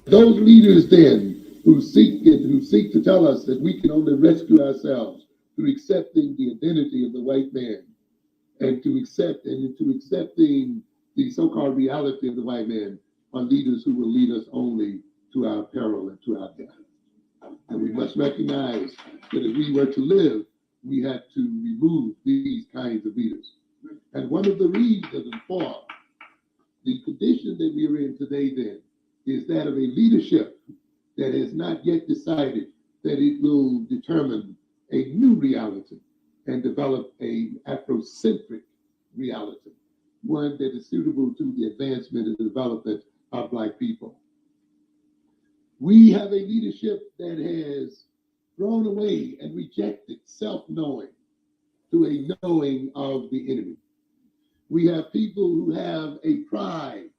Those leaders then who seek to tell us that we can only rescue ourselves through accepting the identity of the white man and to accepting the so-called reality of the white man are leaders who will lead us only to our peril and to our death. And we must recognize that if we were to live, we had to remove these kinds of leaders. And one of the reasons for the condition that we are in today then is that of a leadership that has not yet decided that it will determine a new reality and develop an Afrocentric reality, one that is suitable to the advancement and development of Black people. We have a leadership that has thrown away and rejected self-knowing to a knowing of the enemy. We have people who have a pride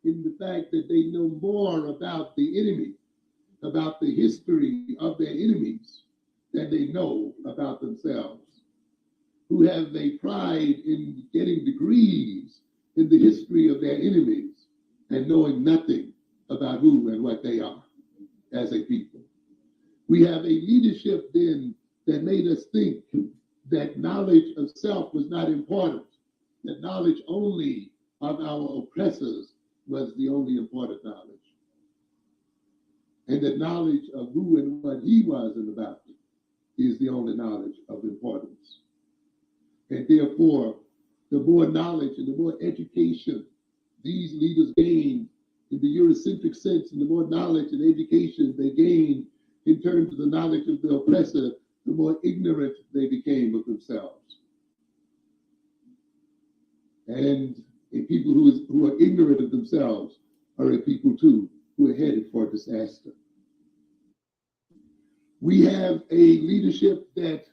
in the fact that they know more about the enemy, about the history of their enemies, than they know about themselves, who have a pride in getting degrees in the history of their enemies and knowing nothing about who and what they are as a people. We have a leadership then that made us think that knowledge of self was not important, that knowledge only of our oppressors was the only important knowledge, and that knowledge of who and what he was and about is the only knowledge of importance. And therefore, the more knowledge and the more education these leaders gained in the Eurocentric sense, and the more knowledge and education they gained in terms of the knowledge of the oppressor, the more ignorant they became of themselves. And a people who are ignorant of themselves are a people too who are headed for disaster. We have a leadership that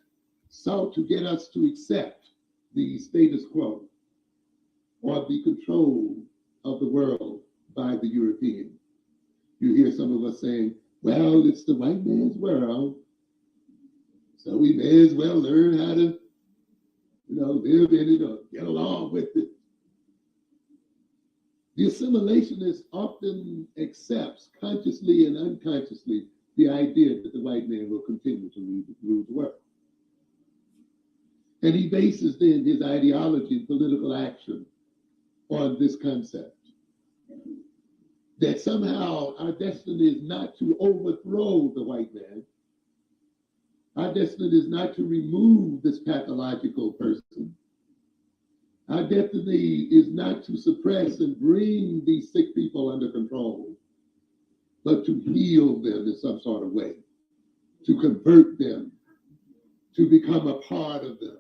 sought to get us to accept the status quo or the control of the world by the European. You hear some of us saying, well, it's the white man's world, so we may as well learn how to, live in it or get along with it. The assimilationist often accepts, consciously and unconsciously, the idea that the white man will continue to rule the world. And he bases then his ideology and political action on this concept, that somehow our destiny is not to overthrow the white man. Our destiny is not to remove this pathological person. Our destiny is not to suppress and bring these sick people under control, but to heal them in some sort of way, to convert them, to become a part of them.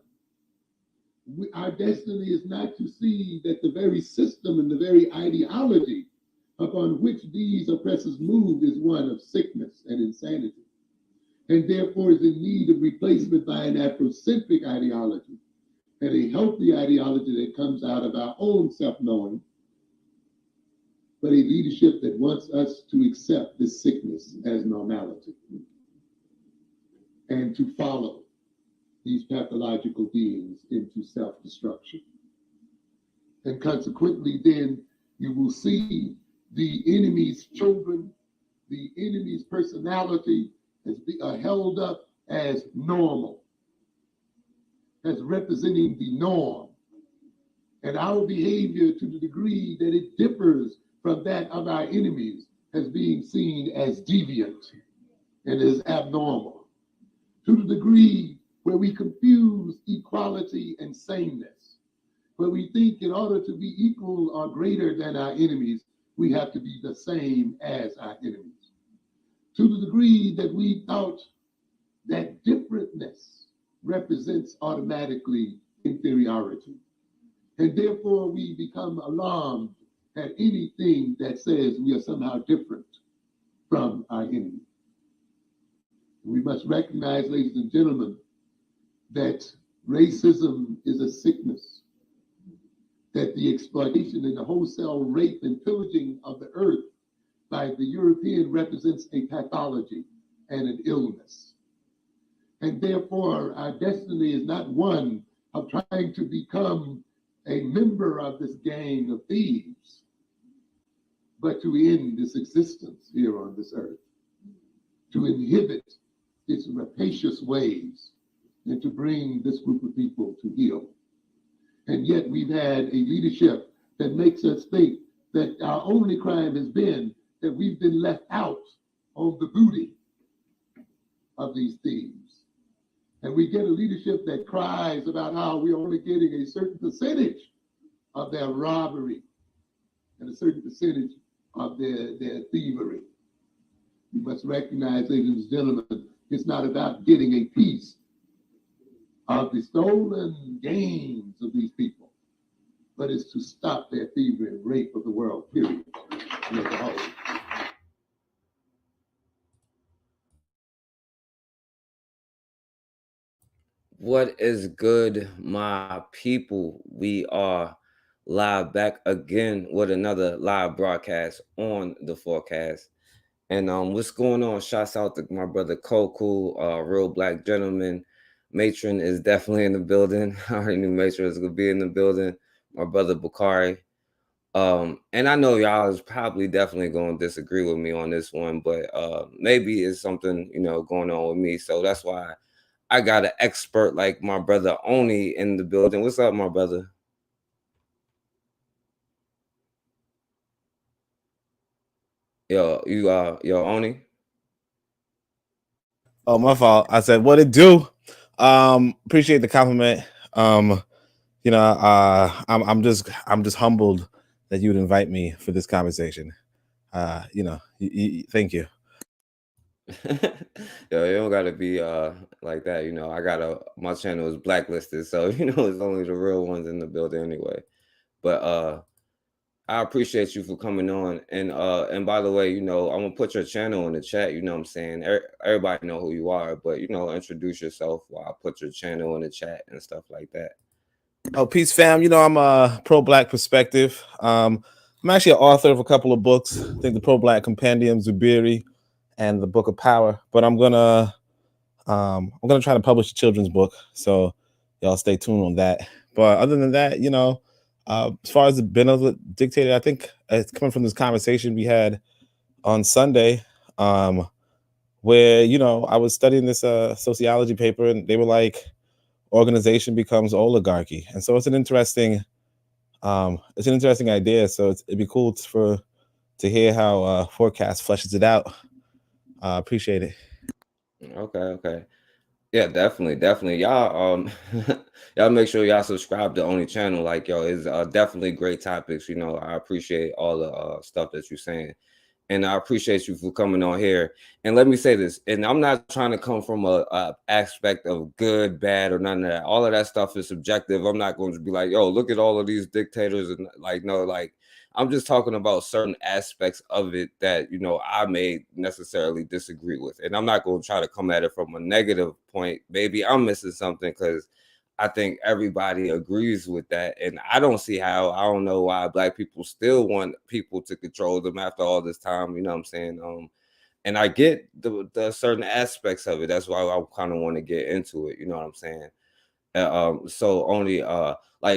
Our destiny is not to see that the very system and the very ideology upon which these oppressors move is one of sickness and insanity, and therefore is in need of replacement by an Afrocentric ideology and a healthy ideology that comes out of our own self-knowing, but a leadership that wants us to accept this sickness as normality and to follow these pathological beings into self-destruction. And consequently, then you will see the enemy's children, the enemy's personality are held up as normal, as representing the norm. And our behavior, to the degree that it differs from that of our enemies, as being seen as deviant and as abnormal, to the degree where we confuse equality and sameness, where we think in order to be equal or greater than our enemies, we have to be the same as our enemies. To the degree that we thought that differentness represents automatically inferiority. And therefore we become alarmed at anything that says we are somehow different from our enemy. We must recognize, ladies and gentlemen, that racism is a sickness, that the exploitation and the wholesale rape and pillaging of the earth by the European represents a pathology and an illness. And therefore, our destiny is not one of trying to become a member of this gang of thieves, but to end this existence here on this earth, to inhibit its rapacious ways, and to bring this group of people to heal. And yet we've had a leadership that makes us think that our only crime has been that we've been left out on the booty of these thieves. And we get a leadership that cries about how we're only getting a certain percentage of their robbery and a certain percentage of their thievery. You must recognize, ladies and gentlemen, it's not about getting a piece of the stolen gains of these people, but it's to stop their thievery and rape of the world, period, as a whole. What is good, my people? We are live back again with another live broadcast on the forecast. And what's going on? Shouts out to my brother Koku, real black gentleman. Matron is definitely in the building. I already knew Matron was gonna be in the building. My brother Bakari. And I know y'all is probably definitely gonna disagree with me on this one, but maybe it's something, going on with me. So that's why I got an expert like my brother Oni in the building. What's up, my brother? Yo, Oni. Oh, my fault. I said what it do. Appreciate the compliment. I'm just humbled that you would invite me for this conversation. Thank you. Yo, you don't gotta be like that. I got my channel is blacklisted, so it's only the real ones in the building anyway. But I appreciate you for coming on. And by the way, I'm gonna put your channel in the chat, you know what I'm saying? Everybody know who you are, but introduce yourself while I put your channel in the chat and stuff like that. Oh, peace, fam. I'm a pro-black perspective. I'm actually an author of a couple of books. I think the Pro-Black Compendium, Zubiri, and the Book of Power. But I'm gonna try to publish a children's book, so y'all stay tuned on that. But other than that, as far as the Benevolent Dictator, I think it's coming from this conversation we had on Sunday, where I was studying this sociology paper, and they were like, organization becomes oligarchy, and so it's an interesting idea. So it'd be cool to hear how Forecast fleshes it out. Appreciate it. Okay. Yeah, definitely. Y'all y'all make sure y'all subscribe to Only channel. Like, yo, is definitely great topics. I appreciate all the stuff that you're saying. And I appreciate you for coming on here. And let me say this, and I'm not trying to come from a aspect of good, bad, or none of that. All of that stuff is subjective. I'm not going to be like, yo, look at all of these dictators, and no, I'm just talking about certain aspects of it that I may necessarily disagree with, and I'm not going to try to come at it from a negative point. Maybe I'm missing something because I think everybody agrees with that, and I don't see how. I don't know why black people still want people to control them after all this time. You know what I'm saying? And I get the certain aspects of it. That's why I kind of want to get into it. You know what I'm saying? So only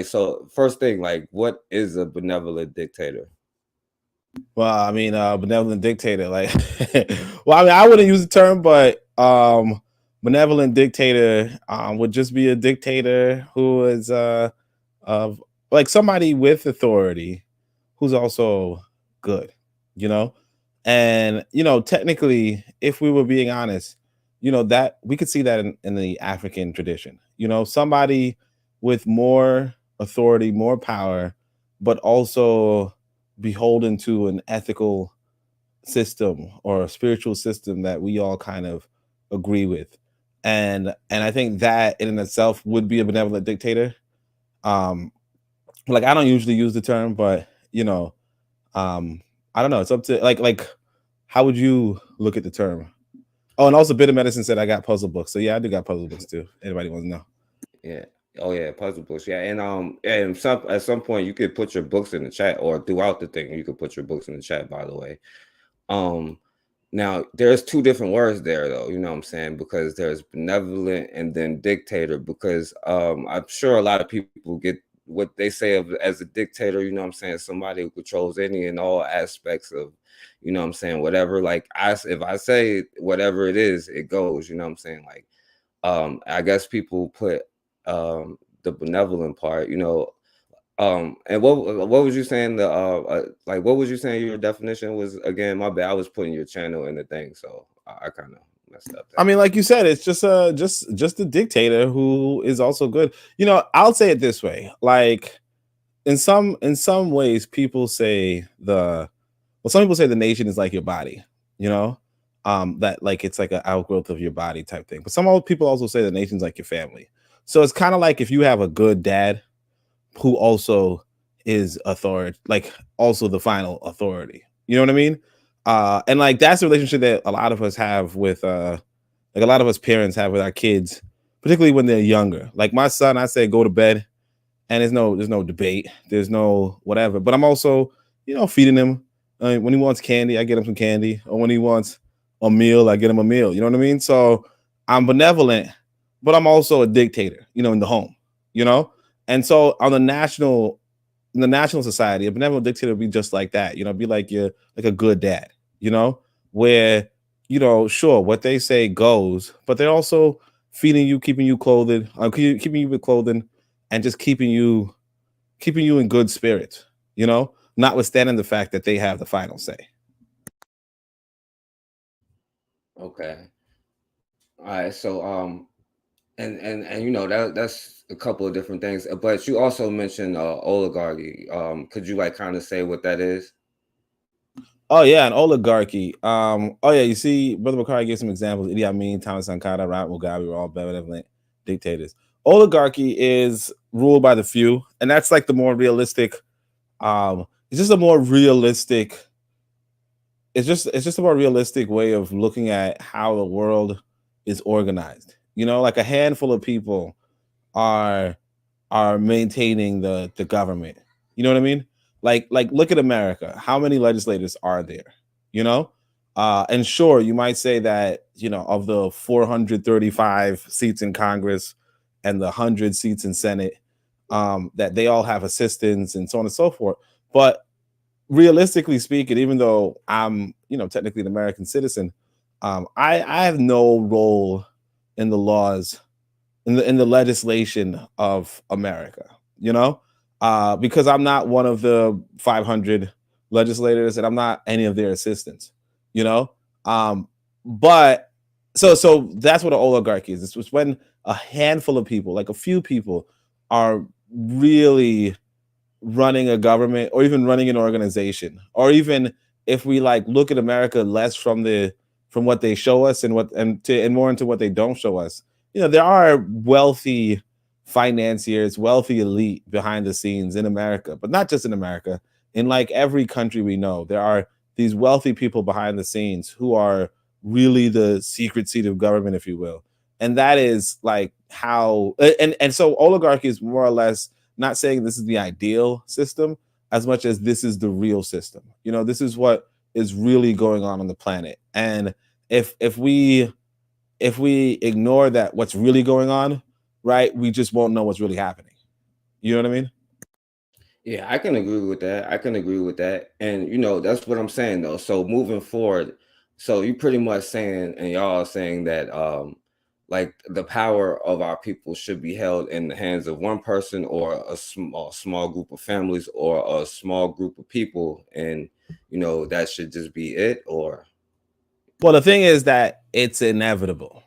so first thing, like, what is a benevolent dictator? Well, I mean, benevolent dictator, like, well, I mean, I wouldn't use the term, but benevolent dictator would just be a dictator who is of like somebody with authority who's also good, and technically, if we were being honest, that we could see that in the African tradition, somebody with more authority, more power, but also beholden to an ethical system or a spiritual system that we all kind of agree with. And I think that in itself would be a benevolent dictator. Like, I don't usually use the term, but I don't know, it's up to like how would you look at the term? Oh, and also Bit of Medicine said I got puzzle books. So yeah, I do got puzzle books too. Anybody wants to know? Yeah. Oh yeah, puzzle books. Yeah, and at some point you could put your books in the chat, or throughout the thing you could put your books in the chat. By the way, now there's two different words there, though. You know what I'm saying? Because there's benevolent and then dictator. Because I'm sure a lot of people get what they say of as a dictator, you know what I'm saying, somebody who controls any and all aspects of, you know what I'm saying, whatever. Like if I say whatever it is, it goes, you know what I'm saying? Like I guess people put the benevolent part, you know. And what was you saying like what was you saying your definition was again? My bad, I was putting your channel in the thing, so I kind of messed up there. I mean, like you said, it's just a dictator who is also good. You know, I'll say it this way: like in some ways, people say some people say the nation is like your body. You know, that like it's like an outgrowth of your body type thing. But some other people also say the nation's like your family. So it's kind of like if you have a good dad who also is authority, like also the final authority. You know what I mean? And like that's the relationship that a lot of us have with like a lot of us parents have with our kids, particularly when they're younger. Like my son, I say go to bed, and there's no debate, there's no whatever. But I'm also, you know, feeding him. When he wants candy, I get him some candy, or when he wants a meal, I get him a meal. You know what I mean? So I'm benevolent, but I'm also a dictator. You know, in the home. You know, and so on in the national society, a benevolent dictator would be just like that. You know, be like you're like a good dad. You know, where you know, sure, what they say goes, but they're also feeding you, keeping you clothed, keeping you with clothing, and just keeping you in good spirits. You know, notwithstanding the fact that they have the final say. Okay. All right. So and you know that's a couple of different things, but you also mentioned oligarchy. Could you like kind of say what that is? Oh yeah, an oligarchy. Oh yeah, you see, Brother Bakari gave some examples. Idi Amin, Thomas Sankara, Robert Mugabe were all benevolent dictators. Oligarchy is ruled by the few, and that's like the more realistic. It's just a more realistic. It's just a more realistic way of looking at how the world is organized. You know, like a handful of people are maintaining the government. You know what I mean? Like look at America. How many legislators are there? You know? And sure, you might say that, you know, of the 435 seats in Congress and the 100 seats in Senate, that they all have assistants and so on and so forth. But realistically speaking, even though I'm, you know, technically an American citizen, I have no role in the laws in the legislation of America, you know, because I'm not one of the 500 legislators and I'm not any of their assistants, you know. But so that's what an oligarchy is. It's when a handful of people, like a few people, are really running a government or even running an organization, or even if we like look at America less from what they show us and and more into what they don't show us. You know, there are wealthy financiers, wealthy elite behind the scenes in America, but not just in America. In like every country we know, there are these wealthy people behind the scenes who are really the secret seat of government, if you will. And that is like how and so oligarchy is more or less not saying this is the ideal system as much as this is the real system. You know, this is what is really going on the planet. And if we ignore that what's really going on, right, we just won't know what's really happening. You know what I mean? Yeah, I can agree with that. I can agree with that. And you know, that's what I'm saying though. So moving forward, so you pretty much saying and y'all are saying that like the power of our people should be held in the hands of one person or a small group of families or a small group of people, and you know, that should just be it. Or Well, the thing is that it's inevitable.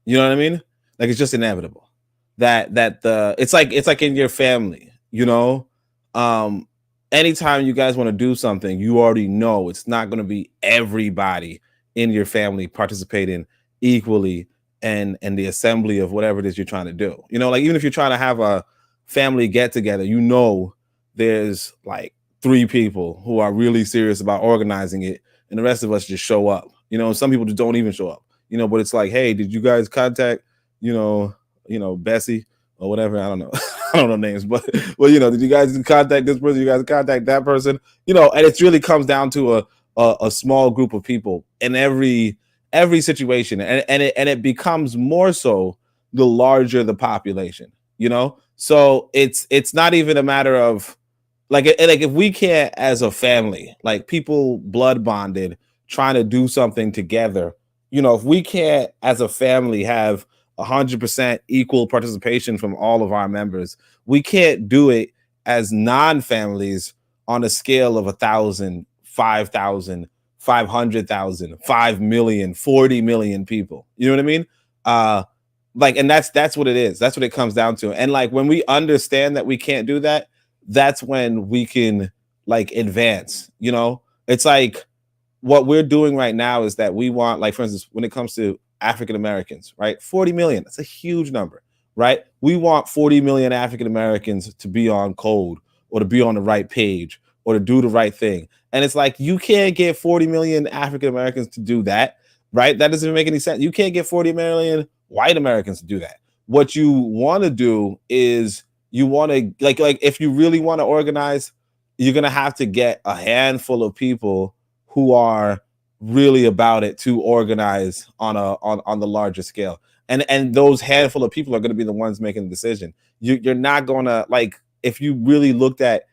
You know what I mean? Like it's just inevitable. That the it's like in your family, you know? Um Anytime you guys want to do something, you already know it's not going to be everybody in your family participating equally and the assembly of whatever it is you're trying to do. You know, like even if you're trying to have a family get together, you know there's like 3 people who are really serious about organizing it, and the rest of us just show up. You know, some people just don't even show up. You know, but it's like, hey, did you guys contact, you know, Bessie or whatever? I don't know. I don't know names, but well, you know, did you guys contact this person? You guys contact that person? You know, and it really comes down to a small group of people in every situation, and it becomes more so the larger the population. You know, So it's not even a matter of like if we can't as a family, like people blood bonded trying to do something together, if we can't as a family have 100% equal participation from all of our members, we can't do it as non-families on a scale of 1,000, 5,000, 500,000, 5 million, 40 million people. You know what I mean? Like, and that's what it is. That's what it comes down to. And like when we understand that we can't do that, that's when we can like advance. It's like what we're doing right now is that we want, like, for instance, when it comes to African Americans, right? 40 million, that's a huge number, right? We want 40 million African Americans to be on code or to be on the right page or to do the right thing. And it's like, you can't get 40 million African Americans to do that, right? That doesn't make any sense. You can't get 40 million white Americans to do that. What you want to do is you want to like if you really want to organize, you're going to have to get a handful of people who are really about it to organize on the larger scale. And those handful of people are going to be the ones making the decision. You're not going to, like, if you really looked at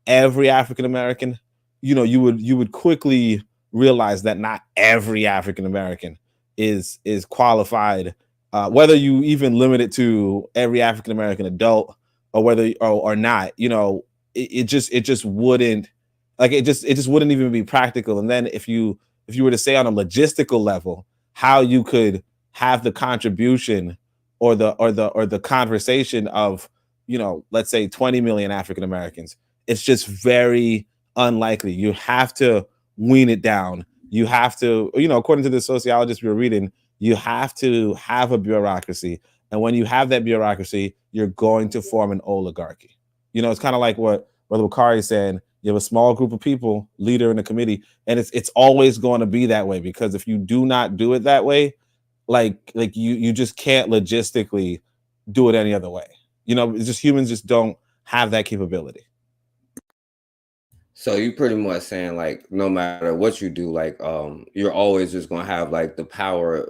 every African American, you would quickly realize that not every African American is qualified, whether you even limit it to every African American adult or whether or not, it just wouldn't, like, it just wouldn't even be practical. And then if you were to say on a logistical level how you could have the contribution or the conversation of, let's say 20 million African Americans, it's just very unlikely. You have to wean it down. You have to, according to the sociologist we were reading, you have to have a bureaucracy. And when you have that bureaucracy, you're going to form an oligarchy. It's kind of like what Brother Bakari said. You have a small group of people, leader in the committee, and it's always going to be that way, because if you do not do it that way, like you just can't logistically do it any other way. It's just humans just don't have that capability. So you pretty much saying, like, no matter what you do, like, you're always just gonna have like the power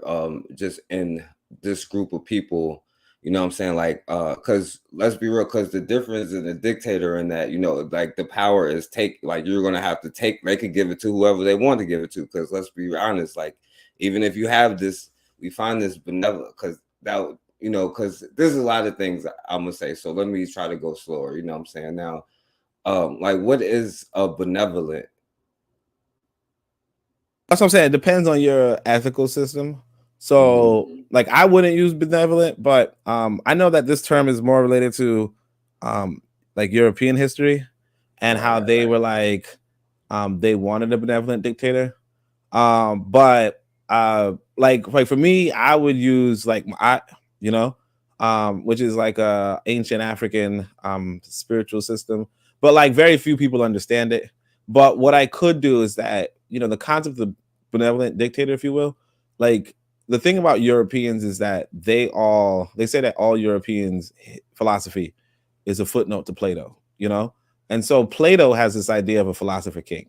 just in this group of people. You know what I'm saying? Like, because let's be real, because the difference in the dictator in that, like, the power is like, you're gonna have to take, they could give it to whoever they want to give it to. Because let's be honest, like, even if you have this, we find this benevolent, because that, because there's a lot of things I'm gonna say. So let me try to go slower. You know what I'm saying? Now, like, what is a benevolent? That's what I'm saying. It depends on your ethical system. So, like, I wouldn't use benevolent, but I know that this term is more related to like European history and how they were like they wanted a benevolent dictator. But like for me, I would use like which is like a ancient African spiritual system, but like very few people understand it. But what I could do is that, the concept of the benevolent dictator, if you will, like, the thing about Europeans is that they say that all Europeans philosophy is a footnote to Plato, and so Plato has this idea of a philosopher king.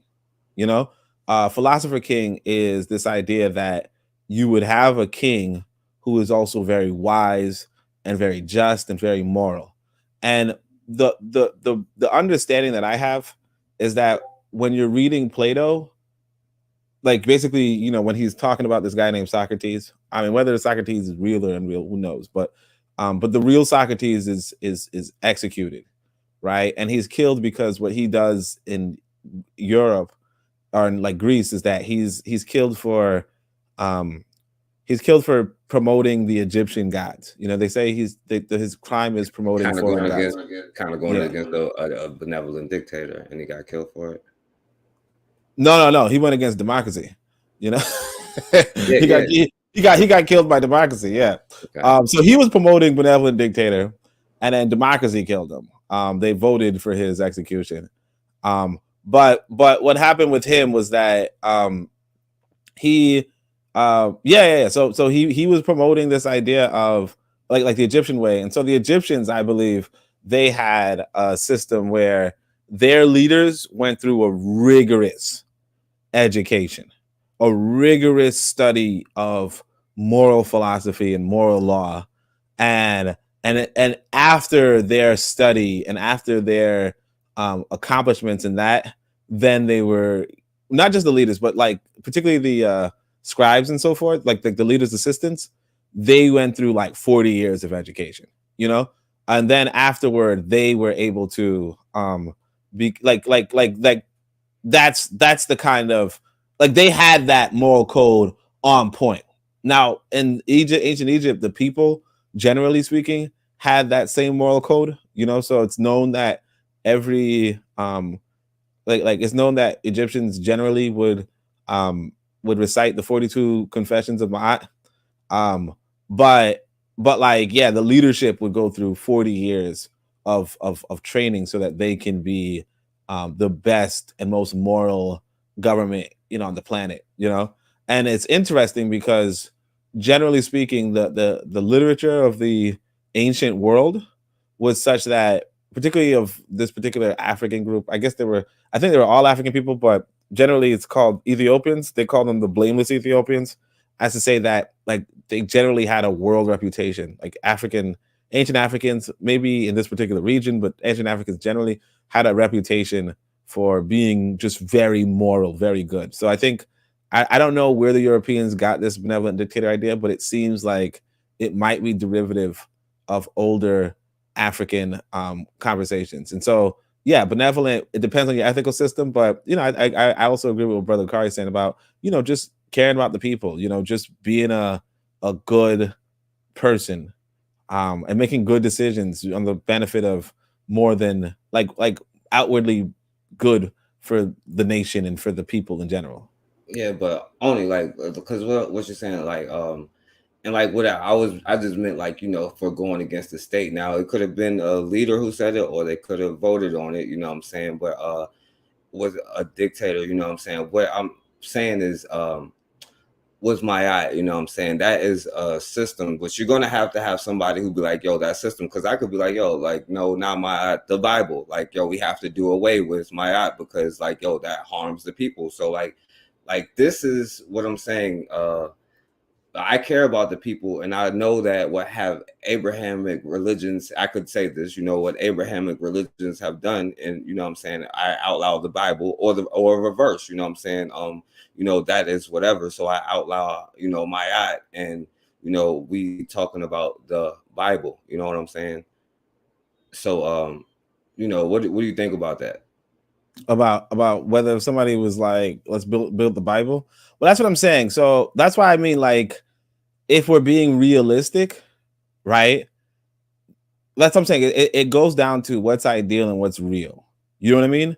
Philosopher king is this idea that you would have a king who is also very wise and very just and very moral. And the understanding that I have is that when you're reading Plato, like, basically, when he's talking about this guy named Socrates, I mean, whether Socrates is real or unreal, who knows? But the real Socrates is executed, right? And he's killed because what he does in Europe or in like Greece is that he's killed for promoting the Egyptian gods. They say his crime is promoting Kind of foreign going gods. against a benevolent dictator, and he got killed for it. No, he went against democracy. He got killed by democracy. Yeah. Okay. So he was promoting benevolent dictator, and then democracy killed him. They voted for his execution. But what happened with him was that he so he was promoting this idea of like the Egyptian way. And so the Egyptians, I believe, they had a system where their leaders went through a rigorous education, a rigorous study of moral philosophy and moral law, and and after their study and after their accomplishments in that, then they were not just the leaders, but like particularly the scribes and so forth, like the leaders' assistants. They went through like 40 years of education, you know, and then afterward they were able to be like that's the kind of like they had that moral code on point. Now in Egypt, ancient Egypt, the people generally speaking had that same moral code, you know, so it's known that every like it's known that Egyptians generally would recite the 42 confessions of Ma'at. um but like yeah, the leadership would go through 40 years of training so that they can be the best and most moral government, you know, on the planet, you know. And it's interesting because generally speaking the literature of the ancient world was such that particularly of this particular African group, I think they were all African people, but generally it's called Ethiopians. They call them the blameless Ethiopians, as to say that like they generally had a world reputation. Like ancient Africans, maybe in this particular region, but ancient Africans generally had a reputation for being just very moral, very good. So I think I don't know where the Europeans got this benevolent dictator idea, but it seems like it might be derivative of older African conversations. And so yeah, benevolent, it depends on your ethical system, but you know, I also agree with what Brother Kari is saying about, you know, just caring about the people, you know, just being a good person, and making good decisions on the benefit of more than like outwardly good for the nation and for the people in general. Yeah, but only like because what you're saying, like and like what I just meant like, you know, for going against the state. Now it could have been a leader who said it, or they could have voted on it, you know what I'm saying? But was a dictator, you know what I'm saying? What I'm saying is was my eye, you know what I'm saying? That is a system, but you're gonna have to have somebody who be like, yo, that system, because I could be like, yo, like, no, not my eye, the Bible. Like, yo, we have to do away with my eye because like, yo, that harms the people. So like this is what I'm saying. I care about the people, and I know that what have Abrahamic religions, I could say this, you know, what Abrahamic religions have done, and you know what I'm saying, I outlaw the Bible or reverse, you know what I'm saying, you know, that is whatever. So I outlaw, you know, my eye, and you know, we talking about the Bible, you know what I'm saying? So you know, what do you think about that? About whether somebody was like, let's build the Bible. Well, that's what I'm saying. So that's why I mean, like, if we're being realistic, right? That's what I'm saying. It goes down to what's ideal and what's real. You know what I mean?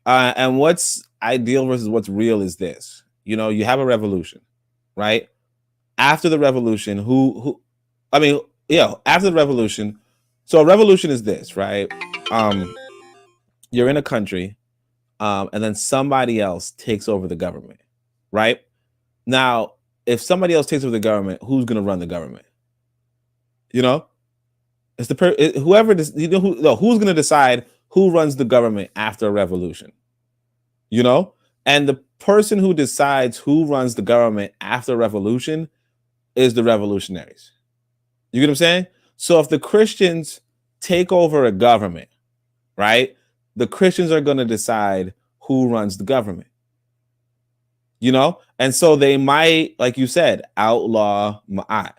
And what's ideal versus what's real is this. You know, you have a revolution, right? After the revolution, I mean, yeah, after the revolution. So a revolution is this, right? You're in a country, and then somebody else takes over the government, right? Now, if somebody else takes over the government, who's going to run the government? You know, it's whoever you know who's going to decide who runs the government after a revolution. You know, and the person who decides who runs the government after a revolution is the revolutionaries. You get what I'm saying? So if the Christians take over a government, right? The Christians are going to decide who runs the government. You know, and so they might, like you said, outlaw Ma'at.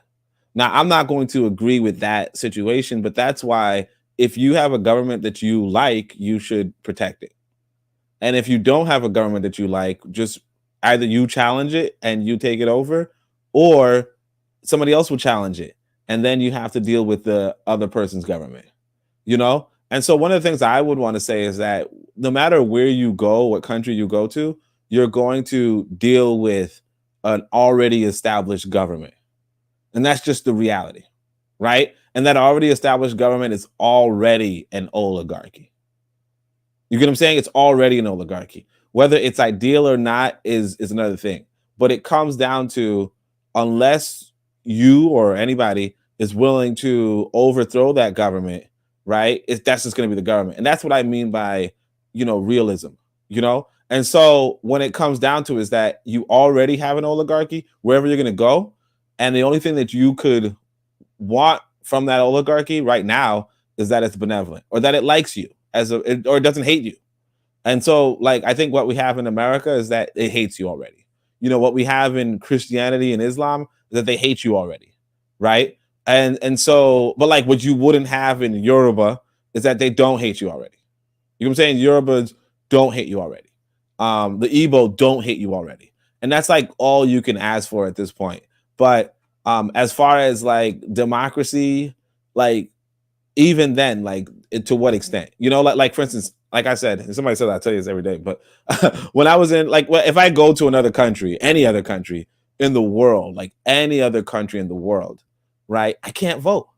Now, I'm not going to agree with that situation, but that's why if you have a government that you like, you should protect it. And if you don't have a government that you like, just either you challenge it and you take it over, or somebody else will challenge it. And then you have to deal with the other person's government, you know? And so one of the things I would want to say is that no matter where you go, what country you go to, you're going to deal with an already established government. And that's just the reality, right? And that already established government is already an oligarchy. You get what I'm saying? It's already an oligarchy. Whether it's ideal or not is another thing. But it comes down to, unless you or anybody is willing to overthrow that government, right? That's just going to be the government. And that's what I mean by, you know, realism, you know? And so when it comes down to is that you already have an oligarchy wherever you're going to go. And the only thing that you could want from that oligarchy right now is that it's benevolent, or that it likes you or it doesn't hate you. And so, like, I think what we have in America is that it hates you already. What we have in Christianity and Islam is that they hate you already, right? And so, but like what you wouldn't have in Yoruba is that they don't hate you already. You know what I'm saying? Yorubas don't hate you already. The Igbo don't hate you already. And that's like all you can ask for at this point. But as far as like democracy, like even then, like to what extent? Like for instance, like I said, and somebody said I tell you this every day, but when I was in if I go to another country, any other country in the world, like any other country in the world, right? I can't vote.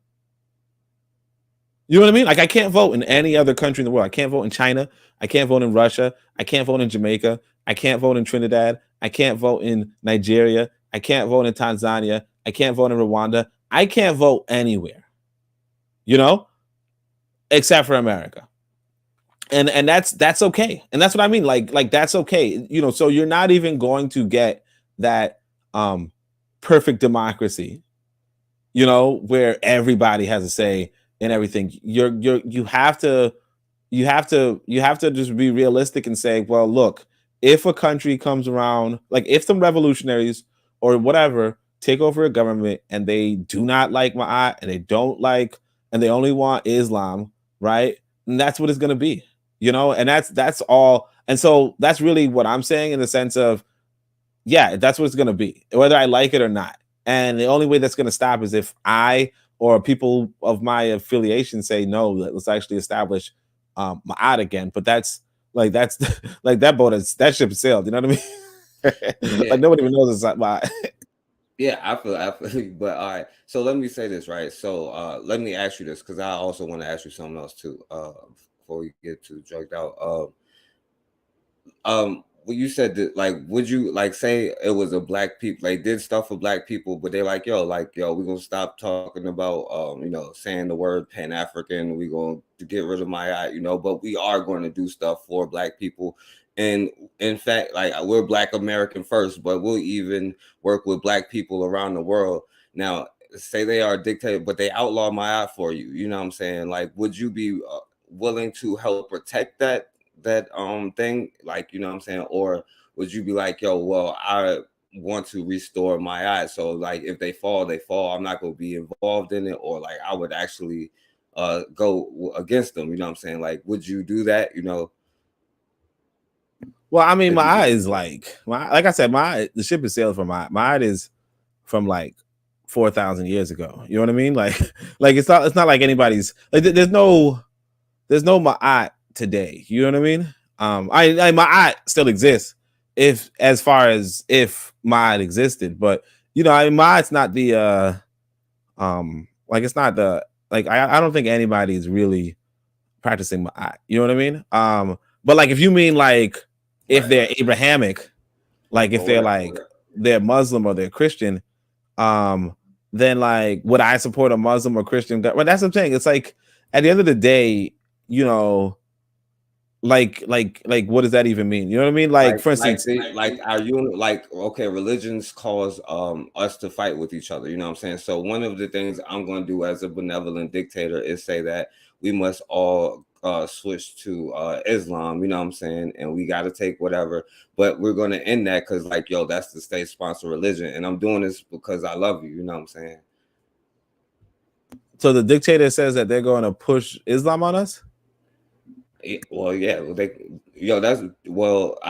You know what I mean? Like I can't vote in any other country in the world. I can't vote in China. I can't vote in Russia. I can't vote in Jamaica. I can't vote in Trinidad. I can't vote in Nigeria. I can't vote in Tanzania. I can't vote in Rwanda. I can't vote anywhere, except for America. And that's okay. And that's what I mean. Like that's okay. So you're not even going to get that perfect democracy, where everybody has a say in everything. You have to just be realistic and say, well, look, if a country comes around, like if some revolutionaries or whatever take over a government and they do not like Ma'at and they only want Islam, right? And that's what it's going to be, and that's all. And so that's really what I'm saying, in the sense of, yeah, that's what it's going to be, whether I like it or not. And the only way that's going to stop is if I or people of my affiliation say, no, let's actually establish Ma'at again. But that's like that ship sailed. You know what I mean? Yeah. Like nobody even knows it's Ma'at. Yeah, I feel, but all right. So let me say this, right? So let me ask you this, because I also want to ask you something else too. Before we get too drugged out. Well, you said that, like, would you like say it was a black people, like did stuff for black people, but they're like, yo, we're gonna stop talking about saying the word Pan-African, we're going to get rid of my eye, but we are going to do stuff for black people. And in fact, like, we're Black American first, but we'll even work with black people around the world. Now, say they are a dictator, but they outlaw my eye for you. You know what I'm saying? Like, would you be willing to help protect that thing, like, you know what I'm saying? Or would you be like, yo, well, I want to restore my eyes, so like if they fall, I'm not going to be involved in it, or like I would actually go against them, you know what I'm saying? Like, would you do that? Well, I mean, my eye is like I said, the ship is sailed from my eye is from like 4,000 years ago. You know what I mean? Like it's not like anybody's like there's no Ma'at today. You know what I mean? I Ma'at still exists as far as if Ma'at existed, but Ma'at's not the it's not the I don't think anybody's really practicing Ma'at. You know what I mean? But like if you mean like if they're Abrahamic, like if they're like they're Muslim or they're Christian, then like would I support a Muslim or Christian? Well, that's what I'm saying. It's like at the end of the day, like what does that even mean? You know what I mean? Like for instance, are you like, okay, religions cause us to fight with each other, you know what I'm saying? So one of the things I'm going to do as a benevolent dictator is say that we must all switch to Islam, you know what I'm saying? And we got to take whatever, but we're going to end that because like, yo, that's the state sponsored religion, and I'm doing this because I love you, you know what I'm saying? So the dictator says that they're going to push Islam on us? Well, yeah, I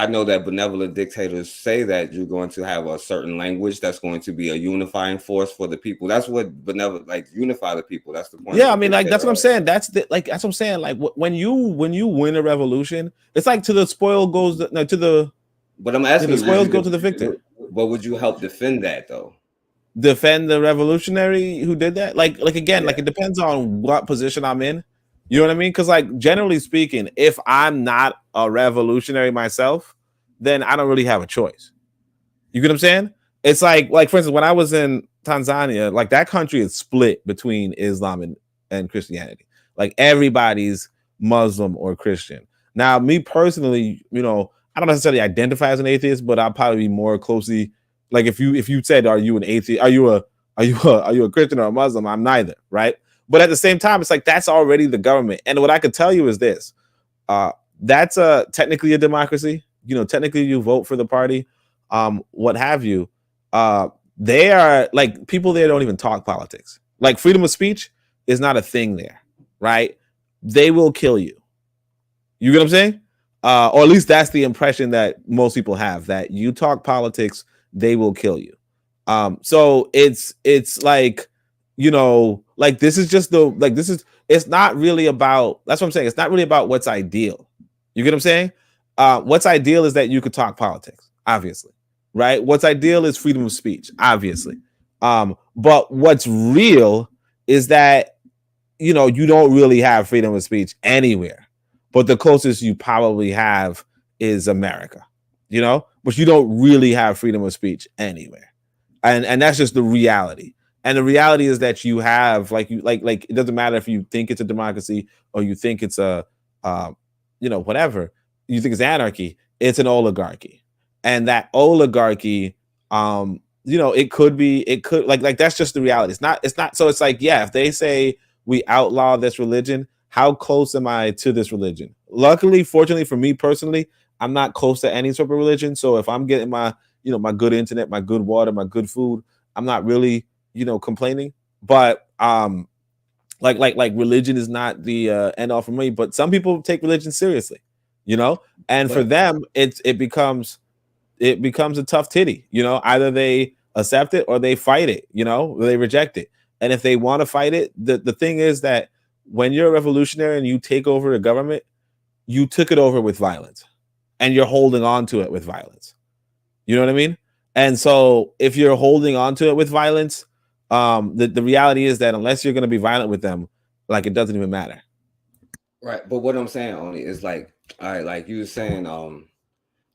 know that benevolent dictators say that you're going to have a certain language that's going to be a unifying force for the people. That's what benevolent, like, unify the people. That's the point. Yeah, I mean, like, that's what I'm saying. That's what I'm saying. Like, when you win a revolution, it's like to the spoil goes to the. But I'm asking, the spoils go to the victor. But would you help defend that though? Defend the revolutionary who did that? Like again, yeah. Like it depends on what position I'm in. You know what I mean? Because like generally speaking, if I'm not a revolutionary myself, then I don't really have a choice. You get what I'm saying? It's like for instance, when I was in Tanzania, like that country is split between Islam and Christianity. Like everybody's Muslim or Christian. Now, me personally, I don't necessarily identify as an atheist, but I'll probably be more closely like if you said, are you an atheist? Are you a Christian or a Muslim? I'm neither, right? But at the same time, it's like that's already the government. And what I could tell you is this: that's technically a democracy. You know, technically you vote for the party, what have you. They are like people there don't even talk politics. Like freedom of speech is not a thing there, right? They will kill you. You get what I'm saying? Or at least that's the impression that most people have, that you talk politics, they will kill you. So it's like, you know, like this is just the like this is it's not really about, that's what I'm saying. It's not really about what's ideal. You get what I'm saying? What's ideal is that you could talk politics, obviously, right? What's ideal is freedom of speech, obviously. But what's real is that, you know, you don't really have freedom of speech anywhere, but the closest you probably have is America, you know, but you don't really have freedom of speech anywhere. And that's just the reality. And the reality is that you have like it doesn't matter if you think it's a democracy or you think it's a you know, whatever, you think it's anarchy, it's an oligarchy. And that oligarchy, you know, it could like that's just the reality. It's not so it's like, yeah, if they say we outlaw this religion, how close am I to this religion? Luckily, fortunately for me personally, I'm not close to any sort of religion. So if I'm getting my, you know, my good internet, my good water, my good food, I'm not really, you know, complaining. But like religion is not the end all for me. But some people take religion seriously, you know, and for them it becomes a tough titty, you know. Either they accept it or they fight it, you know, or they reject it. And if they want to fight it, the thing is that when you're a revolutionary and you take over a government, you took it over with violence and you're holding on to it with violence. You know what I mean? And so if you're holding on to it with violence, the reality is that unless you're going to be violent with them, like it doesn't even matter. Right. But what I'm saying only is like, all right, like you were saying,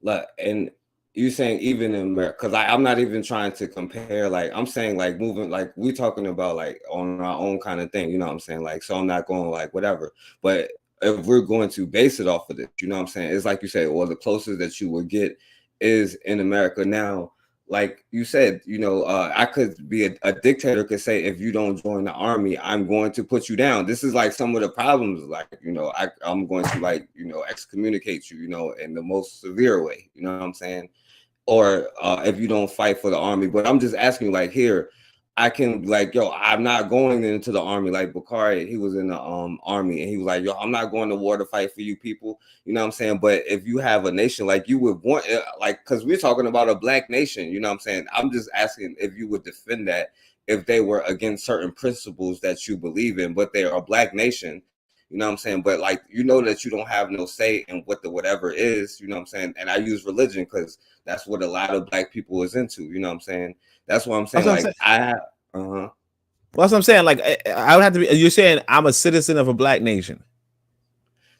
like, and you saying even in America, because I'm not even trying to compare, like I'm saying like moving, like we're talking about like on our own kind of thing, you know what I'm saying? Like, so I'm not going like whatever, but if we're going to base it off of this, you know what I'm saying? It's like you say, well, the closest that you would get is in America. Now, like you said, you know, I could be a dictator could say, if you don't join the army, I'm going to put you down. This is like some of the problems, like, you know, I'm going to like, you know, excommunicate you, you know, in the most severe way, you know what I'm saying? Or if you don't fight for the army. But I'm just asking, like, here, I can like, yo, I'm not going into the army. Like Bakari, he was in the army and he was like, yo, I'm not going to war to fight for you people. You know what I'm saying? But if you have a nation, like you would want, like, because we're talking about a black nation, you know what I'm saying? I'm just asking if you would defend that if they were against certain principles that you believe in, but they are a black nation. You know what I'm saying? But like, you know that you don't have no say in what the whatever is, you know what I'm saying? And I use religion because that's what a lot of black people is into, you know what I'm saying? That's what I'm saying. That's what like I'm saying. I have, Well, that's what I'm saying. Like I would have to be, you're saying I'm a citizen of a black nation.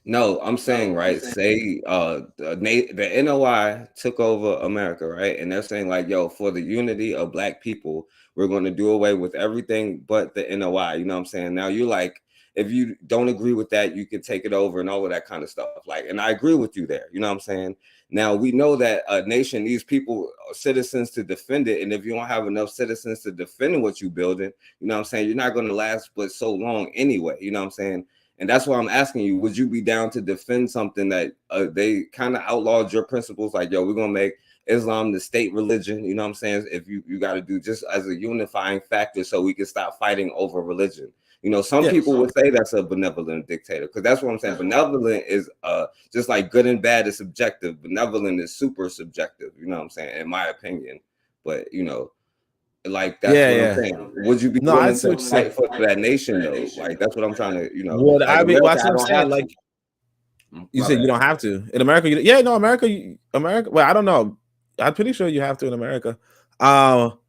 no, I'm saying, right, say the NOI took over America, right? And they're saying like, yo, for the unity of black people, we're going to do away with everything but the NOI, you know what I'm saying? Now you're like, if you don't agree with that, you can take it over and all of that kind of stuff. Like, and I agree with you there, you know what I'm saying? Now we know that a nation needs people, citizens to defend it. And if you don't have enough citizens to defend what you're building, you know what I'm saying, you're not going to last but so long anyway, you know what I'm saying? And that's why I'm asking you, would you be down to defend something that they kind of outlawed your principles? Like, yo, we're going to make Islam the state religion. You know what I'm saying? If you got to do just as a unifying factor so we can stop fighting over religion. You know, some people would say that's a benevolent dictator, because that's what I'm saying. Benevolent is just like good and bad is subjective. Benevolent is super subjective, you know what I'm saying, in my opinion. But, you know, like that's what I'm saying. Would you be willing to fight for that nation though? Like that's what I'm trying to, you know. Would like I be? America, That's what I'm saying. Like you said, bad. you don't have to in America. Yeah, no, America. Well, I don't know. I'm pretty sure you have to in America. Well,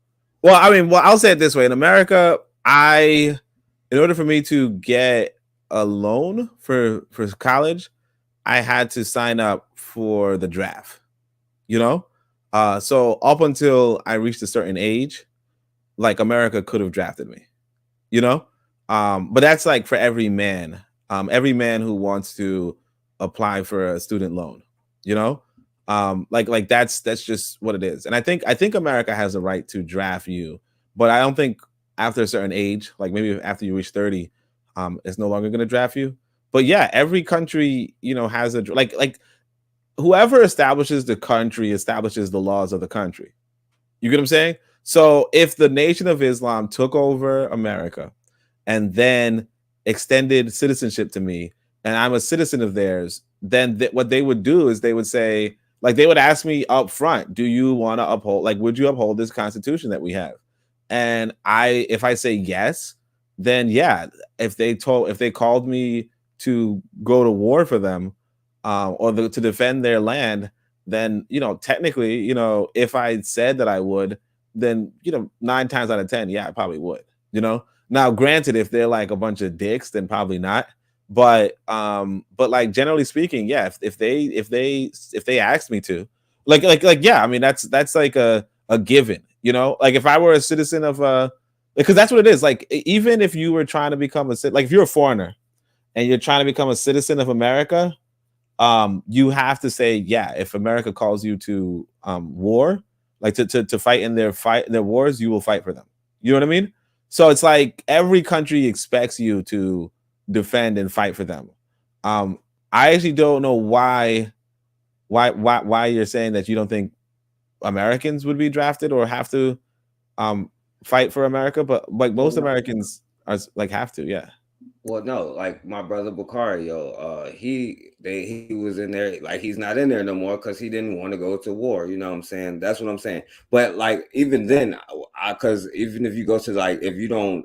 I mean, well, I'll say it this way: in America, in order for me to get a loan for college, I had to sign up for the draft. You know, so up until I reached a certain age, like America could have drafted me, you know? But that's like for every man who wants to apply for a student loan, you know? Like that's just what it is. And I think America has a right to draft you, but I don't think after a certain age, like maybe after you reach 30, is no longer going to draft you. But yeah, every country, has a like whoever establishes the country establishes the laws of the country. You get what I'm saying? So if the Nation of Islam took over America and then extended citizenship to me, and I'm a citizen of theirs, then what they would do is they would say, like, they would ask me up front, do you want to uphold, like, would you uphold this constitution that we have? And if I say yes, then yeah, if they called me to go to war for them, to defend their land, then technically, if I said that I would, then 9 times out of 10, yeah, I probably would. Now, granted, if they're like a bunch of dicks, then probably not. But like generally speaking, yeah, if they asked me to, like yeah, I mean that's like a given. Like if I were a citizen of because that's what it is. Like even if you were trying to become like if you're a foreigner and you're trying to become a citizen of America, you have to say, yeah, if America calls you to war, like to fight in their wars, you will fight for them. You know what I mean? So it's like every country expects you to defend and fight for them. I actually don't know why you're saying that you don't think Americans would be drafted or have to fight for America, but like most Americans are like have to, yeah. Well, no, like my brother Bakari, he was in there, like he's not in there no more because he didn't want to go to war. You know what I'm saying? That's what I'm saying. But like even then, because even if you go to like if you don't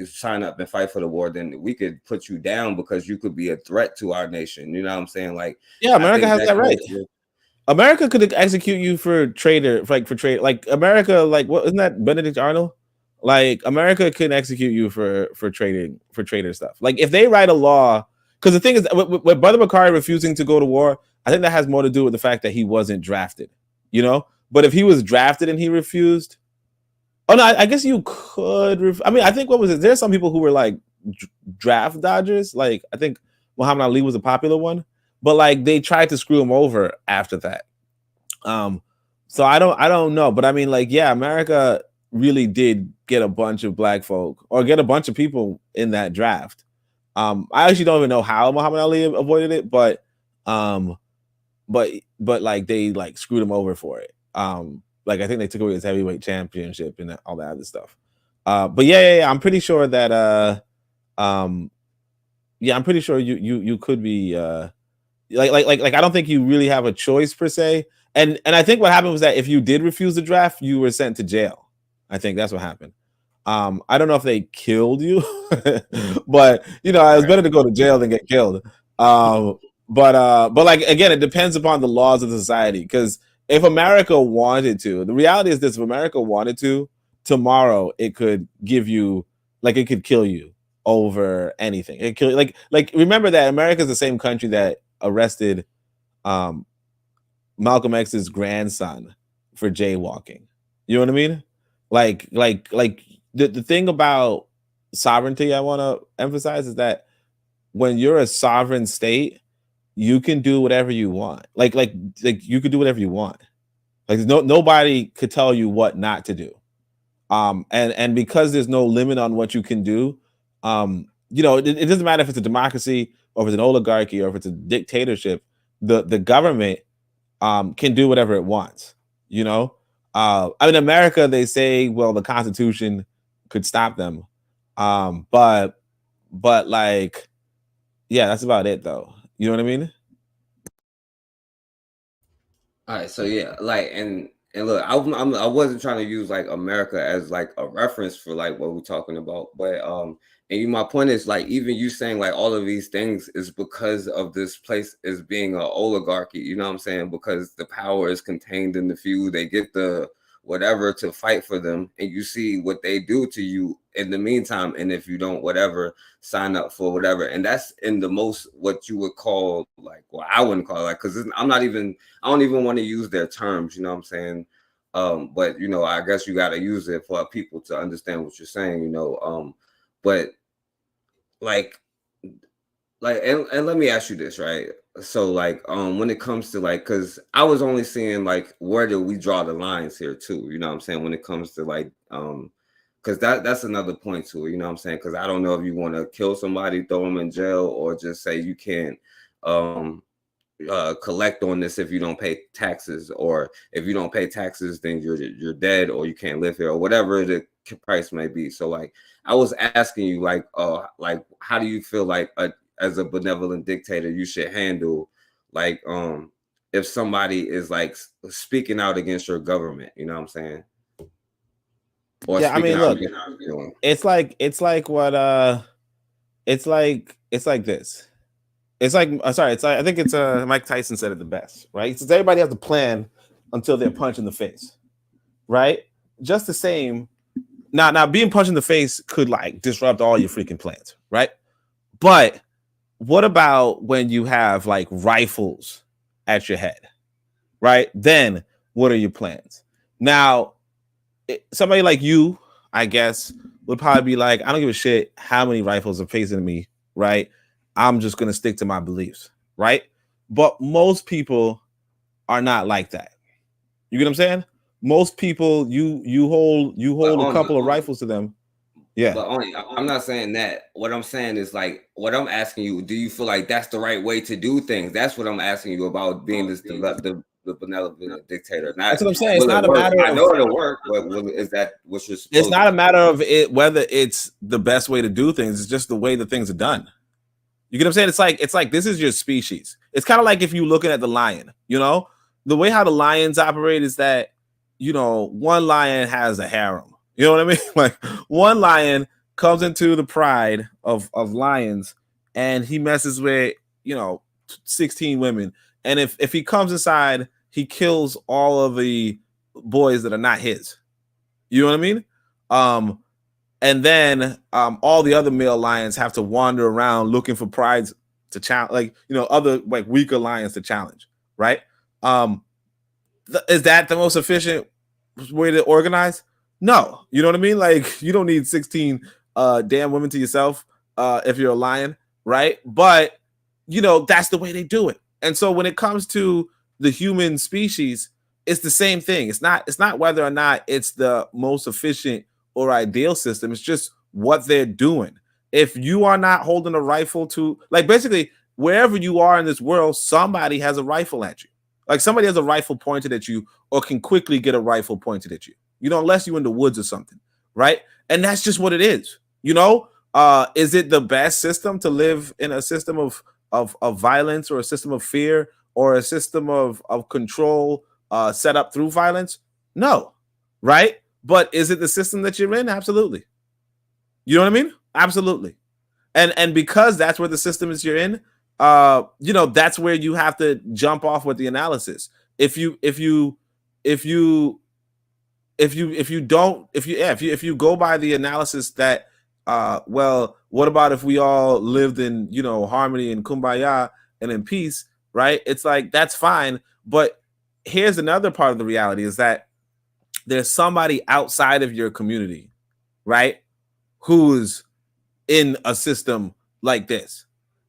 sign up and fight for the war, then we could put you down because you could be a threat to our nation. You know what I'm saying? Like yeah, America has that right. America could execute you for traitor, for trade. Like America, like what isn't that Benedict Arnold? Like America can execute you for traitor stuff. Like if they write a law, because the thing is, with Brother Bakari refusing to go to war, I think that has more to do with the fact that he wasn't drafted. But if he was drafted and he refused, oh no, I guess you could. I mean, I think what was it? There's some people who were like draft dodgers. Like I think Muhammad Ali was a popular one, but like they tried to screw him over after that. So I don't know, but I mean, like, yeah, America really did get a bunch of black folk or get a bunch of people in that draft. I actually don't even know how Muhammad Ali avoided it, but like they like screwed him over for it. Like I think they took away his heavyweight championship and all that other stuff. But yeah, I'm pretty sure that yeah, I'm pretty sure you could be like I don't think you really have a choice per se. And I think what happened was that if you did refuse the draft, you were sent to jail. I think that's what happened. I don't know if they killed you, but it was better to go to jail than get killed. But like again, it depends upon the laws of the society. Because if America wanted to, the reality is this: if America wanted to, tomorrow it could give you, like, it could kill you over anything. It kill like remember that America is the same country that arrested Malcolm X's grandson for jaywalking. You know what I mean? Like the thing about sovereignty I want to emphasize is that when you're a sovereign state, you can do whatever you want. Like you could do whatever you want. Like nobody could tell you what not to do. And because there's no limit on what you can do, it doesn't matter if it's a democracy or if it's an oligarchy or if it's a dictatorship. The government can do whatever it wants. I mean, America, they say, well, the Constitution could stop them. But like, yeah, that's about it, though. You know what I mean? All right, so yeah, like, and look, I wasn't trying to use like America as like a reference for like what we're talking about, but my point is like even you saying like all of these things is because of this place is being an oligarchy. You know what I'm saying? Because the power is contained in the few. They get the whatever to fight for them, and you see what they do to you in the meantime. And if you don't whatever sign up for whatever, and that's in the most what you would call like, well, I wouldn't call it like, because I don't even want to use their terms, you know what I'm saying? But I guess you got to use it for people to understand what you're saying, but like and let me ask you this, right? So like when it comes to like, because I was only seeing like where do we draw the lines here too, you know what I'm saying, when it comes to like because that's another point too. You know what I'm saying? Because I don't know if you want to kill somebody, throw them in jail, or just say you can't collect on this if you don't pay taxes, or if you don't pay taxes, then you're dead, or you can't live here, or whatever the price may be. So like, I was asking you, like how do you feel like as a benevolent dictator you should handle like if somebody is like speaking out against your government, you know what I'm saying? Or Yeah, I mean, look, it's like what it's like this. It's like sorry, it's like I think it's Mike Tyson said it the best, right? He says everybody has a plan until they're punched in the face, right? Just the same. Now being punched in the face could like disrupt all your freaking plans, right? But what about when you have like rifles at your head, right? Then what are your plans? Now, somebody like you, I guess, would probably be like, I don't give a shit how many rifles are facing me, right? I'm just going to stick to my beliefs, right? But most people are not like that. You get what I'm saying? Most people, you hold a couple of rifles to them. Yeah. But I'm not saying that. What I'm saying is like, what I'm asking you, do you feel like that's the right way to do things? That's what I'm asking you about being the benevolent dictator. That's what I'm saying. It's not a matter of, I know it'll work, but is that what you're supposed It's not a matter of it whether it's the best way to do things. It's just the way that things are done. You get what I'm saying? It's like this is your species. It's kind of like if you're looking at the lion, you know, the way how the lions operate is that, you know, one lion has a harem. You know what I mean? Like one lion comes into the pride of lions and he messes with, you know, 16 women. And if he comes inside, he kills all of the boys that are not his. You know what I mean? And then all the other male lions have to wander around looking for prides to challenge, like, you know, other like weaker lions to challenge, right? Is that the most efficient way to organize? No, you know what I mean? Like, you don't need 16 damn women to yourself if you're a lion, right? But you know, that's the way they do it. And so when it comes to the human species, it's the same thing. It's not whether or not it's the most efficient or ideal system. It's just what they're doing. If you are not holding a rifle to, like, basically wherever you are in this world, somebody has a rifle at you. Like somebody has a rifle pointed at you or can quickly get a rifle pointed at you. You know, unless you're in the woods or something, right? And that's just what it is. You know, is it the best system to live in a system of violence, or a system of fear, or a system of control set up through violence? No, right? But is it the system that you're in? Absolutely. You know what I mean? Absolutely. And because that's where the system is you're in, you know, that's where you have to jump off with the analysis. If you go by the analysis that well, what about if we all lived in, you know, harmony and kumbaya and in peace, right? It's like, that's fine. But here's another part of the reality is that there's somebody outside of your community, right, who's in a system like this.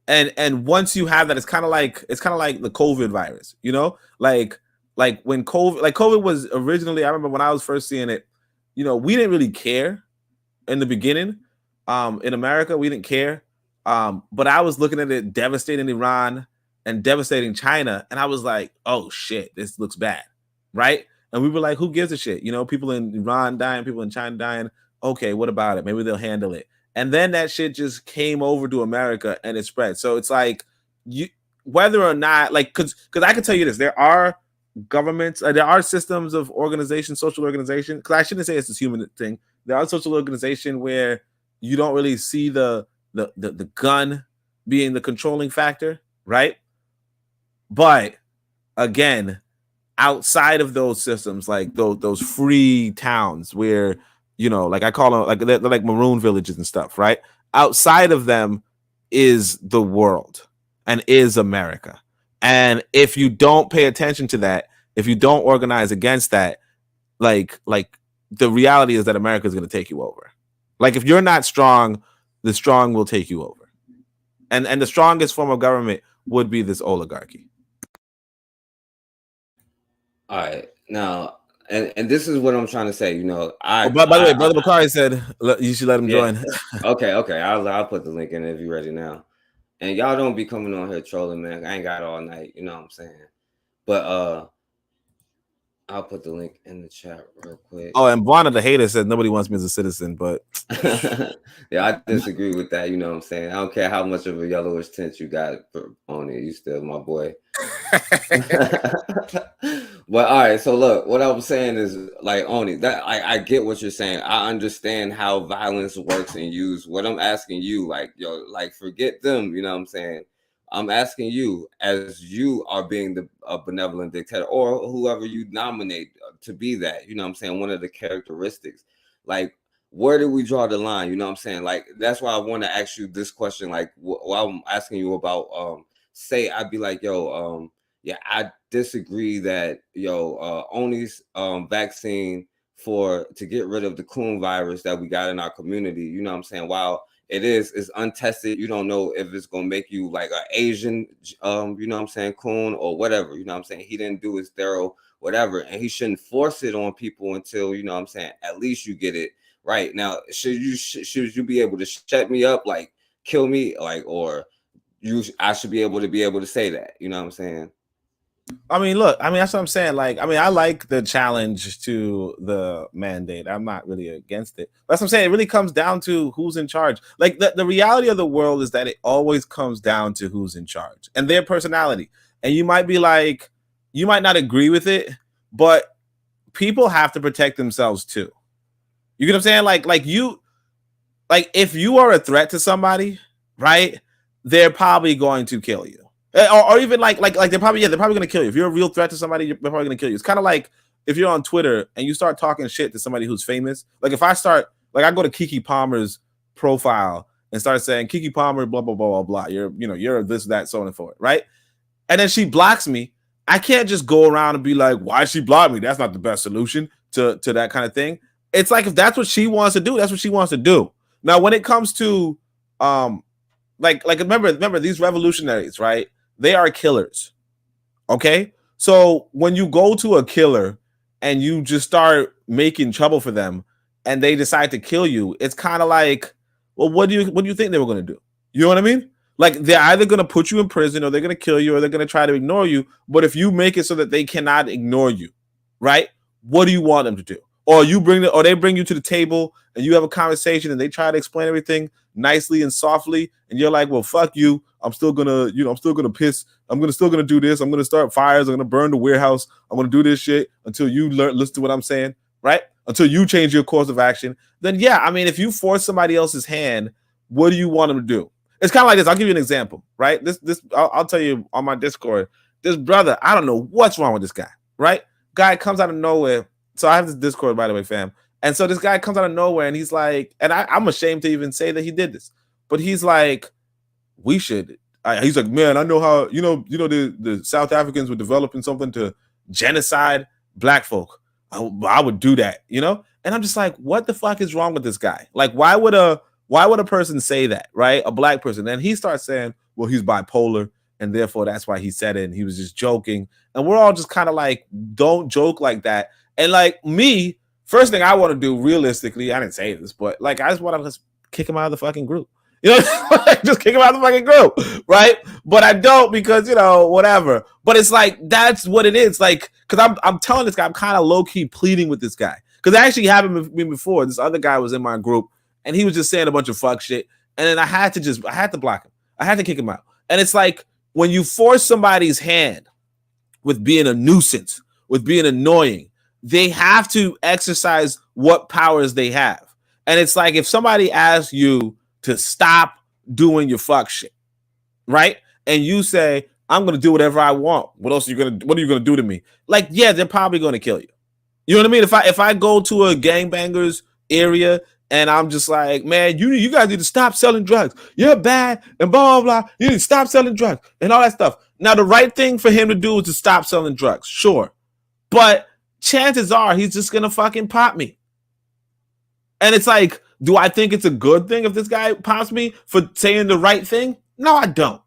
And once you have that, it's kind of like the COVID virus, you know, like when COVID was originally, I remember when I was first seeing it, you know, we didn't really care in the beginning. In America, we didn't care. But I was looking at it devastating Iran and devastating China. And I was like, oh shit, this looks bad. Right. And we were like, who gives a shit? You know, people in Iran dying, people in China dying. Okay, what about it? Maybe they'll handle it. And then that shit just came over to America and it spread. So it's like, you, whether or not, like, because I can tell you this, there are governments, there are systems of organization, social organization, because I shouldn't say it's this human thing. There are social organization where you don't really see the gun being the controlling factor, right? But again, outside of those systems, like those free towns where, you know, like I call them, like they're like maroon villages and stuff, right? Outside of them is the world and is America. And if you don't pay attention to that, if you don't organize against that, like the reality is that America is going to take you over. Like if you're not strong, the strong will take you over. And the strongest form of government would be this oligarchy. All right. Now, and this is what I'm trying to say. You know, Oh, by the way, Brother Bakari said you should let him yeah. join. Okay. I'll put the link in if you're ready now. And y'all don't be coming on here trolling, man. I ain't got all night. You know what I'm saying? But I'll put the link in the chat real quick. Oh, and Vonna the hater said nobody wants me as a citizen, but yeah, I disagree with that. You know what I'm saying? I don't care how much of a yellowish tint you got on it. You still my boy. But all right, so look, what I was saying is like Oni, that I get what you're saying. I understand how violence works and used. What I'm asking you, like, yo, like forget them, you know what I'm saying? I'm asking you, as you are being the benevolent dictator, or whoever you nominate to be that, you know what I'm saying, one of the characteristics, like where do we draw the line? You know what I'm saying? Like that's why I want to ask you this question. Like while I'm asking you about say I'd be like, yo, yeah, I disagree that Oni's vaccine to get rid of the coon virus that we got in our community, you know what I'm saying? While it's untested, you don't know if it's gonna make you like an Asian you know what I'm saying, coon or whatever, you know what I'm saying? He didn't do his thorough whatever, and he shouldn't force it on people until, you know what I'm saying, at least you get it right. Now, should you be able to shut me up, like kill me, like, or I should be able to say that, you know what I'm saying? I mean, look, I mean, that's what I'm saying. Like, I mean, I like the challenge to the mandate. I'm not really against it. That's what I'm saying. It really comes down to who's in charge. Like, the reality of the world is that it always comes down to who's in charge and their personality. And you might be like, you might not agree with it, but people have to protect themselves too. You get what I'm saying? Like if you are a threat to somebody, right? They're probably going to kill you. Or even like they're probably going to kill you. If you're a real threat to somebody, they're probably going to kill you. It's kind of like if you're on Twitter and you start talking shit to somebody who's famous. Like if I go to Keke Palmer's profile and start saying Keke Palmer, blah blah blah blah blah. You're this, that, so on and forth, right? And then she blocks me. I can't just go around and be like, why she blocked me? That's not the best solution to that kind of thing. It's like if that's what she wants to do, that's what she wants to do. Now, when it comes to like remember these revolutionaries, right? They are killers. Okay? So when you go to a killer and you just start making trouble for them and they decide to kill you, it's kind of like, well, what do you think they were going to do? You know what I mean? Like they're either going to put you in prison or they're going to kill you or they're going to try to ignore you. But if you make it so that they cannot ignore you, right? What do you want them to do? Or they bring you to the table and you have a conversation and they try to explain everything nicely and softly, and you're like, well, fuck you. I'm still gonna piss. Still gonna do this. I'm gonna start fires. I'm gonna burn the warehouse. I'm gonna do this shit until you listen to what I'm saying, right? Until you change your course of action. Then yeah, I mean, if you force somebody else's hand, what do you want them to do? It's kind of like this. I'll give you an example, right? I'll tell you on my Discord. This brother, I don't know what's wrong with this guy, right? Guy comes out of nowhere. So I have this Discord, by the way, fam. And so this guy comes out of nowhere and he's like, and I'm ashamed to even say that he did this, but he's like, he's like, man, I know how, the South Africans were developing something to genocide black folk. I would do that, And I'm just like, what the fuck is wrong with this guy? Like, why would a person say that, right? A black person. And he starts saying, well, he's bipolar and therefore that's why he said it. And he was just joking. And we're all just kind of like, don't joke like that. And like me, first thing I want to do realistically, I didn't say this, but like I just want to just kick him out of the fucking group. Just kick him out of the fucking group, right? But I don't because, whatever. But it's like, that's what it is. Like, because I'm telling this guy, I'm kind of low-key pleading with this guy. Because it actually happened with me before. This other guy was in my group, and he was just saying a bunch of fuck shit. And then I had to block him. I had to kick him out. And it's like, when you force somebody's hand with being a nuisance, with being annoying, they have to exercise what powers they have. And it's like if somebody asks you to stop doing your fuck shit, right? And you say, I'm going to do whatever I want. What are you going to do to me? Like, yeah, they're probably going to kill you. You know what I mean? If I go to a gangbangers area and I'm just like, man, you guys need to stop selling drugs. You're bad and blah, blah, blah. You need to stop selling drugs and all that stuff. Now, the right thing for him to do is to stop selling drugs. Sure. But chances are he's just going to fucking pop me. And it's like, do I think it's a good thing if this guy pops me for saying the right thing? No, I don't.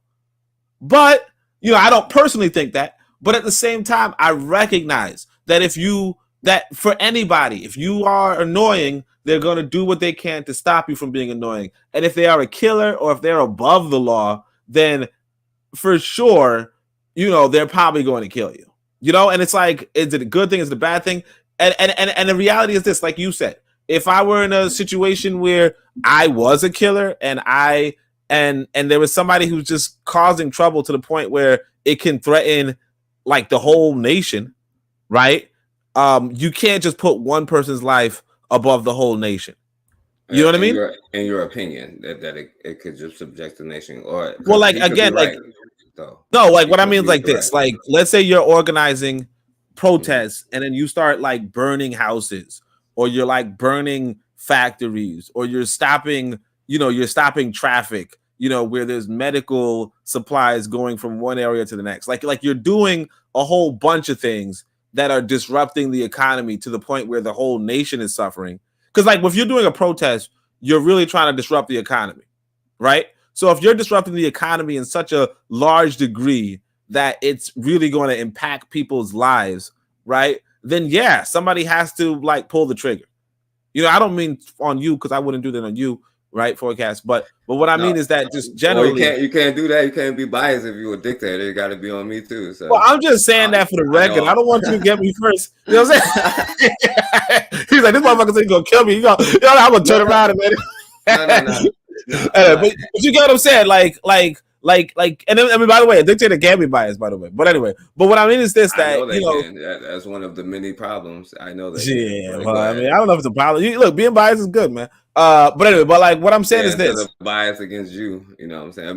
But, I don't personally think that. But at the same time, I recognize that if you that for anybody, if you are annoying, they're going to do what they can to stop you from being annoying. And if they are a killer or if they're above the law, then for sure, they're probably going to kill you. And it's like, is it a good thing? Is it a bad thing? And the reality is this, like you said, if I were in a situation where I was a killer and there was somebody who's just causing trouble to the point where it can threaten like the whole nation, right? You can't just put one person's life above the whole nation. You know what I mean? In your opinion, that it could just subject the nation, or well, like again, like no, like what I mean is like this. Like, let's say you're organizing protests, and then you start like burning houses, or you're like burning factories, or you're stopping traffic, where there's medical supplies going from one area to the next. Like you're doing a whole bunch of things that are disrupting the economy to the point where the whole nation is suffering. Because like if you're doing a protest, you're really trying to disrupt the economy, right? So if you're disrupting the economy in such a large degree that it's really going to impact people's lives, right? Then yeah, somebody has to like pull the trigger. I don't mean on you, because I wouldn't do that on you, right? Forecast. But what I mean is that just generally, you can't do that. You can't be biased if you're a dictator. You got to be on me too. So. Well, I'm just saying that for the record. I don't want you to get me first. You know what I'm saying? He's like, this motherfucker said he's gonna kill me. I'm gonna turn around and no. But you get what I'm saying? Like, and then, I mean, by the way, a dictator can be biased, by the way. But anyway, but what I mean is this: that that's one of the many problems. I know that. Yeah, well, I mean, I don't know if it's a problem. Look, being biased is good, man. But anyway, but like what I'm saying is this: bias against you. You know what I'm saying?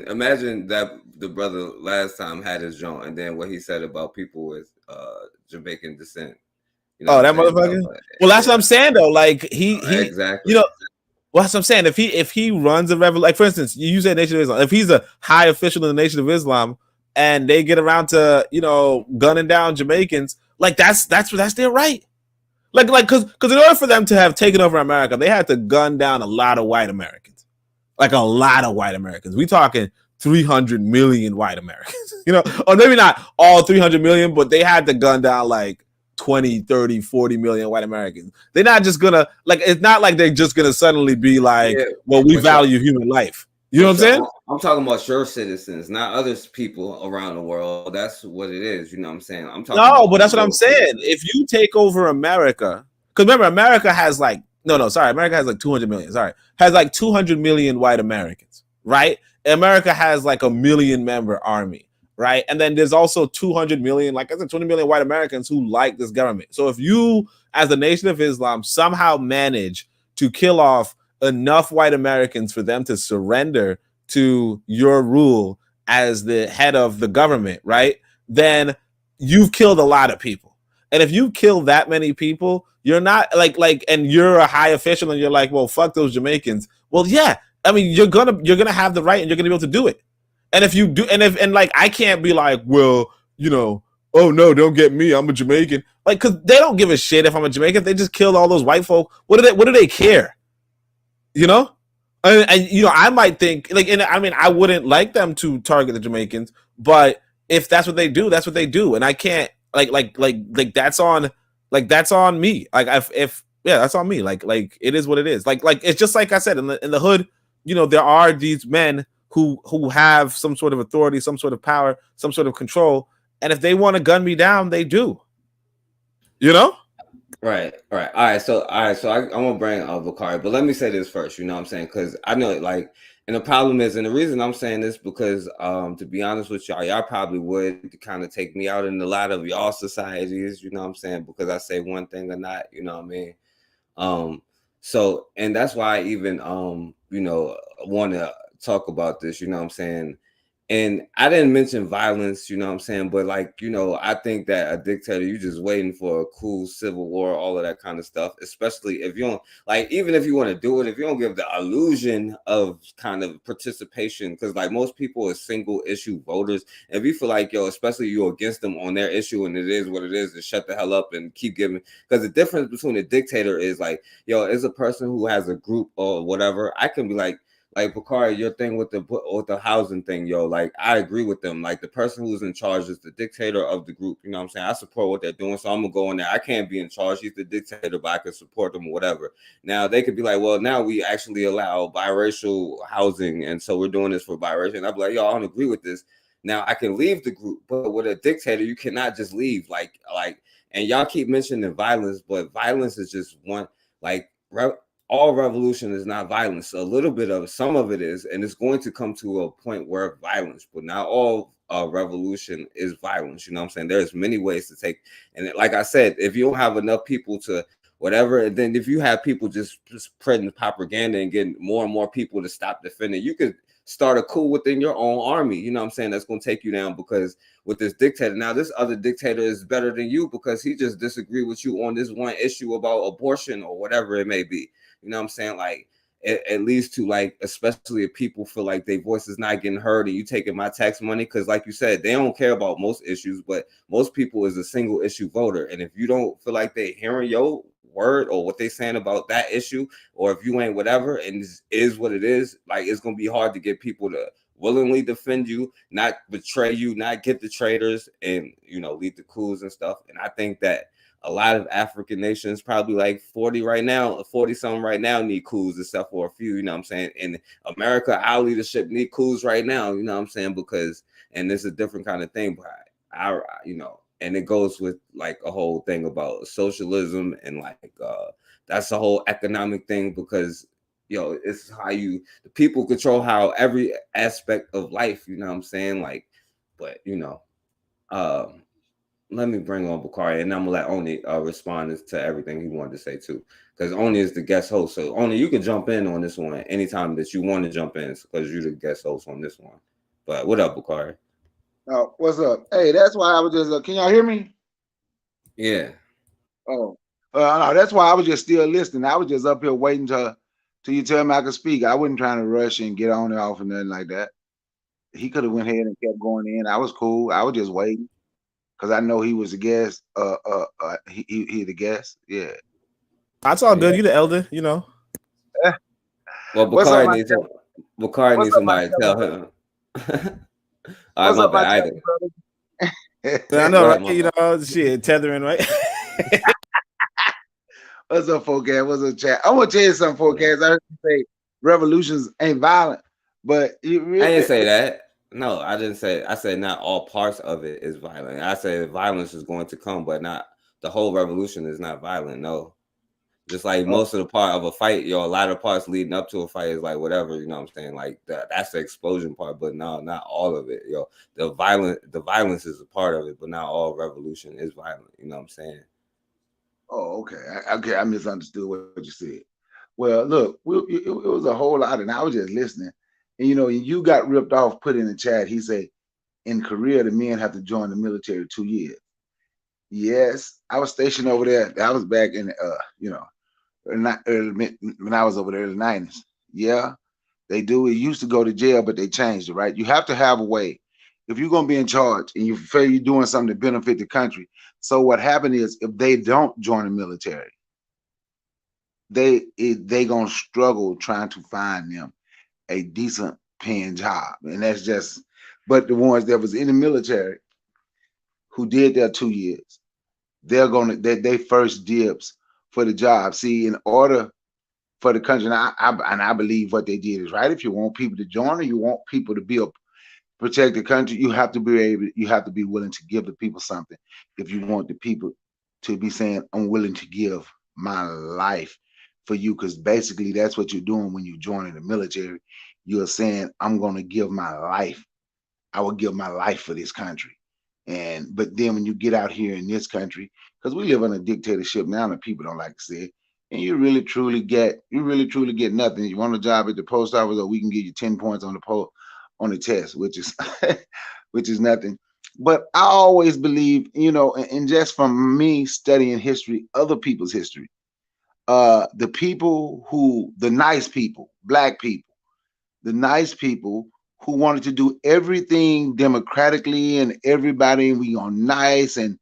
Imagine that the brother last time had his joint, and then what he said about people with Jamaican descent. That motherfucker. Well, that's what I'm saying though. Like he exactly. Well, that's what I'm saying. If he runs a revolution, like for instance, you said Nation of Islam. If he's a high official in the Nation of Islam, and they get around to gunning down Jamaicans, like that's their right. Like because in order for them to have taken over America, they had to gun down a lot of white Americans, like a lot of white Americans. We talking 300 million white Americans, or maybe not all 300 million, but they had to gun down like 20, 30, 40 million white Americans. They're not just gonna it's not like they're just gonna suddenly be like, well, we value human life. You know what I'm saying? I'm talking about your citizens, not other people around the world. That's what it is. You know what I'm saying? I'm talking. No, but that's what I'm saying. If you take over America, because remember, America has like America has like 200 million. Has like 200 million white Americans, right? America has like a 1 million member army. Right. And then there's also 200 million, like I said, 20 million white Americans who like this government. So if you, as the Nation of Islam, somehow manage to kill off enough white Americans for them to surrender to your rule as the head of the government, right, then you've killed a lot of people. And if you kill that many people, you're not and you're a high official and you're like, well, fuck those Jamaicans. Well, yeah, I mean, you're gonna have the right and you're gonna be able to do it. And if you do, and I can't be like, well, oh no, don't get me, I'm a Jamaican. Like, because they don't give a shit if I'm a Jamaican. They just killed all those white folk. What do they care? And I might think and I mean, I wouldn't like them to target the Jamaicans, but if that's what they do, that's what they do, and I can't that's on me. That's on me. Like it is what it is. Like it's just like I said in the hood. There are these men who have some sort of authority, some sort of power, some sort of control. And if they want to gun me down, they do. Right. All right. So I'm gonna bring Bakari, but let me say this first. You know what I'm saying? Because I know and the problem is, and the reason I'm saying this because to be honest with y'all probably would kind of take me out in a lot of y'all societies. You know what I'm saying? Because I say one thing or not. You know what I mean? So, and that's why I even want to talk about this, you know what I'm saying? And I didn't mention violence, you know what I'm saying? But I think that a dictator, you just waiting for a cool civil war, all of that kind of stuff, especially if you don't even if you want to do it, if you don't give the illusion of kind of participation, because most people are single issue voters. If you feel like, especially you're against them on their issue and it is what it is, to shut the hell up and keep giving, because the difference between a dictator is is a person who has a group or whatever. I can be like, like Bakari, your thing with the housing thing, yo, like I agree with them. Like the person who's in charge is the dictator of the group. You know what I'm saying? I support what they're doing, so I'm gonna go in there. I can't be in charge. He's the dictator, but I can support them or whatever. Now they could be like, well, now we actually allow biracial housing, and so we're doing this for biracial. And I'd be like, yo, I don't agree with this. Now I can leave the group, but with a dictator, you cannot just leave. And y'all keep mentioning violence, but violence is just one. Like all revolution is not violence. A little bit of some of it is, and it's going to come to a point where violence, but not all revolution is violence. You know what I'm saying? There's many ways to take, and like I said, if you don't have enough people to whatever, and then if you have people just spreading propaganda and getting more and more people to stop defending, you could start a coup within your own army. You know what I'm saying? That's going to take you down, because with this dictator, now this other dictator is better than you because he just disagree with you on this one issue about abortion or whatever it may be. You know what I'm saying? Like it leads to, like, especially if people feel like their voice is not getting heard and you taking my tax money, because like you said, they don't care about most issues, but most people is a single issue voter. And if you don't feel like they hearing your word or what they saying about that issue, or if you ain't whatever, and it is what it is, like it's gonna be hard to get people to willingly defend you, not betray you, not get the traitors, and lead the coups and stuff. And I think that a lot of African nations, probably like 40 something right now, need coups, except for a few. You know what I'm saying? In America, our leadership need coups right now. You know what I'm saying? Because, and this is a different kind of thing, but and it goes with like a whole thing about socialism and that's the whole economic thing, because it's how the people control how every aspect of life. You know what I'm saying? Like, but let me bring on Bakari, and I'm gonna let Oni respond to everything he wanted to say too, because Oni is the guest host. So Oni, you can jump in on this one anytime that you want to jump in, because you're the guest host on this one. But what up, Bakari? Oh, what's up? Hey, that's why I was just. Can y'all hear me? Yeah. Oh, no, that's why I was just still listening. I was just up here waiting till you tell me I could speak. I wasn't trying to rush and get on and off and nothing like that. He could have went ahead and kept going in. I was cool. I was just waiting because I know he was the guest. He the guest. Yeah. That's all good. You the elder, you know. Well, Bakari needs somebody to tell him. What's up, my brother? I know, right? Shit, tethering, right? What's up, folk? What's up, chat? I want to tell you something, folk. I heard you say revolutions ain't violent, but I didn't say that. No, I didn't say. I said not all parts of it is violent. I said violence is going to come, but not the whole revolution is not violent. No. Just like most of the part of a fight, a lot of parts leading up to a fight is like whatever, you know what I'm saying? Like that's the explosion part, but no, not all of it. The violence is a part of it, but not all revolution is violent. You know what I'm saying? Oh, okay. I misunderstood what you said. Well, look, it was a whole lot, and I was just listening. And you got ripped off, put in the chat. He said, in Korea, the men have to join the military 2 years. Yes, I was stationed over there. I was back in when I was over the early 90s. Yeah, they do. It used to go to jail, but they changed it, right? You have to have a way. If you're going to be in charge and you feel you're doing something to benefit the country. So what happened is, if they don't join the military, they going to struggle trying to find them a decent paying job. And that's just, but the ones that was in the military who did their 2 years, they first dibs for the job. See, in order for the country, and I believe what they did is right. If you want people to join, or you want people to protect the country, you have to be willing to give the people something. If you want the people to be saying, I'm willing to give my life for you, because basically that's what you're doing when you join in the military. You're saying, I'm going to give my life. I will give my life for this country. But then when you get out here in this country, because we live in a dictatorship now, and people don't like to say it, and you really truly get nothing. You want a job at the post office, or we can give you 10 points on the test, which is nothing. But I always believe, and just from me studying history, other people's history, the nice people, black people, the nice people who wanted to do everything democratically, and everybody, we are nice, and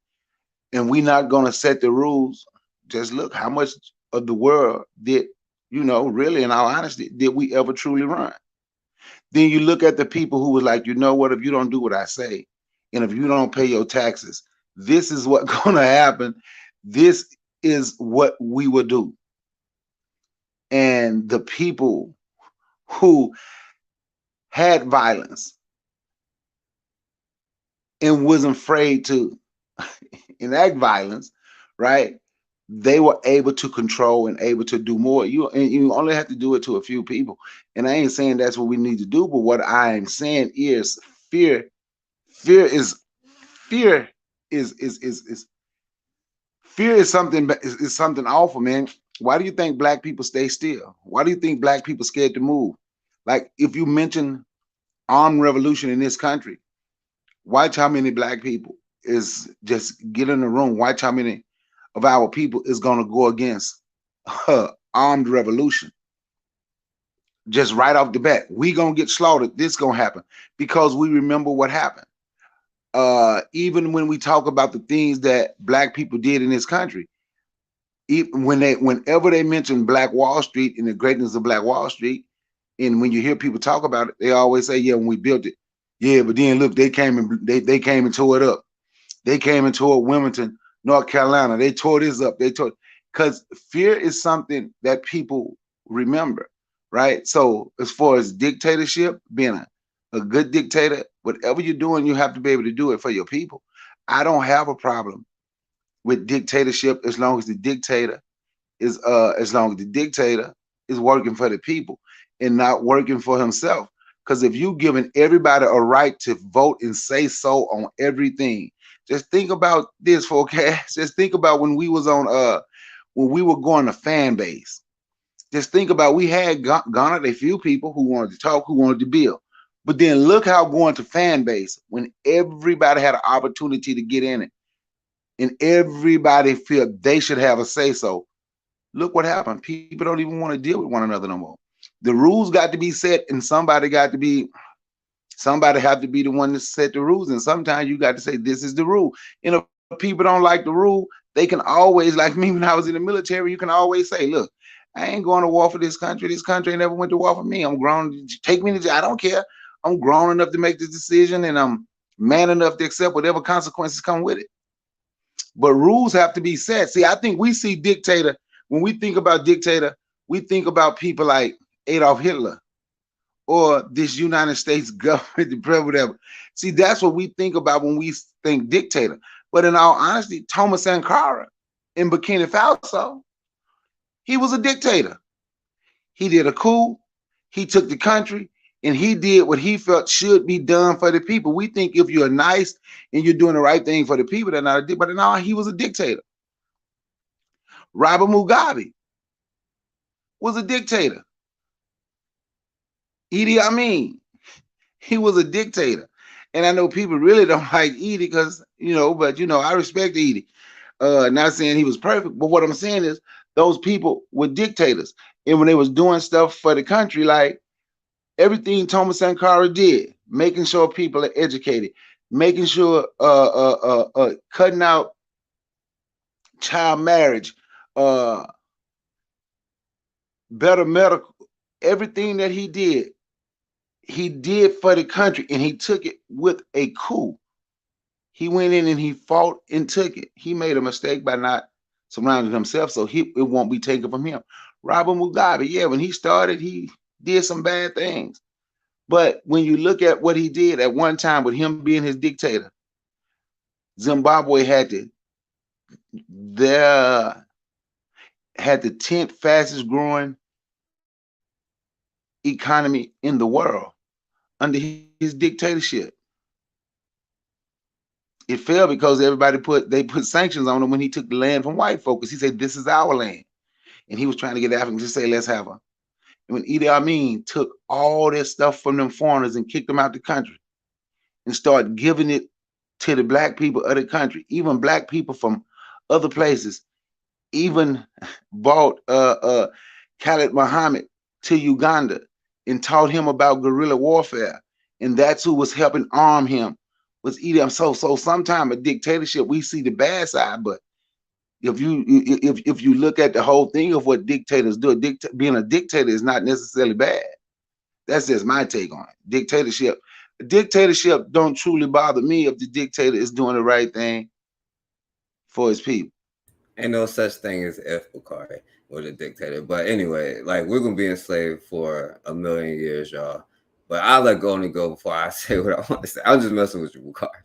we not going to set the rules. Just look how much of the world did, really, in all honesty, did we ever truly run? Then you look at the people who was like, you know what, if you don't do what I say, and if you don't pay your taxes, this is what's going to happen. This is what we will do. And the people who had violence and wasn't afraid to enact violence, right? They were able to control and able to do more. You only have to do it to a few people. And I ain't saying that's what we need to do, but what I am saying is fear. Fear is fear is fear is something awful, man. Why do you think black people stay still? Why do you think black people scared to move? Like if you mention armed revolution in this country, watch how many black people is just get in the room. Watch how many of our people is going to go against armed revolution. Just right off the bat, we going to get slaughtered. This going to happen because we remember what happened. Even when we talk about the things that black people did in this country, even whenever they mention Black Wall Street and the greatness of Black Wall Street, and when you hear people talk about it, they always say, yeah, when we built it. Yeah, but then look, they came and tore it up. They came and tore Wilmington, North Carolina. They tore this up. Because fear is something that people remember, right? So as far as dictatorship, being a good dictator, whatever you're doing, you have to be able to do it for your people. I don't have a problem with dictatorship as long as the dictator is working for the people and not working for himself. Because if you giving everybody a right to vote and say so on everything, just think about this, forecast. Just think about when we was on when we were going to fan base. Just think about we had garnered a few people who wanted to talk, who wanted to build. But then look how going to fan base when everybody had an opportunity to get in it and everybody felt they should have a say so. Look what happened. People don't even want to deal with one another no more. The rules got to be set, and somebody have to be the one to set the rules. And sometimes you got to say, this is the rule. And if people don't like the rule, they can always, like me when I was in the military, you can always say, look, I ain't going to war for this country. This country ain't never went to war for me. I'm grown. Take me to jail. I don't care. I'm grown enough to make this decision, and I'm man enough to accept whatever consequences come with it. But rules have to be set. See, I think we see dictator. When we think about dictator, we think about people like Adolf Hitler or this United States government, the president, whatever. See, that's what we think about when we think dictator. But in all honesty, Thomas Sankara in Burkina Faso, he was a dictator. He did a coup. He took the country and he did what he felt should be done for the people. We think if you're nice and you're doing the right thing for the people, they're not a dictator. But no, he was a dictator. Robert Mugabe was a dictator. Idi Amin, he was a dictator. And I know people really don't like Idi because, but I respect Idi. Not saying he was perfect, but what I'm saying is those people were dictators. And when they was doing stuff for the country, like everything Thomas Sankara did, making sure people are educated, making sure cutting out child marriage, better medical, everything that he did for the country, and he took it with a coup. He went in and he fought and took it. He made a mistake by not surrounding himself, so it won't be taken from him. Robert Mugabe, yeah, when he started, he did some bad things. But when you look at what he did at one time with him being his dictator, Zimbabwe had the 10th fastest growing economy in the world under his dictatorship. It fell because everybody put sanctions on him when he took the land from white folks. He said, this is our land. And he was trying to get Africans to say, let's have her. And when Idi Amin took all this stuff from them foreigners and kicked them out the country and started giving it to the black people of the country, even black people from other places, even brought Khalid Muhammad to Uganda and taught him about guerrilla warfare. And that's who was helping arm him, was Idi Amin. So sometimes a dictatorship, we see the bad side, but if you look at the whole thing of what dictators do, being a dictator is not necessarily bad. That's just my take on it. Dictatorship. Dictatorship don't truly bother me if the dictator is doing the right thing for his people. Ain't no such thing as F. Bakari or the dictator. But anyway, like we're gonna be enslaved for 1,000,000 years, y'all. But I'll let Goni go before I say what I want to say. I'm just messing with you, Bakari.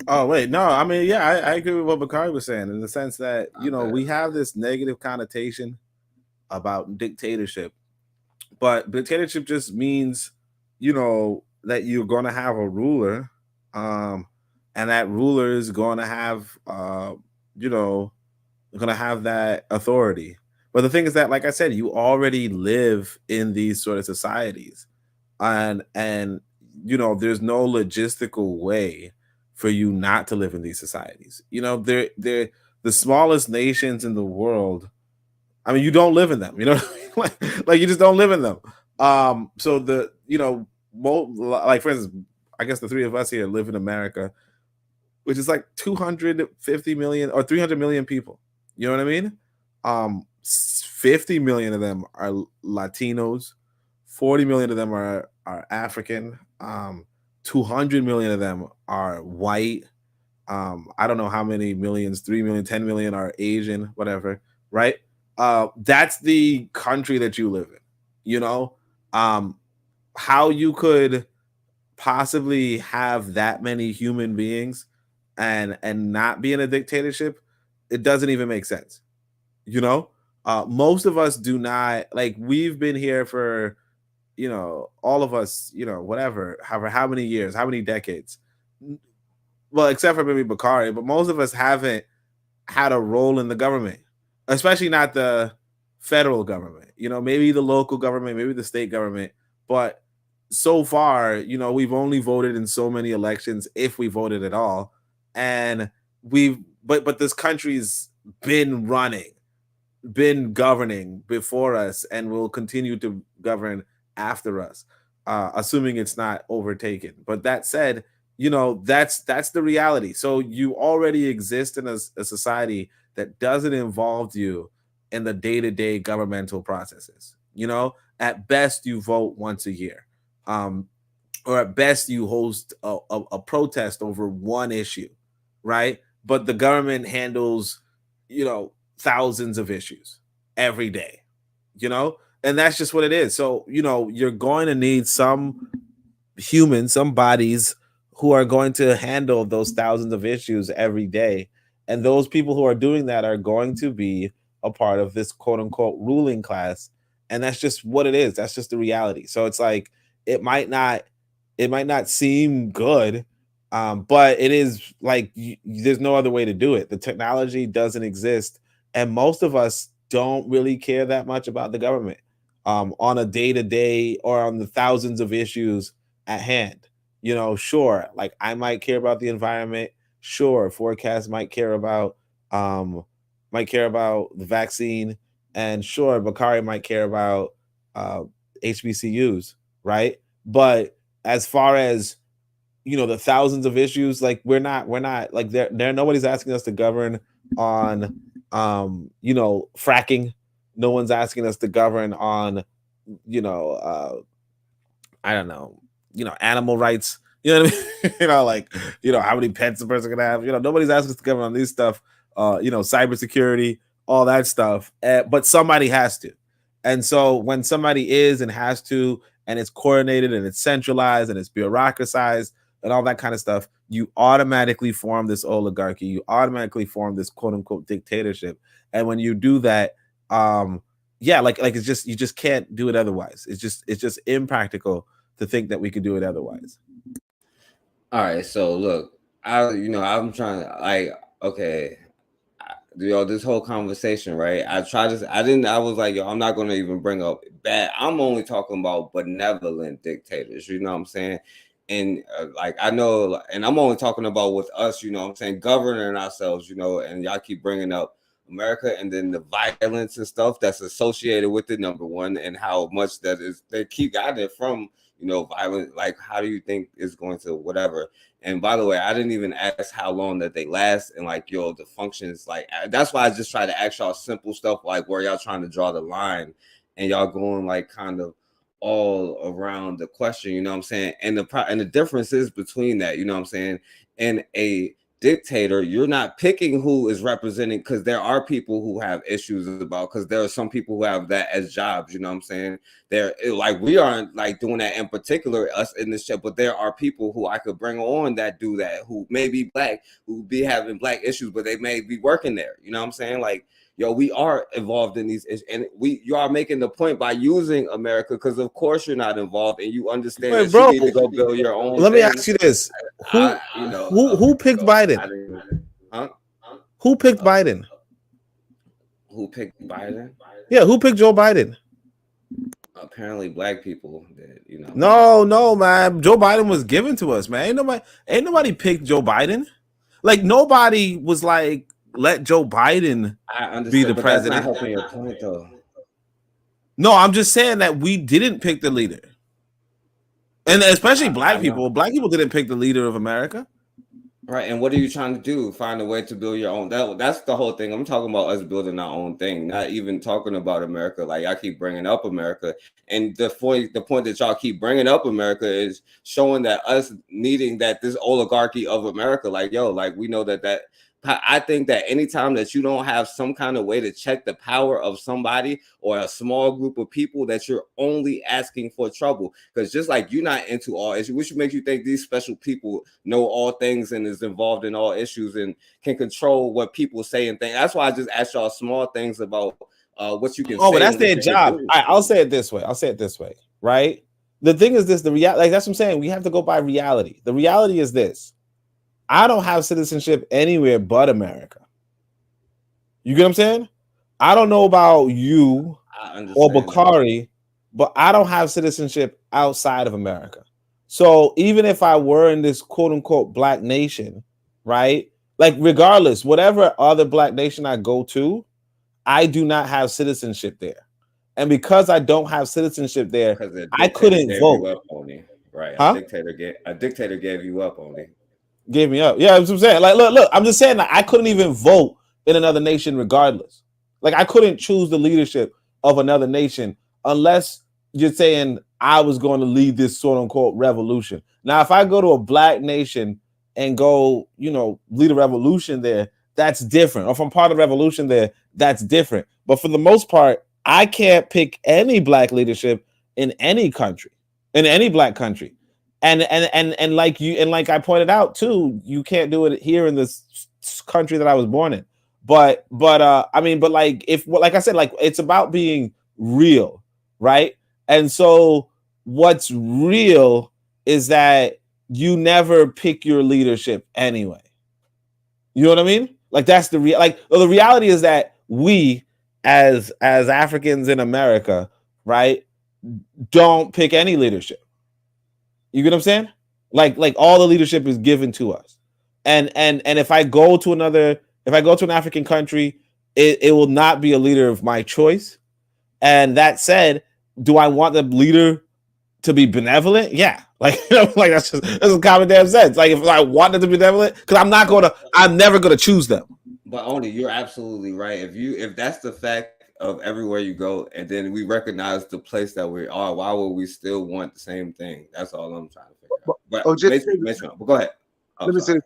Oh wait, no, I mean, yeah, I agree with what Bakari was saying in the sense that we have this negative connotation about dictatorship, but dictatorship just means that you're going to have a ruler, and that ruler is going to have going to have that authority. But the thing is that, like I said, you already live in these sort of societies, and there's no logistical way for you not to live in these societies. They're the smallest nations in the world. I mean, you don't live in them. Like you just don't live in them. So like for instance, I guess the three of us here live in America, which is like 250 million or 300 million people. You know what I mean? 50 million of them are Latinos, 40 million of them are African, 200 million of them are white. I don't know how many millions, 3 million, 10 million are Asian, whatever, right? That's the country that you live in. How you could possibly have that many human beings and not be in a dictatorship, it doesn't even make sense. Most of us do not, like, we've been here for all of us, whatever, however, how many years, how many decades, well, except for maybe Bakari, but most of us haven't had a role in the government, especially not the federal government, maybe the local government, maybe the state government. But so far, we've only voted in so many elections, if we voted at all. And but this country's been governing before us and will continue to govern after us, assuming it's not overtaken. But that said, that's the reality. So you already exist in a society that doesn't involve you in the day-to-day governmental processes. At best you vote once a year, or at best you host a protest over one issue, right? But the government handles thousands of issues every day, and that's just what it is. So you're going to need some humans, some bodies who are going to handle those thousands of issues every day. And those people who are doing that are going to be a part of this quote unquote ruling class. And that's just what it is. That's just the reality. So it's like, it might not seem good, but it is like, there's no other way to do it. The technology doesn't exist. And most of us don't really care that much about the government on a day-to-day or on the thousands of issues at hand. Sure, like I might care about the environment. Sure, forecast might care about the vaccine, and sure, Bakari might care about HBCUs, right? But as far as the thousands of issues, like we're not like there nobody's asking us to govern on fracking. No one's asking us to govern on I don't know, animal rights. You know what I mean? Like, how many pets a person can have. Nobody's asking us to govern on these stuff. Cybersecurity, all that stuff. But somebody has to. And so when somebody is and has to, and it's coordinated and it's centralized and it's bureaucratized and all that kind of stuff, you automatically form this oligarchy. You automatically form this quote unquote dictatorship. And when you do that, like it's just, you just can't do it otherwise. It's just impractical to think that we could do it otherwise. All right, so look, I'm trying to okay, this whole conversation, right? I was like, I'm not gonna even bring up bad. I'm only talking about benevolent dictators. You know what I'm saying? And I know, and I'm only talking about with us. You know what I'm saying? Governing ourselves. And y'all keep bringing up America and then the violence and stuff that's associated with it, number one, and how much that is, they keep getting it from violent. Like, how do you think it's going to whatever? And by the way, I didn't even ask how long that they last and the functions. Like, that's why I just try to ask y'all simple stuff, like where y'all trying to draw the line, and y'all going kind of all around the question, you know what I'm saying? And the difference is between that, you know what I'm saying? And a dictator, you're not picking who is representing, because there are people who have issues about, because there are some people who have that as jobs, you know what I'm saying? They're like, we aren't like doing that in particular, us in this show, but there are people who I could bring on that do that, who may be black, who be having black issues, but they may be working there, you know what I'm saying? Like, yo, we are involved in these issues, and you are making the point by using America, because of course you're not involved, and you understand Wait, that bro, you need to go build your own let me thing. ask you this: You know, who picked Biden? Huh? Who picked Biden? Who picked Biden? Yeah, who picked Joe Biden? Apparently, black people did. You know. No, man. Joe Biden was given to us, man. Ain't nobody picked Joe Biden. Like nobody was like, let Joe Biden I understand, be the but president. that's not helping your point, though. No, I'm just saying that we didn't pick the leader, and especially black people. Black people didn't pick the leader of America. Right, and what are you trying to do? Find a way to build your own. That's the whole thing. I'm talking about us building our own thing, not even talking about America. Like I keep bringing up America, and the point that y'all keep bringing up America is showing that us needing that this oligarchy of America. Like yo, like we know that. I think that anytime that you don't have some kind of way to check the power of somebody or a small group of people, that you're only asking for trouble. Because just like you're not into all issues, which makes you think these special people know all things and is involved in all issues and can control what people say and think. That's why I just asked y'all small things about what you can say. Oh, but that's their job. I'll say it this way. Right? The thing is this: the reality, like that's what I'm saying. We have to go by reality. The reality is this: I don't have citizenship anywhere but America. You get what I'm saying? I don't know about you or Bakari, but I don't have citizenship outside of America. So even if I were in this quote unquote black nation, right? Like regardless, whatever other black nation I go to, I do not have citizenship there. And because I don't have citizenship there, I couldn't vote. Right. Huh? A dictator gave you up on it. Gave me up. Yeah, that's what I'm saying. Like, look, I'm just saying that I couldn't even vote in another nation regardless. Like, I couldn't choose the leadership of another nation unless you're saying I was going to lead this quote unquote revolution. Now, if I go to a black nation and go, lead a revolution there, that's different. Or if I'm part of the revolution there, that's different. But for the most part, I can't pick any black leadership in any country, in any black country. And like I pointed out too, you can't do it here in this country that I was born in. But like I said, like it's about being real, right? And so what's real is that you never pick your leadership anyway. You know what I mean? Like that's the the reality is that we as Africans in America, right, don't pick any leadership. You get what I'm saying? Like all the leadership is given to us. And if I go to an African country, it will not be a leader of my choice. And that said, do I want the leader to be benevolent? Yeah. Like that's a common damn sense. Like if I want them to be benevolent, because I'm never gonna choose them. But only you're absolutely right. If that's the fact of everywhere you go, and then we recognize the place that we are, why would we still want the same thing? That's all I'm trying to figure out. But go ahead. Let me say this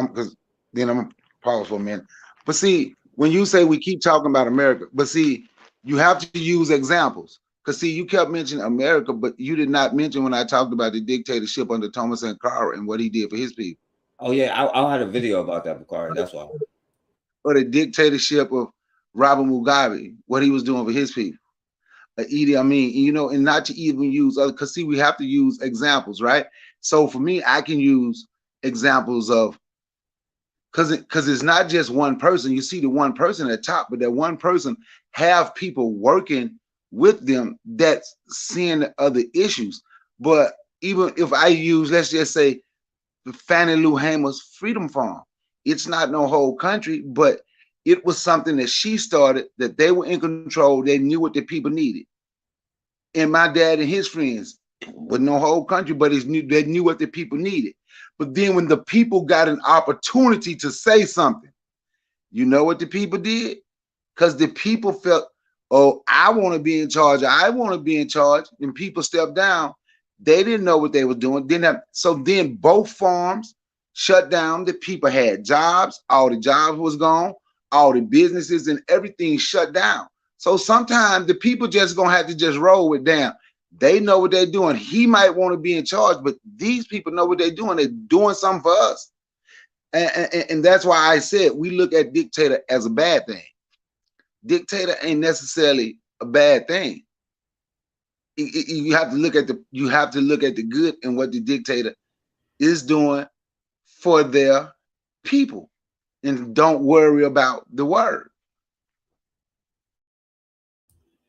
because then I'm gonna pause for a minute. But see, when you say we keep talking about America, but see, you have to use examples. Because see, you kept mentioning America, but you did not mention when I talked about the dictatorship under Thomas Sankara and what he did for his people. Oh yeah, I had a video about that, Bakari. That's why. Or the dictatorship of Robert Mugabe, what he was doing for his people. Idi Amin, and not to even use other, because see, we have to use examples, right? So for me, I can use examples of, because it's not just one person. You see the one person at the top, but that one person have people working with them that's seeing other issues. But even if I use, let's just say, Fannie Lou Hamer's Freedom Farm, it's not no whole country, but it was something that she started, that they were in control. They knew what the people needed. And my dad and his friends, with no whole country, but they knew what the people needed. But then when the people got an opportunity to say something, you know what the people did? Because the people felt oh, I want to be in charge, I want to be in charge, and people step down. They didn't know what they were doing. So then both farms shut down. The people had jobs, all the jobs was gone, all the businesses and everything shut down. So sometimes the people just gonna have to just roll with damn. They know what they're doing. He might want to be in charge, but these people know what they're doing. They're doing something for us. And that's why I said we look at dictator as a bad thing. Dictator ain't necessarily a bad thing. You have to look at the good and what the dictator is doing for their people, and don't worry about the word.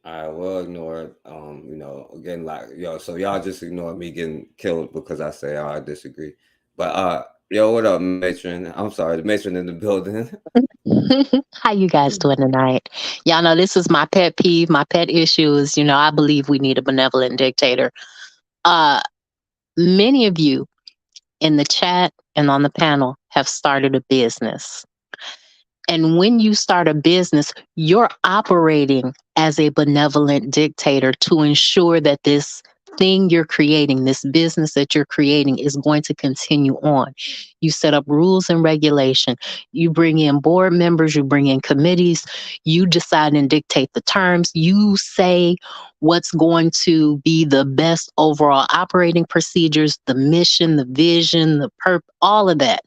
I will ignore it. You know, again, like yo, so y'all just ignore me getting killed because I say I disagree. But yo, what up, matron? I'm sorry, the matron in the building. How you guys doing tonight? Y'all know this is my pet peeve, my pet issue is, I believe we need a benevolent dictator. Uh Many of you in the chat and on the panel have started a business. And when you start a business, you're operating as a benevolent dictator to ensure that this thing you're creating, this business that you're creating, is going to continue on. You set up rules and regulation. You bring in board members, you bring in committees, you decide and dictate the terms. You say what's going to be the best overall operating procedures, the mission, the vision, the purpose, all of that.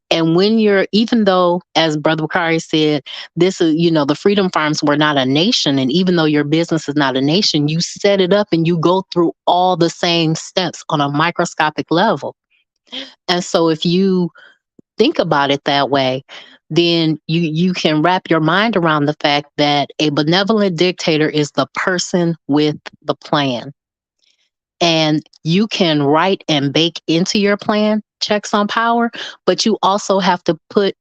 And when even though, as Brother Bakari said, this is, the Freedom Farms were not a nation. And even though your business is not a nation, you set it up and you go through all the same steps on a microscopic level. And so if you think about it that way, then you can wrap your mind around the fact that a benevolent dictator is the person with the plan. And you can write and bake into your plan checks on power, but you also have to put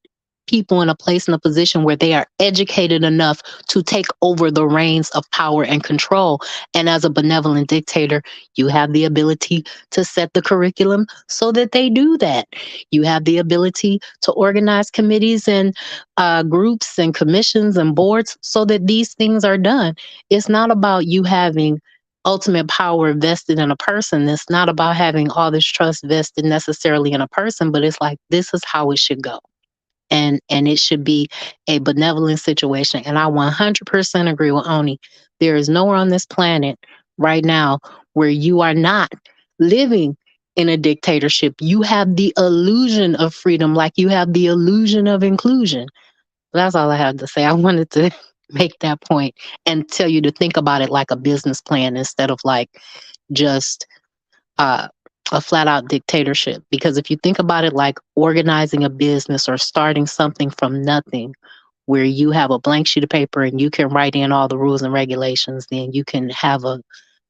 people in a place, in a position where they are educated enough to take over the reins of power and control. And as a benevolent dictator, you have the ability to set the curriculum so that they do that. You have the ability to organize committees and groups and commissions and boards so that these things are done. It's not about you having ultimate power vested in a person. It's not about having all this trust vested necessarily in a person, but it's like, this is how it should go. And it should be a benevolent situation. And I 100% agree with Oni. There is nowhere on this planet right now where you are not living in a dictatorship. You have the illusion of freedom, like you have the illusion of inclusion. That's all I have to say. I wanted to make that point and tell you to think about it like a business plan instead of like just a flat out dictatorship. Because if you think about it like organizing a business or starting something from nothing, where you have a blank sheet of paper and you can write in all the rules and regulations, then you can have a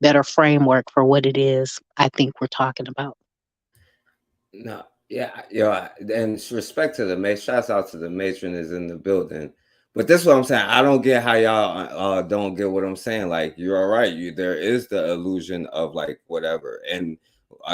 better framework for what it is I think we're talking about. No, yeah, yo, and respect to the matron. Shouts out to the matron is in the building. But this is what I'm saying. I don't get how y'all don't get what I'm saying. Like, you're all right. There is the illusion of like whatever. And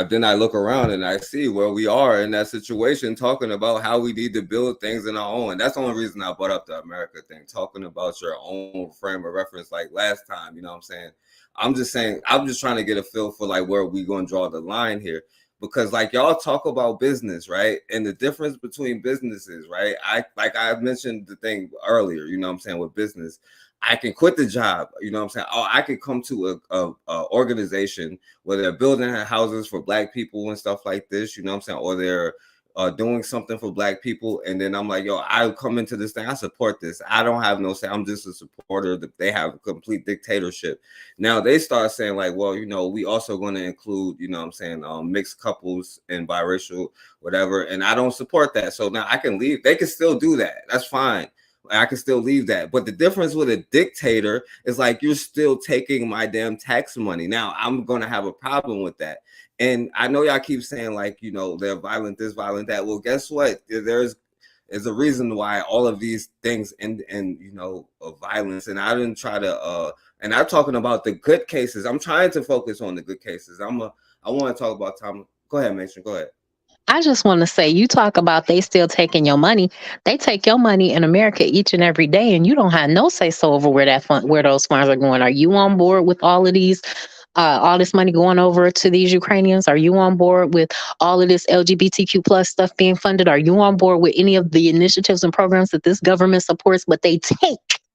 then I look around and I see where we are in that situation, talking about how we need to build things in our own. That's the only reason I brought up the America thing, talking about your own frame of reference like last time. You know what I'm saying? I'm just saying, I'm just trying to get a feel for like where we going to draw the line here. Because like y'all talk about business, right? And the difference between businesses, right? I mentioned the thing earlier, you know what I'm saying, with business. I can quit the job, you know what I'm saying? Oh, I could come to a organization where they're building houses for Black people and stuff like this, you know what I'm saying? Or they're doing something for Black people. And then I'm like, yo, I come into this thing, I support this. I don't have no say. I'm just a supporter. That they have a complete dictatorship. Now they start saying like, well, we also going to include, you know what I'm saying, mixed couples and biracial, whatever. And I don't support that. So now I can leave. They can still do that. That's fine. I can still leave that. But the difference with a dictator is like, you're still taking my damn tax money. Now I'm going to have a problem with that. And I know y'all keep saying like, they're violent, this, violent, that. Well, guess what? There's a reason why all of these things end in, violence. And I didn't try to, and I'm talking about the good cases. I'm trying to focus on the good cases. I want to talk about Tom. Go ahead, Mason. Go ahead. I just want to say, you talk about they still taking your money. They take your money in America each and every day, and you don't have no say so over where those funds are going. Are you on board with all this money going over to these Ukrainians? Are you on board with all of this LGBTQ plus stuff being funded? Are you on board with any of the initiatives and programs that this government supports? But they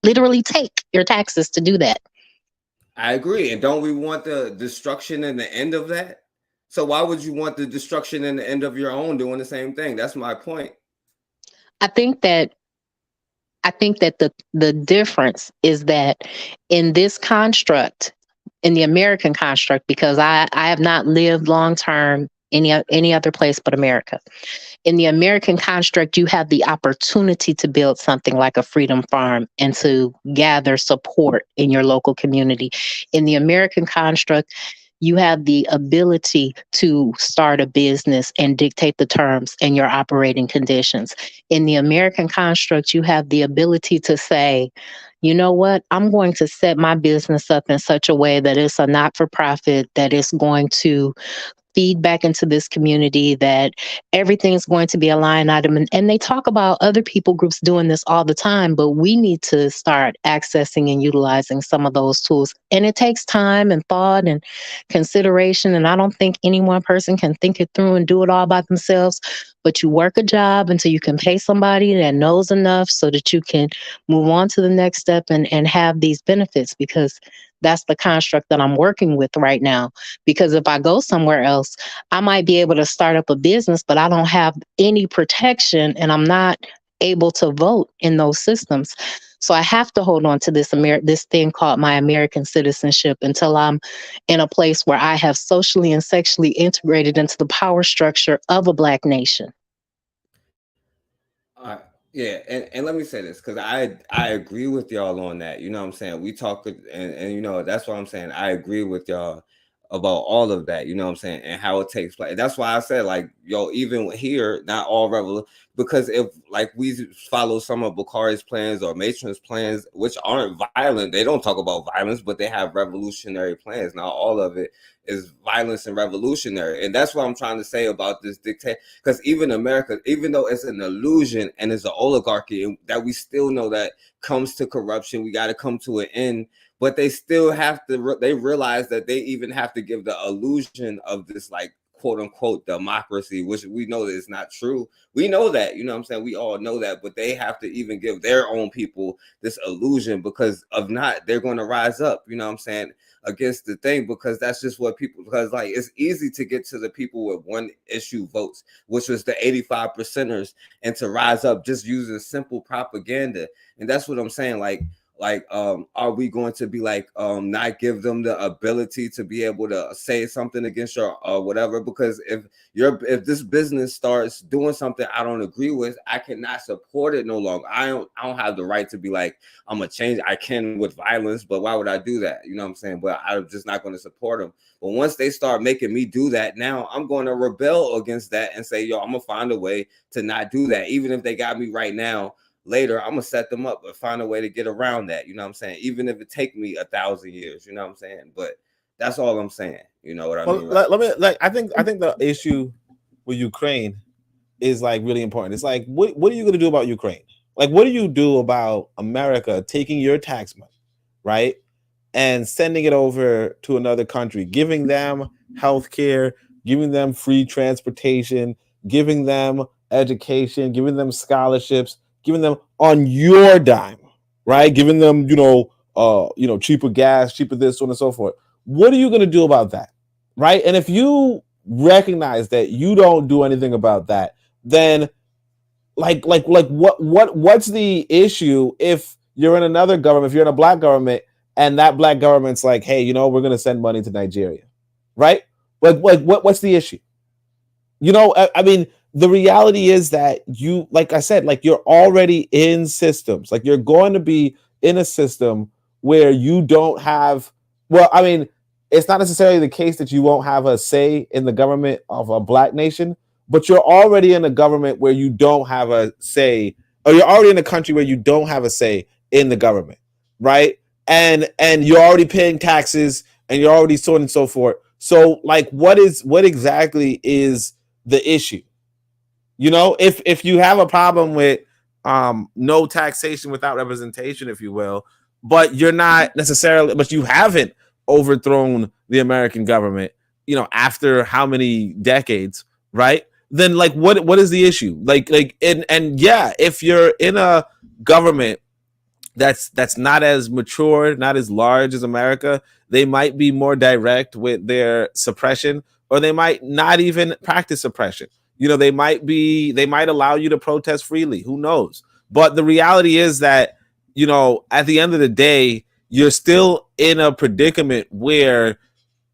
literally take your taxes to do that. I agree. And don't we want the destruction and the end of that? So why would you want the destruction and the end of your own doing the same thing? That's my point. I think that the difference is that in this construct, in the American construct, because I have not lived long term any other place but America. In the American construct, you have the opportunity to build something like a freedom farm and to gather support in your local community. In the American construct, you have the ability to start a business and dictate the terms and your operating conditions. In the American construct, you have the ability to say, you know what, I'm going to set my business up in such a way that it's a not for profit, that it's going to feed back into this community, that everything's going to be a line item. And they talk about other people groups doing this all the time, but we need to start accessing and utilizing some of those tools. And it takes time and thought and consideration. And I don't think any one person can think it through and do it all by themselves. But you work a job until you can pay somebody that knows enough so that you can move on to the next step and have these benefits, because that's the construct that I'm working with right now. Because if I go somewhere else, I might be able to start up a business, but I don't have any protection and I'm not able to vote in those systems. So I have to hold on to this thing called my American citizenship until I'm in a place where I have socially and sexually integrated into the power structure of a Black nation. Yeah, and let me say this, because I agree with y'all on that. You know what I'm saying? We talk, and you know, that's what I'm saying. I agree with y'all about all of that, you know what I'm saying, and how it takes place. That's why I said, like, yo, even here, not all revolution, because if like we follow some of Bakari's plans or Matron's plans, which aren't violent, they don't talk about violence, but they have revolutionary plans. Now all of it is violence and revolutionary. And that's what I'm trying to say about this dictator. Because even America, even though it's an illusion and it's an oligarchy, and that we still know that comes to corruption, we got to come to an end. But they still have to, they realize that they even have to give the illusion of this, like, quote unquote democracy, which we know that is not true. We know that, you know what I'm saying? We all know that, but they have to even give their own people this illusion, because of not, they're going to rise up, you know what I'm saying, against the thing, because that's just what people, because like it's easy to get to the people with one issue votes, which was the 85%ers, and to rise up just using simple propaganda. And that's what I'm saying, like are we going to be like not give them the ability to be able to say something against your whatever? Because if this business starts doing something I don't agree with, I cannot support it no longer. I don't have the right to be like, I'm gonna change. I can with violence, but why would I do that? You know what I'm saying? But I'm just not going to support them. But once they start making me do that, now I'm going to rebel against that and say, yo, I'm gonna find a way to not do that. Even if they got me right now, later I'm gonna set them up, but find a way to get around that. You know what I'm saying? Even if it take me 1,000 years, you know what I'm saying? But that's all I'm saying. You know what I mean? Right? Let me, like, I think the issue with Ukraine is like really important. It's like, what are you gonna do about Ukraine? Like, what do you do about America taking your tax money, right, and sending it over to another country, giving them healthcare, giving them free transportation, giving them education, giving them scholarships, giving them on your dime, right? Giving them, cheaper gas, cheaper this, so on and so forth. What are you going to do about that, right? And if you recognize that you don't do anything about that, then what's the issue if you're in another government, if you're in a Black government, and that Black government's like, hey, we're going to send money to Nigeria, right? What's the issue? I mean, the reality is that you, like I said, like you're already in systems, like you're going to be in a system where you don't have, well, I mean, it's not necessarily the case that you won't have a say in the government of a Black nation, but you're already in a government where you don't have a say, or you're already in a country where you don't have a say in the government, right? And you're already paying taxes, and you're already so on and so forth. So, like, what exactly is the issue, You know, if you have a problem with no taxation without representation, if you will, but you're not necessarily, but you haven't overthrown the American government, you know, after how many decades, right? Then like what is the issue? And yeah, if you're in a government that's not as mature, not as large as America, they might be more direct with their suppression, or they might not even practice suppression. You know, they might allow you to protest freely. Who knows? But the reality is that, you know, at the end of the day, you're still in a predicament where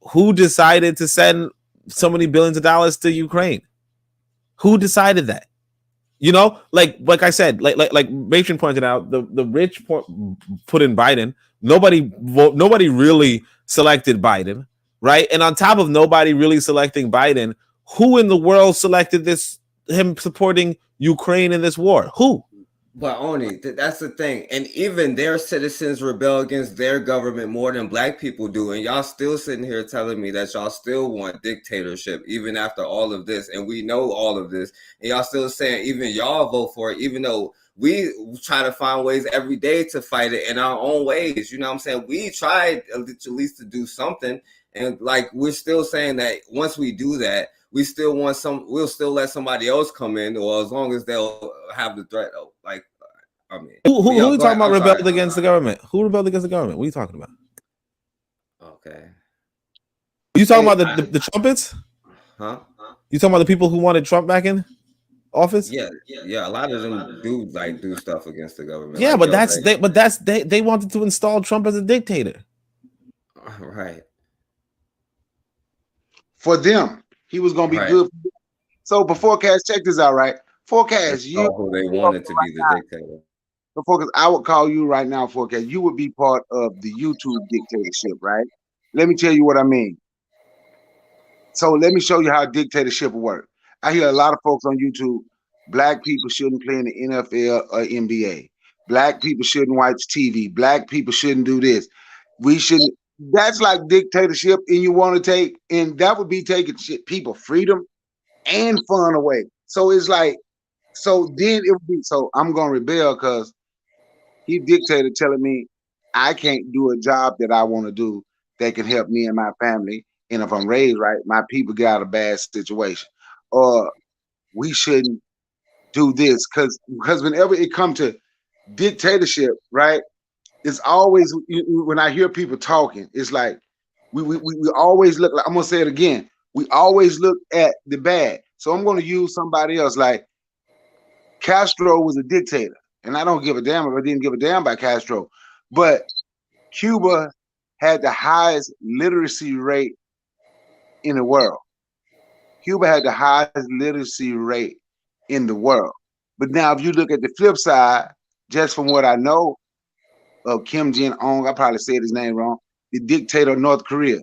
who decided to send so many billions of dollars to Ukraine? Who decided that? You know, like I said, like Matron pointed out, the rich put in Biden. Nobody really selected Biden, right? And on top of nobody really selecting Biden, who in the world selected him supporting Ukraine in this war? Who? But only that's the thing, and even their citizens rebel against their government more than black people do, and y'all still sitting here telling me that y'all still want dictatorship even after all of this, and we know all of this, and y'all still saying even y'all vote for it, even though we try to find ways every day to fight it in our own ways. You know what I'm saying? We tried at least to do something, and like we're still saying that once we do that, we still want we'll still let somebody else come in, or as long as they'll have the threat. Like, I mean, who are you talking about rebelled against the government? Who rebelled against the government? What are you talking about? Okay. You talking about the trumpets? Huh? You talking about the people who wanted Trump back in office? Yeah. A lot of them do stuff against the government. Yeah, like, but they wanted to install Trump as a dictator. Right. For them, he was gonna be good. So before Cash, check this out, right? Forecast, you who they wanted to be the dictator. So Focus, I would call you right now, Forecast. You would be part of the YouTube dictatorship, right? Let me tell you what I mean. So let me show you how dictatorship will work. I hear a lot of folks on YouTube, black people shouldn't play in the NFL or NBA. Black people shouldn't watch TV. Black people shouldn't do this. We shouldn't. That's like dictatorship, and you want to take, and that would be taking people freedom and fun away. So it's like, so then it would be, so I'm going to rebel because he dictated telling me I can't do a job that I want to do that can help me and my family. And if I'm raised right, my people get out of a bad situation. Or we shouldn't do this because whenever it comes to dictatorship, right, it's always when I hear people talking, it's like we always look like, I'm gonna say it again. We always look at the bad. So I'm gonna use somebody else. Like Castro was a dictator, and I don't give a damn if I didn't give a damn about Castro, but Cuba had the highest literacy rate in the world. Cuba had the highest literacy rate in the world. But now, if you look at the flip side, just from what I know of Kim Jong-un, I probably said his name wrong, the dictator of North Korea.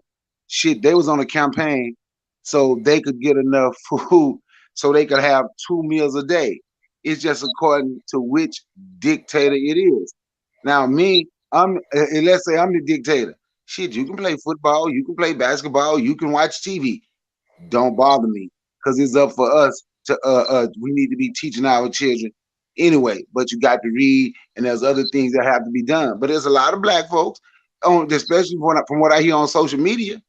Shit, they was on a campaign so they could get enough food so they could have 2 meals a day. It's just according to which dictator it is. Now, me, let's say I'm the dictator. Shit, you can play football, you can play basketball, you can watch TV. Don't bother me, because it's up for us to we need to be teaching our children anyway. But you got to read, and there's other things that have to be done. But there's a lot of black folks, especially from what I hear on social media.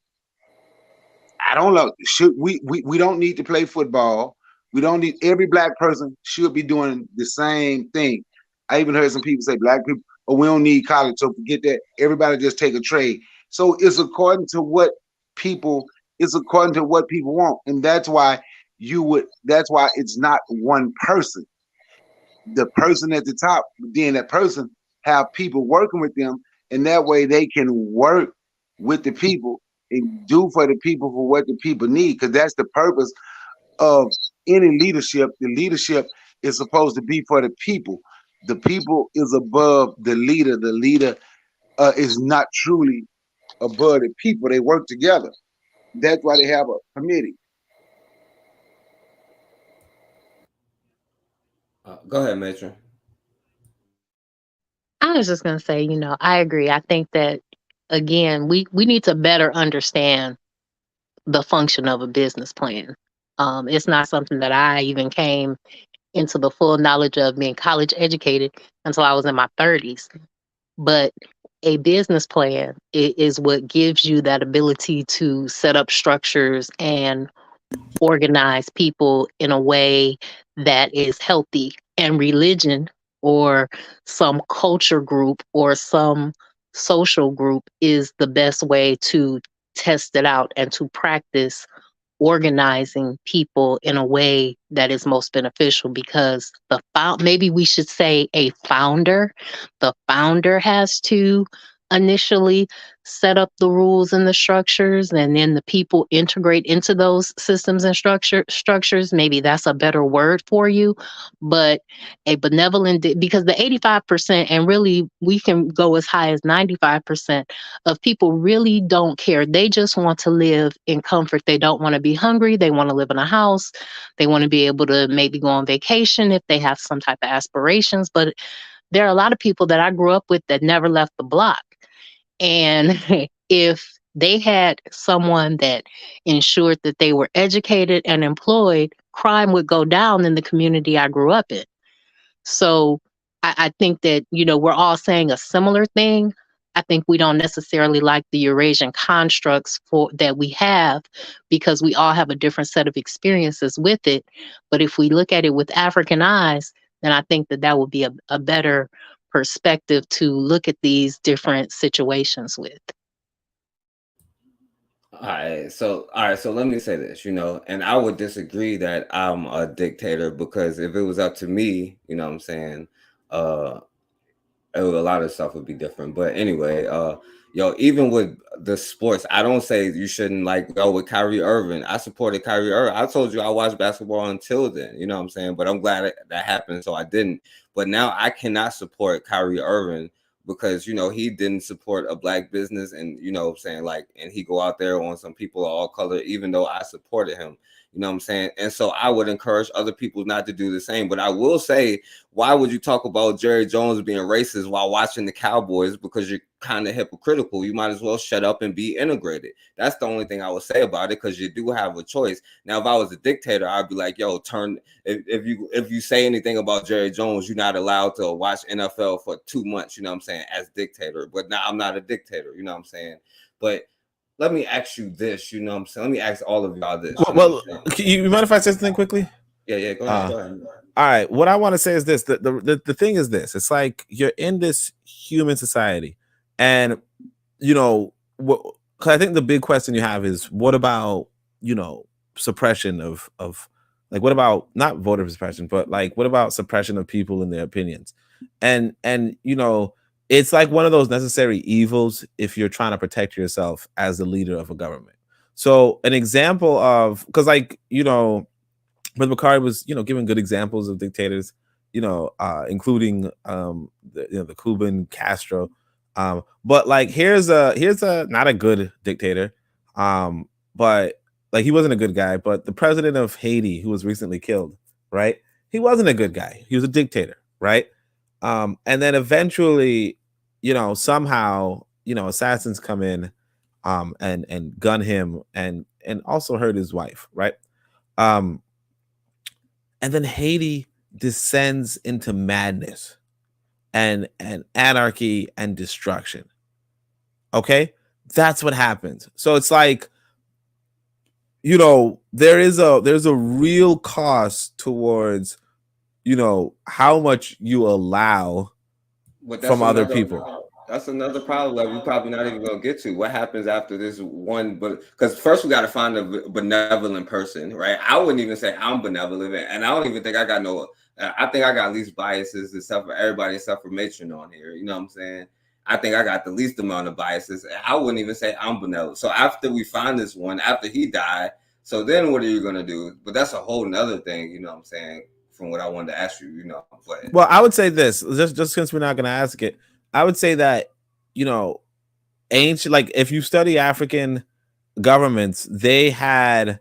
I don't know. Should we don't need to play football. We don't need, every black person should be doing the same thing. I even heard some people say black people, oh, we don't need college, so forget that. Everybody just take a trade. So it's according to what people, it's according to what people want. And that's why it's not one person. The person at the top, then that person have people working with them, and that way they can work with the people and do for the people for what the people need, because that's the purpose of any leadership. The leadership is supposed to be for the people. The people is above the leader. The leader is not truly above the people. They work together. That's why they have a committee. Go ahead, Matron. I was just going to say, I agree. I think that, again, we need to better understand the function of a business plan. It's not something that I even came into the full knowledge of being college educated until I was in my 30s. But a business plan is what gives you that ability to set up structures and organize people in a way that is healthy. And religion or some culture group or some social group is the best way to test it out and to practice organizing people in a way that is most beneficial, because maybe we should say the founder has to initially set up the rules and the structures, and then the people integrate into those systems and structures. Maybe that's a better word for you. But a because the 85%, and really we can go as high as 95% of people, really don't care. They just want to live in comfort. They don't want to be hungry. They want to live in a house. They want to be able to maybe go on vacation if they have some type of aspirations. But there are a lot of people that I grew up with that never left the block. And if they had someone that ensured that they were educated and employed, crime would go down in the community I grew up in. So I think that, we're all saying a similar thing. I think we don't necessarily like the Eurasian constructs that we have, because we all have a different set of experiences with it. But if we look at it with African eyes, then I think that would be a better perspective to look at these different situations with. All right, so let me say this, and I would disagree that I'm a dictator, because if it was up to me, what I'm saying, a lot of stuff would be different. But anyway, even with the sports, I don't say you shouldn't go with Kyrie Irving. I supported Kyrie Irving. I told you I watched basketball until then, you know what I'm saying? But I'm glad that happened, so I didn't. But now I cannot support Kyrie Irving because, he didn't support a black business, and, what I'm saying, and he go out there on some people of all color, even though I supported him. You know what I'm saying? And so I would encourage other people not to do the same. But I will say, why would you talk about Jerry Jones being racist while watching the Cowboys? Because you're kind of hypocritical. You might as well shut up and be integrated. That's the only thing I would say about it, because you do have a choice. Now, if I was a dictator, I'd be like, yo, if you say anything about Jerry Jones, you're not allowed to watch NFL for 2 months, you know what I'm saying, as dictator. But now I'm not a dictator, you know what I'm saying? But let me ask you this, you know what I'm saying? Let me ask all of y'all this. Well, you mind if I say something quickly? Yeah, go ahead. Go ahead. All right, what I want to say is this: the thing is this. It's like you're in this human society, and because I think the big question you have is, what about suppression of what about not voter suppression, but what about suppression of people and their opinions, and it's like one of those necessary evils if you're trying to protect yourself as the leader of a government. So an example of, because Brother Bakari was, giving good examples of dictators, including the Cuban Castro. But here's a not a good dictator, but he wasn't a good guy. But the president of Haiti, who was recently killed, right? He wasn't a good guy. He was a dictator, right? And then eventually, somehow, assassins come in, and gun him and also hurt his wife, right? And then Haiti descends into madness and anarchy and destruction. Okay, that's what happens. So it's there's a real cost towards how much you allow from other people. That's another problem that we're probably not even gonna get to. What happens after this one? But because first we got to find a benevolent person, right? I wouldn't even say I'm benevolent, and I don't even think I got no. I think I got least biases except for everybody except for Matron on here. You know what I'm saying? I think I got the least amount of biases. I wouldn't even say I'm benevolent. So after we find this one, after he died, so then what are you gonna do? But that's a whole nother thing. You know what I'm saying? From what I wanted to ask you, But, well, I would say this, just since we're not gonna ask it. I would say that, ancient, if you study African governments, they had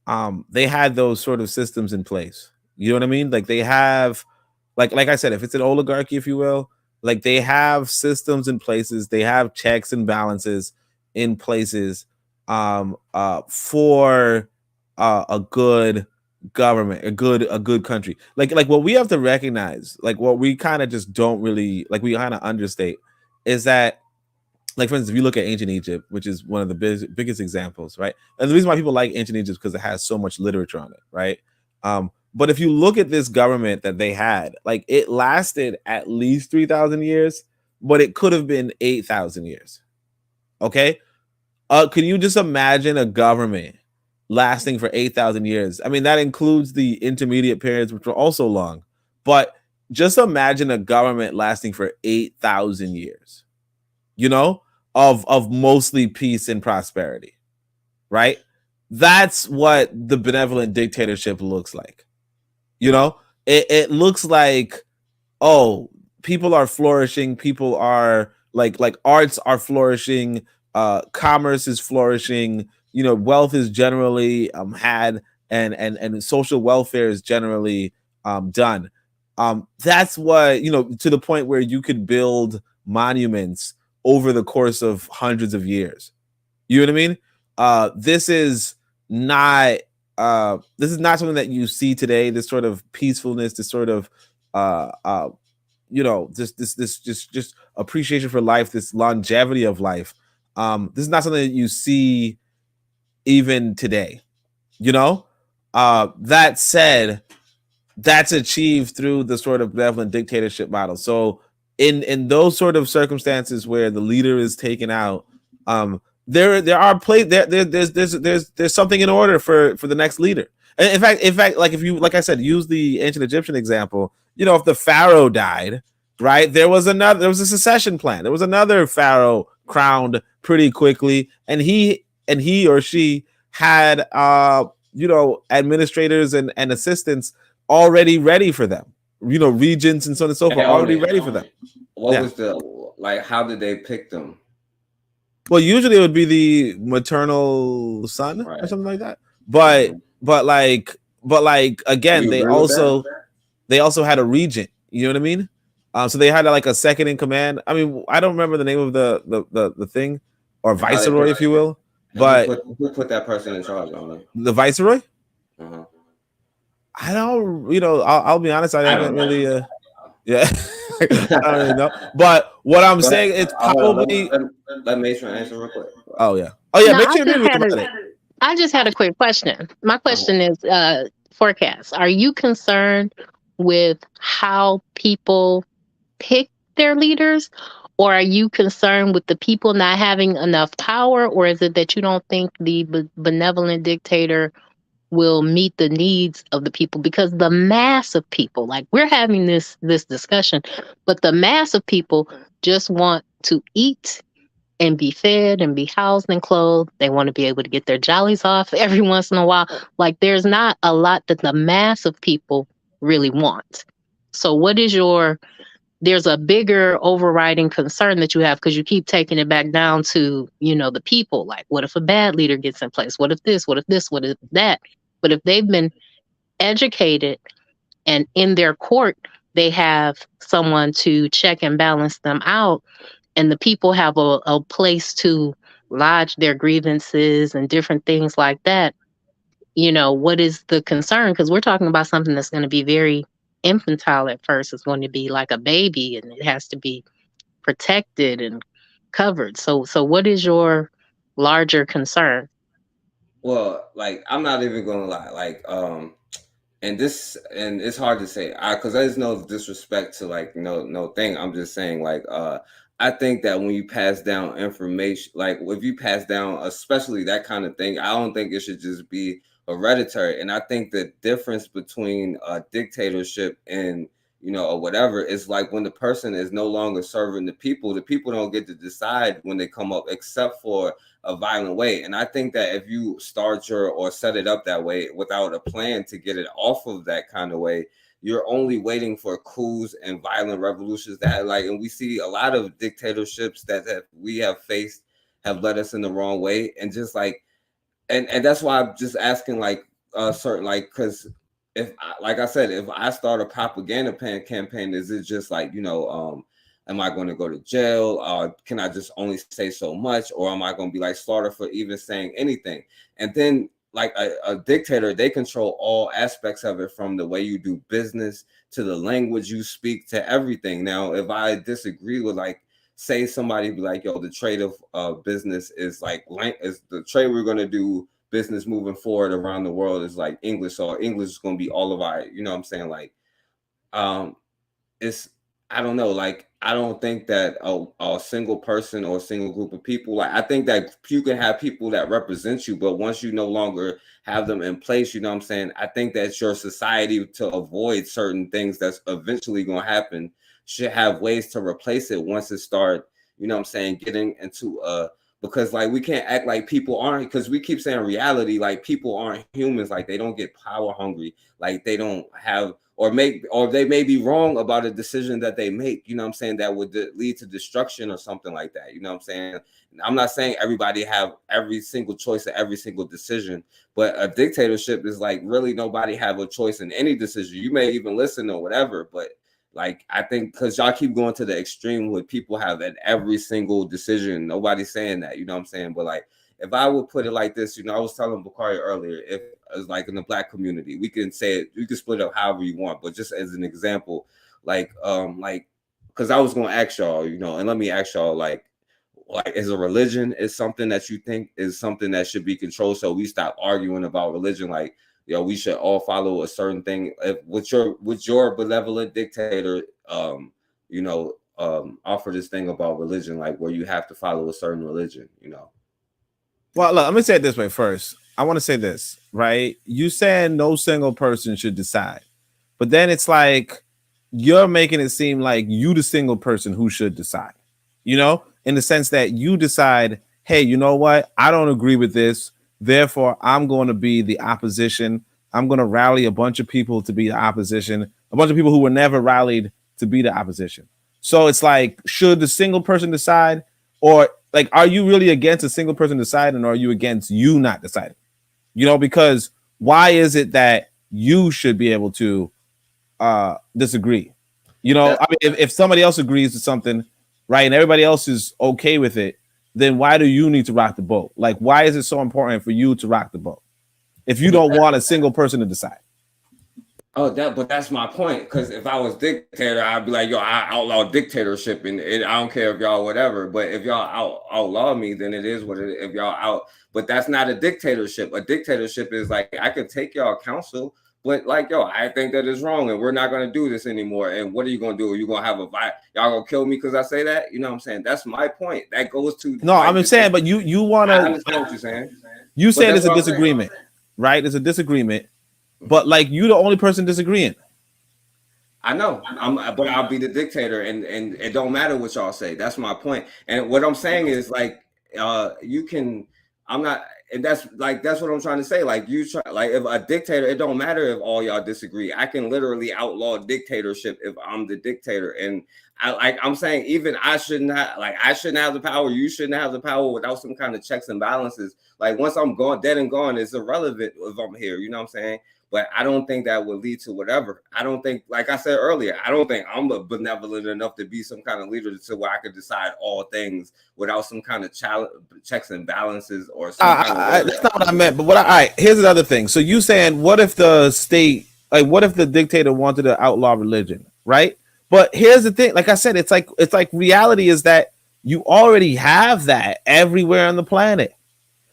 those sort of systems in place. You know what I mean? They have, like I said, if it's an oligarchy, if you will, they have systems in places, they have checks and balances in places, for a good government, a good country. Like what we have to recognize, like what we kind of just don't really like, we kind of understate, is that, like, for instance, if you look at ancient Egypt, which is one of the biggest examples, right? And the reason why people like ancient Egypt is because it has so much literature on it, right? But if you look at this government that they had, like, it lasted at least 3,000 years, but it could have been 8,000 years. Okay. Can you just imagine a government lasting for 8,000 years? I mean, that includes the intermediate periods, which were also long, but just imagine a government lasting for 8,000 years, you know, of mostly peace and prosperity, right? That's what the benevolent dictatorship looks like. You know, it looks like, oh, people are flourishing, people are like arts are flourishing, commerce is flourishing, you know, wealth is generally had, and social welfare is generally done. That's what, you know, to the point where you could build monuments over the course of hundreds of years. You know what I mean? This is not something that you see today. This sort of peacefulness, this sort of you know, just appreciation for life, this longevity of life. This is not something that you see even today. You know, that said, that's achieved through the sort of benevolent dictatorship model. So in those sort of circumstances where the leader is taken out, there are there's something in order for the next leader. And in fact, like, if you, like I said, use the ancient Egyptian example, you know, if the pharaoh died, right, there was a succession plan. There was another pharaoh crowned pretty quickly, and he or she had you know, administrators and assistants already ready for them, you know, regents and so on and so forth, already ready for them. What was the, like, how did they pick them? Well, usually it would be the maternal son, right, or something like that. But again, they also had a regent. You know what I mean? So they had like a second in command. I mean, I don't remember the name of the thing, or viceroy, if you will. But who put that person in charge on it? The viceroy? Uh-huh. I don't, you know, I'll be honest, I haven't really yeah. I don't really know. But what I'm saying, it's probably let Matron answer real quick. Oh yeah. No, I just had a quick question. My question is forecast. Are you concerned with how people pick their leaders, or are you concerned with the people not having enough power, or is it that you don't think the benevolent dictator will meet the needs of the people? Because the mass of people, like, we're having this discussion, but the mass of people just want to eat and be fed and be housed and clothed. They want to be able to get their jollies off every once in a while. Like, there's not a lot that the mass of people really want. So what is there's a bigger overriding concern that you have, because you keep taking it back down to, you know, the people. Like, what if a bad leader gets in place? What if this? What if this? What if that? But if they've been educated and in their court, they have someone to check and balance them out, and the people have a place to lodge their grievances and different things like that, you know, what is the concern? Because we're talking about something that's going to be very infantile at first. It's going to be like a baby, and it has to be protected and covered. So what is your larger concern? Well, like, I'm not even gonna lie, like, and it's hard to say, because there's no disrespect to, like, no thing. I'm just saying, like, I think that when you pass down information, like, if you pass down, especially that kind of thing, I don't think it should just be hereditary. And I think the difference between a dictatorship and, you know, or whatever, is like, when the person is no longer serving the people don't get to decide when they come up, except for a violent way. And I think that if you start or set it up that way without a plan to get it off of that kind of way, you're only waiting for coups and violent revolutions that, like, and we see a lot of dictatorships that we have faced have led us in the wrong way. And just like, and that's why I'm just asking, like, certain, like, because if, like I said, if I start a propaganda campaign, is it just like, you know, am I going to go to jail? Can I just only say so much? Or am I going to be like slaughtered for even saying anything? And then like a dictator, they control all aspects of it, from the way you do business to the language you speak to everything. Now, if I disagree with, like, say somebody be like, yo, the trade of business is like is the trade we're gonna do business moving forward around the world is like English, so English is gonna be all of our, you know what I'm saying? Like, it's, I don't know, like, I don't think that a single person or a single group of people, like, I think that you can have people that represent you, but once you no longer have them in place, you know what I'm saying, I think that your society, to avoid certain things that's eventually going to happen, should have ways to replace it once it start, you know what I'm saying, getting into because, like, we can't act like people aren't, because we keep saying reality, like, people aren't humans, like, they don't get power hungry, like, they don't have, or they may be wrong about a decision that they make, you know what I'm saying, that would lead to destruction or something like that, you know what I'm saying. I'm not saying everybody have every single choice of every single decision, but a dictatorship is like really nobody have a choice in any decision. You may even listen or whatever, but like, I think because y'all keep going to the extreme where people have at every single decision, nobody's saying that, you know what I'm saying, but like, if I would put it like this, you know, I was telling Bakari earlier, if it's like in the Black community, we can say it, you can split it up however you want, but just as an example, like because I was gonna ask y'all, you know, and let me ask y'all, like is a religion is something that you think is something that should be controlled, so we stop arguing about religion, like, you know, we should all follow a certain thing. If with your benevolent dictator, you know, offer this thing about religion, like where you have to follow a certain religion, you know. Well, look, let me say it this way first. I want to say this, right? You saying no single person should decide, but then it's like you're making it seem like you the single person who should decide, you know, in the sense that you decide, hey, you know what? I don't agree with this. Therefore, I'm going to be the opposition. I'm going to rally a bunch of people to be the opposition, a bunch of people who were never rallied to be the opposition. So it's like, should the single person decide, or like, are you really against a single person deciding, or are you against you not deciding? You know, because why is it that you should be able to disagree? You know, I mean, if somebody else agrees to something, right, and everybody else is okay with it, then why do you need to rock the boat? Like, why is it so important for you to rock the boat if you don't want a single person to decide? Oh, but that's my point. Because if I was dictator, I'd be like, yo, I outlaw dictatorship, and I don't care if y'all whatever. But if y'all outlaw me, then it is what it is. If y'all out, but that's not a dictatorship. A dictatorship is like, I could take y'all counsel, but like, yo, I think that is wrong, and we're not gonna do this anymore. And what are you gonna do? Are you gonna have a fight? Y'all gonna kill me because I say that? You know what I'm saying? That's my point. That goes to no. Like, I'm saying, but you want to. I understand what you're saying. You saying it's a disagreement, right? It's a disagreement. But like, you the only person disagreeing. I know, but I'll be the dictator, and it don't matter what y'all say. That's my point. And what I'm saying is, like, you can. I'm not, and that's what I'm trying to say. Like, you try, like, if a dictator, it don't matter if all y'all disagree. I can literally outlaw dictatorship if I'm the dictator, and I'm saying, even I shouldn't have the power. You shouldn't have the power without some kind of checks and balances. Like, once I'm gone, dead and gone, it's irrelevant if I'm here. You know what I'm saying? But I don't think that would lead to whatever. I don't think, like I said earlier, I don't think I'm benevolent enough to be some kind of leader to where I could decide all things without some kind of checks and balances or something. That's not what I meant. But all right, here's another thing. So you saying, what if the state, like, what if the dictator wanted to outlaw religion, right? But here's the thing. Like I said, it's like reality is that you already have that everywhere on the planet.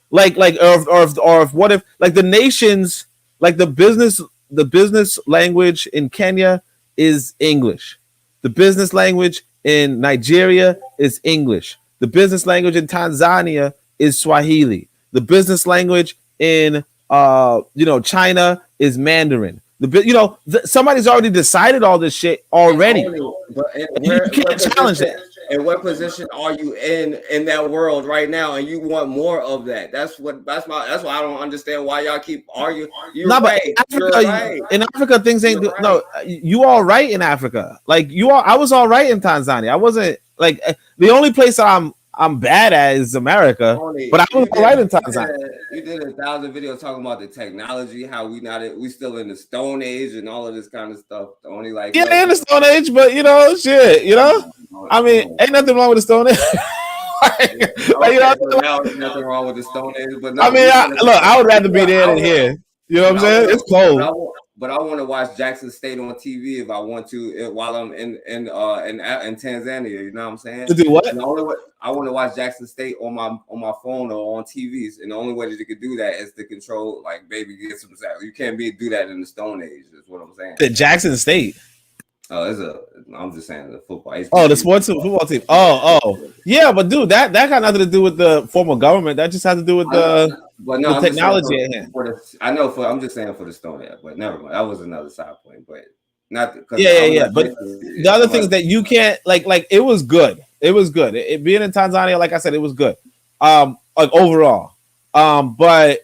Like, or if what if, like, the nations. Like, the business language in Kenya is English. The business language in Nigeria is English. The business language in Tanzania is Swahili. The business language in China is Mandarin. Somebody's already decided all this shit already. You can't challenge that. And what position are you in that world right now? And you want more of that. That's why I don't understand why y'all keep arguing. You're right. In Africa, things ain't good. No, you all right in Africa. Like, I was all right in Tanzania. I wasn't, like, the only place that I'm bad at is America, but I was all right in Tanzania. You did 1,000 videos talking about the technology, how we still in the Stone Age and all of this kind of stuff. Only like, in the Stone Age, but shit, I mean, ain't nothing wrong with the Stone Age. Like, you know, Okay, so now there's nothing wrong with the Stone Age, but I no, mean, look, I would rather you be know, there than here. You know what I'm saying? It's cold. But I want to watch Jackson State on TV if I want to while I'm in Tanzania. You know what I'm saying? To do what? And the only way I want to watch Jackson State on my phone or on TVs, and the only way that you could do that is to control, like, baby, get some. You can't do that in the Stone Age. Is what I'm saying. The Jackson State. I'm just saying the football. HBCU Oh, the sports football team. Oh, yeah, but dude, that got nothing to do with the formal government. That just has to do with the technology at hand. I'm just saying for the Stone Age, but never mind. That was another side point, but not because yeah. But the other things that you can't like it was good. It was good. It being in Tanzania, like I said, it was good. Like overall. But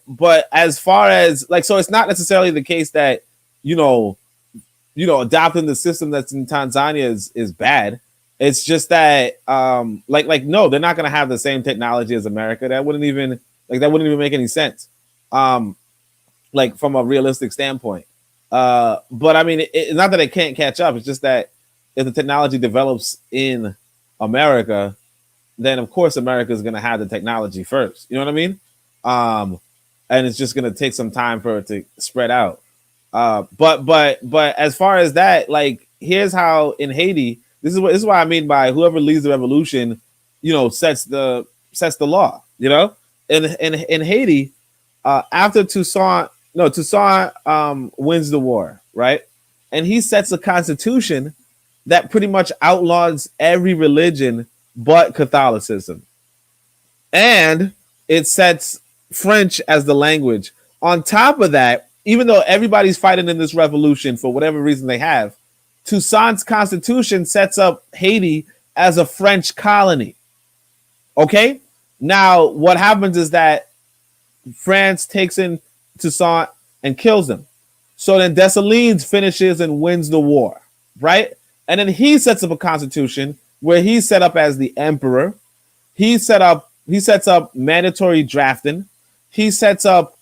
as far as like, so it's not necessarily the case that adopting the system that's in Tanzania is bad. It's just that no, they're not gonna have the same technology as America. That wouldn't even make any sense. Like from a realistic standpoint. But I mean, it's not that it can't catch up. It's just that if the technology develops in America, then of course America is gonna have the technology first. You know what I mean? And it's just gonna take some time for it to spread out. But as far as that, like, here's how in Haiti, this is what I mean by whoever leads the revolution, sets the law. In Haiti, after Toussaint wins the war, right, and he sets a constitution that pretty much outlaws every religion but Catholicism, and it sets French as the language. On top of that, even though everybody's fighting in this revolution for whatever reason they have, Toussaint's constitution sets up Haiti as a French colony. Okay? Now, what happens is that France takes in Toussaint and kills him. So then Dessalines finishes and wins the war, right? And then he sets up a constitution where he's set up as the emperor. He sets up mandatory drafting. He sets up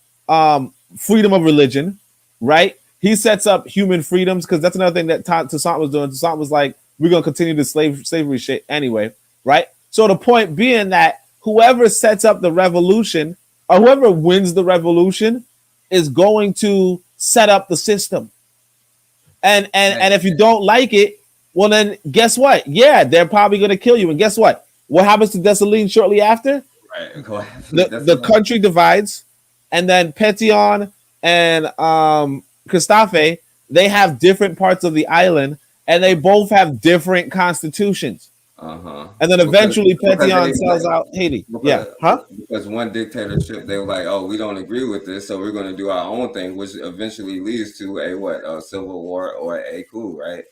freedom of religion, right? He sets up human freedoms, because that's another thing that Toussaint was doing. Toussaint was like, we're going to continue the slavery shit anyway, right? So the point being that whoever sets up the revolution or whoever wins the revolution is going to set up the system. And if you don't like it, well, then guess what? Yeah, they're probably going to kill you. And guess what? What happens to Dessalines shortly after? Right. The country divides, and then Pétion and Christophe, they have different parts of the island, and they both have different constitutions. And then eventually Pétion sells out Haiti. Because one dictatorship, they were like, oh, we don't agree with this, so we're going to do our own thing, which eventually leads to a civil war or a coup, right?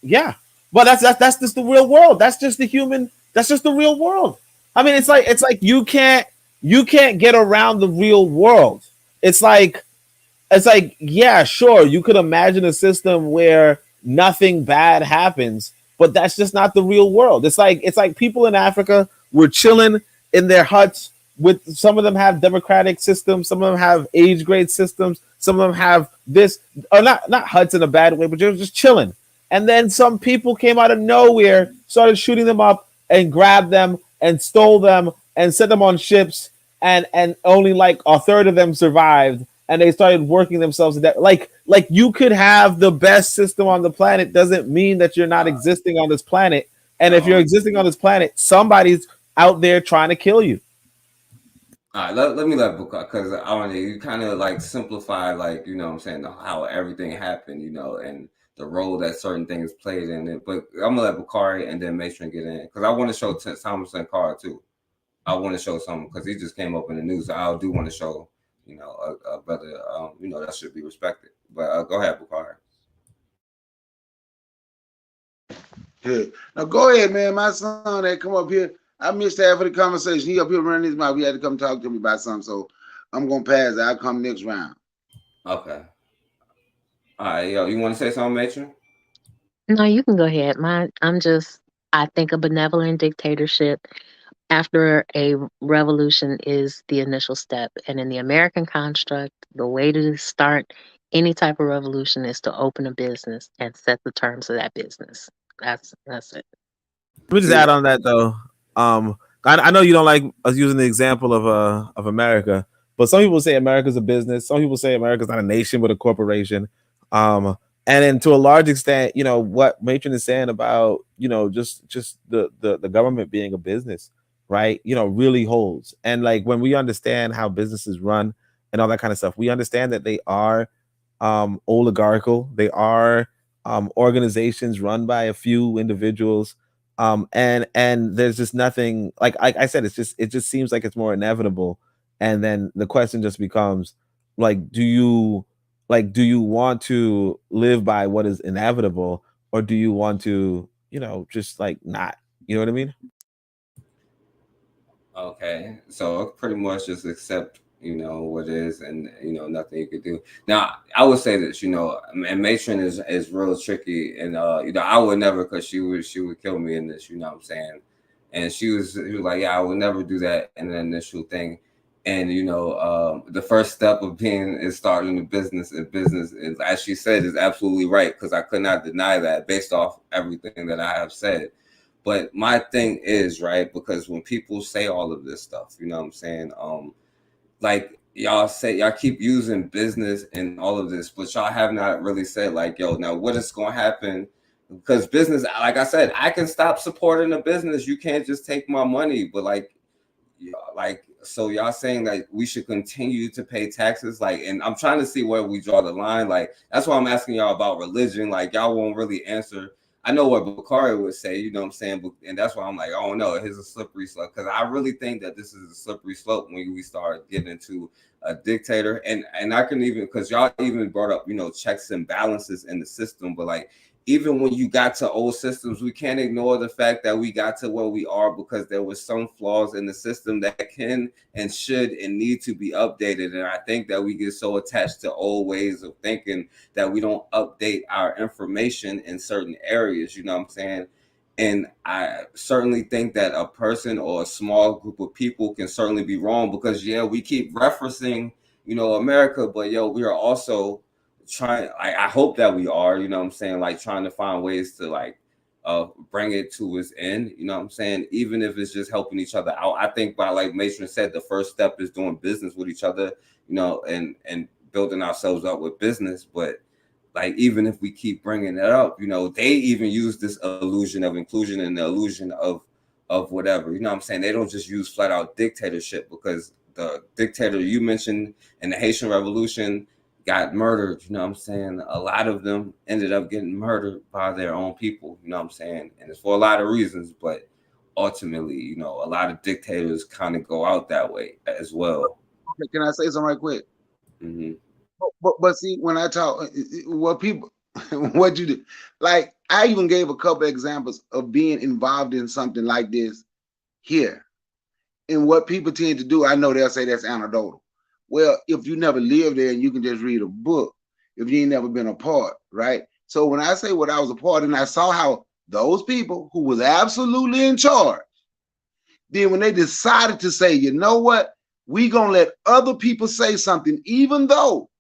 Yeah, but that's just the real world. That's just the real world. I mean, it's like you can't get around the real world. It's like, yeah, sure, you could imagine a system where nothing bad happens, but that's just not the real world. It's like people in Africa were chilling in their huts with, some of them have democratic systems, some of them have age grade systems, some of them have this, or not huts in a bad way, but they're just chilling. And then some people came out of nowhere, started shooting them up and grabbed them and stole them and set them on ships, and only like a third of them survived, and they started working themselves to death. Like you could have the best system on the planet, doesn't mean that you're not existing on this planet. And if you're existing on this planet, somebody's out there trying to kill you. All right, let me because I want you kind of like simplify, like, you know what I'm saying, how everything happened, and the role that certain things played in it. But I'm gonna let Bakari and then Matron get in, because I want to show Thomas and Carr too. I want to show something because he just came up in the news. So I do want to show, a brother, that should be respected. But go ahead, Bakari. Yeah. Now go ahead, man. My son had come up here. I missed half of the conversation. He up here running his mouth. He had to come talk to me about something. So I'm gonna pass it. I'll come next round. Okay. All right, you want to say something, Matron? No, you can go ahead. I think a benevolent dictatorship after a revolution is the initial step. And in the American construct, the way to start any type of revolution is to open a business and set the terms of that business. That's it. Let me just add on that though. I I know you don't like us using the example of America, but some people say America's a business. Some people say America's not a nation but a corporation. And then to a large extent, you know what Matron is saying about just the government being a business, right? Really holds. And like when we understand how businesses run and all that kind of stuff, we understand that they are oligarchical. They are organizations run by a few individuals, and there's just nothing like I said. It just seems like it's more inevitable, and then the question just becomes like, do you want to live by what is inevitable, or do you want to just like not, you know what I mean? Okay, so pretty much just accept, what is, and nothing you could do. Now, I would say this, and Matron is real tricky, and I would never, because she would kill me in this, you know what I'm saying, and she was like, yeah, I would never do that in the initial thing, and the first step of being is starting a business, and business is, as she said, is absolutely right, because I could not deny that based off everything that I have said. But my thing is, right, because when people say all of this stuff, you know what I'm saying? Like y'all keep using business and all of this, but y'all have not really said like, yo, now what is gonna happen? Because business, like I said, I can stop supporting a business. You can't just take my money, but so y'all saying that we should continue to pay taxes, like, and I'm trying to see where we draw the line. Like, that's why I'm asking y'all about religion. Like, y'all won't really answer. I know what Bakari would say, you know what I'm saying, but, and that's why I'm like, oh no, here's a slippery slope, because I really think that this is a slippery slope when we start getting into a dictator, and I can even, because y'all even brought up checks and balances in the system, but like, even when you got to old systems, we can't ignore the fact that we got to where we are because there was some flaws in the system that can and should and need to be updated. And I think that we get so attached to old ways of thinking that we don't update our information in certain areas, you know what I'm saying? And I certainly think that a person or a small group of people can certainly be wrong, because yeah, we keep referencing, America, but we are also trying, I hope that we are, you know what I'm saying, like trying to find ways to like bring it to its end, you know what I'm saying, even if it's just helping each other out. I think, by like Matron said, the first step is doing business with each other, and building ourselves up with business. But like, even if we keep bringing it up, they even use this illusion of inclusion and the illusion of whatever, you know what I'm saying. They don't just use flat out dictatorship, because the dictator you mentioned in the Haitian Revolution got murdered, you know what I'm saying. A lot of them ended up getting murdered by their own people, you know what I'm saying, and it's for a lot of reasons. But ultimately, a lot of dictators kind of go out that way as well. Can I say something right quick? Mm-hmm. But see, when I talk, what people, what you do, like I even gave a couple examples of being involved in something like this here, and what people tend to do. I know they'll say that's anecdotal. Well, if you never lived there and you can just read a book, if you ain't never been a part, right? So when I say what I was a part, and I saw how those people who was absolutely in charge, then when they decided to say, you know what, we gonna let other people say something, even though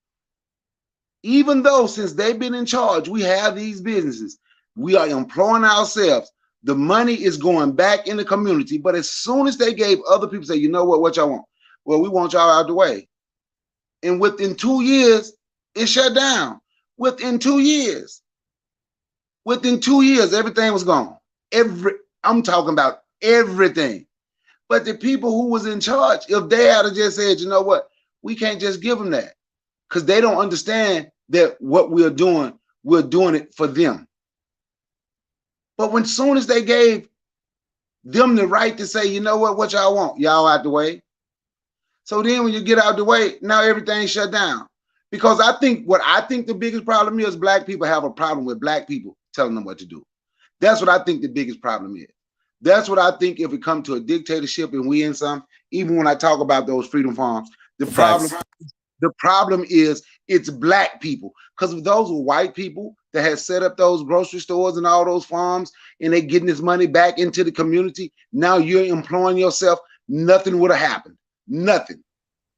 since they've been in charge, we have these businesses, we are employing ourselves, the money is going back in the community. But as soon as they gave other people, say, you know what y'all want? Well, we want y'all out the way. And within 2 years, it shut down. Within 2 years, everything was gone. I'm talking about everything. But the people who was in charge, if they had just said, you know what, we can't just give them that, because they don't understand that what we're doing it for them. But when soon as they gave them the right to say, you know what y'all want, y'all out the way. So then when you get out the way, now everything's shut down. Because I think the biggest problem is, black people have a problem with black people telling them what to do. That's what I think the biggest problem is. That's what I think if we come to a dictatorship and we in some, even when I talk about those freedom farms, the problem is it's black people. Because if those were white people that had set up those grocery stores and all those farms, and they getting this money back into the community, now you're employing yourself, nothing would have happened. Nothing.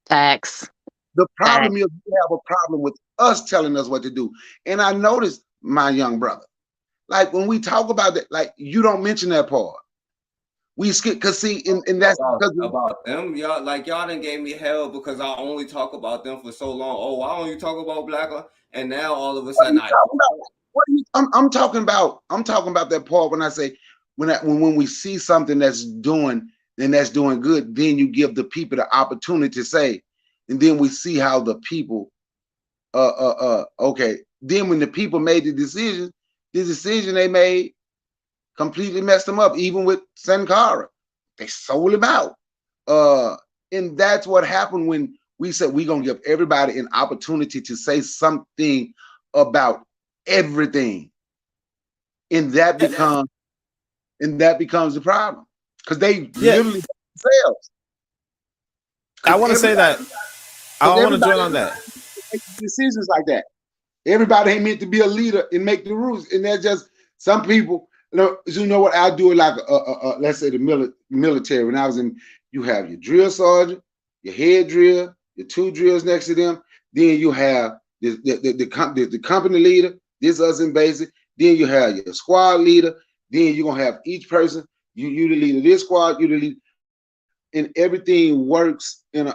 Facts. The problem is we have a problem with us telling us what to do. And I noticed, my young brother, like when we talk about that, like you don't mention that part. We skip because see, and that's because about them. Y'all done gave me hell because I only talk about them for so long. Oh, why don't you talk about black? And now all of a sudden I'm talking about that part when I say when we see something that's doing good, then you give the people the opportunity to say, and then we see how the people okay. Then when the people made the decision they made completely messed them up. Even with Sankara, they sold him out. And that's what happened when we said we're gonna give everybody an opportunity to say something about everything, and that becomes the problem because they literally themselves. I want to say that I want to join on that. Make decisions like that. Everybody ain't meant to be a leader and make the rules, and that's just some people. You know what? I'll do it like let's say the military. When I was in, you have your drill sergeant, your head drill, your two drills next to them. Then you have the company leader. This us in basic. Then you have your squad leader. Then you're gonna have each person. You the leader of this squad. You the leader, and everything works in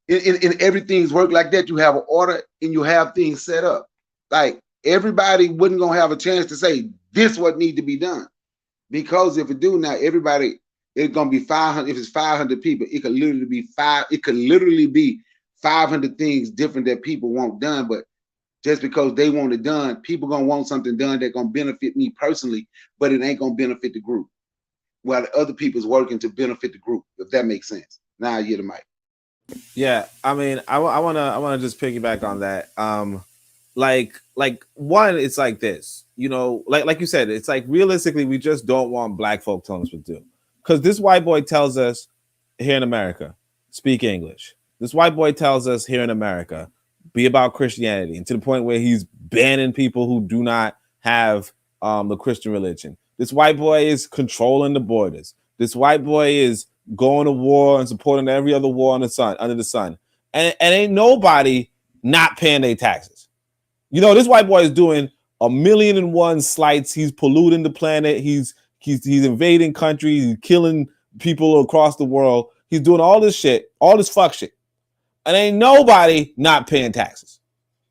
in everything's work like that. You have an order and you have things set up. Like everybody wasn't gonna have a chance to say this what need to be done, because if it do now, everybody it's gonna be 500. If it's 500 people, it could literally be five. It could literally be 500 things different that people want done. But just because they want it done, people gonna want something done that gonna benefit me personally, but it ain't gonna benefit the group. While the other people's working to benefit the group. If that makes sense. Now I hear the mic. Yeah, I mean, I wanna just piggyback on that. Like one, it's like this, you know, like you said, it's like realistically, we just don't want black folk telling us what to do, because this white boy tells us here in America, speak English. This white boy tells us here in America, be about Christianity, and to the point where he's banning people who do not have the Christian religion. This white boy is controlling the borders. This white boy is going to war and supporting every other war under the sun. And ain't nobody not paying their taxes. You know, this white boy is doing 1,000,001 slights. He's polluting the planet. He's invading countries. He's killing people across the world. He's doing all this shit, all this fuck shit. And ain't nobody not paying taxes,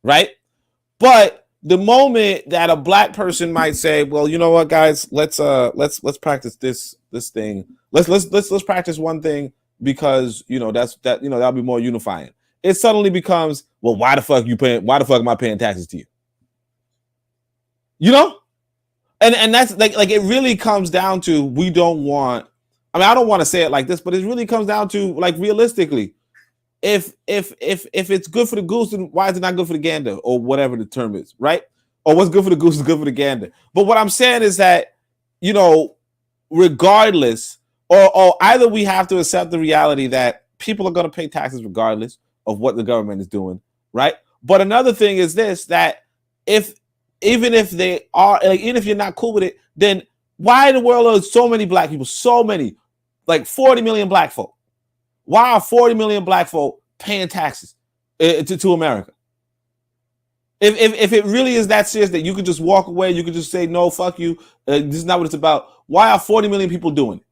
right? But the moment that a black person might say, well, you know what, guys, let's practice this thing. Let's practice one thing because, you know, that'll be more unifying. It suddenly becomes, well, why the fuck am I paying taxes to you? You know? And that's like it really comes down to, we don't want, I mean, I don't want to say it like this, but it really comes down to, like, realistically, if it's good for the goose, then why is it not good for the gander, or whatever the term is, right? Or what's good for the goose is good for the gander. But what I'm saying is that, you know, regardless, or either we have to accept the reality that people are going to pay taxes regardless of what the government is doing, right? But another thing is this, that even if they are, like, even if you're not cool with it, then why in the world are so many black people, so many, like 40 million black folk? Why are 40 million black folk paying taxes to America? If it really is that serious that you could just walk away, you could just say, no, fuck you, this is not what it's about. Why are 40 million people doing it?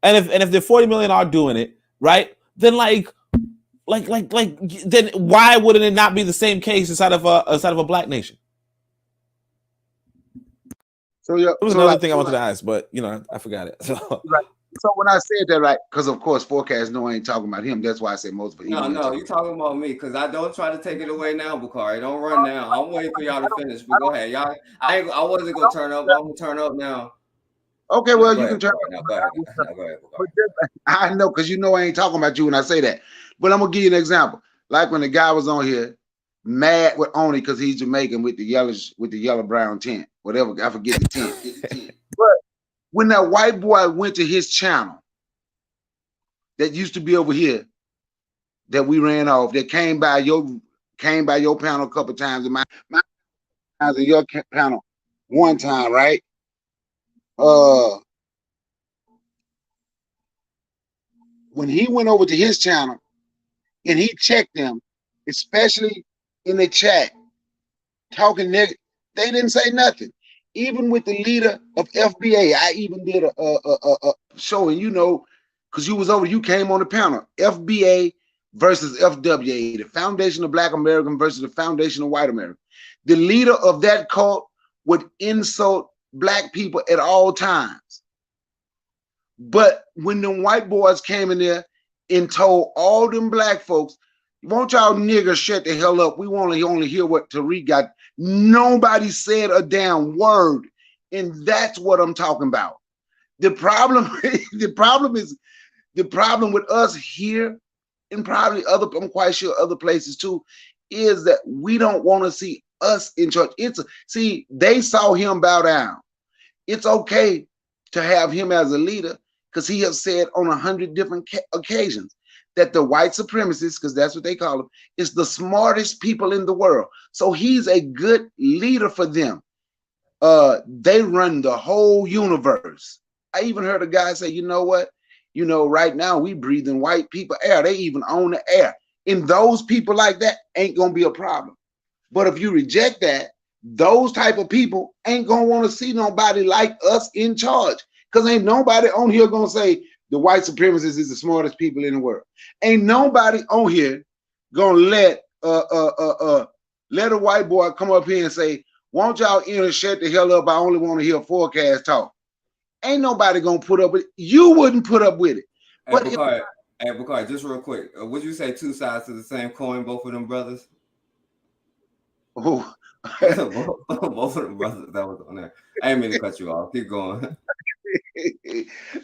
And if the 40 million are doing it, right, then then why wouldn't it not be the same case inside of a black nation? So yeah, it was another thing I wanted to ask, but you know, I forgot it. So. Right. So when I said that, right, because of course Forecast I ain't talking about him. That's why I said most of it. No, you talking about me, because I don't try to take it away now, Bakari. Don't run now. I'm waiting for y'all to finish. But go ahead, y'all. I wasn't gonna turn up. I'm gonna turn up now. Okay, well, you can turn up. Go ahead. I know, because you know I ain't talking about you when I say that. But I'm gonna give you an example. Like when the guy was on here, mad with Oni because he's Jamaican with the yellow brown tint, whatever. I forget the tint. But when that white boy went to his channel that used to be over here, that we ran off, that came by your panel a couple times, and my in your panel one time, right? When he went over to his channel and he checked them, especially in the chat, talking negative, they didn't say nothing. even with the leader of FBA, I even did a show, and because you was over, you came on the panel, FBA versus FWA, the Foundation of Black American versus the Foundation of White American. The leader of that cult would insult Black people at all times. But when them white boys came in there and told all them Black folks, won't y'all niggers shut the hell up? We want to only hear what Tariq got. Nobody said a damn word. And that's what I'm talking about. The problem with us here, and probably I'm quite sure other places too, is that we don't want to see us in church. See, they saw him bow down. It's okay to have him as a leader, because he has said on 100 different occasions that the white supremacists, because that's what they call them, is the smartest people in the world. So he's a good leader for them. They run the whole universe. I even heard a guy say, you know what? Right now we breathing white people air. They even own the air. And those people like that ain't gonna be a problem. But if you reject that, those type of people ain't gonna want to see nobody like us in charge. Because ain't nobody on here gonna say the white supremacists is the smartest people in the world. Ain't nobody on here gonna let a white boy come up here and say, won't y'all shut the hell up? I only want to hear forecast talk. Ain't nobody gonna put up with it. You wouldn't put up with it. But Bakari, just real quick, would you say two sides to the same coin, both of them brothers? Oh. Both of them brothers that was on there. I didn't mean to cut you off. Keep going.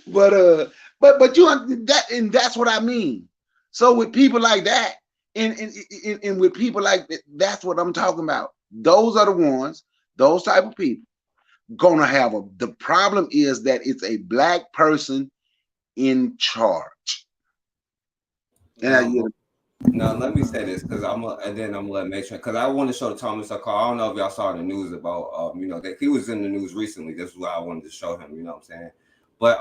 but that, and that's what I mean. So with people like that, and with people like that, that's what I'm talking about. Those are the ones, those type of people, gonna have the problem is that it's a Black person in charge. And now let me say this, because I'm gonna let make sure, because I want to show Thomas a call. I don't know if y'all saw the news about that he was in the news recently. This is why I wanted to show him, you know what I'm saying? But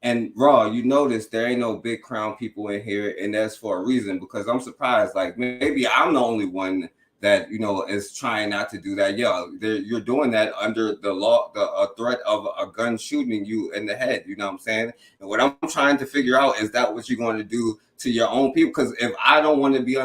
and Raw, you notice there ain't no big crown people in here, and that's for a reason, because I'm surprised. Like, maybe I'm the only one that is trying not to do that. Yeah, you're doing that under the law, the threat of a gun shooting you in the head. You know what I'm saying? And what I'm trying to figure out is that what you're going to do to your own people? Because if I don't want to be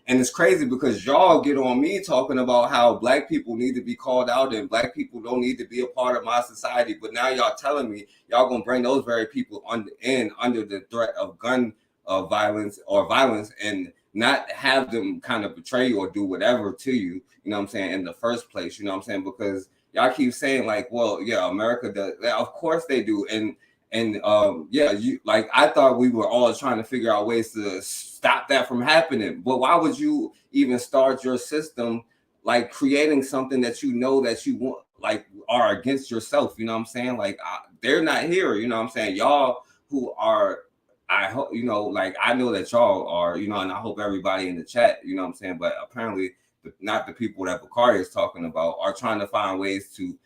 and it's crazy because y'all get on me talking about how Black people need to be called out and Black people don't need to be a part of my society. But now y'all telling me y'all gonna bring those very people under the threat of gun violence and not have them kind of betray you or do whatever to you, you know what I'm saying, in the first place, you know what I'm saying? Because y'all keep saying like, well, yeah, America does. Of course they do. And I thought we were all trying to figure out ways to stop that from happening. But why would you even start your system like creating something that you know that you want, like, are against yourself? You know what I'm saying? Like, they're not here. You know what I'm saying? Y'all who are, I hope, I know that y'all are, and I hope everybody in the chat, you know what I'm saying? But apparently not the people that Bakari is talking about are trying to find ways to,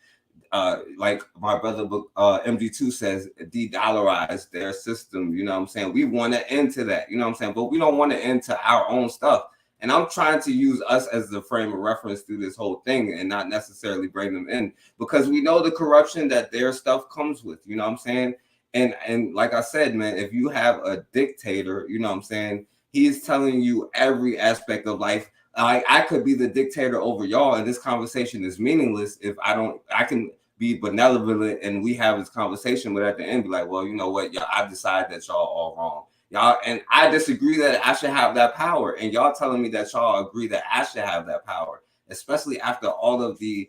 like my brother MG2 says, de-dollarize their system. You know what I'm saying? We want to end to that, you know what I'm saying? But we don't want to end to our own stuff. And I'm trying to use us as the frame of reference through this whole thing and not necessarily bring them in, because we know the corruption that their stuff comes with, you know what I'm saying? And like I said, man, if you have a dictator, you know what I'm saying, he's telling you every aspect of life. I could be the dictator over y'all, and this conversation is meaningless if I can be benevolent and we have this conversation, but at the end be like, well, you know what, y'all, I decide that y'all all wrong. Y'all, and I disagree that I should have that power, and y'all telling me that y'all agree that I should have that power, especially after all of the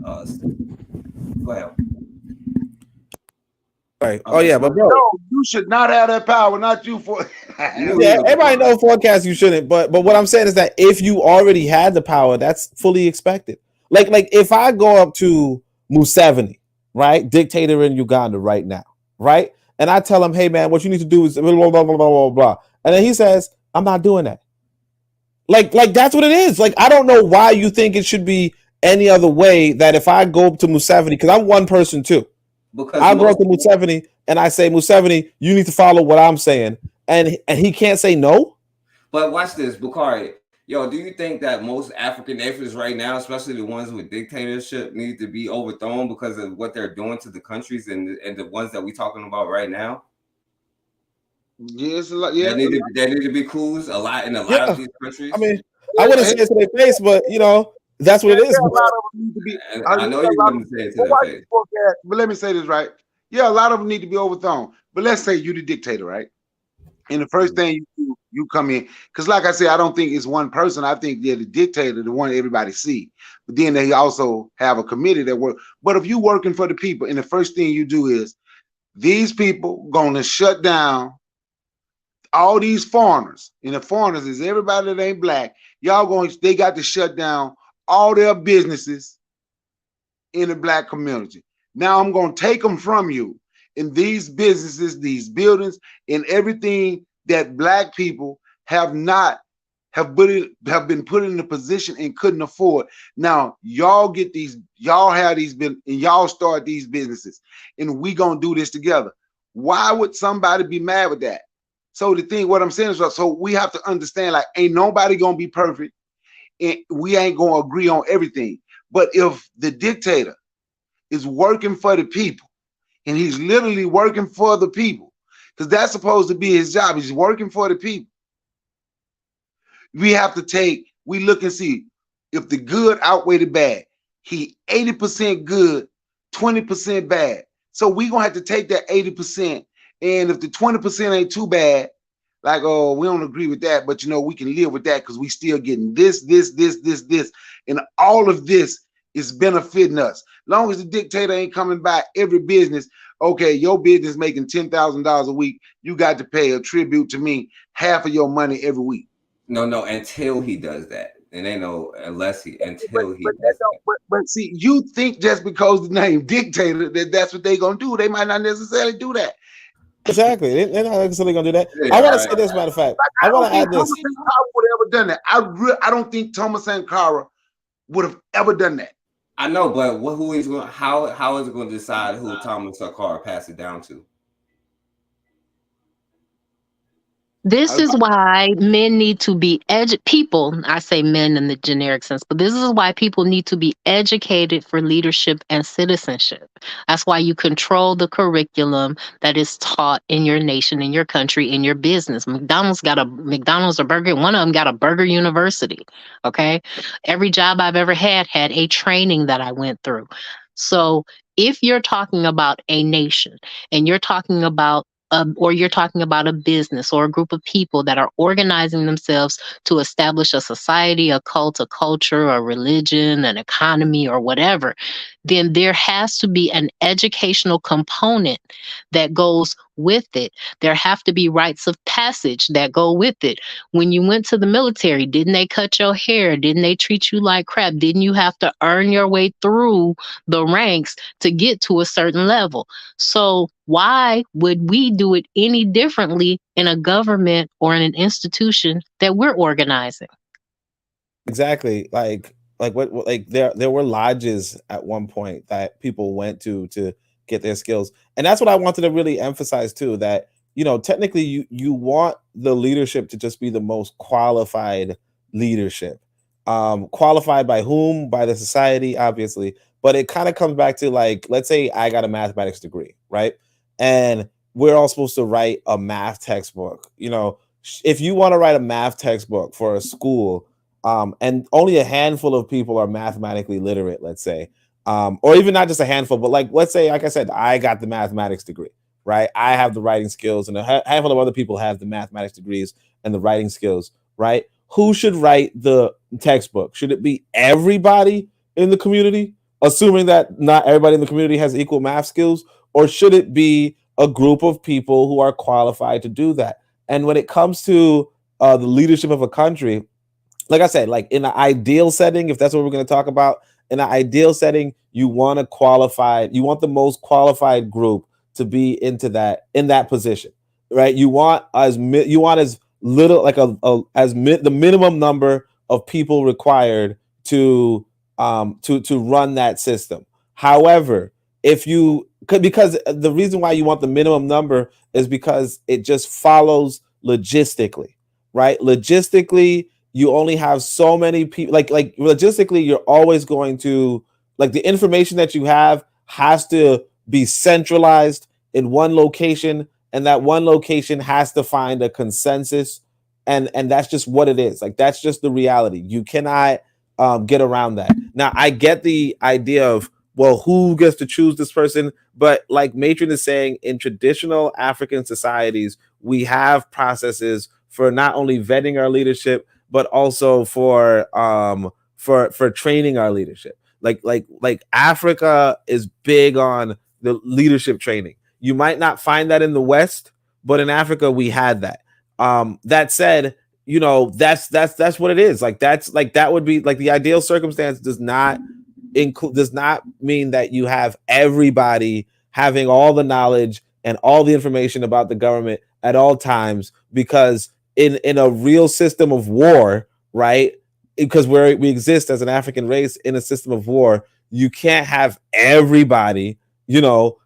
go ahead. Right. Oh yeah, but bro, no, you should not have that power. Not you for. Yeah, everybody knows forecast you shouldn't. But what I'm saying is that if you already had the power, that's fully expected. Like if I go up to Museveni, right, dictator in Uganda right now, right, and I tell him, hey man, what you need to do is blah blah blah blah blah blah, and then he says, I'm not doing that. Like that's what it is. Like, I don't know why you think it should be any other way that if I go up to Museveni, because I'm one person too. Because I'll go up to Museveni and I say, Museveni, you need to follow what I'm saying, and he can't say no. But watch this, Bakari. Yo, do you think that most African nations right now, especially the ones with dictatorship, need to be overthrown because of what they're doing to the countries and the ones that we're talking about right now? Yes, a lot. Yeah, There need to be coups a lot in a lot of Yeah, these I countries. mean, I wouldn't say it to their face, but that's what it is. a lot of them need to be. And Yeah, I know a you lot of wouldn't say it to but their why face. you spoke that? But let me say this right. Yeah, a lot of them need to be overthrown. But let's say you the dictator, right? And the first thing you do, you come in, because like I said, I don't think it's one person. I think they're the dictator, the one everybody see. But then they also have a committee that work. But if you working for the people, and the first thing you do is these people gonna shut down all these foreigners, and the foreigners is everybody that ain't black. They got to shut down all their businesses in the black community. Now I'm going to take them from you. In these businesses, these buildings, and everything that black people have not have been put in a position and couldn't afford. Now y'all get these, y'all have these and y'all start these businesses, and we gonna do this together. Why would somebody be mad with that? So the thing, what I'm saying is, so we have to understand, like, ain't nobody gonna be perfect, and we ain't gonna agree on everything. But if the dictator is working for the people, and he's literally working for the people, because that's supposed to be his job. He's working for the people. We have to look and see if the good outweigh the bad. He 80% good, 20% bad. So we gonna have to take that 80%. And if the 20% ain't too bad, like, oh, we don't agree with that, but we can live with that because we still getting this. And all of this is benefiting us. Long as the dictator ain't coming by every business, okay, your business making $10,000 a week, you got to pay a tribute to me, half of your money every week. No, until he does that. And they know until he does that. But see, you think just because the name dictator that's what they gonna do. They might not necessarily do that. Exactly. They're not necessarily gonna do that. Yeah, I want to right. say this, matter of fact. Like, I want to add Thomas this. Sankara would have ever done that. I don't think Thomas Sankara would have ever done that. I know, but who is going? How is it going to decide who Thomas Sankara pass it down to? This is why men need to be people, I say men in the generic sense, but this is why people need to be educated for leadership and citizenship. That's why you control the curriculum that is taught in your nation, in your country, in your business. McDonald's or Burger, one of them got a burger university. Okay. Every job I've ever had a training that I went through. So if you're talking about a nation and you're talking about or you're talking about a business or a group of people that are organizing themselves to establish a society, a cult, a culture, a religion, an economy, or whatever, then there has to be an educational component that goes with it. There have to be rites of passage that go with it. When you went to the military, didn't they cut your hair? Didn't they treat you like crap? Didn't you have to earn your way through the ranks to get to a certain level? So why would we do it any differently in a government or in an institution that we're organizing? Exactly. Like there were lodges at one point that people went to get their skills. And that's what I wanted to really emphasize too, that technically you want the leadership to just be the most qualified leadership. Qualified by whom? By the society, obviously. But it kind of comes back to, like, let's say I got a mathematics degree, right? And we're all supposed to write a math textbook. If you want to write a math textbook for a school, and only a handful of people are mathematically literate, let's say, or even not just a handful, but let's say, like I said, I got the mathematics degree, right? I have the writing skills, and a handful of other people have the mathematics degrees and the writing skills, right? Who should write the textbook? Should it be everybody in the community, assuming that not everybody in the community has equal math skills, or should it be a group of people who are qualified to do that? And when it comes to the leadership of a country, like I said, like in an ideal setting, if that's what we're going to talk about, in an ideal setting, you want the most qualified group to be in that position, right? You want as little, like the minimum number of people required to run that system. However, because the reason why you want the minimum number is because it just follows logistically, right? Logistically, you only have so many people. Like logistically, you're always going to, like, the information that you have has to be centralized in one location, and that one location has to find a consensus, and that's just what it is. Like, that's just the reality. You cannot get around that. Now, I get the idea of, well, who gets to choose this person? But like Matron is saying, in traditional African societies, we have processes for not only vetting our leadership, but also for training our leadership. Like Africa is big on the leadership training. You might not find that in the West, but in Africa we had that. That said, you know, that's what it is. Like, that's like, that would be like the ideal circumstance. Does not mean that you have everybody having all the knowledge and all the information about the government at all times, because in a real system of war, right? Because we exist as an African race in a system of war, you can't have everybody, you know,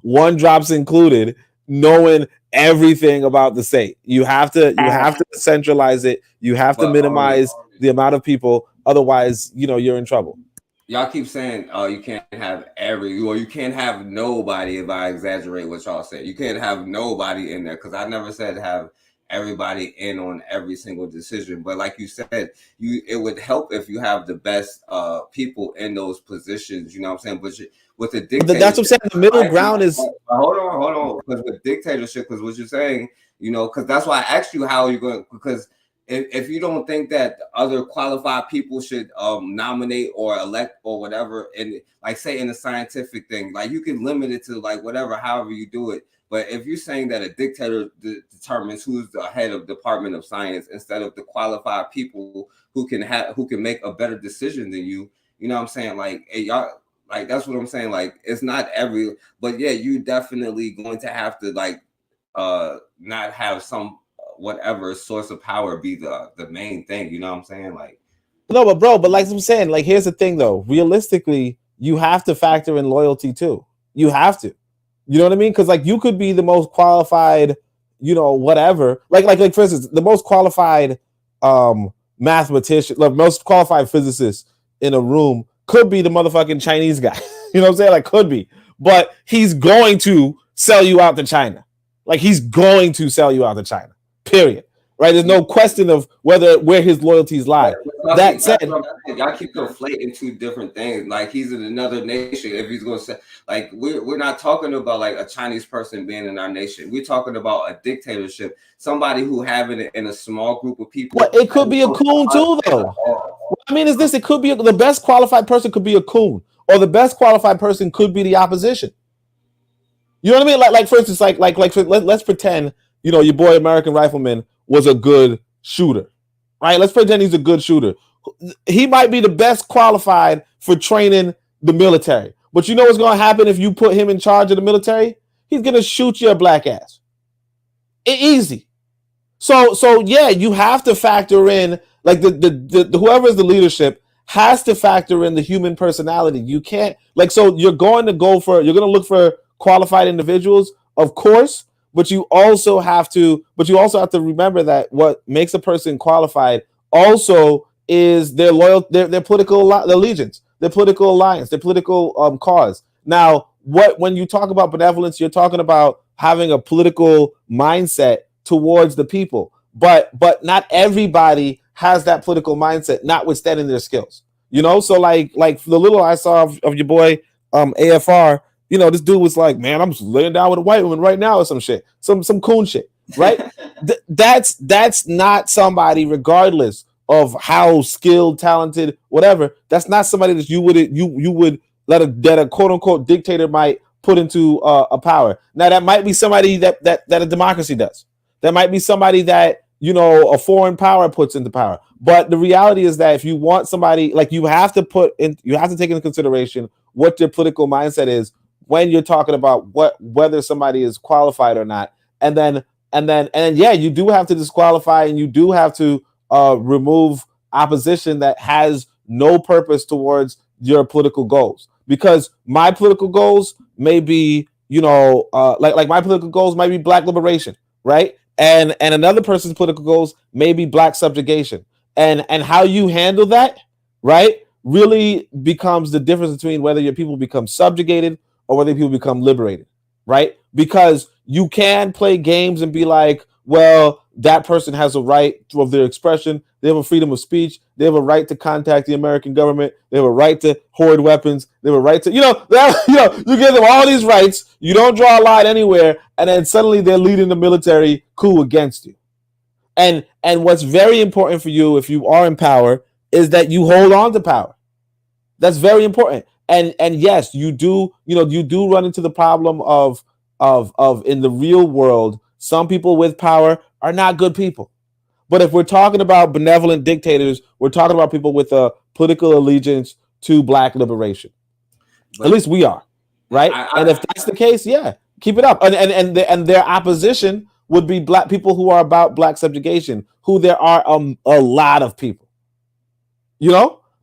one drops included, knowing everything about the state. You have to centralize it. You have to minimize the amount of people. Otherwise, you know, you're in trouble. Y'all keep saying, "Oh, you can't have you can't have nobody." If I exaggerate what y'all said, you can't have nobody in there, because I never said have everybody in on every single decision. But like you said, it would help if you have the best people in those positions. You know what I'm saying? But with the dictatorship, that's what I'm saying. The middle ground is. Hold on. Because with dictatorship, because what you're saying, you know, because that's why I asked you how you're going. Because if you don't think that other qualified people should nominate or elect or whatever, and like say in a scientific thing, like you can limit it to like whatever, however you do it. But if you're saying that a dictator determines who's the head of Department of Science instead of the qualified people who can make a better decision than you, you know what I'm saying? Like, hey, y'all, like, that's what I'm saying. Like, it's not but yeah, you definitely going to have to like not have some whatever source of power be the main thing. You know what I'm saying? Like, no, but like I'm saying, like, here's the thing though. Realistically, you have to factor in loyalty too. You have to. You know what I mean? Because like, you could be the most qualified, you know, whatever. Like for instance, the most qualified mathematician, like most qualified physicist in a room could be the motherfucking Chinese guy. You know what I'm saying? Like, could be, but he's going to sell you out to China. Like, he's going to sell you out to China. Period. Right? There's no question of where his loyalties lie. That said, y'all keep conflating two different things. Like, he's in another nation. If he's going to say, like, we're not talking about like a Chinese person being in our nation. We're talking about a dictatorship. Somebody who having it in a small group of people. Well, it could be a coon too, though. What I mean is this: it could be the best qualified person could be a coon, or the best qualified person could be the opposition. You know what I mean? Like for instance, let's pretend, you know, your boy American Rifleman was a good shooter, right? Let's pretend he's a good shooter. He might be the best qualified for training the military. But you know what's going to happen if you put him in charge of the military? He's going to shoot your black ass. Easy. So yeah, you have to factor in, like, the whoever is the leadership has to factor in the human personality. You can't, like, so you're going to look for qualified individuals, of course, but you also have to remember that what makes a person qualified also is their political allegiance, their political alliance, their political cause. Now, when you talk about benevolence, you're talking about having a political mindset towards the people, but not everybody has that political mindset, notwithstanding their skills. You know, so like the little I saw of your boy AFR, you know, this dude was like, man, I'm just laying down with a white woman right now or some shit, some coon shit, right? That's not somebody, regardless of how skilled, talented, whatever. That's not somebody that you would let a quote unquote dictator might put into a power. Now, that might be somebody that a democracy does. That might be somebody that, you know, a foreign power puts into power. But the reality is that if you want somebody, like, you have to take into consideration what their political mindset is when you're talking about whether somebody is qualified or not. And then yeah, you do have to disqualify, and you do have to remove opposition that has no purpose towards your political goals. Because my political goals may be, you know, like my political goals might be Black liberation, right? and another person's political goals may be black subjugation, and how you handle that, right, really becomes the difference between whether your people become subjugated or whether people become liberated, right? Because you can play games and be like, well, that person has a right of their expression. They have a freedom of speech. They have a right to contact the American government. They have a right to hoard weapons. They have a right to, you give them all these rights. You don't draw a line anywhere, and then suddenly they're leading the military coup against you. And what's very important for you if you are in power is that you hold on to power. That's very important. And yes, you do run into the problem of in the real world, some people with power are not good people. But if we're talking about benevolent dictators, we're talking about people with a political allegiance to black liberation. But at least we are, right? And if that's the case, yeah, keep it up. And their opposition would be black people who are about black subjugation, who there are a lot of people,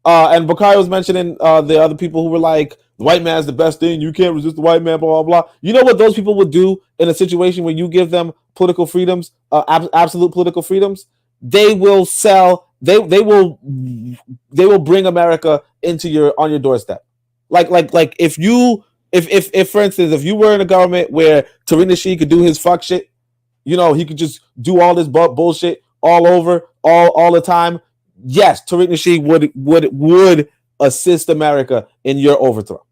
and Bakari was mentioning the other people who were like, the white man is the best thing. You can't resist the white man, blah, blah, blah. You know what those people would do in a situation where you give them political freedoms, absolute political freedoms? They will sell, they will bring America on your doorstep. Like if for instance, if you were in a government where Tariq Nasheed could do his fuck shit, he could just do all this bullshit all over, all the time. Yes, Tariq Nasheed would assist America in your overthrow.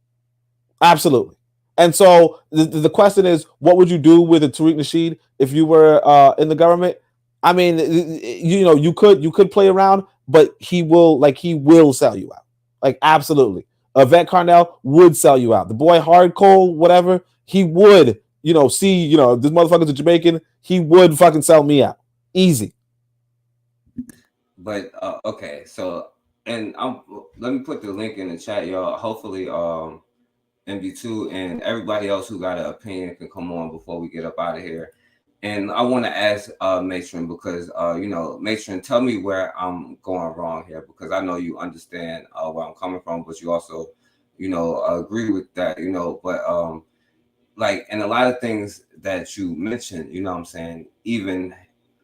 Absolutely. And so the question is, what would you do with a Tariq Nasheed if you were in the government? I mean, you could play around, but he will sell you out. Like, absolutely. Yvette Carnell would sell you out. The boy Hardcore, whatever, he would, this motherfucker's a Jamaican, he would fucking sell me out. Easy. But okay, so let me put the link in the chat, y'all. Hopefully, MB2 and everybody else who got an opinion can come on before we get up out of here. And I want to ask Matron, because Matron, tell me where I'm going wrong here, because I know you understand where I'm coming from, but you also, agree with that, but like, and a lot of things that you mentioned, what I'm saying, even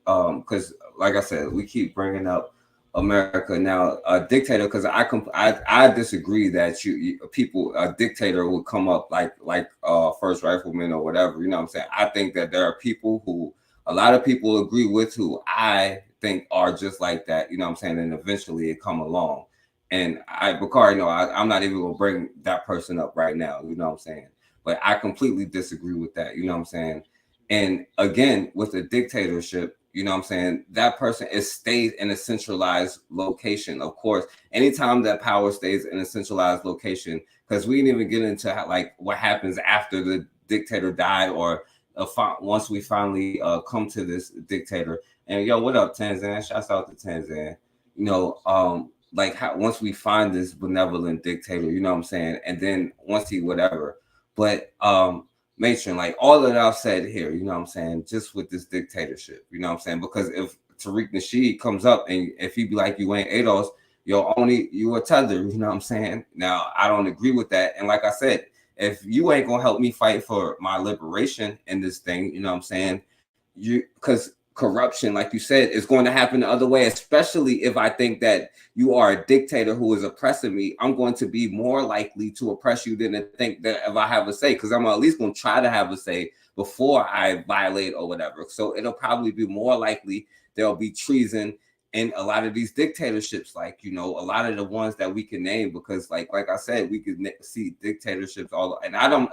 because like I said, we keep bringing up America now, a dictator, because I disagree that a dictator would come up like First Rifleman or whatever. You know what I'm saying? I think that there are people who a lot of people agree with who I think are just like that. You know what I'm saying? And eventually it come along. And Bakari, I'm not even gonna bring that person up right now. You know what I'm saying? But I completely disagree with that. You know what I'm saying? And again, with a dictatorship, you know what I'm saying, that person stays in a centralized location. Of course, anytime that power stays in a centralized location, because we didn't even get into what happens after the dictator died, or once we finally come to this dictator. And what up, Tanzan? Shouts out to Tanzan. Once we find this benevolent dictator, you know what I'm saying, and then once he whatever, but Matron, like all that I've said here, you know what I'm saying, just with this dictatorship, you know what I'm saying, because if Tariq Nasheed comes up and if he be like, you ain't ADOS, you a tether, you know what I'm saying. Now I don't agree with that, and like I said, if you ain't gonna help me fight for my liberation in this thing, you know what I'm saying, because corruption, like you said, is going to happen the other way, especially if I think that you are a dictator who is oppressing me. I'm going to be more likely to oppress you than to think that if I have a say, because I'm at least going to try to have a say before I violate or whatever. So it'll probably be more likely there'll be treason in a lot of these dictatorships, like, a lot of the ones that we can name, because like I said, we could see dictatorships all, and I'm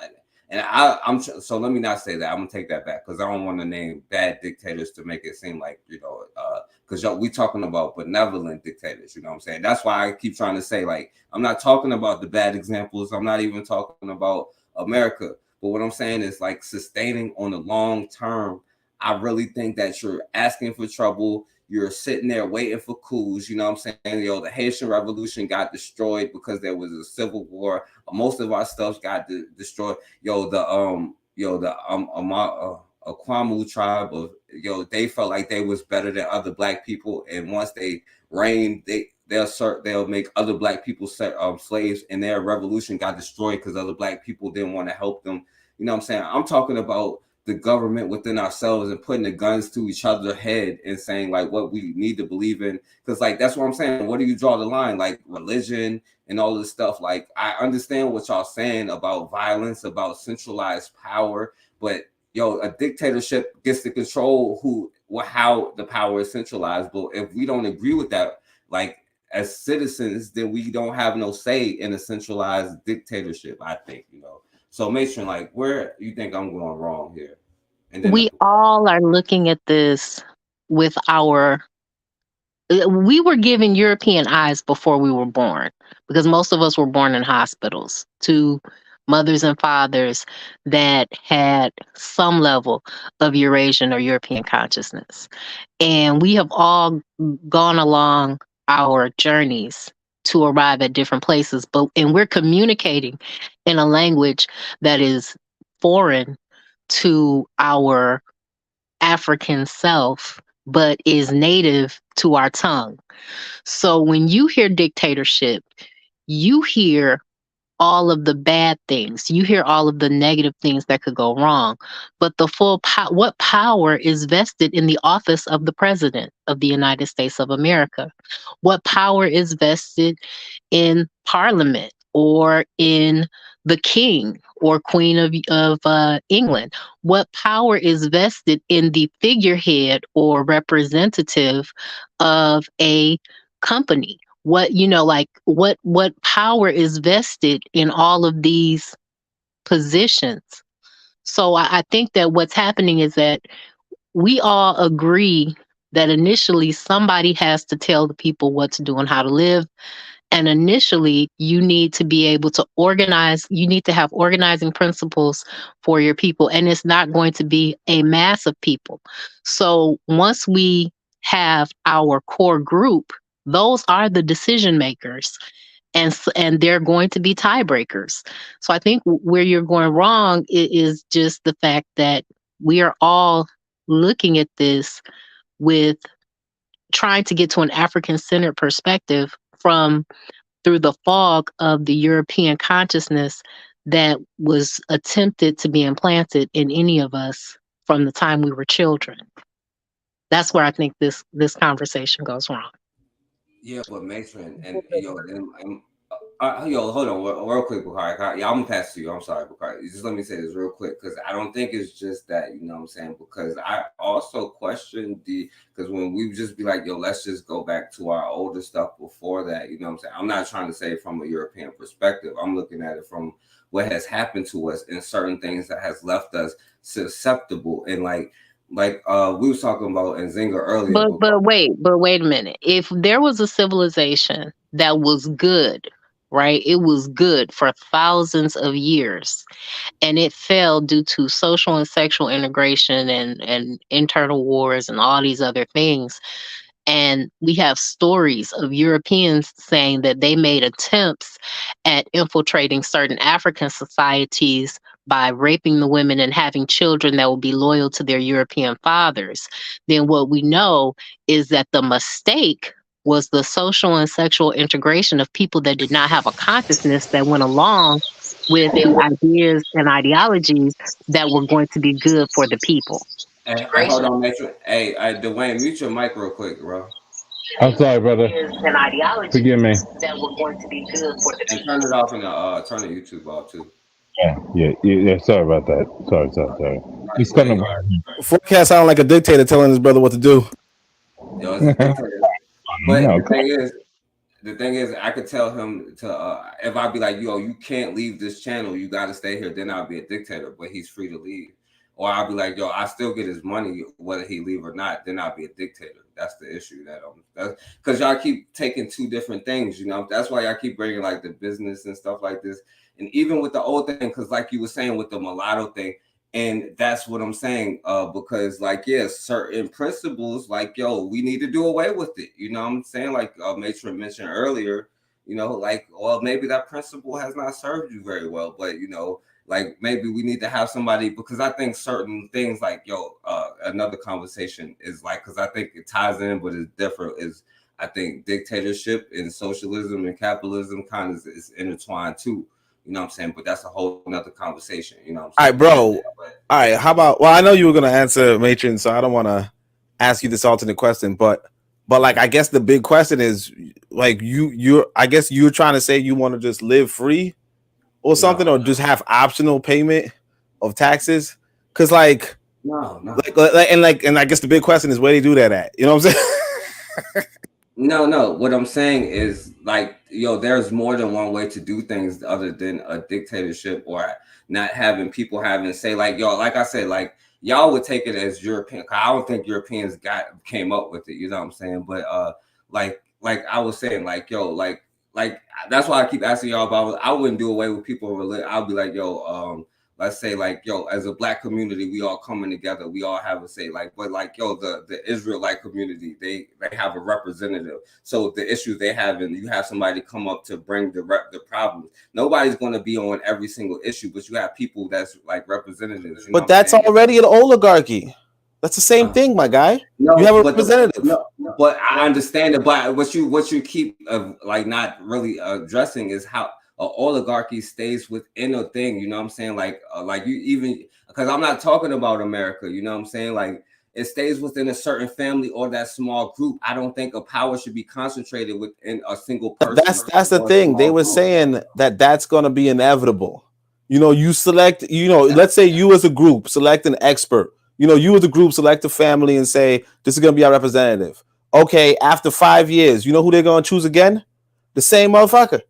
so let me not say that. I'm gonna take that back, because I don't want to name bad dictators to make it seem like, because we talking about benevolent dictators, you know what I'm saying? That's why I keep trying to say, like, I'm not talking about the bad examples. I'm not even talking about America. But what I'm saying is, like, sustaining on the long term, I really think that you're asking for trouble. You're sitting there waiting for coups, you know what I'm saying? The Haitian Revolution got destroyed because there was a civil war. Most of our stuff got destroyed. The Akwamu tribe of they felt like they was better than other black people, and once they reigned, they'll make other black people slaves, and their revolution got destroyed because other black people didn't want to help them. You know what I'm saying? I'm talking about the government within ourselves and putting the guns to each other's head and saying like what we need to believe in. Because like that's what I'm saying. Where do you draw the line? Like religion and all this stuff. Like I understand what y'all saying about violence, about centralized power, but yo, a dictatorship gets to control how the power is centralized. But if we don't agree with that, like as citizens, then we don't have no say in a centralized dictatorship. I think, So, Matron, like, where you think I'm going wrong here? And then We all are looking at this with we were given European eyes before we were born, because most of us were born in hospitals to mothers and fathers that had some level of Eurasian or European consciousness. And we have all gone along our journeys to arrive at different places, and we're communicating in a language that is foreign to our African self, but is native to our tongue. So when you hear dictatorship, you hear all of the bad things. You hear all of the negative things that could go wrong. But the what power is vested in the office of the president of the United States of America? What power is vested in Parliament or in the King or Queen of England? What power is vested in the figurehead or representative of a company? What power is vested in all of these positions? So I think that what's happening is that we all agree that initially somebody has to tell the people what to do and how to live. And initially, you need to be able to organize. You need to have organizing principles for your people. And it's not going to be a mass of people. So once we have our core group, those are the decision makers. And they're going to be tiebreakers. So I think where you're going wrong is just the fact that we are all looking at this with trying to get to an African-centered perspective through the fog of the European consciousness that was attempted to be implanted in any of us from the time we were children. That's where I think this conversation goes wrong. Yeah, but Matron and yo, hold on, real quick, Bakari. Yeah, I'm gonna pass to you. I'm sorry, Bakari. Just let me say this real quick because I don't think it's just that. You know what I'm saying? Because I also question because when we just be like, yo, let's just go back to our older stuff before that. You know what I'm saying? I'm not trying to say it from a European perspective. I'm looking at it from what has happened to us and certain things that has left us susceptible and like we was talking about in Zinga earlier. But wait a minute. If there was a civilization that was good, right? It was good for thousands of years, and it fell due to social and sexual integration and internal wars and all these other things. And we have stories of Europeans saying that they made attempts at infiltrating certain African societies by raping the women and having children that will be loyal to their European fathers. Then what we know is that the mistake was the social and sexual integration of people that did not have a consciousness that went along with the ideas and ideologies that were going to be good for the people. Hey, hold on, Matron. Hey, Dwayne, mute your mic real quick, bro. I'm sorry, brother. An ideology Forgive me. that were going to be good for the And turn it off and turn the YouTube off too. Yeah. Sorry about that. Sorry. It's coming. Forecast sound like a dictator telling his brother what to do. Yo, it's a dictator. But the thing is, I could tell him to if I be like, yo, you can't leave this channel, you got to stay here. Then I'll be a dictator, but he's free to leave. Or I'll be like, yo, I still get his money whether he leave or not. Then I'll be a dictator. That's the issue that's because y'all keep taking two different things. That's why y'all keep bringing like the business and stuff like this. And even with the old thing, because like you were saying with the mulatto thing, and that's what I'm saying, because like, certain principles, like, yo, we need to do away with it. You know what I'm saying? Like Matron mentioned earlier, like, well, maybe that principle has not served you very well, but like maybe we need to have somebody, because I think certain things like, another conversation is like, because I think it ties in, but it's different, is I think dictatorship and socialism and capitalism kind of is intertwined too. You know what I'm saying? But that's a whole nother conversation. You know what All I'm right, bro. saying? All right, how about? Well, I know you were gonna answer, Matron, so I don't want to ask you this alternate question, but like, I guess the big question is, like, I guess you're trying to say you want to just live free or something, No. or just have optional payment of taxes, because like. No. And I guess the big question is where they do that at. You know what I'm saying? No. What I'm saying is, like, there's more than one way to do things other than a dictatorship or not having people having say, like, like I said, like, y'all would take it as European. I don't think Europeans came up with it. You know what I'm saying? But like I was saying, like, like that's why I keep asking y'all about. I wouldn't do away with people. I'll be like, let's say, like, as a Black community, we all coming together. We all have a say, like, but like, the Israelite community, they have a representative. So the issues they have, and you have somebody come up to bring the problems. Nobody's going to be on every single issue, but you have people that's like representatives. But that's already an oligarchy. That's the same thing, my guy. No, you have a representative. But I understand it. But what you keep like not really addressing is how oligarchy stays within a thing. You know what I'm saying? Like you even, because I'm not talking about America. You know what I'm saying? Like, it stays within a certain family or that small group. I don't think a power should be concentrated within a single person. That's the thing. They were saying that's going to be inevitable. You select, let's say you as a group select an expert. You as a group select a family and say, this is going to be our representative. Okay, after 5 years, you know who they're going to choose again? The same motherfucker.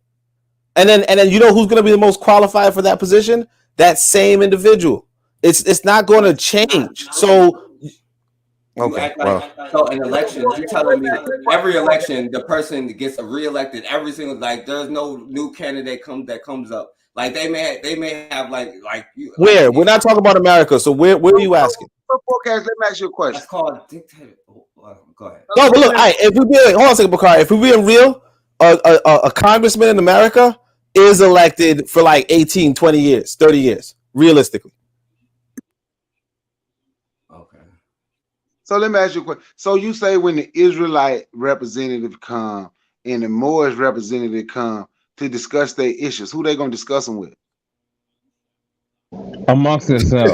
And then you know who's going to be the most qualified for that position? That same individual. It's not going to change. So, okay. So in elections, you're telling me every election the person gets reelected every single, like, there's no new candidate that comes up. Like, they may have like you. Where? We're not talking about America. So where are you asking? Forecast. Let me ask you a question. That's called dictator. Go ahead. No, but look, if we be hold on a second, Bakari. If we being real, a congressman in America is elected for like 18, 20 years, 30 years, realistically. Okay. So let me ask you a question. So you say when the Israelite representative come and the Moorish representative come to discuss their issues, who they gonna discuss them with? Amongst themselves.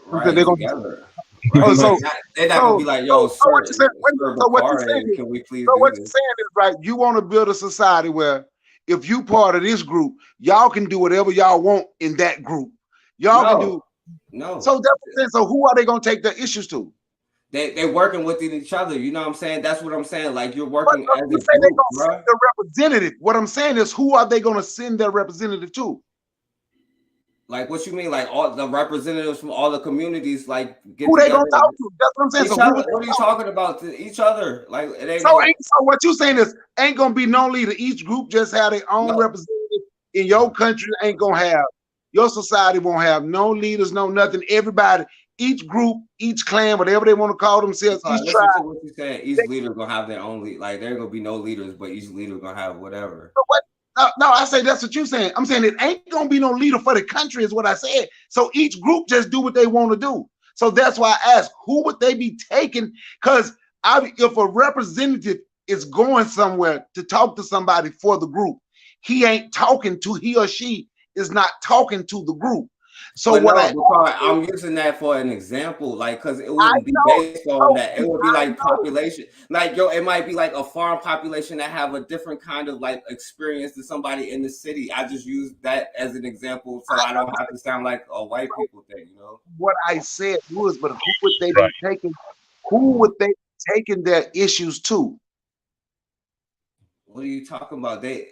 Right, they're gonna together. Right. So they're not gonna be like, yo, so what you're saying is, can we please so do what this? you're saying is, right, you want to build a society where if you part of this group, y'all can do whatever y'all want in that group. Y'all can do. No. So that's, so who are they gonna take their issues to? They're working with each other. You know what I'm saying? That's what I'm saying. Like, you're working as a group, they're gonna send their representative. What I'm saying is, who are they gonna send their representative to? Like, what you mean? Like, all the representatives from all the communities, like, get who together. they gonna talk to? That's what I'm saying. So what are you talking about? To each other? Like, it ain't so what you saying is, ain't gonna be no leader. Each group just have their own representative. In your country, ain't gonna have, your society won't have no leaders, no nothing. Everybody, each group, each clan, whatever they want to call themselves, each tribe. To what you said, each leader gonna have their own lead. Like, there gonna be no leaders, but each leader gonna have whatever. So what? No, I say that's what you're saying. I'm saying it ain't gonna be no leader for the country, is what I said. So each group just do what they want to do. So that's why I asked, who would they be taking? Because if a representative is going somewhere to talk to somebody for the group, he or she is not talking to the group. So I'm using that for an example, like, because it wouldn't be based on that. It would be like population, like, it might be like a farm population that have a different kind of like experience than somebody in the city. I just use that as an example, so I don't have to sound like a white people thing, you know. What I said was, but who would they be taking? Who would they be taking their issues to? What are you talking about? They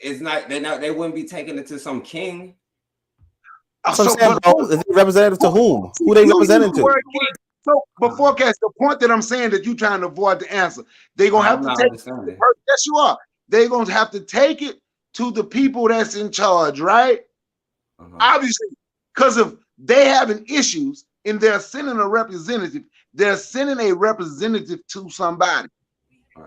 wouldn't be taking it to some king. So representative to whom? Who they representing to? So before the point that I'm saying that you're trying to avoid the answer, they're gonna have to take it. Yes, you are. They're gonna have to take it to the people that's in charge, right? Obviously, because if they having issues and they're sending a representative, they're sending a representative to somebody.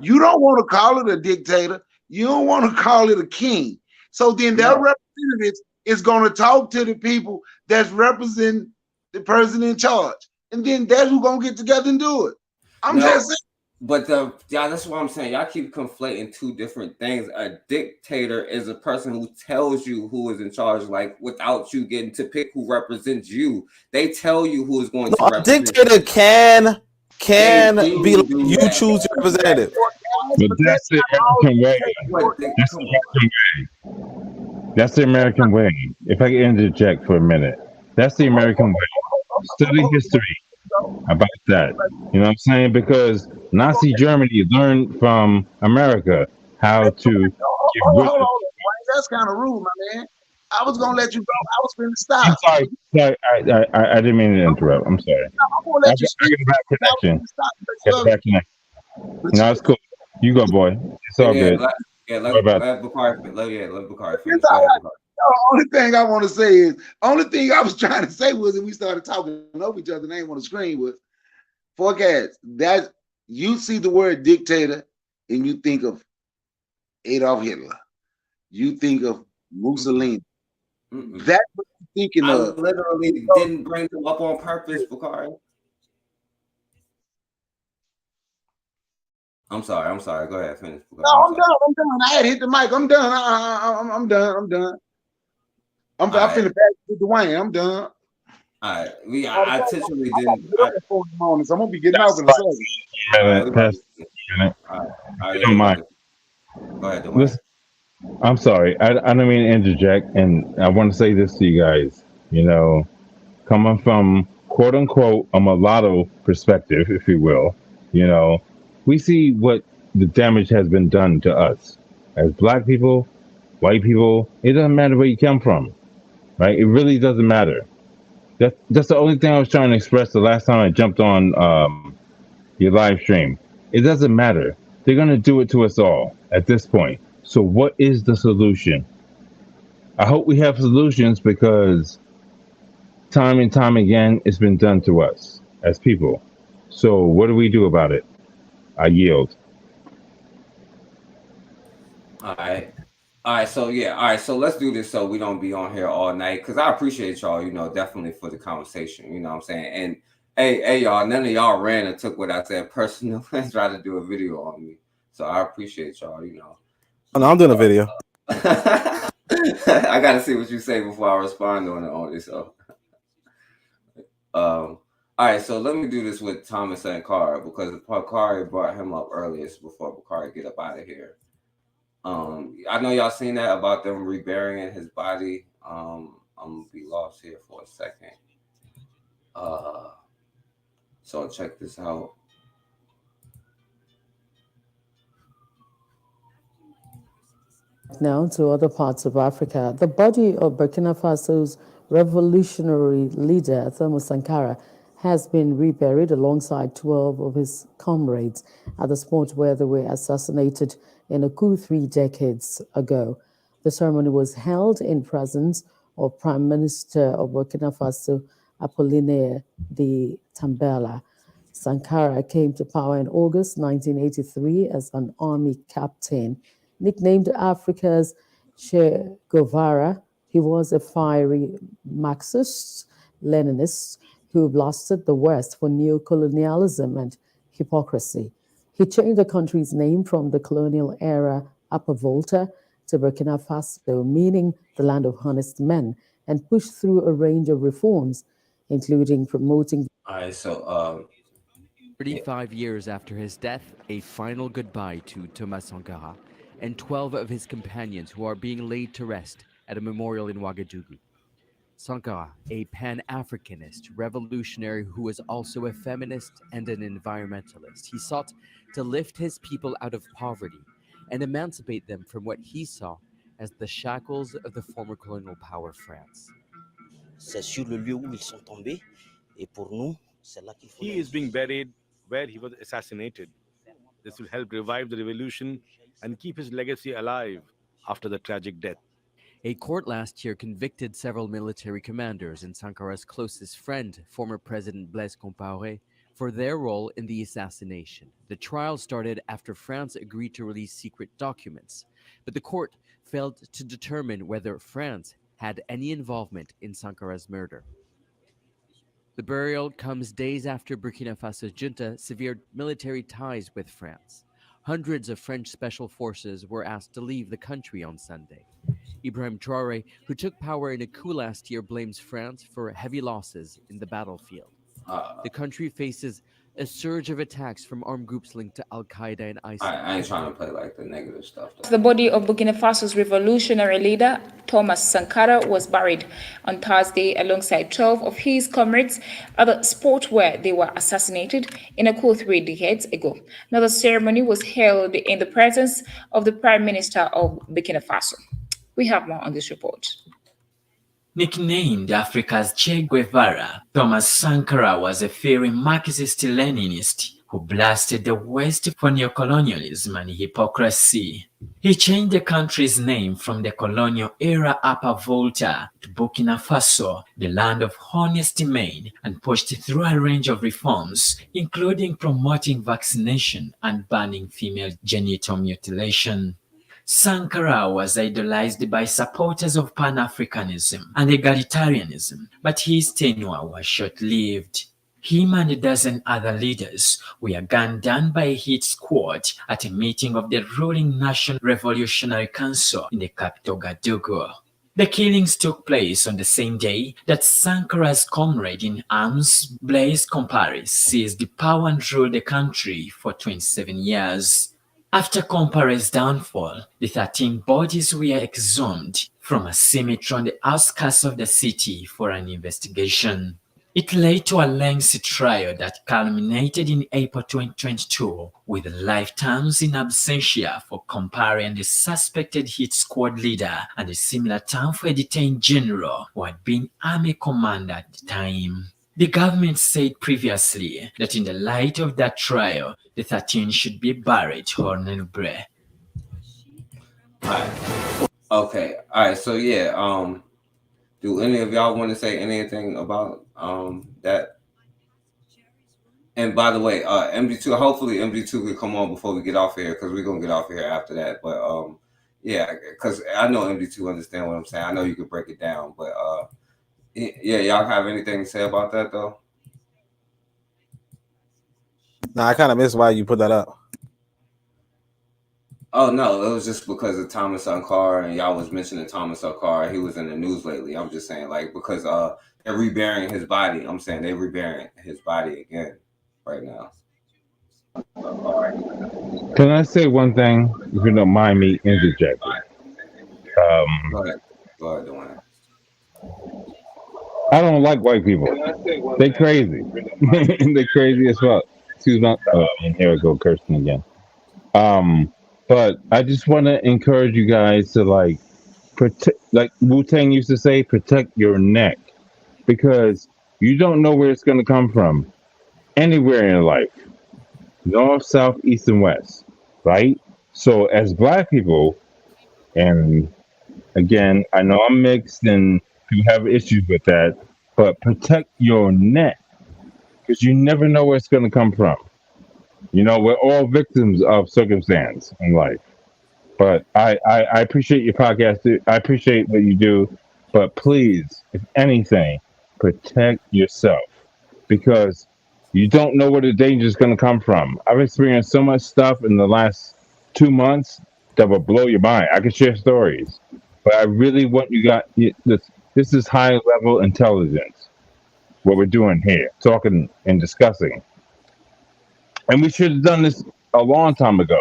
You don't want to call it a dictator. You don't want to call it a king. So then their representatives is going to talk to the people that's representing the person in charge. And then that's who's going to get together and do it. I'm just saying. But yeah, that's what I'm saying. Y'all keep conflating two different things. A dictator is a person who tells you who is in charge, like without you getting to pick who represents you. They tell you who is going to No, a represent dictator you. They can be do like, do you that. choose your representative. But But that's that's the not all American way. dictators What? work. That's Come the on. American way. That's the American way. If I can interject for a minute, that's the American way. Study history about that. You know what I'm saying? Because Nazi Germany learned from America how to get rid Hold of. on. Wayne, that's kind of rude, my man. I was gonna let you go. I was finna I'm stop. sorry. Sorry, I didn't mean to interrupt. I'm sorry. I'm gonna let you I speak. got a bad I was connection. finna stop. Got a bad connection. But No, it's cool. You go, boy. It's all Yeah, good. What about let Bakari let Bakari it's finish. Go all ahead, right. Bakari. The only thing I want to say is, only thing I was trying to say was, and we started talking over each other, and I ain't on the screen was, forecast that you see the word dictator and you think of Adolf Hitler, you think of Mm-mm, Mussolini. mm-mm. That's what you're thinking I of. literally didn't bring them up on purpose, Bakari. I'm sorry. Go ahead, finish, No, Bakari. I'm I'm sorry. done. I'm done. I had hit the mic. I'm done. I'm done. I'm done. All I'm right, finna back to Dwayne. I'm done. all right. I I'm intentionally about to didn't. get up at 4 in the morning, so I'm gonna be getting off That's in a like second. All a right, we minute, about past to. a minute. All right, all If right. you Yeah, don't we about mind. to. Go ahead, Dwayne. Listen, I'm sorry. I don't mean to interject, and I want to say this to you guys. You know, coming from quote unquote a mulatto perspective, if you will, you know, we see what the damage has been done to us as black people, white people. It doesn't matter where you come from, right? It really doesn't matter. That's the only thing I was trying to express the last time I jumped on your live stream. It doesn't matter. They're gonna do it to us all at this point. So what is the solution? I hope we have solutions because time and time again it's been done to us as people. So what do we do about it? I yield. All right. All right, so yeah, all right, so let's do this so we don't be on here all night because I appreciate y'all, definitely for the conversation, you know what I'm saying? And hey, y'all, none of y'all ran and took what I said personal and tried to do a video on me. So I appreciate y'all. Oh, no, I'm doing a video. I gotta see what you say before I respond on it. So all right, so let me do this with Thomas and Cara because Bakari brought him up earliest before Bakari get up out of here. I know y'all seen that about them reburying his body. I'm gonna be lost here for a second. Uh, so check this out. Now to other parts of Africa. The body of Burkina Faso's revolutionary leader, Thomas Sankara, has been reburied alongside 12 of his comrades at the spot where they were assassinated in a coup 3 decades ago. The ceremony was held in presence of Prime Minister of Burkina Faso, Apollinaire de Tambela. Sankara came to power in August 1983 as an army captain. Nicknamed Africa's Che Guevara, he was a fiery Marxist Leninist who blasted the West for neocolonialism and hypocrisy. He changed the country's name from the colonial era Upper Volta to Burkina Faso, meaning the land of honest men, and pushed through a range of reforms, including promoting. All right, so yeah, 35 years after his death, a final goodbye to Thomas Sankara and 12 of his companions who are being laid to rest at a memorial in Ouagadougou. Sankara, a Pan Africanist revolutionary who was also a feminist and an environmentalist, he sought to lift his people out of poverty and emancipate them from what he saw as the shackles of the former colonial power France. C'est sur le lieu où ils sont tombés. Et pour nous, c'est là qu'il faut He les is being buried where he was assassinated. This will help revive the revolution and keep his legacy alive after the tragic death. A court last year convicted several military commanders and Sankara's closest friend, former President Blaise Compaoré, for their role in the assassination. The trial started after France agreed to release secret documents, but the court failed to determine whether France had any involvement in Sankara's murder. The burial comes days after Burkina Faso's junta severed military ties with France. Hundreds of French special forces were asked to leave the country on Sunday. Ibrahim Traore, who took power in a coup last year, blames France for heavy losses in the battlefield. The country faces a surge of attacks from armed groups linked to Al Qaeda and ISIL. I ain't trying to play like the negative stuff. The body of Burkina Faso's revolutionary leader, Thomas Sankara, was buried on Thursday alongside 12 of his comrades at the spot where they were assassinated in a coup 3 decades ago. Now, the ceremony was held in the presence of the Prime Minister of Burkina Faso. We have more on this report. Nicknamed Africa's Che Guevara, Thomas Sankara was a fiery Marxist-Leninist who blasted the West for neocolonialism and hypocrisy. He changed the country's name from the colonial-era Upper Volta to Burkina Faso, the land of honest men, and pushed through a range of reforms, including promoting vaccination and banning female genital mutilation. Sankara was idolized by supporters of Pan-Africanism and egalitarianism, but his tenure was short-lived. Him and a dozen other leaders were gunned down by a hit squad at a meeting of the ruling National Revolutionary Council in the capital Gadugu. The killings took place on the same day that Sankara's comrade in arms, Blaise Compaoré, seized power and ruled the country for 27 years. After Compaoré's downfall, the 13 bodies were exhumed from a cemetery on the outskirts of the city for an investigation. It led to a lengthy trial that culminated in April 2022 with life terms in absentia for Compaoré and the suspected hit squad leader, and a similar term for a detained general who had been army commander at the time. The government said previously that in the light of that trial, the 13 should be buried honorably. Alright. Okay. Alright, so yeah, do any of y'all want to say anything about that? And by the way, MD2, hopefully MD2 could come on before we get off here, because we're gonna get off here after that. But yeah, because I know MD2 understand what I'm saying. I know you could break it down, but yeah, y'all have anything to say about that though? Nah, I kind of missed why you put that up. Oh no, it was just because of Thomas Sankara, and y'all was mentioning Thomas Sankara. He was in the news lately. I'm just saying, like, because they're reburying his body. I'm saying they're reburying his body again right now. Can I say one thing, if you don't mind me interjecting? Go ahead, Dwayne. I don't like white people. They crazy. They crazy as fuck. Excuse me. Oh, and here I go cursing again. But I just want to encourage you guys to like protect, like Wu-Tang used to say, protect your neck, because you don't know where it's going to come from anywhere in life, north, south, east, and west, right? So as black people, and again, I know I'm mixed and people have issues with that, but protect your neck, because you never know where it's going to come from. You know, we're all victims of circumstance in life. But I appreciate your podcast. I appreciate what you do. But please, if anything, protect yourself, because you don't know where the danger is going to come from. I've experienced so much stuff in the last 2 months that will blow your mind. I can share stories, but I really want you guys, this is high level intelligence, what we're doing here, talking and discussing. And we should have done this a long time ago,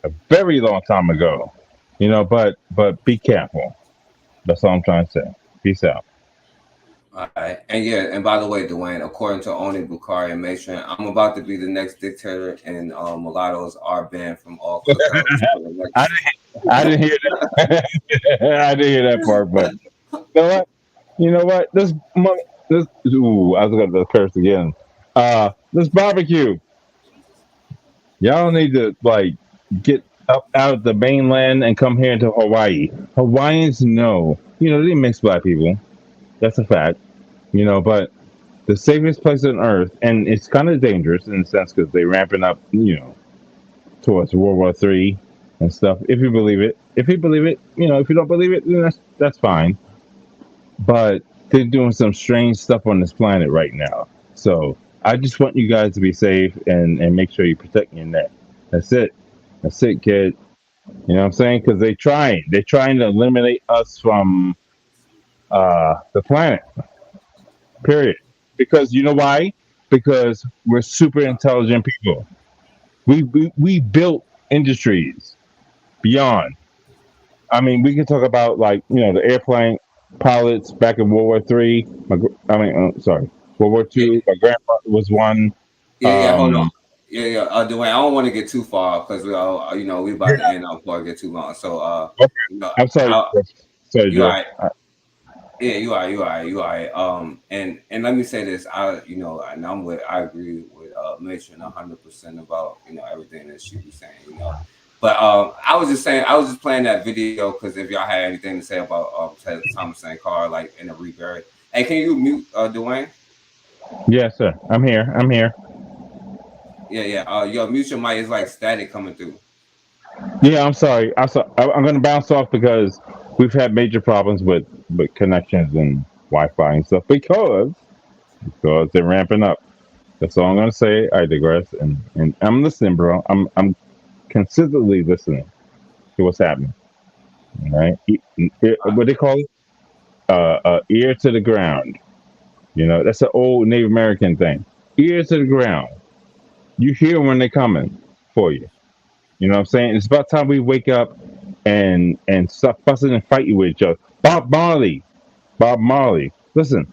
a very long time ago, you know, but be careful. That's all I'm trying to say. Peace out. All right. And yeah, and by the way, Dwayne, according to Oni Bukhari and Matron, I'm about to be the next dictator, and mulattoes are banned from all cookouts. I didn't hear that. I didn't hear that part, but you know what? This ooh, I was gonna curse again. This barbecue. Y'all need to like get up out of the mainland and come here to Hawaii. Hawaiians know, you know, they mix black people. That's a fact, you know, but the safest place on earth, and it's kind of dangerous in a sense because they're ramping up, you know, towards World War III and stuff. If you believe it, you know, if you don't believe it, then that's fine. But they're doing some strange stuff on this planet right now. So I just want you guys to be safe and make sure you protect your neck. That's it. That's it, kid. You know what I'm saying? Because they're trying to eliminate us from the planet. Period. Because you know why? Because we're super intelligent people. We built industries beyond. I mean, we can talk about like the airplane pilots back in World War III. Sorry, Yeah, World War II. My grandfather was one. yeah. Hold on. Um, Yeah. Dwayne, I don't want to get too far because we all, we about to yeah. end up before I get too long. So, Okay. you know, I'm sorry. I, Jeff. Sorry, you all Jeff. right. Yeah, you all right. And let me say this, and I agree with Mitch 100% about everything that she was saying. But I was just saying, I was just playing that video because if y'all had anything to say about Thomas Sankara, like in the reburied. Hey, can you mute Dwayne? Yes, sir. I'm here. I'm here. Yeah. Yo, mute your mic. It's like static coming through. Yeah, I'm sorry. I'm going to bounce off because we've had major problems with connections and Wi-Fi and stuff because they're ramping up. That's all I'm going to say. I digress, and I'm listening, bro. I'm consistently listening to what's happening. All right, what they call it? Ear to the ground. That's an old Native American thing. Ear to the ground. You hear when they're coming for you. You know what I'm saying? It's about time we wake up and stop fussing and fighting with each other. Bob Marley. Listen,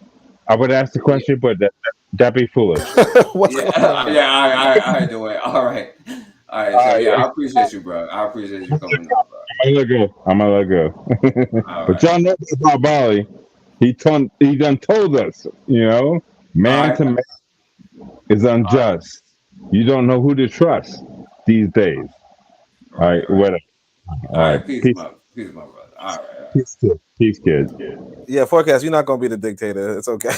I would ask the Yeah, question, but that'd be foolish. What's yeah, going on? yeah. All right, Dwayne. All right. So All right, yeah, I appreciate you, bro. I appreciate you coming on, bro. I'm gonna let go. I'm gonna let go. All But right. y'all know about Bali. He done told us, All man right. to man is All right. unjust. You don't know who to trust these days. All Right. right, whatever. All All right, right. peace, Peace, my brother. All right. All right. peace, kid. Peace, kid. Yeah, forecast. You're not gonna be the dictator. It's okay.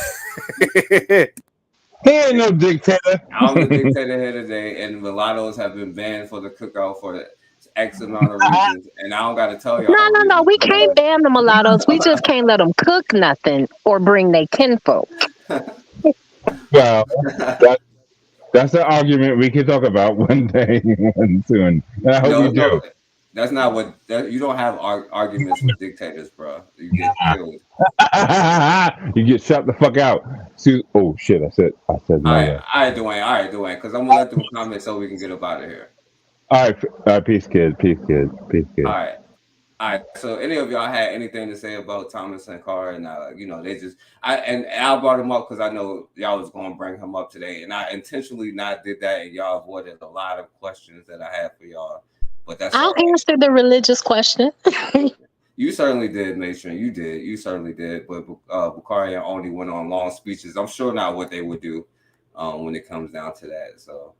He ain't no dictator. I'm the dictator here today, and mulattoes have been banned for the cookout for the X amount of reasons, and I don't got to tell y'all No, the no, no. reasons We can't because ban the mulattoes. We just can't let them cook nothing or bring their kinfolk. Well, that, that's an argument we can talk about one day, one soon. And I hope we no, do. that's not you don't have arguments with dictators, bro. You get killed. You get shut the fuck out. Oh shit! I said All my right, bad. all right, Dwayne, because I'm gonna let them comment so we can get up out of here. All right, peace, kid. Peace, kid. Peace, All kid. right. All right. So, any of y'all had anything to say about Thomas and Carr, and they just and I brought him up because I know y'all was going to bring him up today, and I intentionally not did that, and y'all avoided a lot of questions that I had for y'all, but that's all I'll right. answer the religious question. You certainly did, Matron. You did. You certainly did. But Bukhari only went on long speeches. I'm sure not what they would do when it comes down to that. So.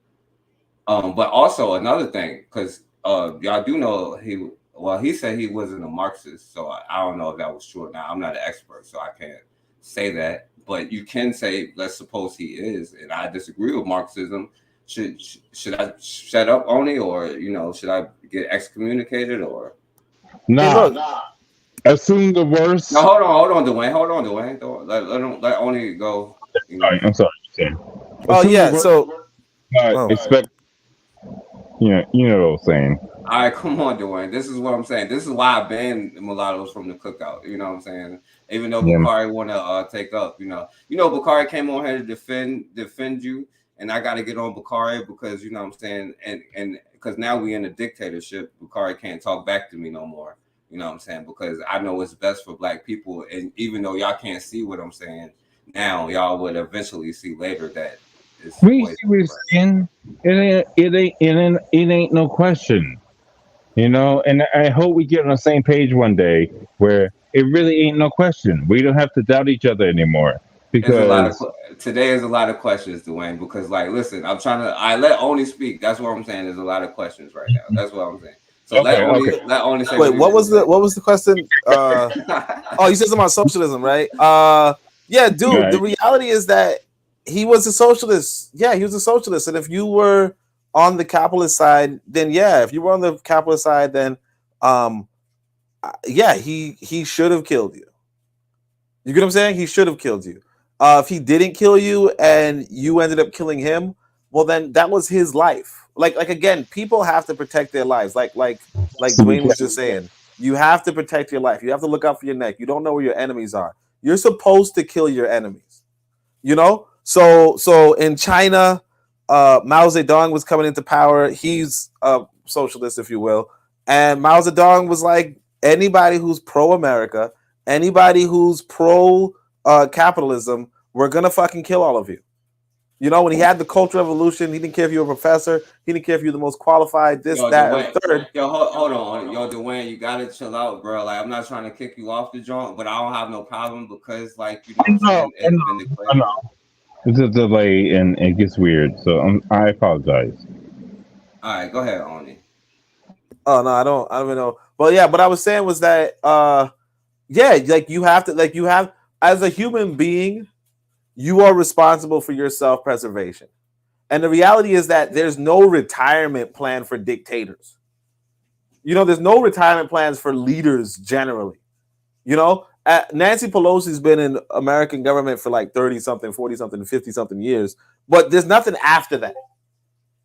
But also another thing, because y'all do know he said he wasn't a Marxist, so I don't know if that was true or not. I'm not an expert, so I can't say that. But you can say, let's suppose he is, and I disagree with Marxism. Should I shut up on it, or should I get excommunicated, or? I mean, Nah, look. assume the No, worst. hold on, Dwayne. Hold on, Dwayne. Let only go. I'm sorry. Oh Assume the yeah. worst. So. Oh. Expect. You know what I'm saying. All right, come on, Dwayne. This is what I'm saying. This is why I banned mulattoes from the cookout. You know what I'm saying? Even though Yeah. Bakari want to take up, Bakari came on here to defend you, and I got to get on Bakari because you know what I'm saying, and because now we in a dictatorship, Bakari can't talk back to me no more. You know what I'm saying? Because I know what's best for Black people, and even though y'all can't see what I'm saying now, y'all would eventually see later that it's We way see what he's right. saying. It ain't no question. And I hope we get on the same page one day where it really ain't no question. We don't have to doubt each other anymore There's a lot of because today is a lot of questions, Dwayne. Because listen, I let Oni speak. That's what I'm saying. There's a lot of questions right now. That's what I'm saying. So let okay. Oni say Wait, what he what was was the question? Oh, you said something about socialism, right? Yeah, dude. The Right. reality is that he was a socialist. Yeah, he was a socialist, and if you were on the capitalist side, then yeah, if you were on the capitalist side, then yeah, he should have killed you. You get what I'm saying? He should have killed you. If he didn't kill you and you ended up killing him, well, then that was his life. Like again, people have to protect their lives. Like To be Dwayne was just saying, you have to protect your life. You have to look out for your neck. You don't know where your enemies are. You're supposed to kill your enemies. You know? So in China, Mao Zedong was coming into power. He's a socialist, if you will. And Mao Zedong was like, anybody who's pro-America, anybody who's pro capitalism, we're gonna fucking kill all of you. You know, when he had the Cultural Revolution, he didn't care if you were a professor, he didn't care if you were the most qualified, this, that, or third. Yo, hold on. Yo, Dwayne, you gotta chill out, bro. Like, I'm not trying to kick you off the joint, but I don't have no problem because, like, you know what I'm saying? It's been declared. It's a delay and it gets weird, so I apologize. All right, go ahead, Oni. Oh no, I don't even know. But yeah, what I was saying was that yeah, like you have as a human being, you are responsible for your self-preservation. And the reality is that there's no retirement plan for dictators. You know, there's no retirement plans for leaders generally. You know, Nancy Pelosi's been in American government for like 30 something, 40 something, 50 something years, but there's nothing after that.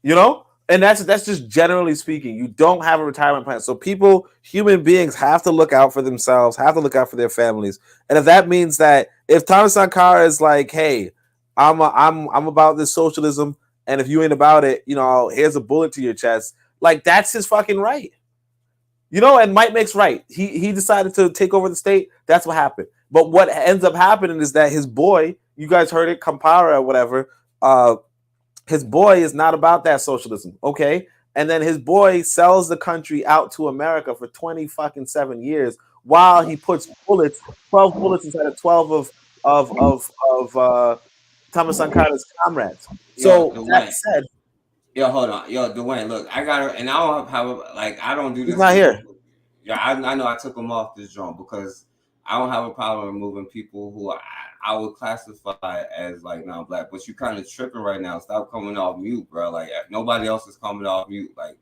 You know? And that's just generally speaking. You don't have a retirement plan. So people, human beings, have to look out for themselves, have to look out for their families. And if that means that if Thomas Sankara is like, hey, I'm about this socialism, and if you ain't about it, you know, here's a bullet to your chest, like that's his fucking right. You know, and might makes right. He decided to take over the state. That's what happened. But what ends up happening is that his boy, you guys heard it, Kampara or whatever, his boy is not about that socialism, okay? And then his boy sells the country out to America for 27 years while he puts 12 bullets inside of 12 of Thomas Sankara's comrades. So that said, yo, hold on, yo, Dwayne, look, I got her, and I don't have like I don't do this. He's not here. Yeah, I know I took him off this joint because I don't have a problem removing people who I would classify as like non-black, but you kind of tripping right now. Stop coming off mute, bro. Like if nobody else is coming off mute, like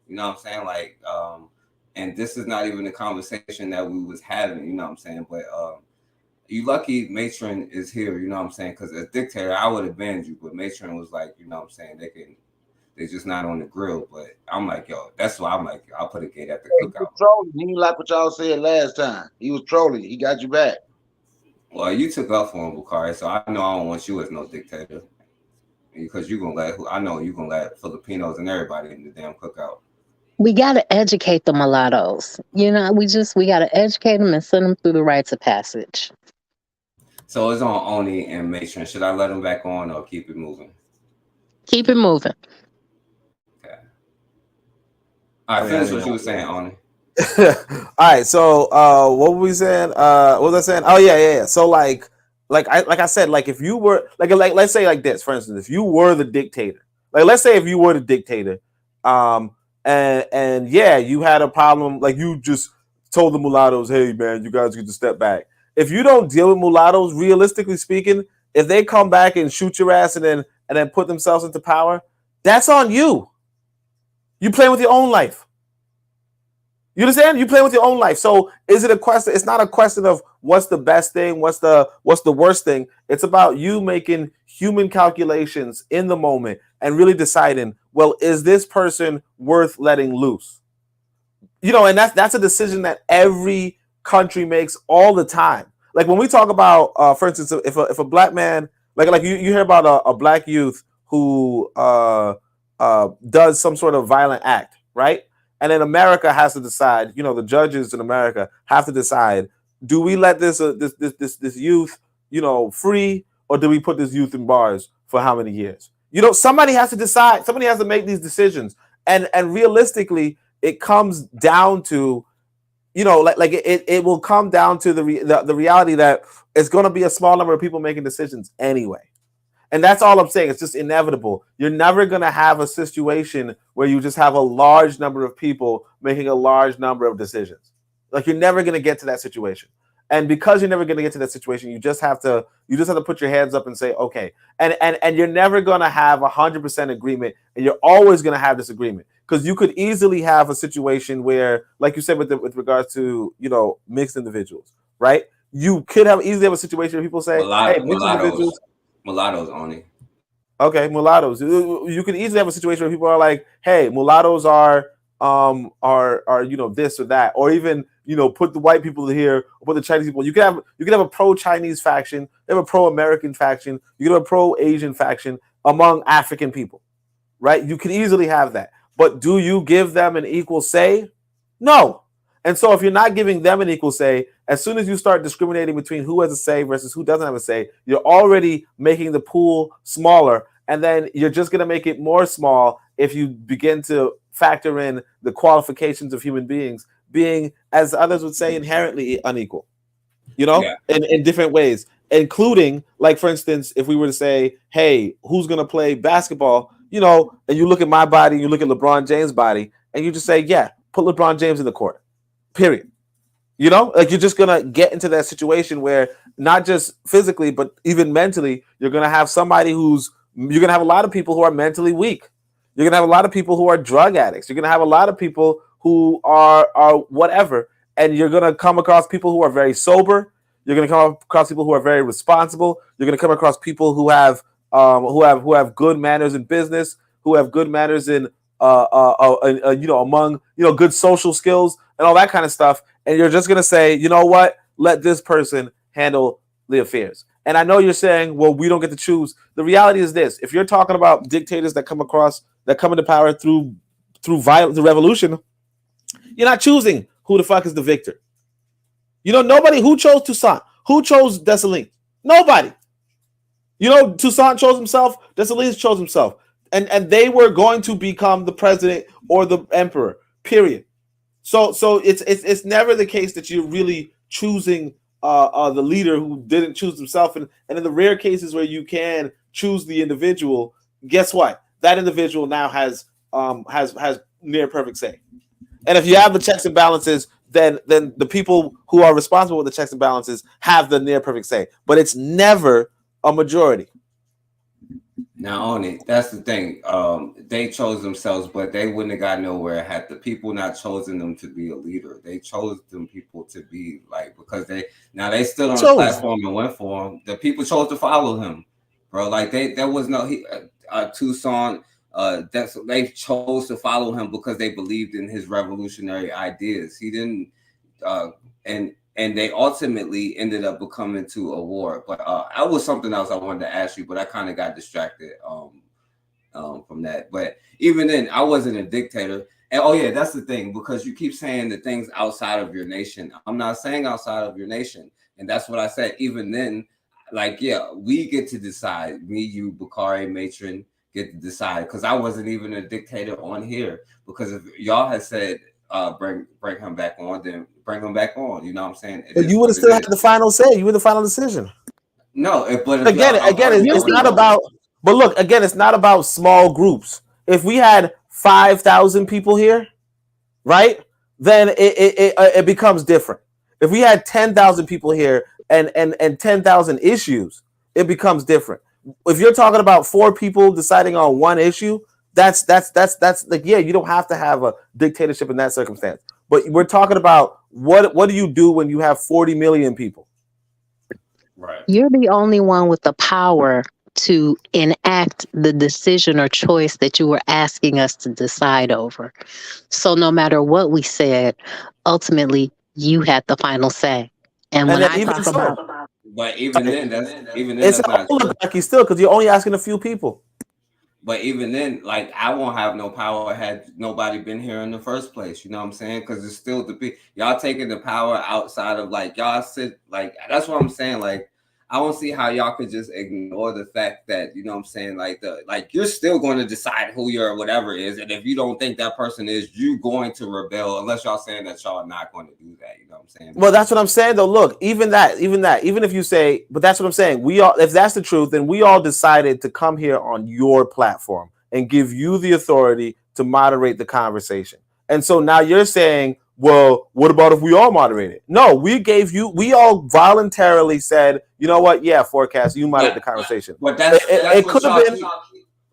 you know what I'm saying? Like, and this is not even the conversation that we was having, you know what I'm saying? But you lucky Matron is here, you know what I'm saying? Because as dictator, I would have banned you, but Matron was like, you know what I'm saying? They're just not on the grill. But I'm like, yo, that's why I'm like, I'll put a gate at the cookout. He didn't like what y'all said last time. He was trolling. He got you back. Well, you took up for him, Bukari, so I know I don't want you as no dictator. Because you're gonna I know you're gonna let Filipinos and everybody in the damn cookout. We gotta educate the mulattoes. You know, we gotta educate them and send them through the rites of passage. So it's on Oni and Matron. Should I let them back on or keep it moving? Keep it moving. Okay. All right, finish what you were saying, Oni. All right, so what were we saying? What was I saying? Oh yeah. So like I said, like if you were like let's say like this, for instance, if you were the dictator, like let's say if you were the dictator, and yeah, you had a problem, like you just told the mulattoes, hey man, you guys get to step back. If you don't deal with mulattoes, realistically speaking, if they come back and shoot your ass and then put themselves into power, that's on you. You play with your own life. You understand? You play with your own life. So is it a question? It's not a question of what's the best thing, what's the worst thing. It's about you making human calculations in the moment and really deciding, well, is this person worth letting loose? You know, and that's a decision that every country makes all the time. Like when we talk about, for instance, if a black man, like you hear about a black youth who does some sort of violent act, right? And then America has to decide, you know, the judges in America have to decide, do we let this youth, you know, free, or do we put this youth in bars for how many years? You know, somebody has to decide. Somebody has to make these decisions. And realistically, it comes down to, you know, like it will come down to the reality that it's going to be a small number of people making decisions anyway. And that's all I'm saying. It's just inevitable. You're never going to have a situation where you just have a large number of people making a large number of decisions. Like you're never going to get to that situation. And because you're never going to get to that situation, you just have to put your hands up and say, okay. And you're never going to have 100% agreement, and you're always going to have disagreement, because you could easily have a situation where, like you said, with regards to, you know, mixed individuals, right? you could easily have a situation where people say, "Hey, these individuals." Mulattoes only. Okay, mulattoes. You could easily have a situation where people are like, "Hey, mulattoes are this or that," or even put the white people here, or put the Chinese people. You could have a pro-Chinese faction, you have a pro-American faction, you could have a pro-Asian faction among African people, right? You can easily have that, but do you give them an equal say? No. And so if you're not giving them an equal say, as soon as you start discriminating between who has a say versus who doesn't have a say, you're already making the pool smaller. And then you're just going to make it more small if you begin to factor in the qualifications of human beings being, as others would say, inherently unequal, in different ways, including, like, for instance, if we were to say, hey, who's going to play basketball, and you look at my body, you look at LeBron James' body, and you just say, yeah, put LeBron James in the court. Period. Like, you're just going to get into that situation where not just physically, but even mentally, you're going to have somebody you're going to have a lot of people who are mentally weak. You're going to have a lot of people who are drug addicts. You're going to have a lot of people who are whatever. And you're going to come across people who are very sober. You're going to come across people who are very responsible. You're going to come across people who have good manners in business, who have good manners in among good social skills and all that kind of stuff. And you're just going to say, you know what? Let this person handle the affairs. And I know you're saying, well, we don't get to choose. The reality is this: if you're talking about dictators that come into power through violence, the revolution, you're not choosing who the fuck is the victor. Nobody who chose Toussaint, who chose Dessalines. Nobody. Toussaint chose himself. Dessalines chose himself, and they were going to become the president or the emperor. Period. So it's never the case that you're really choosing the leader who didn't choose himself, and in the rare cases where you can choose the individual, guess what? That individual now has near perfect say. And if you have the checks and balances, then the people who are responsible with the checks and balances have the near perfect say. But it's never a majority. Now, only that's the thing. They chose themselves, but they wouldn't have got nowhere had the people not chosen them to be a leader. They chose them people to be because they stood on the platform and went for him. The people chose to follow him, bro. Like there was no Toussaint. They chose to follow him because they believed in his revolutionary ideas. He didn't, and they ultimately ended up becoming to a war. But that was something else I wanted to ask you, but I kind of got distracted from that. But even then, I wasn't a dictator. And that's the thing, because you keep saying the things outside of your nation. I'm not saying outside of your nation, and that's what I said. Even then, we get to decide. Me, you, Bakari, Matron get to decide, because I wasn't even a dictator on here. Because if y'all had said bring him back on, then bring him back on. You know what I'm saying? But you would have still had the final say. You were the final decision. No, but again, it's not about. But look, again, it's not about small groups. If we had 5,000 people here, right, then it becomes different. If we had 10,000 people here and 10,000 issues, it becomes different. If you're talking about 4 people deciding on one issue, that's you don't have to have a dictatorship in that circumstance. But we're talking about what do you do when you have 40 million people? Right. You're the only one with the power to enact the decision or choice that you were asking us to decide over. So no matter what we said, ultimately you had the final say. And when I talk about, but even then, it's not oligarchy still, because you're only asking a few people. But even then, I won't have no power had nobody been here in the first place. You know what I'm saying? Because it's still y'all taking the power outside of y'all sit that's what I'm saying. I don't see how y'all could just ignore the fact that, you know what I'm saying, you're still going to decide who your whatever is, and if you don't think that person is, you going to rebel, unless y'all saying that y'all are not going to do that. You know what I'm saying? Well, that's what I'm saying though. Look, even if you say, but that's what I'm saying. If that's the truth, then we all decided to come here on your platform and give you the authority to moderate the conversation. And so now you're saying, well, what about if we all moderate it? No, we all voluntarily said, you know what? Yeah, Forecast, you moderate the conversation. But it could have been.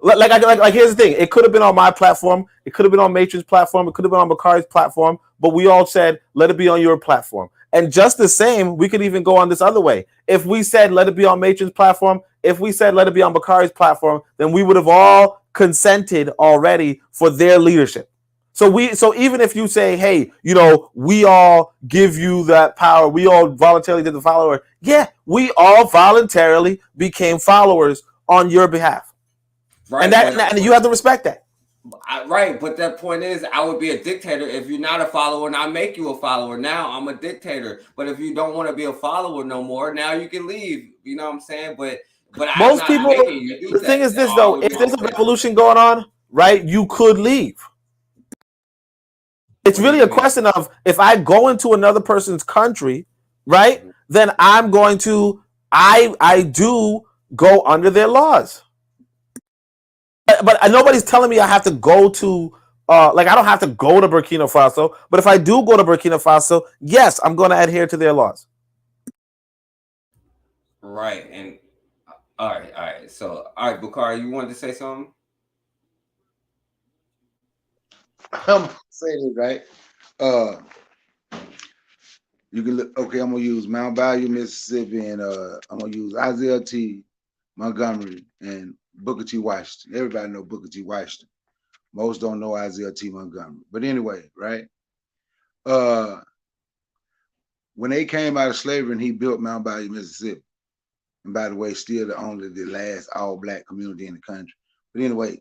Like here's the thing. It could have been on my platform. It could have been on Matron's platform. It could have been on Bakari's platform. But we all said, let it be on your platform. And just the same, we could even go on this other way. If we said, let it be on Matron's platform, if we said, let it be on Bakari's platform, then we would have all consented already for their leadership. So even if you say, hey, we all give you that power, we all voluntarily did the follower. Yeah, we all voluntarily became followers on your behalf. Right. And you have to respect that. Right, but that point is, I would be a dictator if you're not a follower, and I make you a follower. Now I'm a dictator. But if you don't want to be a follower no more, now you can leave. You know what I'm saying? But most people. The thing is this though: if there's a revolution going on, right, you could leave. It's really a question of if I go into another person's country, right? Then I'm going to I do go under their laws. But nobody's telling me I have to go to I don't have to go to Burkina Faso. But if I do go to Burkina Faso, yes, I'm going to adhere to their laws. Right. And all right. So, all right, Bakari, you wanted to say something? I'm saying it right. You can look. Okay, I'm gonna use Mount Bayou, Mississippi, and I'm gonna use Isaiah T. Montgomery and Booker T. Washington. Everybody know Booker T. Washington. Most don't know Isaiah T. Montgomery. But anyway, right? When they came out of slavery and he built Mount Bayou, Mississippi, and by the way, still the last all-black community in the country. But anyway,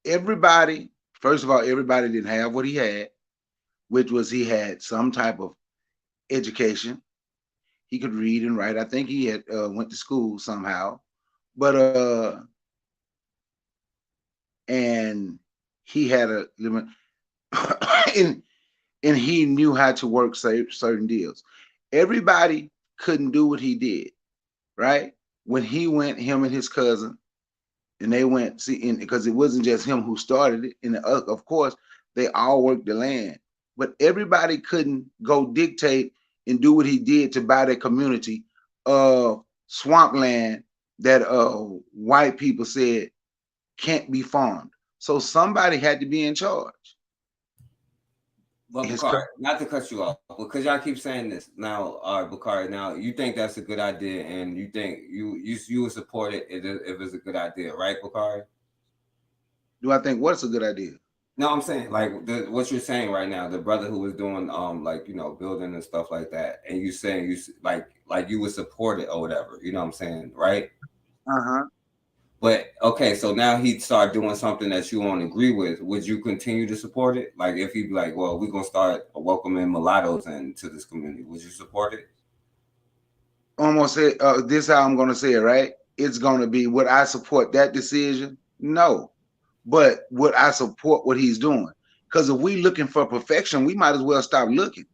everybody, first of all, everybody didn't have what he had, which was he had some type of education. He could read and write. I think he had went to school somehow, but and he had a limit, and he knew how to work certain deals. Everybody couldn't do what he did, right? When he went, him and his cousin, and they went because it wasn't just him who started it. And of course, they all worked the land, but everybody couldn't go dictate and do what he did to buy their community of swampland that white people said can't be farmed. So somebody had to be in charge. But Bakari, not to cut you off, because y'all keep saying this now, all right, Bakari, now you think that's a good idea, and you think you would support it if it's a good idea, right, Bakari? Do I think what's a good idea? No, I'm saying like what you're saying right now, the brother who was doing building and stuff like that, and you saying you like you would support it or whatever, you know what I'm saying, right? But okay, so now he'd start doing something that you won't agree with. Would you continue to support it? Like if he'd be like, well, we're gonna start welcoming mulattoes into this community, would you support it? Almost say this how I'm gonna say it, right? It's gonna be, would I support that decision? No. But would I support what he's doing? Because if we looking for perfection, we might as well stop looking.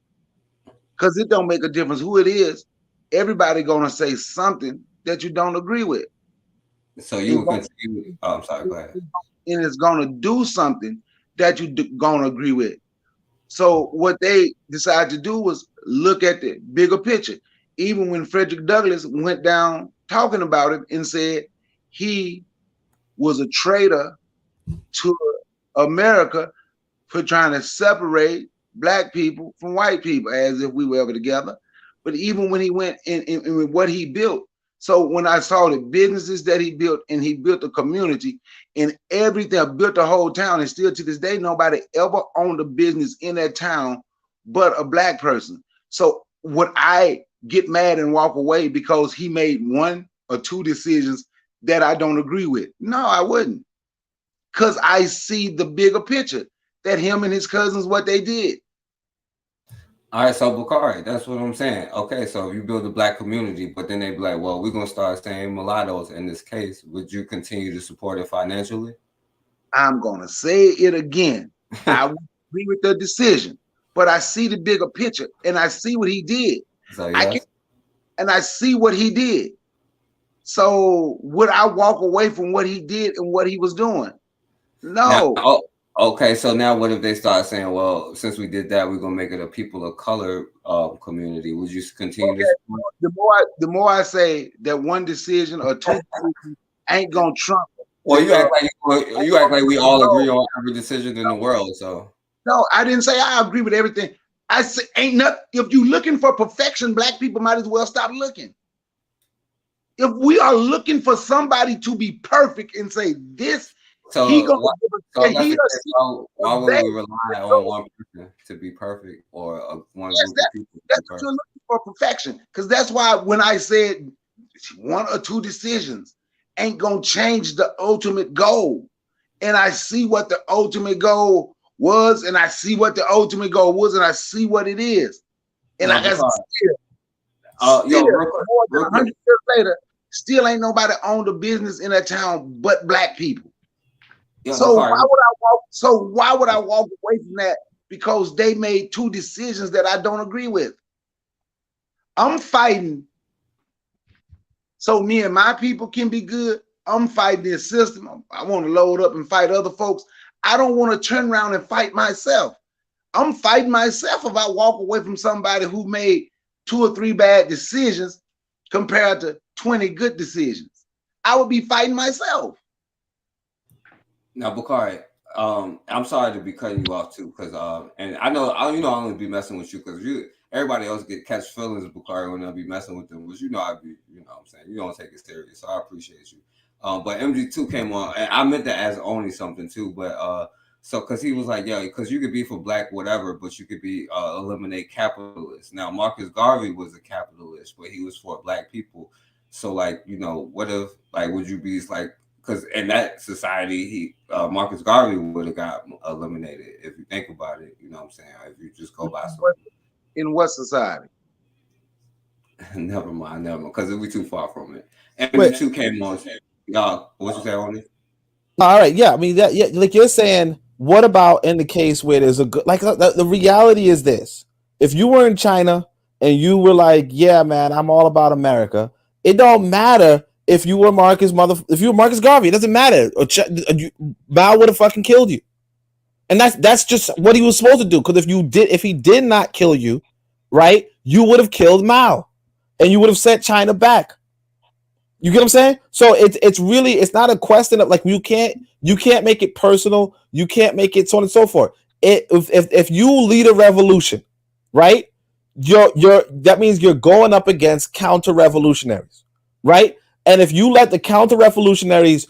Because it don't make a difference who it is. Everybody gonna say something that you don't agree with. So you will continue. Oh, I'm sorry. Go ahead. And it's gonna do something that you gonna agree with. So what they decided to do was look at the bigger picture. Even when Frederick Douglass went down talking about it and said he was a traitor to America for trying to separate black people from white people, as if we were ever together. But even when he went in what he built, so when I saw the businesses that he built, and he built a community and everything, built the whole town, and still to this day, nobody ever owned a business in that town but a black person. So would I get mad and walk away because he made one or two decisions that I don't agree with? No, I wouldn't. Because I see the bigger picture that him and his cousins, what they did. All right, so Bakari, that's what I'm saying. Okay, so you build a black community, but then they be like, well, we're going to start saying mulattoes in this case. Would you continue to support it financially? I'm going to say it again. I would agree with the decision, but I see the bigger picture, and I see what he did. So, yes. And I see what he did. So would I walk away from what he did and what he was doing? No. Now, okay, so now what if they start saying, well, since we did that, we're going to make it a people of color community? Would you continue to support? The more I say that one decision or two decisions ain't going to trump Well, you act like we all agree on every decision in the world. So no, I didn't say I agree with everything. I say ain't nothing. If you looking for perfection, black people might as well stop looking. If we are looking for somebody to be perfect and say this, so he gonna why would we rely on one person to be perfect or one group of people? That's what you're looking for, perfection. Because that's why when I said 1 or 2 decisions ain't gonna change the ultimate goal, and I see what the ultimate goal was, and I see what the ultimate goal was, and I see what it is, and I got still more than 100 years later, still ain't nobody owned a business in that town but black people. So why would I walk away from that because they made 2 decisions that I don't agree with? I'm fighting so me and my people can be good. I'm fighting this system. I want to load up and fight other folks. I don't want to turn around and fight myself. I'm fighting myself if I walk away from somebody who made 2 or 3 bad decisions compared to 20 good decisions. I would be fighting myself. Now, Bakari, I'm sorry to be cutting you off too, because and I know I only be messing with you because everybody else catch feelings, Bakari, when they'll be messing with them, which I be, what I'm saying, you don't take it serious, so I appreciate you. But MG2 came on, and I meant that as only something too, but so because he was like, yeah, because you could be for black whatever, but you could be eliminate capitalists. Now Marcus Garvey was a capitalist, but he was for black people. So like, what if would you be like? Because in that society, Marcus Garvey would have got eliminated if you think about it. You know what I'm saying? If you just go by something. In what society? Never mind, because it'll be too far from it. And MG2 came on. Y'all, what you say on it? All right, yeah. I mean, like you're saying, what about in the case where there's a good, the reality is this: if you were in China and you were like, yeah, man, I'm all about America, it don't matter. If you were Marcus Garvey, it doesn't matter. Mao would have fucking killed you, and that's just what he was supposed to do. Because if he did not kill you, right, you would have killed Mao, and you would have sent China back. You get what I'm saying? So it's not a question of you can't make it personal. You can't make it so on and so forth. If you lead a revolution, right, that means you're going up against counter-revolutionaries, right? And if you let the counter-revolutionaries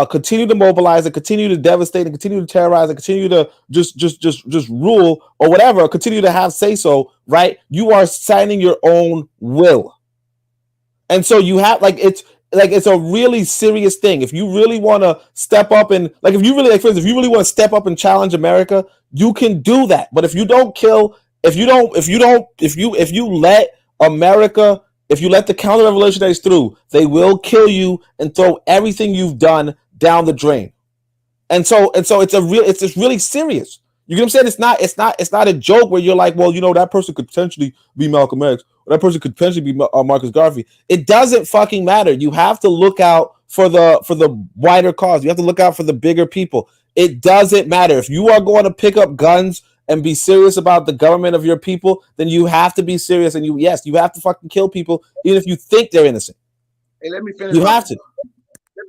continue to mobilize and continue to devastate and continue to terrorize and continue to just rule or whatever, continue to have say-so, right? You are signing your own will. And so you have it's a really serious thing. If you really want to step up and if you really if you really want to step up and challenge America, you can do that. But if you don't kill, if you let America, if you let the counter-revolutionaries through, they will kill you and throw everything you've done down the drain. And so it's really serious. You get what I'm saying? It's not a joke where you're like, well, that person could potentially be Malcolm X, or that person could potentially be Marcus Garvey. It doesn't fucking matter. You have to look out for the wider cause. You have to look out for the bigger people. It doesn't matter. If you are going to pick up guns and be serious about the government of your people, then you have to be serious, and you have to fucking kill people, even if you think they're innocent. Hey, let me finish. You have to.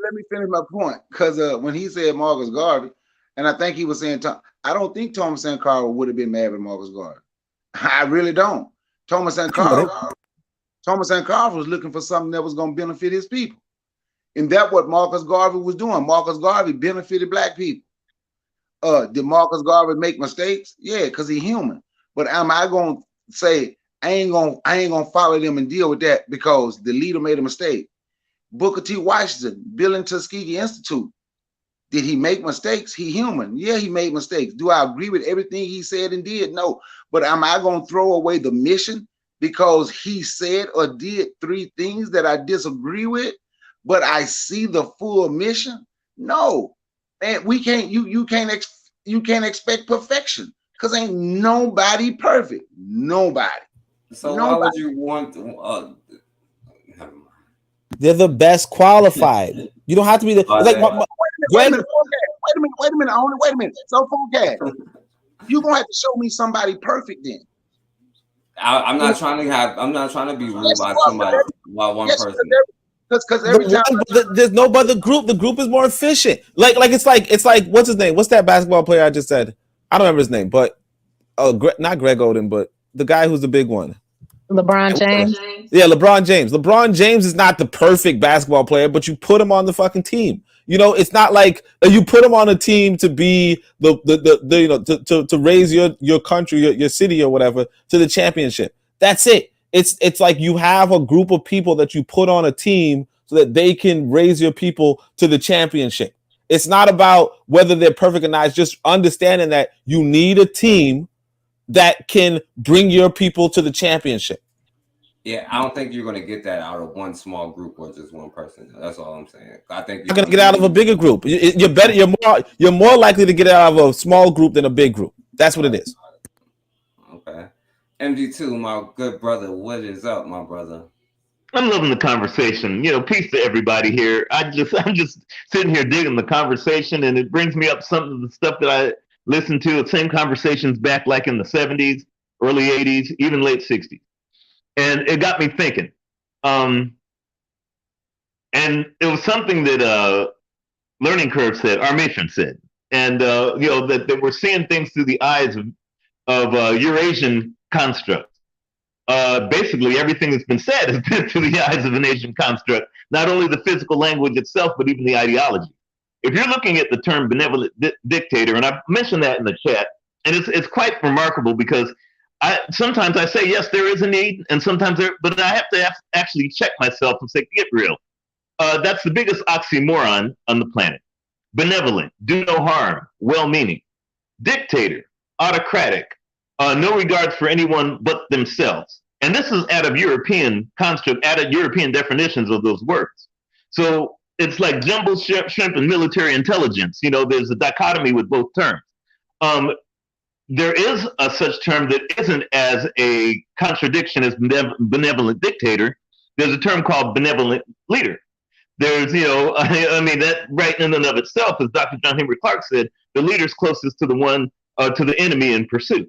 Let me finish my point, because when he said Marcus Garvey, and I think he was saying, I don't think Thomas Sankara would have been mad with Marcus Garvey. I really don't. Thomas Sankara was looking for something that was going to benefit his people, and that's what Marcus Garvey was doing. Marcus Garvey benefited black people. Did Marcus Garvey make mistakes? Yeah, because he's human. But am I going to say I ain't gonna follow them and deal with that because the leader made a mistake? Booker T. Washington, Bill and Tuskegee Institute. Did he make mistakes? He human. Yeah, he made mistakes. Do I agree with everything he said and did? No. But am I going to throw away the mission because he said or did 3 things that I disagree with, but I see the full mission? No. And we can't, you can't expect perfection because ain't nobody perfect. Nobody. So why would you want they're the best qualified. You don't have to be the wait a minute. Wait a minute. So Forecast, you're gonna have to show me somebody perfect then. I'm not trying to be ruled by somebody, by one person. Because every time There's no other group. The group is more efficient. Like it's like what's his name? What's that basketball player I just said? I don't remember his name, but not Greg Oden, but the guy who's the big one. LeBron James. Yeah, LeBron James. LeBron James is not the perfect basketball player, but you put him on the fucking team. You know, it's not like you put him on a team to be the you know to raise your country, your city or whatever to the championship. That's it. It's like you have a group of people that you put on a team so that they can raise your people to the championship. It's not about whether they're perfect or not. It's just understanding that you need a team that can bring your people to the championship. Yeah, I don't think you're going to get that out of one small group or just one person. That's all I'm saying. I think you're going to get out of a bigger group. You're better. You're more likely to get out of a small group than a big group. That's what it is. Okay. MD2, my good brother, what is up, my brother? I'm loving the conversation. You know, peace to everybody here. I'm just sitting here digging the conversation, and it brings me up some of the stuff that I listened to. The same conversations back like in the 70s, early 80s, even late 60s. And it got me thinking. And it was something that Learning Curve said, our matron said. And, you know, that we're seeing things through the eyes of Eurasian construct. Basically, everything that's been said has been through the eyes of an Asian construct, not only the physical language itself, but even the ideology. If you're looking at the term benevolent dictator, and I've mentioned that in the chat, and it's quite remarkable because sometimes I say, yes, there is a need, and sometimes but I have to actually check myself and say, get real. That's the biggest oxymoron on the planet. Benevolent, do no harm, well-meaning. Dictator, autocratic, no regard for anyone but themselves. And this is out of European construct, out of European definitions of those words. So it's like jumbo shrimp and military intelligence. You know, there's a dichotomy with both terms. There is a such term that isn't as a contradiction as benevolent dictator. There's a term called benevolent leader. There's, you know, I mean, that right in and of itself, as Dr. John Henry Clark said, the leader's closest to the enemy in pursuit.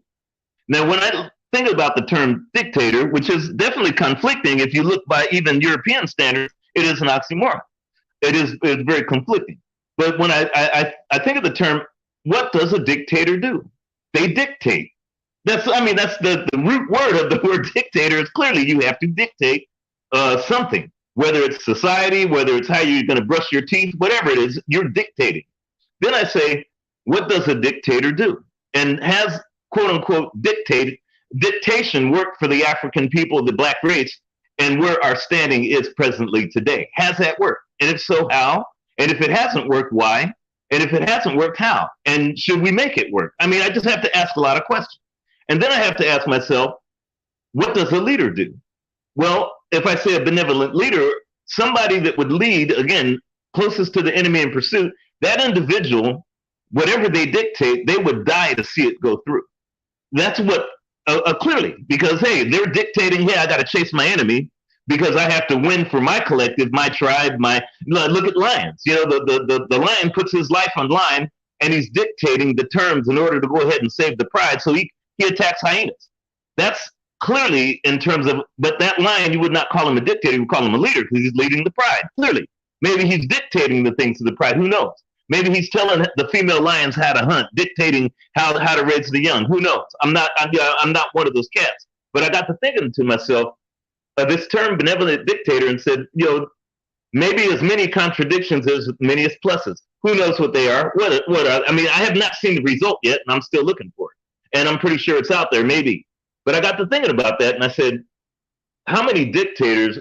Now, when I think about the term dictator, which is definitely conflicting, if you look by even European standards, it is an oxymoron. It's very conflicting. But when I think of the term, what does a dictator do? They dictate. That's the root word of the word dictator is clearly you have to dictate something, whether it's society, whether it's how you're going to brush your teeth, whatever it is, you're dictating. Then I say, what does a dictator do? And has quote unquote dictation worked for the African people, the black race, and where our standing is presently today? Has that worked? And if so, how? And if it hasn't worked, why? And if it hasn't worked, how? And should we make it work? I mean, I just have to ask a lot of questions. And then I have to ask myself, what does a leader do? Well, if I say a benevolent leader, somebody that would lead, again, closest to the enemy in pursuit, that individual, whatever they dictate, they would die to see it go through. That's what, clearly, because, hey, they're dictating, hey, I got to chase my enemy because I have to win for my collective, my tribe, look at lions. You know, the lion puts his life on line and he's dictating the terms in order to go ahead and save the pride. So he attacks hyenas. That's clearly in terms of, but that lion, you would not call him a dictator, you would call him a leader because he's leading the pride, clearly. Maybe he's dictating the things to the pride, who knows? Maybe he's telling the female lions how to hunt, dictating how to raise the young. Who knows? I'm not one of those cats. But I got to thinking to myself, this term benevolent dictator, and said, you know, maybe as many contradictions as many as pluses. Who knows what they are? What are? I mean, I have not seen the result yet, and I'm still looking for it. And I'm pretty sure it's out there, maybe. But I got to thinking about that, and I said, how many dictators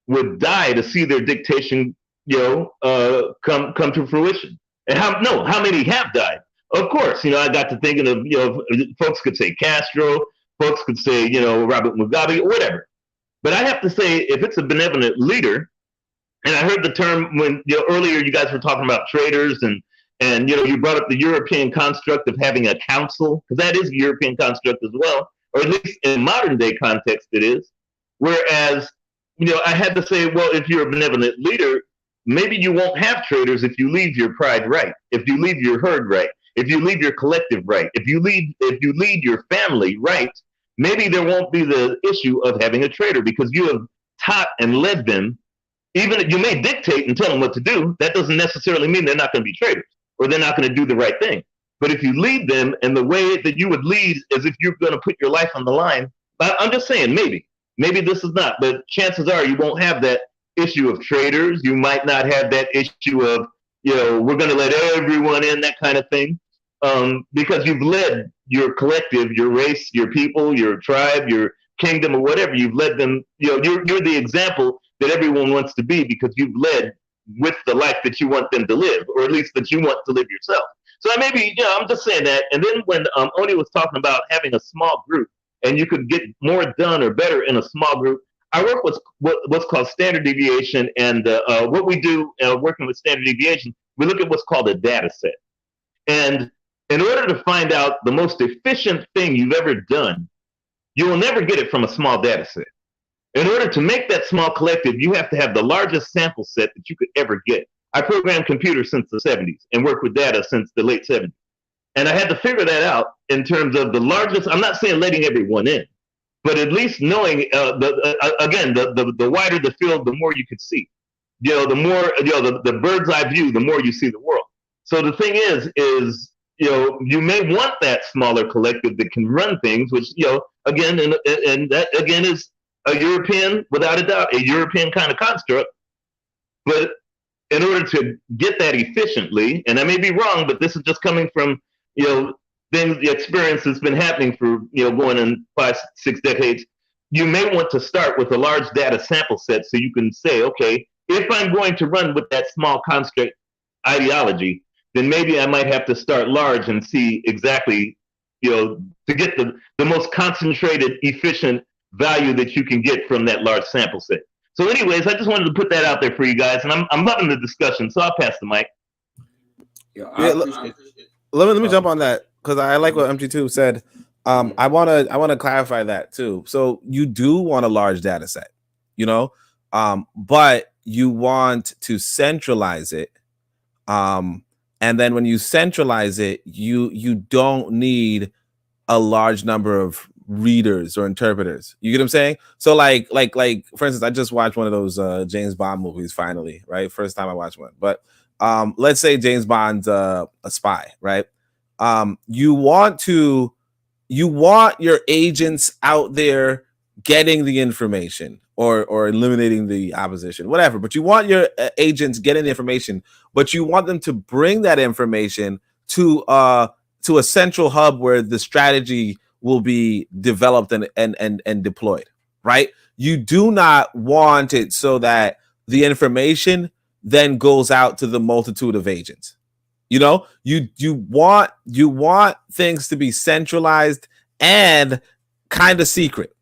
would die to see their dictation, you know, come to fruition? And how many have died? Of course, you know, I got to thinking of, you know, folks could say Castro, folks could say, you know, Robert Mugabe, or whatever. But I have to say, if it's a benevolent leader, and I heard the term when, you know, earlier you guys were talking about traitors, and you know, you brought up the European construct of having a council, because that is a European construct as well, or at least in modern day context it is. Whereas, you know, I had to say, well, if you're a benevolent leader, maybe you won't have traitors if you leave your pride right, if you leave your herd right, if you leave your collective right, if you lead your family right. Maybe there won't be the issue of having a traitor because you have taught and led them Even if you may dictate and tell them what to do, that doesn't necessarily mean they're not going to be traitors or they're not going to do the right thing. But if you lead them in the way that you would lead as if you're going to put your life on the line, I'm just saying, maybe this is not, but chances are you won't have that issue of traitors. You might not have that issue of, we're going to let everyone in, that kind of thing, because you've led your collective, your race, your people, your tribe, your kingdom, or whatever. You've led them. You're the example that everyone wants to be because you've led with the life that you want them to live, or at least that you want to live yourself. So maybe, I'm just saying that. And then when Oni was talking about having a small group and you could get more done or better in a small group, I work with what's called standard deviation. And what we do working with standard deviation, we look at what's called a data set. And in order to find out the most efficient thing you've ever done, you will never get it from a small data set. In order to make that small collective, you have to have the largest sample set that you could ever get. I programmed computers since the 70s and worked with data since the late 70s. And I had to figure that out in terms of the largest. I'm not saying letting everyone in, but at least knowing, the wider the field, the more you could see. The more, the bird's eye view, the more you see the world. So the thing is, you may want that smaller collective that can run things, which, again, and that again is a European, without a doubt, a European kind of construct. But in order to get that efficiently, and I may be wrong, but this is just coming from, the experience that's been happening for, going in 5-6 decades, you may want to start with a large data sample set so you can say, okay, if I'm going to run with that small construct ideology, then maybe I might have to start large and see exactly, to get the most concentrated, efficient value that you can get from that large sample set. So anyways, I just wanted to put that out there for you guys, and I'm loving the discussion, so I'll pass the mic. Let me jump on that because I like what MG2 said. I want to clarify that too. So you do want a large data set, but you want to centralize it. And then when you centralize it, you don't need a large number of readers or interpreters. You get what I'm saying? So like for instance, I just watched one of those James Bond movies finally, right? First time I watched one. But let's say James Bond's a spy, right? You want your agents out there getting the information or eliminating the opposition, whatever. But you want your agents getting the information, but you want them to bring that information to a central hub where the strategy will be developed and deployed, right? You do not want it so that the information then goes out to the multitude of agents. You want things to be centralized and kind of secret.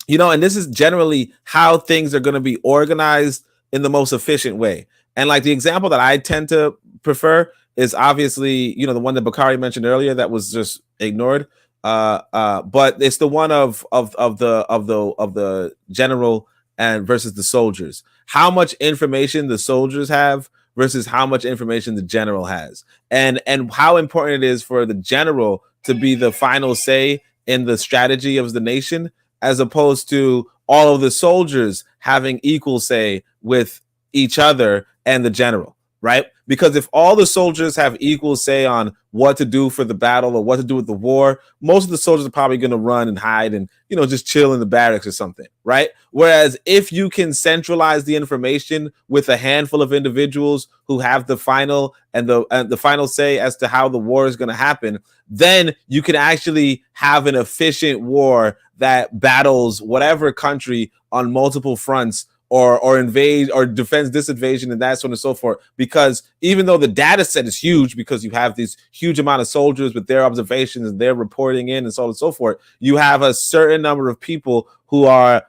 And this is generally how things are going to be organized in the most efficient way. And like the example that I tend to prefer is obviously, the one that Bakari mentioned earlier that was just ignored. But it's the one of the general and versus the soldiers. How much information the soldiers have versus how much information the general has, and how important it is for the general to be the final say in the strategy of the nation, as opposed to all of the soldiers having equal say with each other and the general, right? Because if all the soldiers have equal say on what to do for the battle or what to do with the war, most of the soldiers are probably going to run and hide and, just chill in the barracks or something, right? Whereas if you can centralize the information with a handful of individuals who have the final and the final say as to how the war is going to happen, then you can actually have an efficient war that battles whatever country on multiple fronts, or invade or defends this invasion and that so on and so forth. Because even though the data set is huge, because you have this huge amount of soldiers with their observations and their reporting in and so on and so forth, you have a certain number of people who are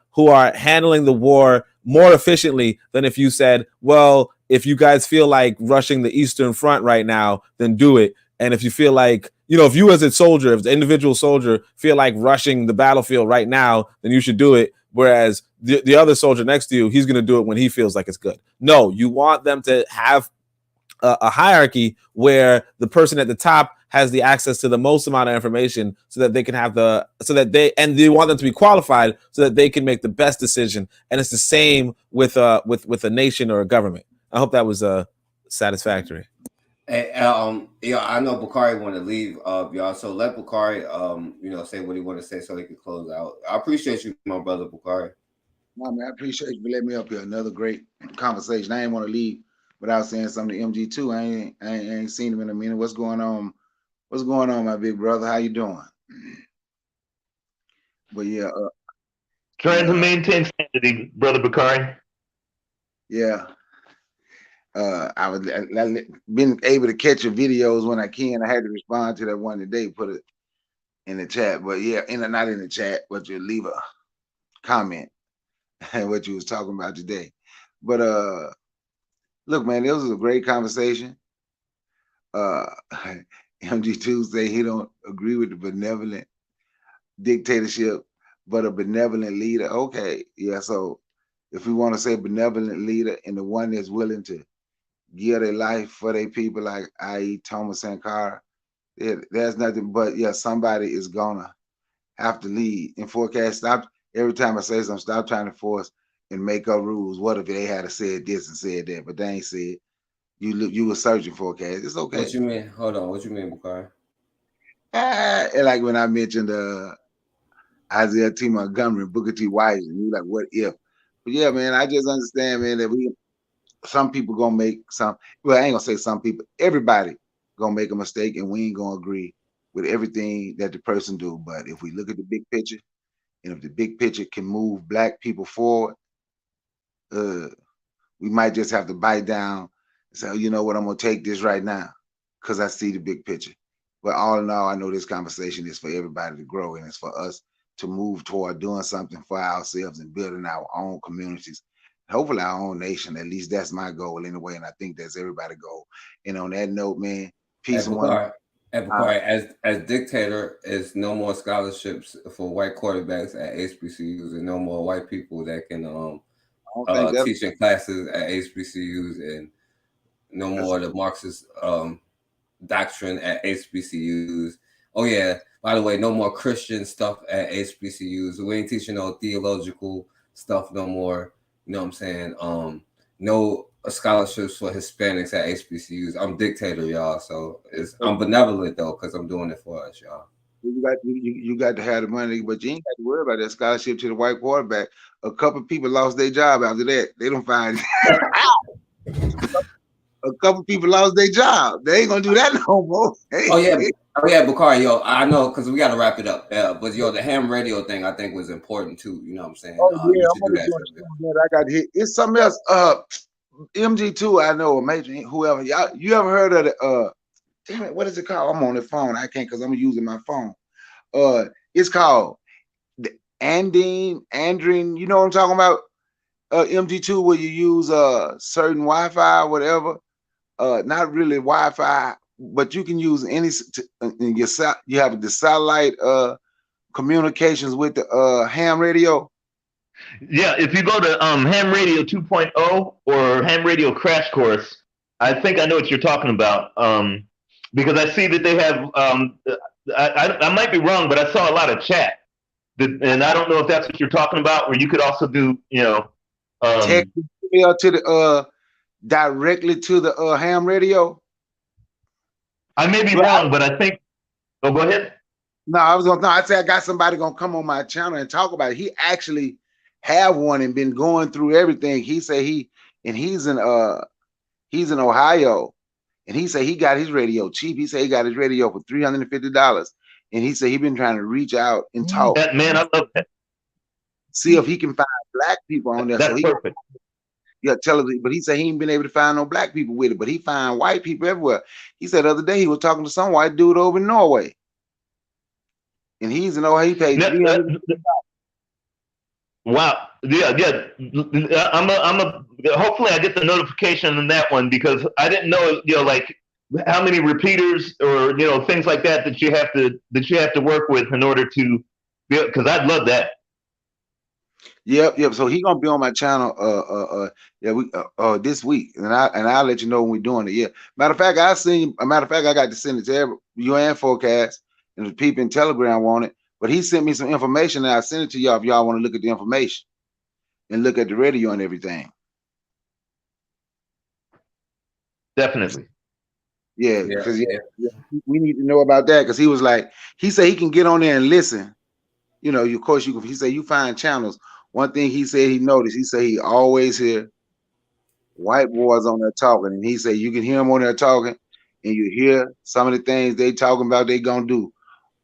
handling the war more efficiently than if you said, well, if you guys feel like rushing the Eastern Front right now, then do it. And if you feel like, if you as a soldier, if the individual soldier feel like rushing the battlefield right now, then you should do it. Whereas the other soldier next to you, he's going to do it when he feels like it's good. No, you want them to have a hierarchy where the person at the top has the access to the most amount of information so that they can have they want them to be qualified so that they can make the best decision. And it's the same with a nation or a government. I hope that was satisfactory. Hey, I know Bakari want to leave, y'all. So let Bakari, say what he want to say so he can close out. I appreciate you, my brother Bakari. No, man, I appreciate you for letting me up here. Another great conversation. I ain't want to leave without saying something to MG2. I ain't seen him in a minute. What's going on? What's going on, my big brother? How you doing? But yeah, trying to maintain sanity, brother Bakari. Yeah. I was been able to catch your videos when I can. I had to respond to that one today, put it in the chat. But yeah, not in the chat, but you leave a comment and what you was talking about today. But look, man, this was a great conversation. MG2 say he don't agree with the benevolent dictatorship, but a benevolent leader. Okay, yeah. So if we want to say benevolent leader and the one that's willing to give their life for their people, like i.e. Thomas Sankara, there's nothing but somebody is gonna have to lead and forecast. Stop every time I say something, stop trying to force and make up rules. What if they had said this and said that, but they ain't said. You were searching forecast. It's okay. What you mean? Hold on. What you mean, Bakari? Like when I mentioned Isaiah T. Montgomery, Booker T. Wise, and you like, what if? But yeah, man, I just understand, man, that some people gonna make some. Well, I ain't gonna say some people. Everybody gonna make a mistake, and we ain't gonna agree with everything that the person do. But if we look at the big picture, and if the big picture can move Black people forward, we might just have to bite down and say, you know what, I'm gonna take this right now because I see the big picture. But all in all, I know this conversation is for everybody to grow, and it's for us to move toward doing something for ourselves and building our own communities, hopefully our own nation. At least that's my goal anyway, and I think that's everybody's goal. And on that note, man, peace and one. As dictator, is no more scholarships for white quarterbacks at HBCUs, and no more white people that can teach in classes at HBCUs, and no more the Marxist doctrine at HBCUs. Oh yeah, by the way, no more Christian stuff at HBCUs. We ain't teaching no theological stuff no more. You know what I'm saying? No scholarships for Hispanics at HBCUs. I'm dictator, y'all. So I'm benevolent though, because I'm doing it for us, y'all. You got to have the money, but you ain't got to worry about that scholarship to the white quarterback. A couple people lost their job after that. They don't find a couple people lost their job. They ain't gonna do that no more. Hey. Oh yeah, Bakari, yo, I know, because we got to wrap it up. But yo, the ham radio thing I think was important too. You know what I'm saying? Oh yeah, I'm gonna do that. I got hit. It's something else. MG2, I know, Major, whoever. You ever heard of the damn it, what is it called? I'm on the phone. I can't because I'm using my phone. It's called the Andrine. You know what I'm talking about? MG2, where you use certain Wi-Fi or whatever. Not really Wi-Fi, but you can use any. You have the satellite communications with the ham radio. Yeah, if you go to Ham Radio 2.0 or Ham Radio Crash Course, I think I know what you're talking about. Because I see that they have, I might be wrong, but I saw a lot of chat. And I don't know if that's what you're talking about, where you could also do, text email to the directly to the ham radio. I may be wrong, but I think. Oh, go ahead. No, I said I got somebody gonna come on my channel and talk about it. He actually have one and been going through everything. He said he's in Ohio, and he said he got his radio cheap. He said he got his radio for $350, and he said he been trying to reach out and talk. That man, I love that. See if he can find Black people on there. That's perfect. Tell him, but he said he ain't been able to find no Black people with it, but he find white people everywhere. He said the other day he was talking to some white dude over in Norway, and he's in Ohio. He paid $300. Wow. Yeah. Hopefully I get the notification on that one, because I didn't know, like how many repeaters or, things like that you have to work with in order to, because I'd love that. Yep. So he gonna be on my channel. Yeah, we this week, and I'll let you know when we're doing it. Yeah. Matter of fact, I got to send it to you and Forecast, and the people in Telegram want it. But he sent me some information, and I sent it to y'all if y'all want to look at the information and look at the radio and everything. Definitely. Yeah, because we need to know about that, because he said he can get on there and listen. You know, of course he said you find channels. One thing he said he noticed, he said he always hear white boys on there talking, and he said you can hear them on there talking, and you hear some of the things they talking about they gonna do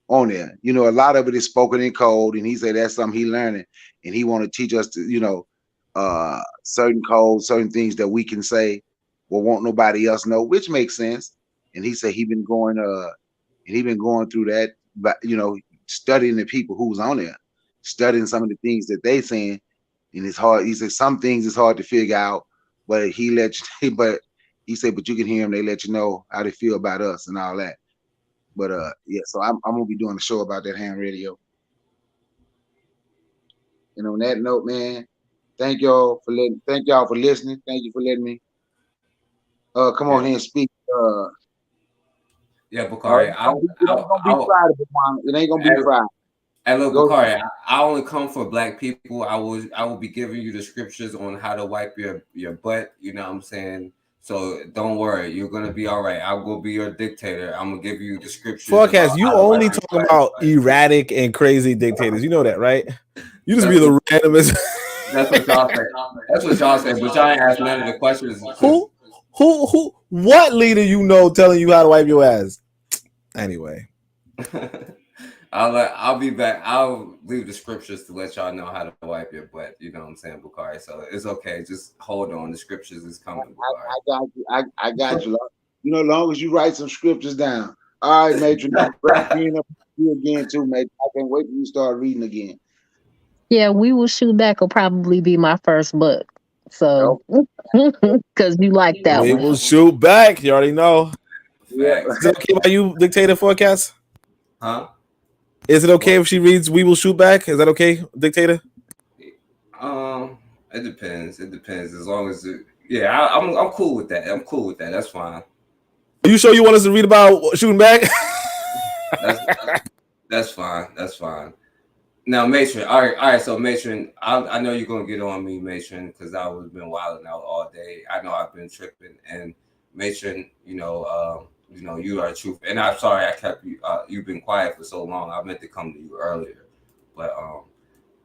on there. You know, a lot of it is spoken in code, and he said that's something he learning, and he want to teach us to, certain codes, certain things that we can say, well, won't nobody else know, which makes sense. And he said he been going through that, but studying the people who's on there, studying some of the things that they saying, and it's hard. He said some things is hard to figure out, but but he said, but you can hear them. They let you know how they feel about us and all that. But yeah, so I'm gonna be doing a show about that ham radio. And on that note, man, thank y'all for listening. Thank you for letting me come on here and speak. Yeah, Bakari, It ain't gonna be Friday, but it ain't gonna be Friday. Hey, look, Bakari, I only come for black people. I will be giving you the scriptures on how to wipe your butt. You know what I'm saying? So don't worry, you're gonna be all right. I will be your dictator. I'm gonna give you the scriptures. Forecast, you only talk about erratic and crazy dictators. You know that, right? You just be the randomest. That's what y'all say. That's what y'all say. But y'all ain't ask none of the questions. Who? What leader you know telling you how to wipe your ass? Anyway. I'll be back. I'll leave the scriptures to let y'all know how to wipe your butt. You know what I'm saying, Bakari? So it's okay. Just hold on. The scriptures is coming. I got you. I got you. You know, as long as you write some scriptures down. All right, Matron. Glad being up with you again too, mate. I can't wait till you start reading again. Yeah, We Will Shoot Back will probably be my first book. So, because you like that We one. Will Shoot Back. You already know. Yeah. Is it okay by you, Dictator Forecast? Huh? Is it okay if she reads We Will Shoot Back? Is that okay, Dictator? It depends. It depends. As long as I'm cool with that. I'm cool with that. That's fine. Are you sure you want us to read about shooting back? That's fine. That's fine. Now, Matron. All right. So, Matron, I know you're gonna get on me, Matron, because I've been wilding out all day. I know I've been tripping, and Matron, you are truth. And I'm sorry I kept you. You've been quiet for so long. I meant to come to you earlier, but all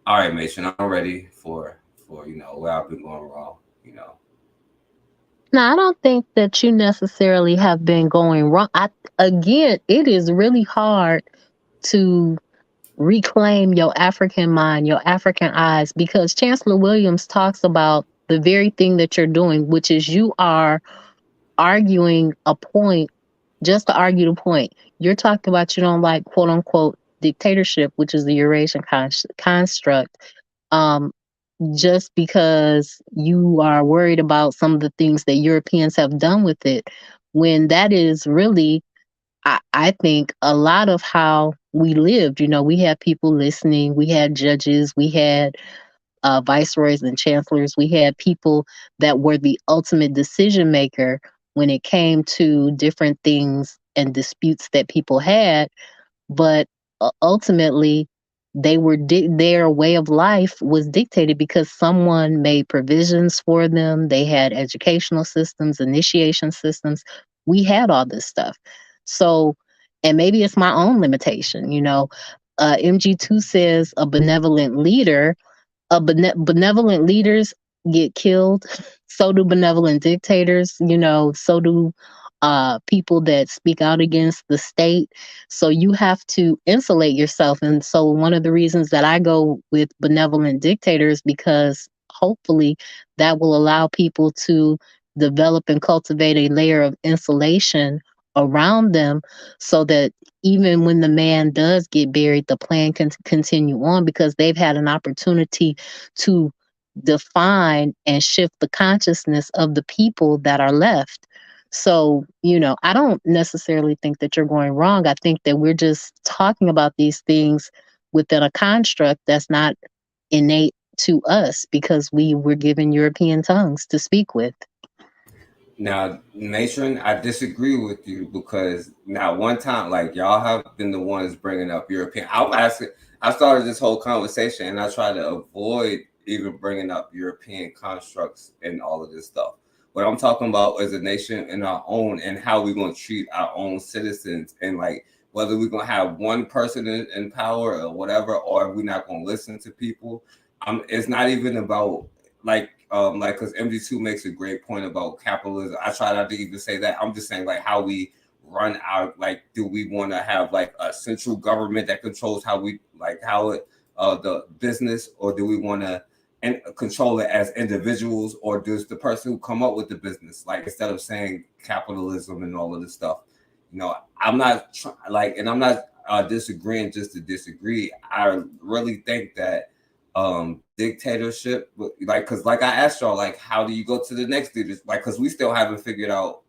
right, Matron, I'm ready for where I've been going wrong. Now, I don't think that you necessarily have been going wrong. Again, it is really hard to reclaim your African mind, your African eyes, because Chancellor Williams talks about the very thing that you're doing, which is you are arguing a point just to argue the point. You're talking about you don't like quote unquote dictatorship, which is the Eurasian construct. Just because you are worried about some of the things that Europeans have done with it, when that is really, I think, a lot of how we lived. We had people listening, we had judges, we had viceroys and chancellors, we had people that were the ultimate decision maker when it came to different things and disputes that people had. But ultimately, their way of life was dictated because someone made provisions for them. They had educational systems, initiation systems. We had all this stuff. So, and maybe it's my own limitation. MG2 says a benevolent leader. Benevolent leaders get killed. So do benevolent dictators. So do people that speak out against the state. So you have to insulate yourself. And so one of the reasons that I go with benevolent dictators, because hopefully that will allow people to develop and cultivate a layer of insulation around them, so that even when the man does get buried, the plan can continue on, because they've had an opportunity to define and shift the consciousness of the people that are left. So, I don't necessarily think that you're going wrong. I think that we're just talking about these things within a construct that's not innate to us because we were given European tongues to speak with. Now, Matron, I disagree with you because now one time, like y'all have been the ones bringing up European. I'm asking. I started this whole conversation, and I try to avoid even bringing up European constructs and all of this stuff. What I'm talking about is a nation in our own, and how we're going to treat our own citizens, and like whether we're going to have one person in power or whatever, or if we're not going to listen to people. It's not even about like because MD2 makes a great point about capitalism. I try not to even say that. I'm just saying like how we run our, like, do we want to have like a central government that controls how we, like, how it the business, or do we want to and control it as individuals, or does the person who come up with the business, like, instead of saying capitalism and all of this stuff. I'm not and I'm not disagreeing just to disagree. I really think that dictatorship, like, because like I asked y'all, like, how do you go to the next leaders, like, because we still haven't figured out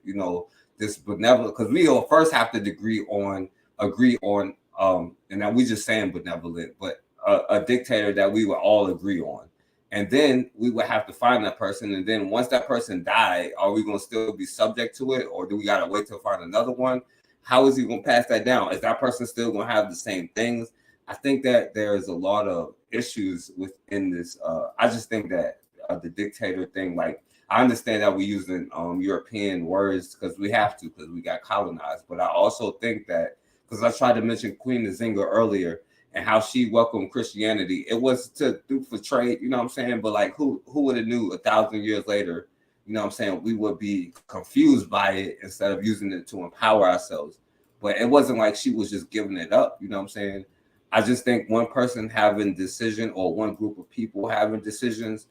this benevolent, because we will first have to agree on and now we just saying benevolent, but a dictator that we would all agree on, and then we would have to find that person, and then once that person died, are we going to still be subject to it, or do we got to wait to find another one? How is he going to pass that down? Is that person still going to have the same things? I think that there's a lot of issues within this. I just think that the dictator thing, like, I understand that we're using European words because we have to, because we got colonized. But I also think that, because I tried to mention Queen Nzinga earlier and how she welcomed Christianity, it was to do for trade, you know what I'm saying? But like, who would have knew 1,000 years later, you know what I'm saying, we would be confused by it instead of using it to empower ourselves. But it wasn't like she was just giving it up, you know what I'm saying? I just think one person having decision, or one group of people having decisions,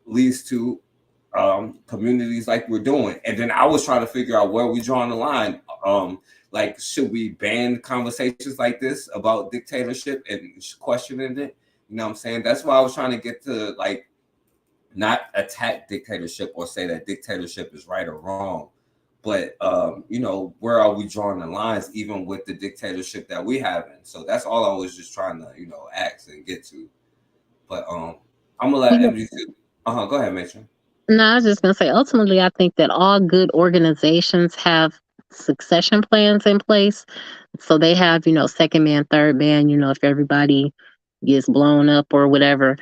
leads to communities like we're doing. And then I was trying to figure out where we drawing the line. Like, should we ban conversations like this about dictatorship and questioning it? You know what I'm saying? That's why I was trying to get to, like, not attack dictatorship or say that dictatorship is right or wrong. But where are we drawing the lines, even with the dictatorship that we have in? So that's all I was just trying to, ask and get to. But I'm gonna let MG. Go ahead, Matron. No, I was just gonna say, ultimately, I think that all good organizations have succession plans in place. So they have, second man, third man, if everybody gets blown up or whatever.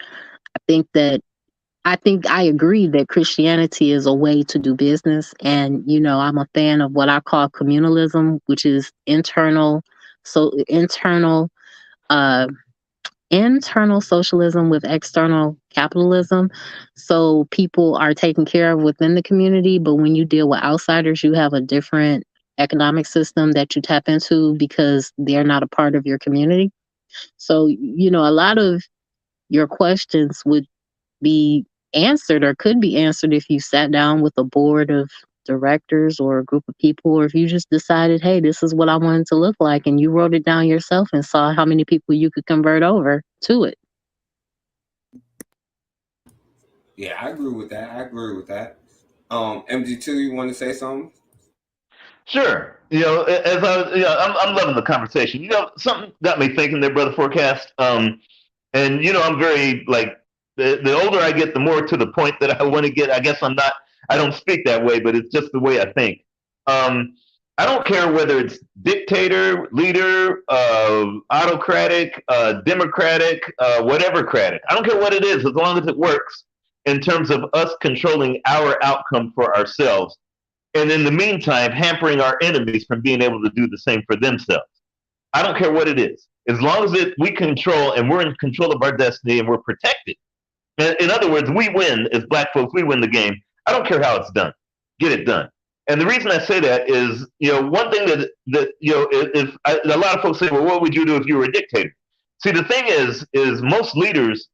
I think I agree that Christianity is a way to do business. And, I'm a fan of what I call communalism, which is internal socialism with external capitalism. So people are taken care of within the community, but when you deal with outsiders, you have a different economic system that you tap into because they're not a part of your community. So, a lot of your questions would be answered, or could be answered, if you sat down with a board of directors or a group of people, or if you just decided, hey, this is what I want it to look like, and you wrote it down yourself and saw how many people you could convert over to it. Yeah, I agree with that. MG2, you want to say something? Sure. As I'm loving the conversation. Something got me thinking there, Brother Forecast. And I'm very, like, the older I get, the more to the point that I want to get. I guess I don't speak that way, but it's just the way I think. I don't care whether it's dictator, leader, autocratic, democratic, whatever cratic. I don't care what it is, as long as it works in terms of us controlling our outcome for ourselves. And in the meantime, hampering our enemies from being able to do the same for themselves. I don't care what it is. As long as we control, and we're in control of our destiny, and we're protected. In other words, we win as Black folks. We win the game. I don't care how it's done. Get it done. And the reason I say that is, one thing that a lot of folks say, well, what would you do if you were a dictator? See, the thing is most leaders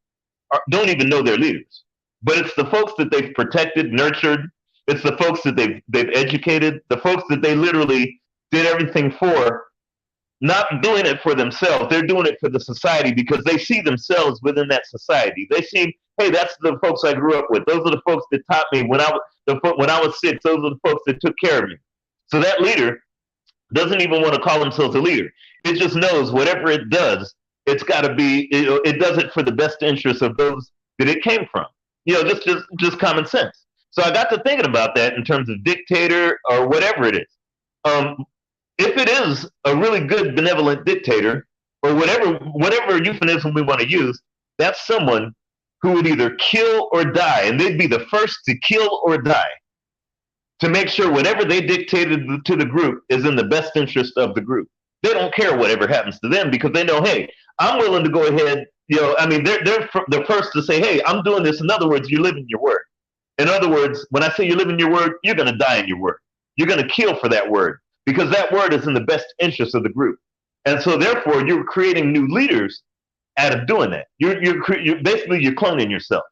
don't even know they're leaders. But it's the folks that they've protected, nurtured. It's the folks that they've educated, the folks that they literally did everything for, not doing it for themselves. They're doing it for the society because they see themselves within that society. They see, hey, that's the folks I grew up with. Those are the folks that taught me when I was 6. Those are the folks that took care of me. So that leader doesn't even want to call themselves a leader. It just knows whatever it does, it's got to be, it does it for the best interest of those that it came from. Just common sense. So I got to thinking about that in terms of dictator or whatever it is. Um, if it is a really good benevolent dictator or whatever euphemism we want to use, that's someone who would either kill or die, and they'd be the first to kill or die to make sure whatever they dictated to the group is in the best interest of the group. They don't care whatever happens to them because they know, hey, I'm willing to go ahead. I mean, they're the first to say, hey, I'm doing this. In other words, you're living your word. In other words, when I say you're living your word, you're going to die in your word. You're going to kill for that word because that word is in the best interest of the group. And so, therefore, you're creating new leaders out of doing that. You're basically you're cloning yourself,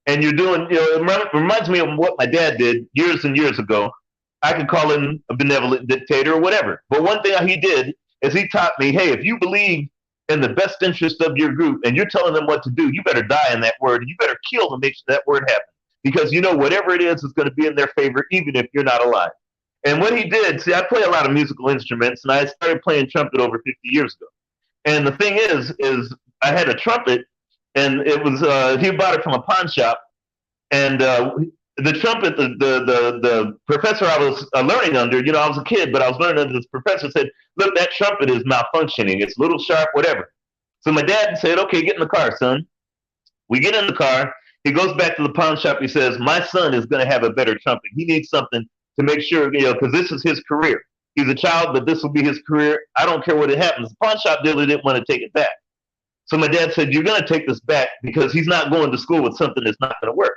and you're doing. It reminds me of what my dad did years and years ago. I could call him a benevolent dictator or whatever, but one thing he did is he taught me, hey, if you believe in the best interest of your group and you're telling them what to do, you better die in that word. You better kill to make sure that word happens because whatever it is going to be in their favor, even if you're not alive. And what he did, see, I play a lot of musical instruments, and I started playing trumpet over 50 years ago. And the thing is I had a trumpet, and it was he bought it from a pawn shop, and the trumpet, the professor I was learning under, I was a kid, but I was learning under this professor said, look, that trumpet is malfunctioning. It's a little sharp, whatever. So my dad said, okay, get in the car, son. We get in the car. He goes back to the pawn shop. He says, my son is going to have a better trumpet. He needs something to make sure, because this is his career. He's a child, but this will be his career. I don't care what it happens. The pawn shop dealer didn't want to take it back. So my dad said, you're going to take this back because he's not going to school with something that's not going to work.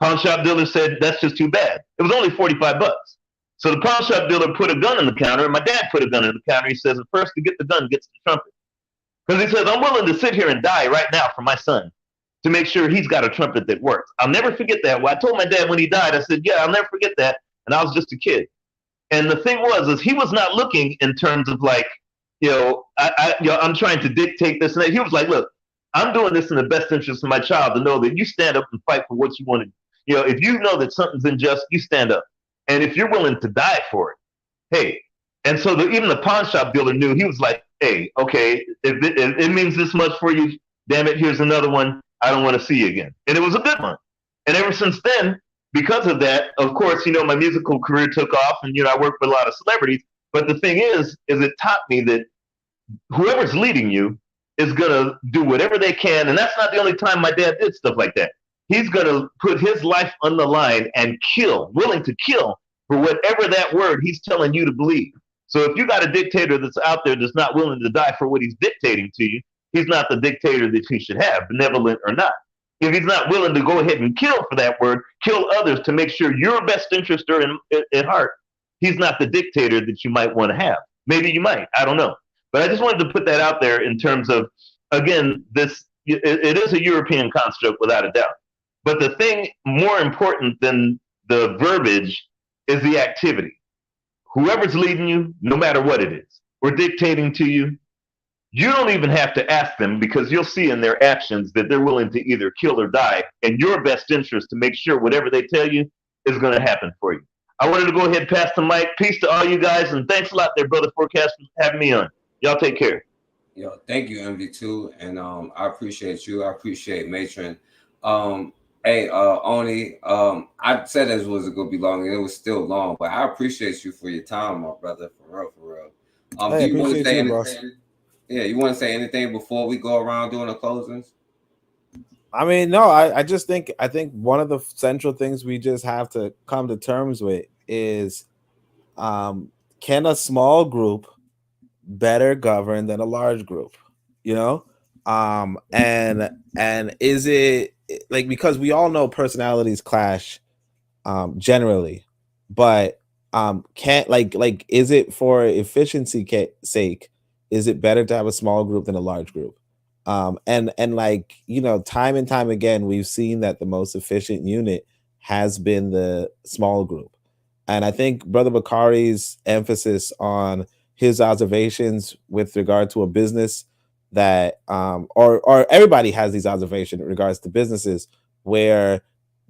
Pawn shop dealer said, that's just too bad. It was only $45. So the pawn shop dealer put a gun in the counter, and my dad put a gun in the counter. He says, the first to get the gun gets the trumpet. Because he says, I'm willing to sit here and die right now for my son to make sure he's got a trumpet that works. I'll never forget that. Well, I told my dad when he died, I said, yeah, I'll never forget that. And I was just a kid. And the thing is he was not looking in terms of like, I'm trying to dictate this and that. He was like, look, I'm doing this in the best interest of my child to know that you stand up and fight for what you want to do. If you know that something's unjust, you stand up. And if you're willing to die for it, hey. And so even the pawn shop dealer knew. He was like, hey, okay, if it means this much for you, damn it, here's another one. I don't want to see you again. And it was a good one. And ever since then, because of that, of course, my musical career took off and, I worked with a lot of celebrities. But the thing is it taught me that whoever's leading you is going to do whatever they can. And that's not the only time my dad did stuff like that. He's going to put his life on the line and willing to kill for whatever that word he's telling you to believe. So if you got a dictator that's out there that's not willing to die for what he's dictating to you, he's not the dictator that you should have, benevolent or not. If he's not willing to go ahead and kill for that word, kill others to make sure your best interests are at heart, he's not the dictator that you might want to have. Maybe you might, I don't know. But I just wanted to put that out there in terms of, again, it is a European construct without a doubt. But the thing more important than the verbiage is the activity. Whoever's leading you, no matter what it is, or dictating to you, you don't even have to ask them because you'll see in their actions that they're willing to either kill or die in your best interest to make sure whatever they tell you is going to happen for you. I wanted to go ahead and pass the mic. Peace to all you guys, and thanks a lot there, Brother Forecast, for having me on. Y'all take care. Yo, thank you, MV2, and I appreciate you. I appreciate Matron. Hey, Oni, I said this wasn't gonna be long, and it was still long, but I appreciate you for your time, my brother, for real, for real. Hey, Do you want to say anything? boss. Yeah, you want to say anything before we go around doing the closings? I mean, no, I think one of the central things we just have to come to terms with is, can a small group better govern than a large group? And is it like, because we all know personalities clash generally, but can't like is it for efficiency sake, is it better to have a small group than a large group? And like, time and time again, we've seen that the most efficient unit has been the small group. And I think Brother Bakari's emphasis on his observations with regard to a business that or everybody has these observations in regards to businesses where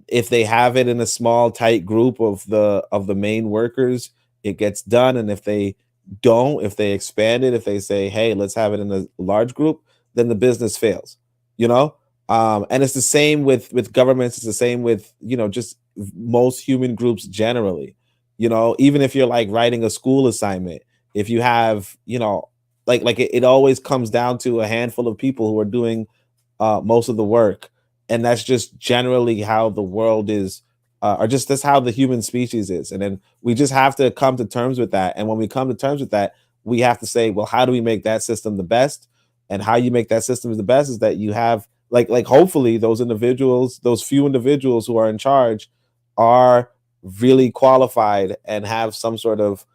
if they have it in a small tight group of the main workers, it gets done. And if they don't, if they expand it, if they say, hey, let's have it in a large group, then the business fails. And it's the same with governments. It's the same with, just most human groups generally. Even if you're like writing a school assignment, if you have, like it always comes down to a handful of people who are doing most of the work, and that's just generally how the world is, or just that's how the human species is. And then we just have to come to terms with that. And when we come to terms with that, we have to say, well, how do we make that system the best? And how you make that system the best is that you have like hopefully those individuals, those few individuals who are in charge, are really qualified and have some sort of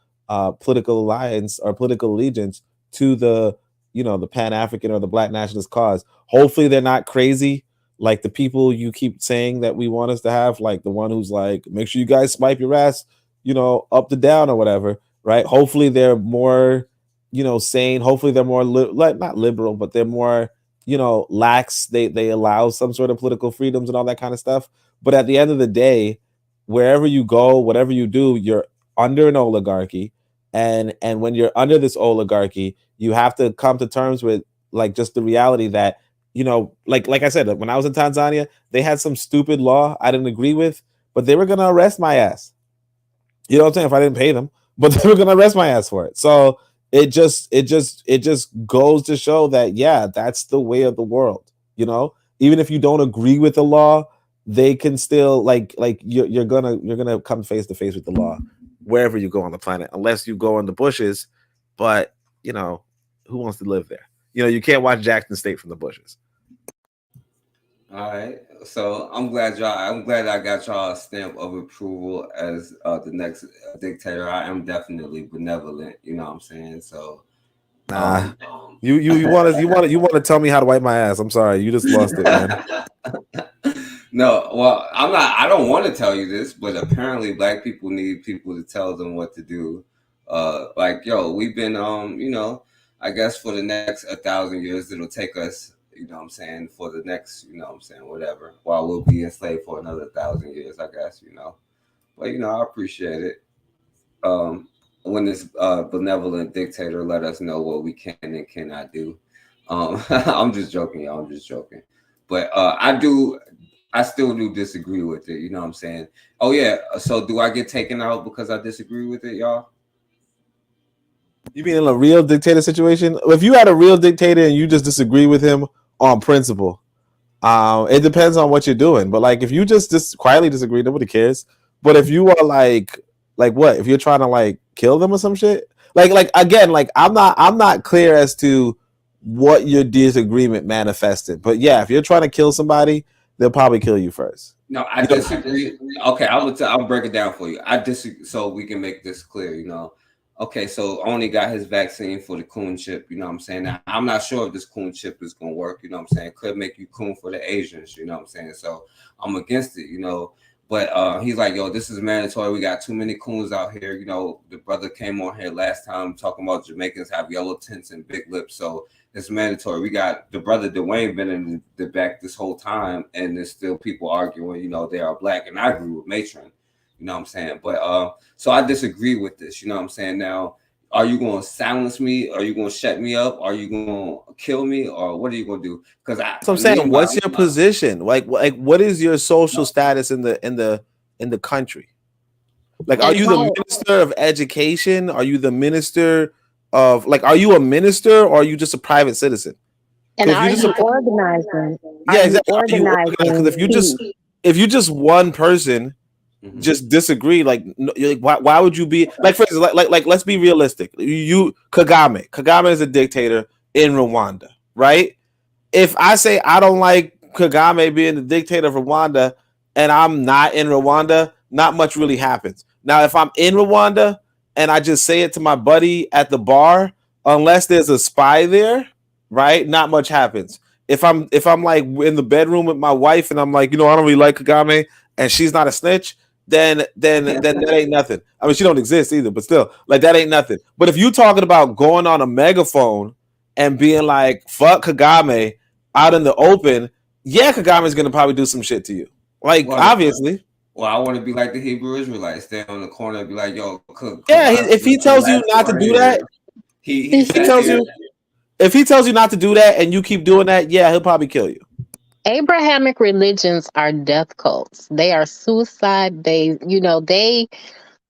political alliance or political allegiance to the Pan-African or the Black nationalist cause. Hopefully they're not crazy like the people you keep saying that we want us to have, like the one who's like, make sure you guys swipe your ass, up to down or whatever, right? Hopefully they're more, sane. Hopefully they're more not liberal, but they're more, lax. They allow some sort of political freedoms and all that kind of stuff. But at the end of the day, wherever you go, whatever you do, you're under an oligarchy. And when you're under this oligarchy, you have to come to terms with like just the reality that, like I said, when I was in Tanzania, they had some stupid law I didn't agree with, but they were gonna arrest my ass. You know what I'm saying? If I didn't pay them, but they were gonna arrest my ass for it. So it just goes to show that, yeah, that's the way of the world. Even if you don't agree with the law, they can still like you're gonna come face to face with the law wherever you go on the planet, unless you go in the bushes. But who wants to live there? You can't watch Jackson State from the bushes. All right, so I'm glad I got y'all a stamp of approval as the next dictator. I am definitely benevolent. You know what I'm saying? So, nah, you want to tell me how to wipe my ass? I'm sorry, you just lost it, man. No, well, I'm not. I don't want to tell you this, but apparently, Black people need people to tell them what to do. Like, yo, we've been, I guess for the next 1,000 years, it'll take us. You know what I'm saying, for the next, whatever, while we'll be enslaved for another 1,000 years, I guess, But, I appreciate it. When this benevolent dictator let us know what we can and cannot do. I'm just joking, y'all. I'm just joking. But I still do disagree with it. You know what I'm saying? Oh, yeah. So do I get taken out because I disagree with it, y'all? You mean in a real dictator situation? If you had a real dictator and you just disagree with him on principle, it depends on what you're doing. But like, if you just quietly disagree, nobody cares. But if you are like what? If you're trying to like kill them or some shit, like again, like I'm not clear as to what your disagreement manifested. But yeah, if you're trying to kill somebody, they'll probably kill you first. No, I disagree. Okay, I'll break it down for you. I disagree, so we can make this clear. Okay, so only got his vaccine for the coon chip, you know what I'm saying? Now, I'm not sure if this coon chip is going to work, you know what I'm saying? Could make you coon for the Asians, you know what I'm saying? So I'm against it, But he's like, yo, this is mandatory. We got too many coons out here. The brother came on here last time talking about Jamaicans have yellow tints and big lips. So it's mandatory. We got the brother Dwayne been in the back this whole time, and there's still people arguing, they are Black. And I agree with Matron. You know what I'm saying? But so I disagree with this. You know what I'm saying? Now, are you going to silence me? Are you going to shut me up? Are you going to kill me? Or what are you going to do? Because so I'm saying, what's your position? Like what is your social status in the country? Like, are you the minister of education? Are you the minister of are you a minister or are you just a private citizen? And are you organizing? Yeah, exactly. Because if you just one person just disagree, why would you be like, for instance, like let's be realistic. Kagame is a dictator in Rwanda, right? If I say I don't like Kagame being the dictator of Rwanda and I'm not in Rwanda, not much really happens. Now, if I'm in Rwanda and I just say it to my buddy at the bar, unless there's a spy there, right? Not much happens. If I'm like in the bedroom with my wife and I'm like, I don't really like Kagame and she's not a snitch, then that ain't nothing. I mean, she don't exist either, but still, like, that ain't nothing. But if you talking about going on a megaphone and being like, fuck Kagame out in the open, yeah, Kagame's gonna probably do some shit to you. Like, obviously. Well, I want to be like the Hebrew Israelites, stand on the corner and be like, yo, if he tells you not to do that, if he tells you not to do that and you keep doing that, yeah, he'll probably kill you. Abrahamic religions are death cults. They are suicide based.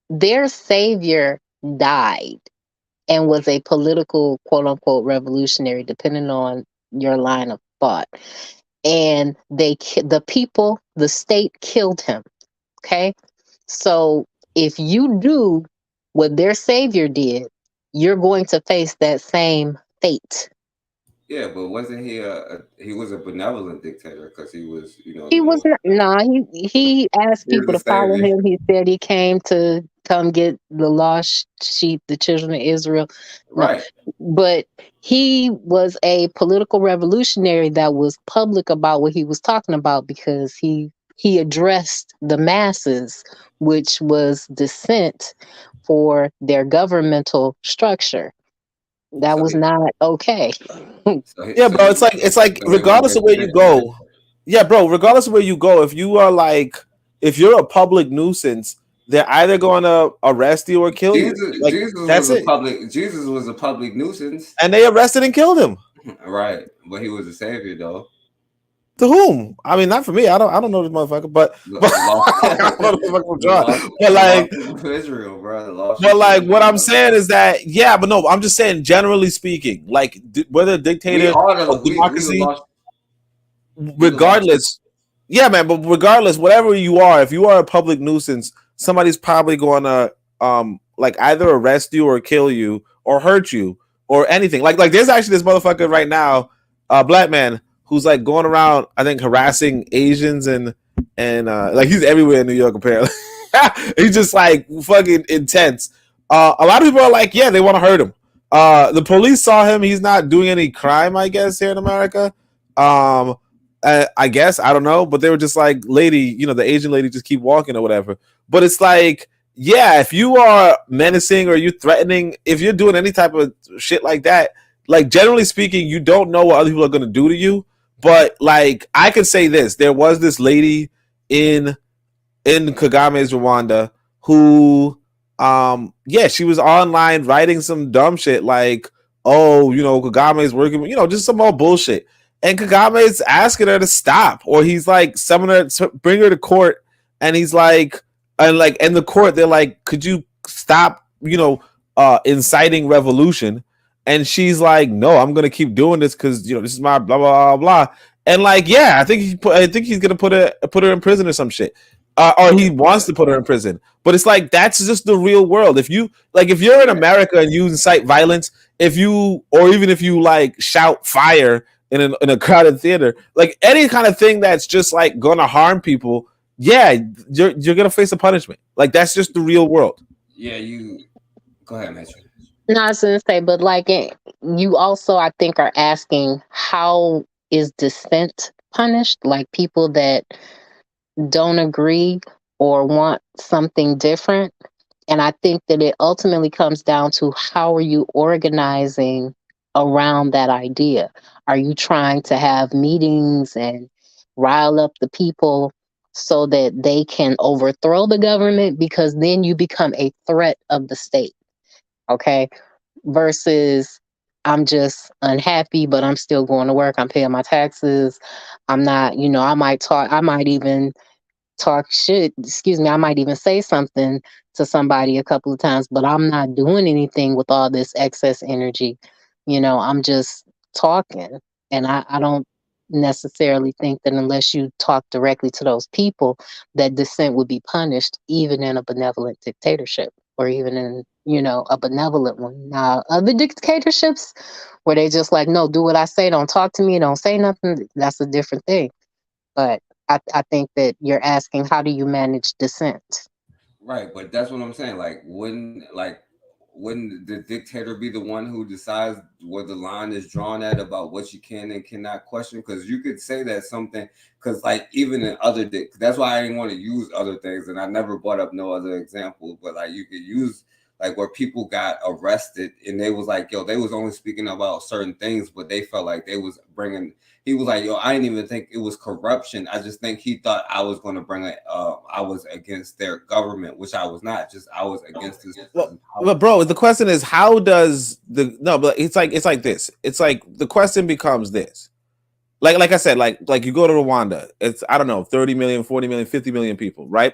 Their savior died and was a political quote unquote revolutionary, depending on your line of thought. And the state killed him. Okay. So if you do what their savior did, you're going to face that same fate. Yeah, but wasn't he was a benevolent dictator because he was, He the was most. not. No, he asked He was people the to follow savior. him. He said he came to come get the lost sheep, the children of Israel. No, Right. but he was a political revolutionary that was public about what he was talking about because he addressed the masses, which was dissent for their governmental structure. That So was he, not okay. Yeah, so bro. It's like he was regardless a of where you dictator. go. Yeah, bro. Regardless of where you go, if you're a public nuisance, they're either going to arrest you or kill you. Like that's it. Jesus was a public nuisance. And they arrested and killed him. Right, but he was a savior though. To whom? I mean, not for me. I don't know this motherfucker, but The lost, I don't know this motherfucker from the John. lost, But the lost like, sheep of Israel, bro. The lost but sheep of like, what I'm Israel. saying is that but no, I'm just saying generally speaking, like whether a We dictator are or we the democracy, lost. We the lost sheep. regardless, yeah, man. But regardless, whatever you are, if you are a public nuisance, somebody's probably going to like either arrest you or kill you or hurt you or anything. Like there's actually this motherfucker right now, black man who's like going around, I think harassing Asians and like he's everywhere in New York apparently. He's just like fucking intense. A lot of people are like, yeah, they want to hurt him. The police saw him. He's not doing any crime, I guess, here in America. I guess I don't know, but they were just like, lady, the Asian lady, just keep walking or whatever. But it's like, yeah, if you are menacing or you threatening, if you're doing any type of shit like that, like generally speaking, you don't know what other people are going to do to you. But like, I could say this: there was this lady in Kagame's Rwanda who, yeah, she was online writing some dumb shit like, oh, Kagame's working, just some more bullshit. And Kagame's asking her to stop, or he's like summoning her to bring her to court, and he's like, in the court, they're like, could you stop, inciting revolution? And she's like, no, I'm gonna keep doing this because this is my blah blah blah blah. And like, yeah, I think he's gonna put her in prison or some shit, or he wants to put her in prison. But it's like that's just the real world. If you're in America and you incite violence, even if you like shout fire in a crowded theater, like any kind of thing that's just like gonna harm people, yeah, you're gonna face a punishment. Like that's just the real world. Yeah, you go ahead, Metro. No, I was gonna say, but you also, I think, are asking how is dissent punished? Like people that don't agree or want something different. And I think that it ultimately comes down to how are you organizing around that idea? Are you trying to have meetings and rile up the people so that they can overthrow the government? Because then you become a threat of the state. Okay. Versus I'm just unhappy, but I'm still going to work. I'm paying my taxes. I'm not, I might even talk shit. Excuse me. I might even say something to somebody a couple of times, but I'm not doing anything with all this excess energy. I'm just talking. And I don't necessarily think that unless you talk directly to those people, that dissent would be punished, even in a benevolent dictatorship or even in, a benevolent one. Now, other dictatorships where they just like, no, do what I say, don't talk to me, don't say nothing, that's a different thing. But I think that you're asking, how do you manage dissent? Right, but that's what I'm saying. Like, wouldn't the dictator be the one who decides where the line is drawn at about what you can and cannot question? Because you could say that something, because like even in other, that's why I didn't want to use other things, and I never brought up no other examples. But like you could use like where people got arrested and they was like, yo, they was only speaking about certain things, but they felt like they was bringing. He was like, yo, I didn't even think it was corruption. I just think he thought I was going to bring it. I was against their government, which I was not. Just I was against this. But bro, the question is, how does but it's like this. It's like the question becomes this: like I said, like you go to Rwanda, it's, I don't know, 30 million, 40 million, 50 million people, right?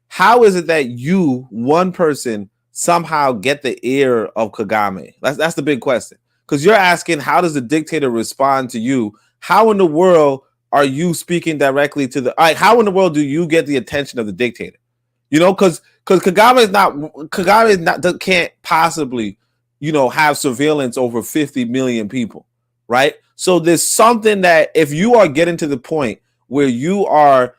How is it that you, one person, somehow get the ear of Kagame? That's the big question. Because you're asking, how does the dictator respond to you? How in the world are you speaking directly to the, like, how in the world do you get the attention of the dictator? You know, because Kagame is not can't possibly, you know, have surveillance over 50 million people, right? So there's something that if you are getting to the point where you are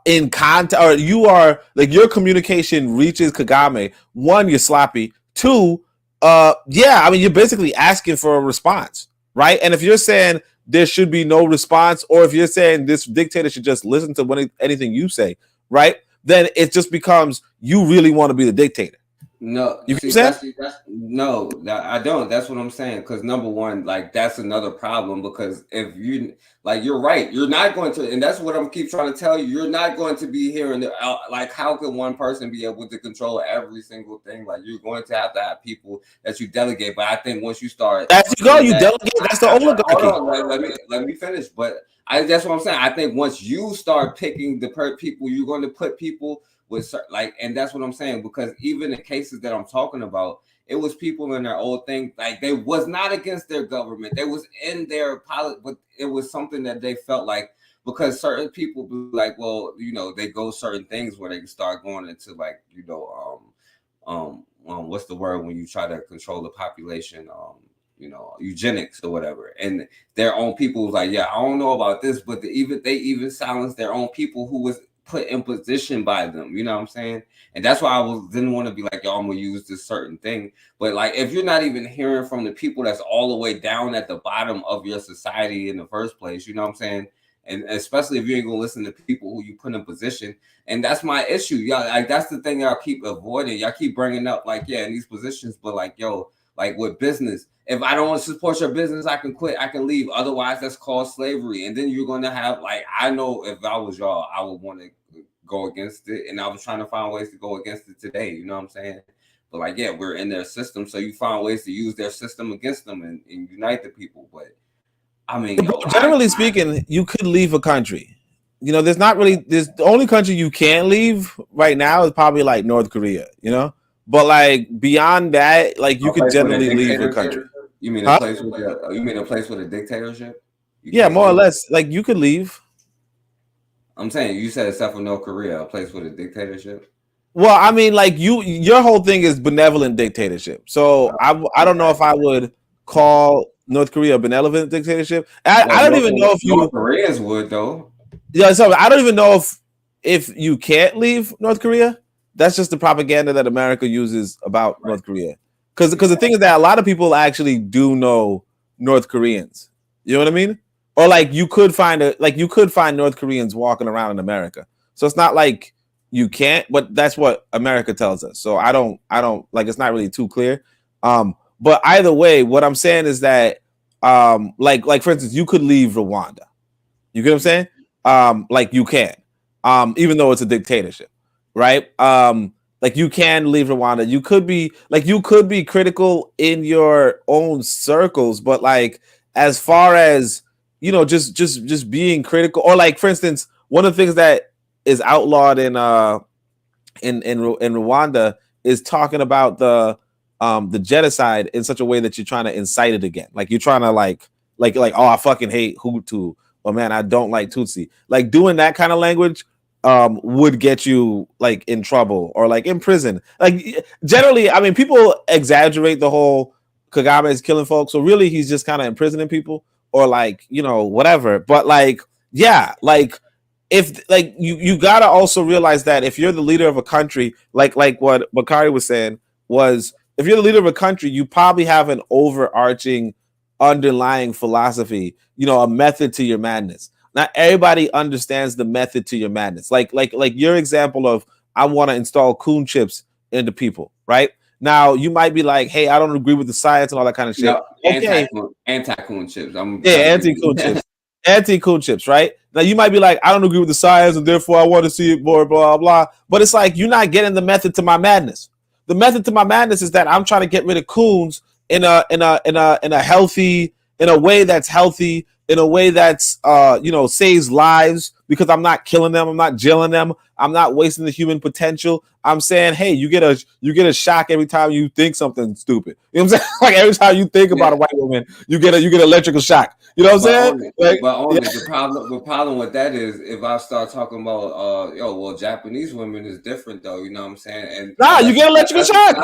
in contact, or you are like, your communication reaches Kagame, one, you're sloppy, two, yeah, I mean, you're basically asking for a response, right? And if you're saying there should be no response, or if you're saying this dictator should just listen to anything you say, right, then it just becomes, you really want to be the dictator. No, You see, saying? I don't. That's what I'm saying. Because number one, like, that's another problem. Because if you, like, you're right, you're not going to, and that's what I'm keep trying to tell you. You're not going to be hearing like, how can one person be able to control every single thing? Like, you're going to have people that you delegate. But I think once you start, as you go, you delegate. That's the oligarchy. Hold on, let me finish. But that's what I'm saying. I think once you start picking the people, you're going to put people with, like, and that's what I'm saying, because even the cases that I'm talking about, it was people in their old thing, like, they was not against their government, they was in their politics, but it was something that they felt like, because certain people be like, well, you know, they go certain things where they start going into, like, you know, what's the word when you try to control the population, you know, eugenics or whatever, and their own people was like, yeah, I don't know about this, but they even silenced their own people who was put in position by them, you know what I'm saying? And that's why didn't want to be like, yo, I'm gonna use this certain thing. But like, if you're not even hearing from the people that's all the way down at the bottom of your society in the first place, you know what I'm saying? And especially if you ain't gonna listen to people who you put in position, and that's my issue, y'all. Like, that's the thing y'all keep avoiding. Y'all keep bringing up, like, yeah, in these positions, but like, yo, like with business, if I don't want to support your business, I can quit, I can leave. Otherwise, that's called slavery. And then you're gonna have, like, I know if I was y'all, I would want to go against it, and I was trying to find ways to go against it today, you know what I'm saying? But like, yeah, we're in their system, so you find ways to use their system against them and unite the people. But I mean, generally speaking, you could leave a country. You know, there's the only country you can't leave right now is probably like North Korea, you know? But like, beyond that, like, you could generally leave a country. You mean a place with a dictatorship? Yeah, more or less. Like, you could leave. I'm saying, you said except for North Korea, a place with a dictatorship. Well, I mean, like, your whole thing is benevolent dictatorship. So I don't know if I would call North Korea a benevolent dictatorship. I don't even know if North Koreans would, though. Yeah, so I don't even know if you can't leave North Korea. That's just the propaganda that America uses about North Korea. Because the thing is that a lot of people actually do know North Koreans. You know what I mean? Or like, you could find North Koreans walking around in America. So it's not like you can't, but that's what America tells us. So I don't like, it's not really too clear. But either way, what I'm saying is that like for instance, you could leave Rwanda. You get what I'm saying? Like, you can, even though it's a dictatorship, right? Like, you can leave Rwanda. You could be critical in your own circles, but like, as far as, you know, just being critical, or like, for instance, one of the things that is outlawed in Rwanda is talking about the genocide in such a way that you're trying to incite it again. Like, you're trying to like, oh, I fucking hate Hutu, or man, I don't like Tutsi. Like, doing that kind of language would get you like in trouble or like in prison. Like, generally, I mean, people exaggerate the whole Kagame is killing folks, so really he's just kind of imprisoning people, or like, you know, whatever. But like, yeah, like, if like, you gotta also realize that if you're the leader of a country, like what Bakari was saying, was if you're the leader of a country, you probably have an overarching underlying philosophy, you know, a method to your madness. Not everybody understands the method to your madness. Like your example of, I want to install coon chips into people, right? Now you might be like, hey, I don't agree with the science and all that kind of shit. No, okay, anti-coon chips. Anti-coon chips. Anti-coon chips, right? Now you might be like, I don't agree with the science, and therefore I want to see it more, blah, blah. But it's like, you're not getting the method to my madness. The method to my madness is that I'm trying to get rid of coons in a healthy, in a way that's healthy, in a way that's saves lives, because I'm not killing them, I'm not jailing them, I'm not wasting the human potential. I'm saying, hey, you get a shock every time you think something stupid. You know what I'm saying? Like every time you think about a white woman, you get electrical shock. You know what I'm saying? The problem with that is if I start talking about Japanese women is different though, you know what I'm saying? And you get electrical shock.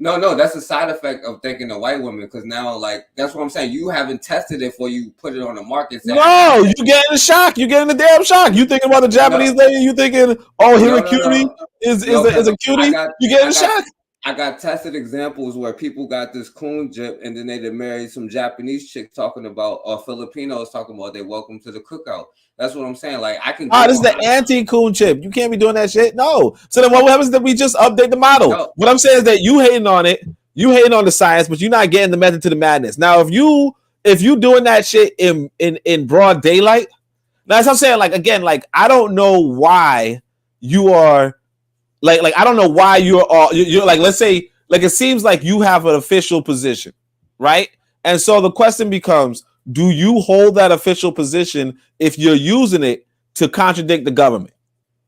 No, that's a side effect of thinking a white woman, because now, like, that's what I'm saying. You haven't tested it before you put it on the market. No, you getting a shock. You getting a damn shock. You thinking about the Japanese lady? You thinking, Hirakuni is a cutie? You getting a shock. I got tested examples where people got this coon jip and then they married some Japanese chick talking about, or Filipinos talking about they welcome to the cookout. That's what I'm saying. Like, I can. This is the anti-coon chip. You can't be doing that shit. No. So then what happens if we just update the model? No. What I'm saying is that you hating on it, you hating on the science, but you're not getting the method to the madness. Now, if you doing that shit in broad daylight, now that's what I'm saying. Like, again, like, I don't know why you are like I don't know why you're like, let's say, like, it seems like you have an official position, right? And so the question becomes, do you hold that official position if you're using it to contradict the government?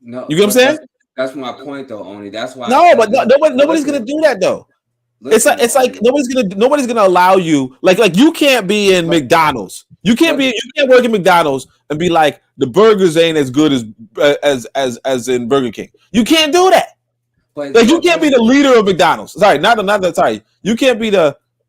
No, you get what I'm saying? That's my point, though. Only that's why. No, but nobody's gonna do that though. It's like nobody's gonna allow you. Like you can't be in McDonald's. You can't work in McDonald's and be like, the burgers ain't as good as in Burger King. You can't do that. Like, you can't be the leader of McDonald's. Sorry, sorry. You can't be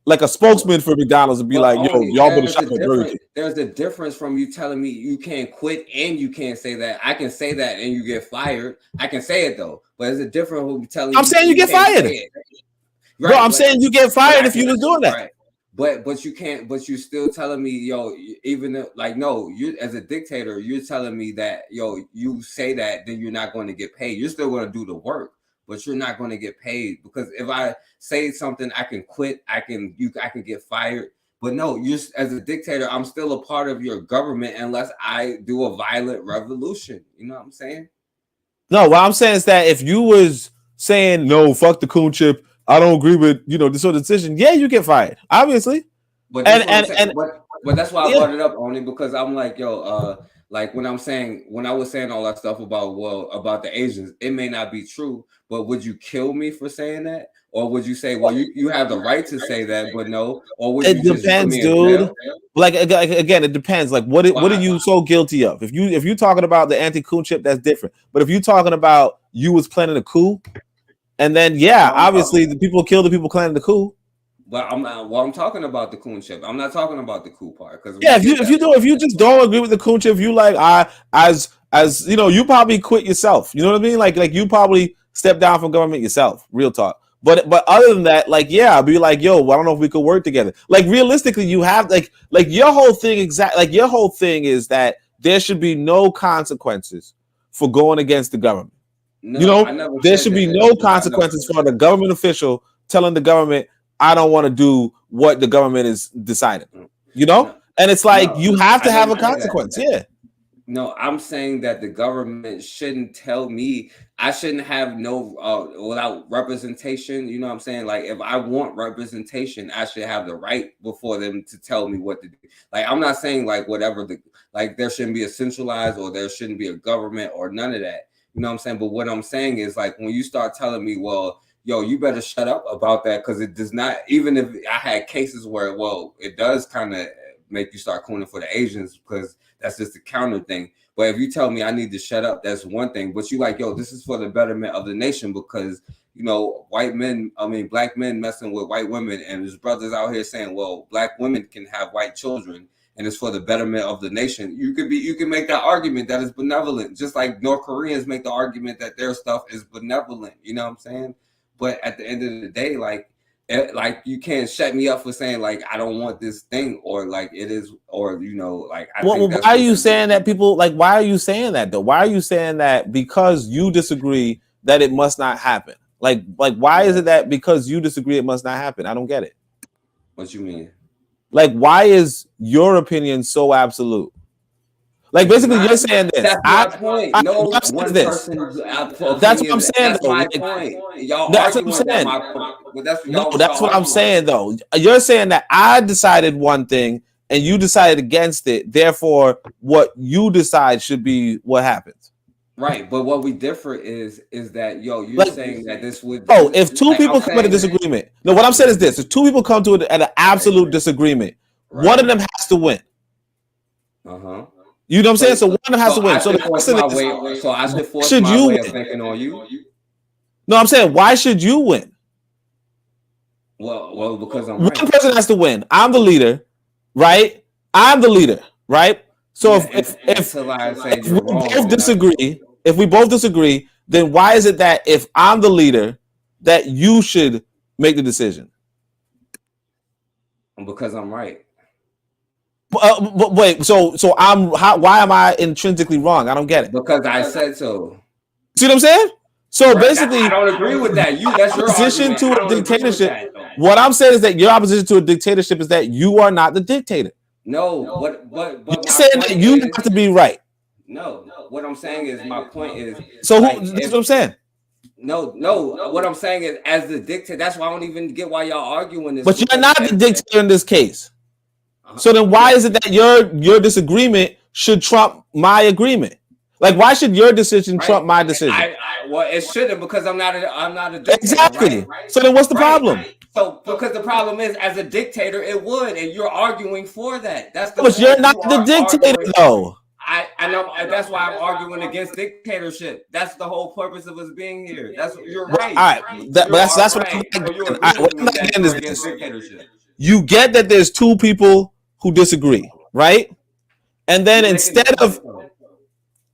like a spokesman for McDonald's and be like, yo, y'all better shop at Burger King. There's a difference from you telling me you can't quit and you can't say that. I can say that and you get fired. I can say it though, but there's a difference from telling. I'm saying you get fired. Right, bro, I'm saying you get fired if you was doing that. Right. But you can't. But you still telling me, yo, even if, like, no, you as a dictator, you're telling me that, yo, you say that, then you're not going to get paid. You're still going to do the work, but you're not going to get paid, because if I say something, I can quit, I can get fired. But no, you as a dictator, I'm still a part of your government unless I do a violent revolution. You know what I'm saying? No, what I'm saying is that if you was saying, no, fuck the coon chip, I don't agree with this sort of decision, yeah, you get fired, obviously. But that's why I brought it up, only because I'm like, yo, like when I was saying all that stuff about the Asians, it may not be true, but would you kill me for saying that? Or would you say, well, you have the right to say that, but no? Or would it depends, dude. Like, again, it depends. Like, what are you so guilty of? If you're talking about the anti-coup chip, that's different. But if you're talking about you was planning a coup, and then obviously the people kill the people planning the coup. But I'm talking about the coon chip. I'm not talking about the coup part. Because if you just don't agree with the coon chip, you like as you probably quit yourself. You know what I mean? Like you probably step down from government yourself. Real talk. But other than that, like, yeah, I'll be like, yo, I don't know if we could work together. Like, realistically, you have like your whole thing your whole thing is that there should be no consequences for going against the government. No, there should be no consequences for the government official telling the government, I don't want to do what the government is deciding. And it's like you have to have a consequence. Yeah. No, I'm saying that the government shouldn't tell me. I shouldn't have without representation. You know what I'm saying? Like, if I want representation, I should have the right before them to tell me what to do. Like, I'm not saying like whatever there shouldn't be a centralized, or there shouldn't be a government, or none of that. You know what I'm saying? But what I'm saying is, like, when you start telling me, well, yo, you better shut up about that, because it does not, even if I had cases where, well, it does kind of make you start cooning for the Asians, because that's just a counter thing. But if you tell me I need to shut up, that's one thing. But you like, yo, this is for the betterment of the nation, because, black men messing with white women, and there's brothers out here saying, well, black women can have white children, and it's for the betterment of the nation. You can make that argument that is benevolent, just like North Koreans make the argument that their stuff is benevolent. You know what I'm saying? But at the end of the day, like you can't shut me up for saying like I don't want this thing, or like it is, or like I think that's why are you saying that people like? Why are you saying that though? Why are you saying that because you disagree that it must not happen? Like why is it that because you disagree it must not happen? I don't get it. What you mean? Like, why is your opinion so absolute? Like, basically, you're saying this. That's my point. No one person's opinion. That's what I'm saying. That's my point. Y'all arguing that my point. But that's what I'm saying, though. You're saying that I decided one thing, and you decided against it. Therefore, what you decide should be what happens. Right, but what we differ is that you're Like, saying that this would. Oh, if two like, people I'm come at a saying- disagreement, no, what I'm saying is this: if two people come to an absolute disagreement, one of them has to win. Uh-huh. You know what I'm saying? So one of them has to win. So the question is, so I should force should my you way of win? thinking on you. No, I'm saying, why should you win? Well, because I'm One right. person has to win. I'm the leader, right? I'm the leader, right? So if we both disagree, then why is it that if I'm the leader, that you should make the decision? Because I'm right. But wait, so why am I intrinsically wrong? I don't get it. Because I said so. See what I'm saying? So Right, basically, I don't agree with that. That's your opposition argument. to I a don't agree with dictatorship. that, What I'm saying is that your opposition to a dictatorship is that you are not the dictator. No, but You're saying that you have to be right. No, what I'm saying is my point is. So that's what I'm saying. No, what I'm saying is as the dictator. That's why I don't even get why y'all arguing this. But you're not the dictator in this case. So then why is it that your disagreement should trump my agreement? Like, why should your decision trump my decision? Well, it shouldn't, because I'm not a dictator. Exactly. Right? So then what's the problem? So because the problem is, as a dictator, it would, and you're arguing for that. That's the. But you're not the dictator, though. I know, and that's why I'm arguing against dictatorship. That's the whole purpose of us being here. You're right. All right, but that's what I'm getting. What I'm getting is this. Dictatorship. You get that there's two people who disagree, right? And then instead of,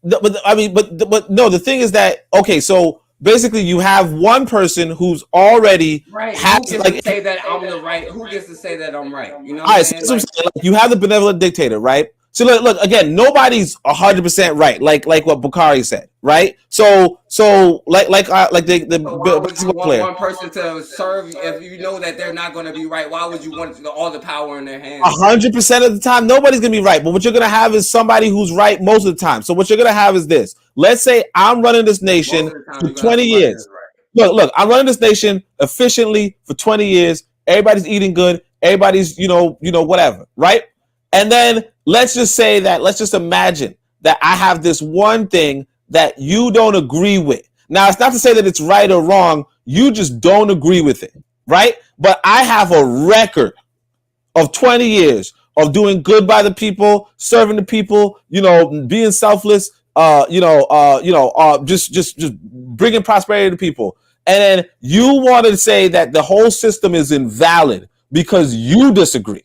but no, the thing is that, okay, so basically you have one person who's already right. has Who gets to say that I'm the right? Who gets to say that I'm right? You know. All right, so that's what I'm saying. Like, you have the benevolent dictator, right? So look again. Nobody's 100% right, like what Bukhari said, right? So like the basketball player. One person to serve, if you know that they're not going to be right, why would you want all the power in their hands? 100% of the time, nobody's gonna be right. But what you're gonna have is somebody who's right most of the time. So what you're gonna have is this. Let's say I'm running this nation for 20 years. Look, I'm running this nation efficiently for 20 years. Everybody's eating good. Everybody's whatever, right? And then let's just imagine that I have this one thing that you don't agree with. Now, it's not to say that it's right or wrong. You just don't agree with it, right? But I have a record of 20 years of doing good by the people, serving the people, being selfless, just bringing prosperity to people. And then you want to say that the whole system is invalid because you disagree.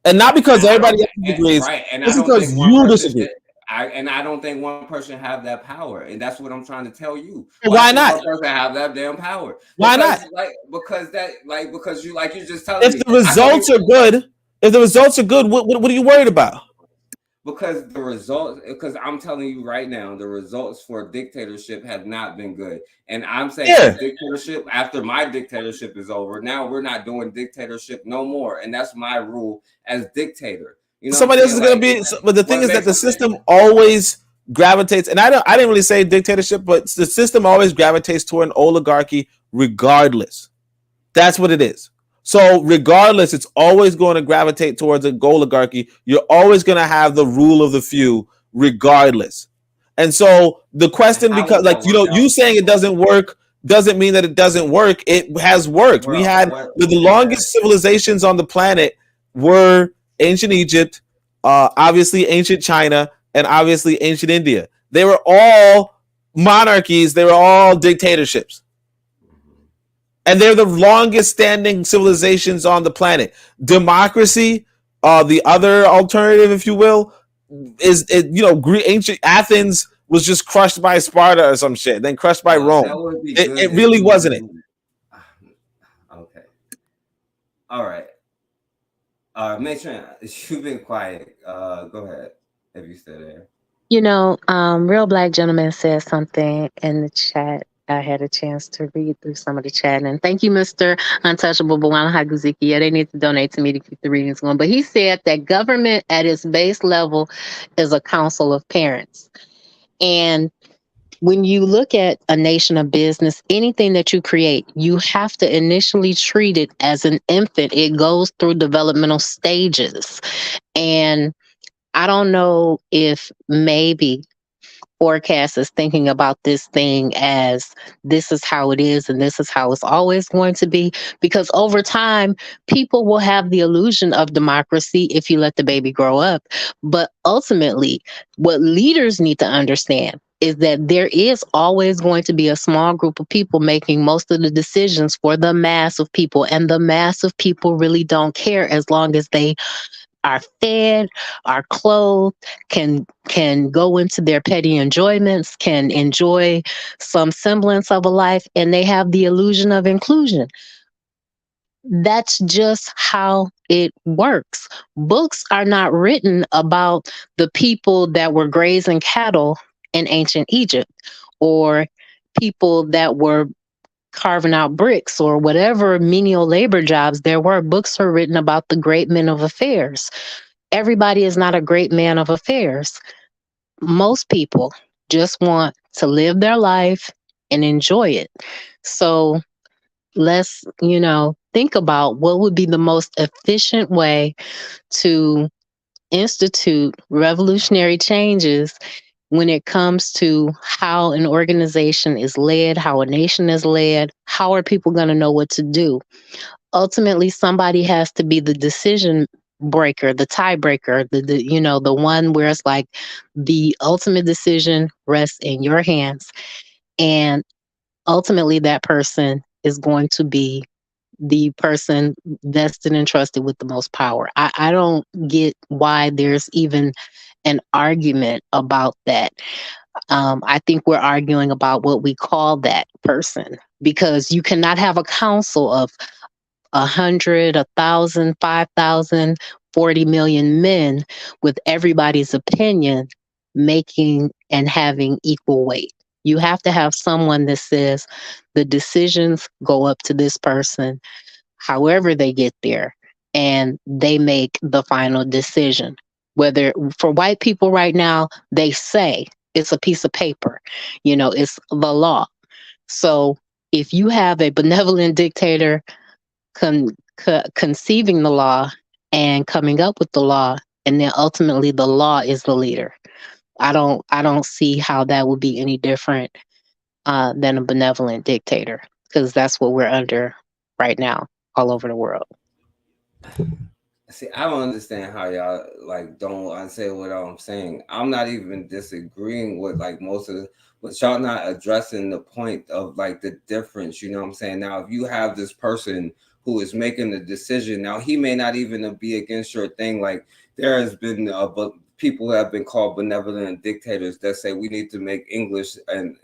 And not because everybody else agrees. Right. And it's because you disagree. I don't think one person have that power, and that's what I'm trying to tell you. Why not? One person have that damn power. Why not? Because you just telling me. If the results are good, what are you worried about? Because I'm telling you right now, the results for dictatorship have not been good. And I'm saying dictatorship, after my dictatorship is over, now we're not doing dictatorship no more. And that's my rule as dictator. Somebody else is going to be, but the thing is that the system always gravitates, and I didn't really say dictatorship, but the system always gravitates toward an oligarchy regardless. That's what it is. So regardless, it's always going to gravitate towards an oligarchy. You're always going to have the rule of the few regardless. And so the question, because you saying it doesn't work doesn't mean that it doesn't work. It has worked. We had the longest civilizations on the planet were ancient Egypt, obviously ancient China, and obviously ancient India. They were all monarchies. They were all dictatorships. And they're the longest standing civilizations on the planet. Democracy, the other alternative, if you will, is ancient Athens was just crushed by Sparta or some shit, then crushed by Rome. It really wasn't it. Okay. All right. Matron, you've been quiet. Go ahead if you're still there. Real Black Gentleman said something in the chat. I had a chance to read through some of the chat. And thank you, Mr. Untouchable Bwana Haguziki. Yeah, they need to donate to me to keep the readings going. But he said that government at its base level is a council of parents. And when you look at a nation of business, anything that you create, you have to initially treat it as an infant. It goes through developmental stages. And I don't know if maybe Forecast is thinking about this thing as this is how it is and this is how it's always going to be. Because over time, people will have the illusion of democracy if you let the baby grow up. But ultimately, what leaders need to understand is that there is always going to be a small group of people making most of the decisions for the mass of people. And the mass of people really don't care as long as they are fed, are clothed, can go into their petty enjoyments, can enjoy some semblance of a life, and they have the illusion of inclusion. That's just how it works. Books are not written about the people that were grazing cattle in ancient Egypt, or people that were carving out bricks, or whatever menial labor jobs there were. Books are written about the great men of affairs. Everybody is not a great man of affairs. Most people just want to live their life and enjoy it. So let's, think about what would be the most efficient way to institute revolutionary changes when it comes to how an organization is led, how a nation is led. How are people going to know what to do? Ultimately, somebody has to be the decision breaker, the tiebreaker, the one where it's like the ultimate decision rests in your hands. And ultimately, that person is going to be the person vested and trusted with the most power. I don't get why there's even an argument about that. I think we're arguing about what we call that person, because you cannot have a council of 100, 1,000, 5,000, 40 million men with everybody's opinion making and having equal weight. You have to have someone that says the decisions go up to this person, however they get there, and they make the final decision. Whether for white people right now, they say it's a piece of paper, it's the law. So if you have a benevolent dictator conceiving the law and coming up with the law, and then ultimately the law is the leader, I don't see how that would be any different than a benevolent dictator, because that's what we're under right now all over the world. See, I don't understand how y'all don't say what I'm saying. I'm not even disagreeing with most of but y'all not addressing the point of the difference. You know what I'm saying? Now, if you have this person who is making the decision, now he may not even be against your thing. There has been people who have been called benevolent dictators that say we need to make English and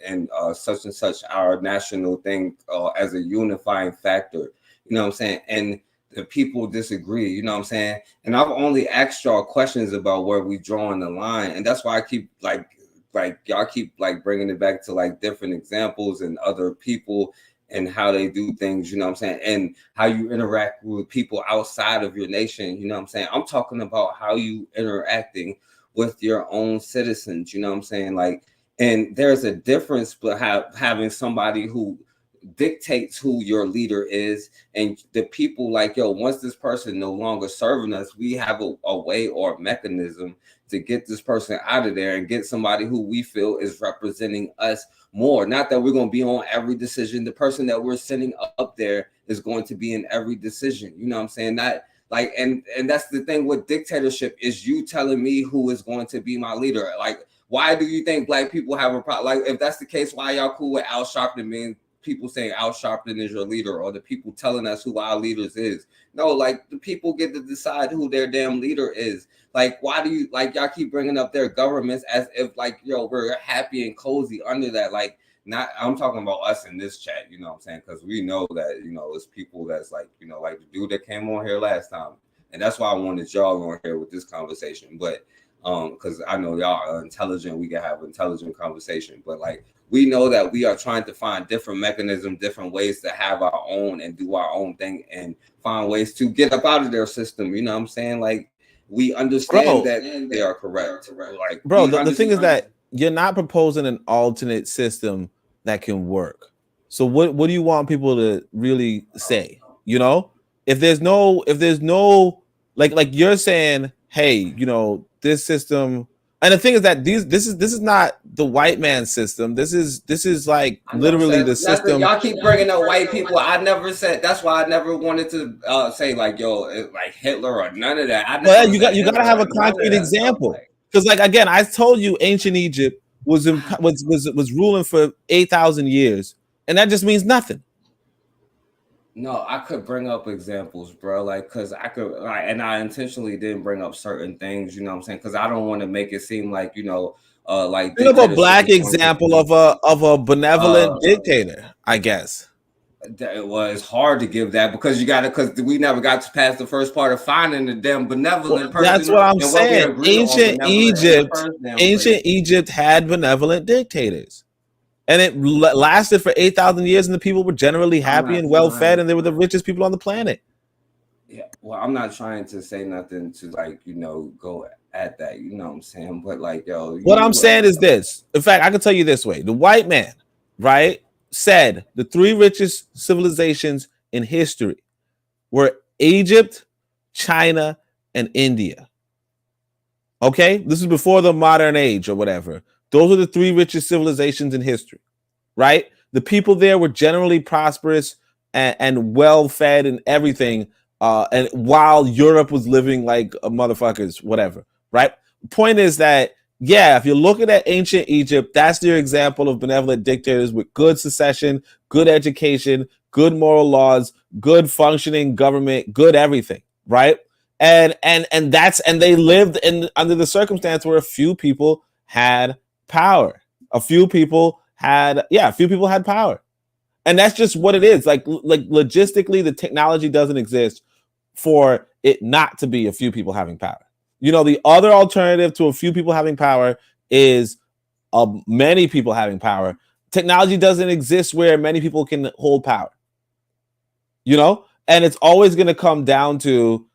such and such our national thing as a unifying factor. You know what I'm saying? And the people disagree, you know what I'm saying? And I've only asked y'all questions about where we drawing the line. And that's why I keep y'all keep bringing it back to different examples and other people and how they do things, you know what I'm saying? And how you interact with people outside of your nation, you know what I'm saying? I'm talking about how you interacting with your own citizens, you know what I'm saying? And there's a difference but having somebody who dictates who your leader is, and the people once this person no longer serving us, we have a way or a mechanism to get this person out of there and get somebody who we feel is representing us more. Not that we're going to be on every decision. The person that we're sending up there is going to be in every decision, you know what I'm saying? Not and that's the thing with dictatorship, is you telling me who is going to be my leader. Why do you think black people have a problem? If that's the case, why y'all cool with Al Sharpton being people saying Al Sharpton is your leader, or the people telling us who our leaders is? No, the people get to decide who their damn leader is. Why do you y'all keep bringing up their governments as if we're happy and cozy under that? Not, I'm talking about us in this chat, you know what I'm saying? Because we know that, it's people that's the dude that came on here last time. And that's why I wanted y'all on here with this conversation. But because I know y'all are intelligent, we can have intelligent conversation. But we know that we are trying to find different mechanisms, different ways to have our own and do our own thing and find ways to get up out of their system. You know what I'm saying? We understand that they are correct. Bro, the thing is that you're not proposing an alternate system that can work. So what do you want people to really say? You know, if there's no like you're saying, hey, you know, this system. And the thing is that this is not the white man's system. This is like I never literally said the nothing. system. Y'all keep bringing up white people. I never said. That's why I never wanted to say like like Hitler or none of that. I never Well, said you got to Hitler have or a none of concrete that stuff. example. Like, Because like again, I told you ancient Egypt was ruling for 8,000 years, and that just means nothing. no, I could bring up examples, bro. Like, cause I could, like, and I intentionally didn't bring up certain things. You know what I'm saying? Cause I don't want to make it seem like like Think of a dictatorship black is going to example be. of a benevolent dictator, I guess. Well, it's hard to give that because because we never got to pass the first part of finding the damn benevolent person. That's what I'm and what we saying. agreed on benevolent in the first damn place. Ancient Egypt had benevolent dictators. And it lasted for 8,000 years, and the people were generally happy and well-fed, and they were the richest people on the planet. Yeah, well, I'm not trying to say nothing to like, go at that, you know what I'm saying? But like, what I'm saying is this. In fact, I can tell you this way. The white man, right, said the 3 richest civilizations in history were Egypt, China, and India. Okay? This is before the modern age or whatever. Those are the 3 richest civilizations in history, right? The people there were generally prosperous and well-fed and everything, and while Europe was living like motherfuckers, whatever, right? The point is that, yeah, if you're looking at ancient Egypt, that's your example of benevolent dictators with good succession, good education, good moral laws, good functioning government, good everything, right? And they lived under the circumstance where a few people had power. A few people had power. And that's just what it is. Like logistically, the technology doesn't exist for it not to be a few people having power. You know, the other alternative to a few people having power is many people having power. Technology doesn't exist where many people can hold power. You know, and it's always going to come down to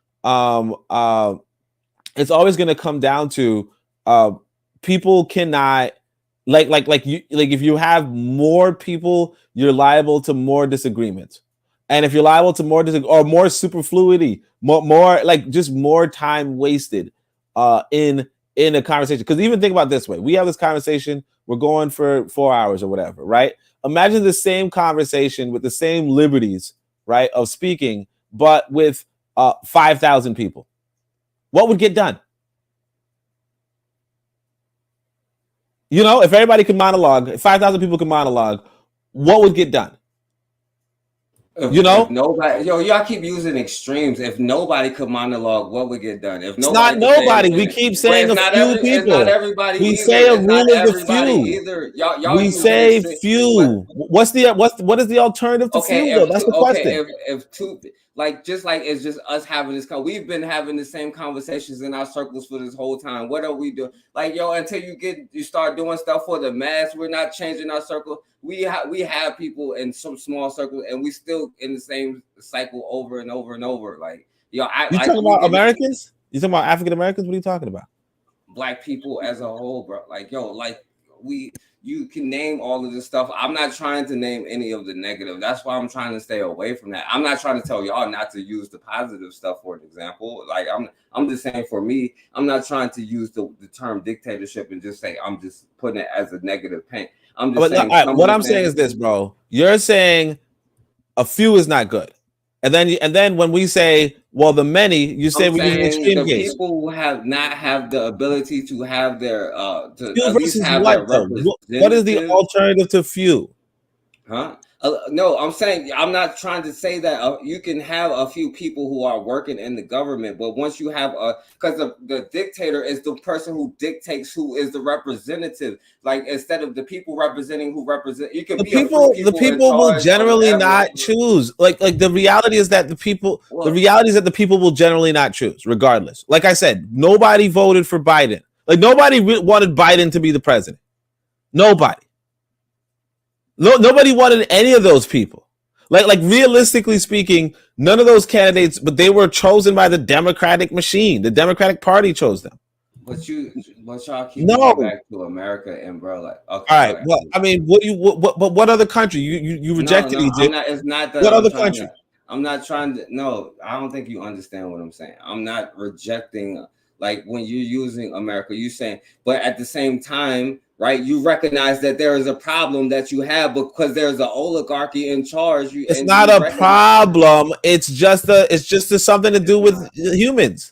people cannot if you have more people, you're liable to more disagreements. And if you're liable to more more superfluity, more like just more time wasted in a conversation. Because even think about it this way: we have this conversation, we're going for 4 hours or whatever, right? Imagine the same conversation with the same liberties, right, of speaking, but with 5,000 people. What would get done? You know, if everybody could monologue, if 5,000 people could monologue, what would get done? If nobody, y'all keep using extremes. If nobody could monologue, what would get done? If nobody, it's not nobody. We keep saying a few people. It's not everybody. We either. say a it's rule not of the few. Either. Y'all we say few. What is the alternative to few though? That's the question. If two, just like it's just us having this. We've been having the same conversations in our circles for this whole time. What are we doing? Like until you start doing stuff for the mass, we're not changing our circle. We have people in some small circles, and we still in the same cycle over and over and over. Like you talking about Americans? You talking about African Americans? What are you talking about? Black people as a whole, bro. You can name all of this stuff. I'm not trying to name any of the negative. That's why I'm trying to stay away from that. I'm not trying to tell y'all not to use the positive stuff for an example. Like I'm just saying for me, I'm not trying to use the term dictatorship and just say I'm just putting it as a negative paint. I'm just saying. What I'm saying is this, bro. You're saying a few is not good. And then when we say, well, the many, you say we use an extreme case. People who have not have the ability to have their to few at least have what, their what is the alternative to few? Huh? No, I'm saying I'm not trying to say that you can have a few people who are working in the government, but once you have because the dictator is the person who dictates who is the representative. Like instead of the people representing who represent, you can be the people will generally not choose. Like the reality is that the people will generally not choose, regardless. Like I said, nobody voted for Biden. Like nobody wanted Biden to be the president. Nobody. Nobody wanted any of those people. Like realistically speaking, none of those candidates, but they were chosen by the Democratic machine. The Democratic Party chose them. But y'all keep No. going back to America and bro, like, okay, All go right. ahead. Well, I mean, what other country you rejected No, Egypt? it's not that What I'm other trying country? I'm not trying to. No, I don't think you understand what I'm saying. I'm not rejecting. Like when you're using America, you saying, but at the same time, right? You recognize that there is a problem that you have because there's an oligarchy in charge. It's not a problem. It's just something to do with humans.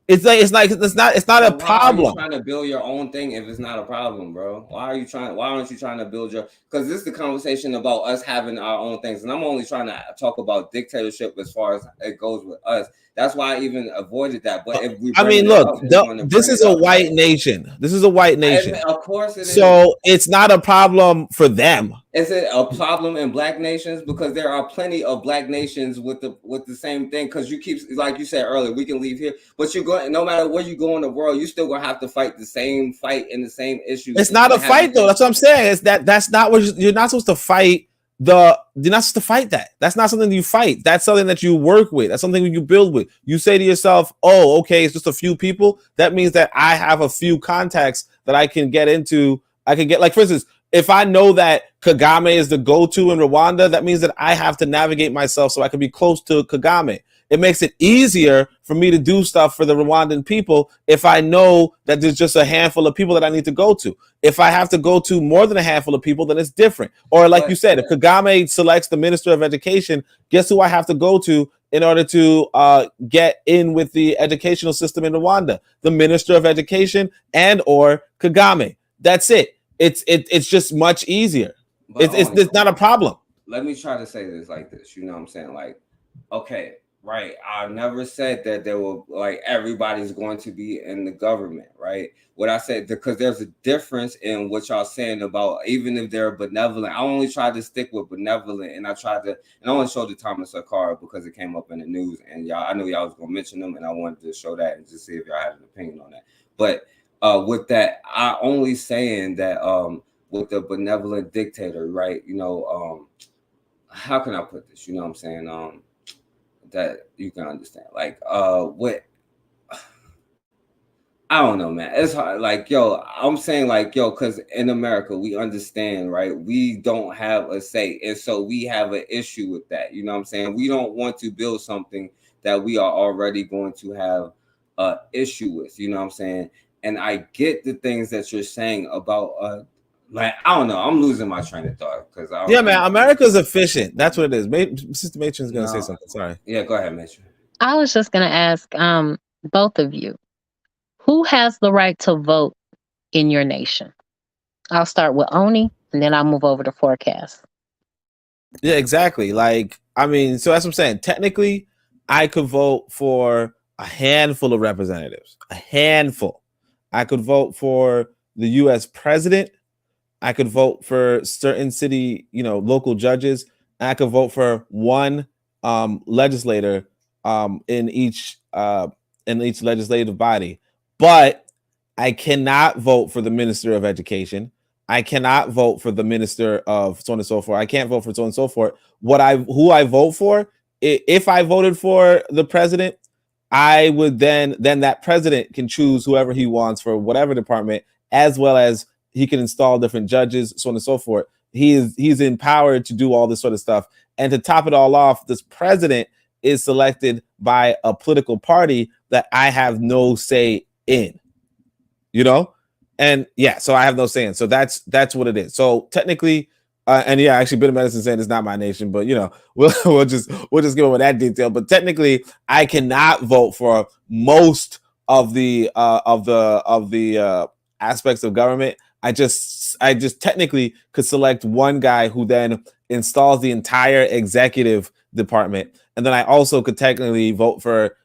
It's not a Why are you problem. trying to build your own thing if it's not a problem, bro? Why aren't you trying to build your? Because this is the conversation about us having our own things, and I'm only trying to talk about dictatorship as far as it goes with us. That's why I even avoided that. But if we bring look, up, we're going to this bring is it a up, white right? nation. This is a white nation. Of course it is. So it's not a problem for them. Is it a problem in black nations? Because there are plenty of black nations with the same thing. Because you keep, like you said earlier, we can leave here, but you're going. No matter where you go in the world, you still gonna have to fight the same fight and the same issues. It's not a fight though. That's what I'm saying. Is that's not what you're not supposed to fight. You're not supposed to fight that. That's not something you fight. That's something that you work with. That's something you build with. You say to yourself, "Oh, okay, it's just a few people." That means that I have a few contacts that I can get into. I can get, like, for instance, if I know that Kagame is the go-to in Rwanda, that means that I have to navigate myself so I can be close to Kagame. It makes it easier for me to do stuff for the Rwandan people if I know that there's just a handful of people that I need to go to. If I have to go to more than a handful of people, then it's different. Or like you said, if Kagame selects the Minister of Education, guess who I have to go to in order to get in with the educational system in Rwanda? The Minister of Education and or Kagame. That's it. It's just much easier. It's not a problem. Let me try to say this like this. You know what I'm saying? Like, okay, right. I never said that there will, like, everybody's going to be in the government, right? What I said, because there's a difference in what y'all saying about, even if they're benevolent. I only tried to stick with benevolent, and I only showed the Thomas Sankara because it came up in the news, and I knew y'all was gonna mention them, and I wanted to show that and just see if y'all had an opinion on that. But with that, I only saying that with the benevolent dictator, right? You know, how can I put this? You know what I'm saying? That you can understand. Like, what, I don't know, man. It's hard. Like, yo, I'm saying, like, yo, because in America, we understand, right? We don't have a say. And so we have an issue with that. You know what I'm saying? We don't want to build something that we are already going to have an issue with. You know what I'm saying? And I get the things that you're saying about, like, I don't know. I'm losing my train of thought because Yeah, man, America's efficient. That's what it is. Sister Matron's gonna say something. Sorry. Yeah, go ahead, Matron. I was just going to ask both of you, who has the right to vote in your nation? I'll start with Oni, and then I'll move over to Forecast. Yeah, exactly. Like, I mean, so that's what I'm saying. Technically, I could vote for a handful of representatives. A handful. I could vote for the U.S. president. I could vote for certain city, local judges. I could vote for one legislator in each legislative body. But I cannot vote for the Minister of Education. I cannot vote for the Minister of so on and so forth. I can't vote for so on and so forth. Who I vote for, if I voted for the president, I would then that president can choose whoever he wants for whatever department, as well as he can install different judges, so on and so forth. He's empowered to do all this sort of stuff. And to top it all off, this president is selected by a political party that I have no say in. And yeah, so I have no say in. So that's what it is. So technically, and yeah, actually, Bit of Medicine saying it's not my nation, but we'll just give away that detail. But technically, I cannot vote for most of the aspects of government. I just technically could select one guy who then installs the entire executive department, and then I also could technically vote for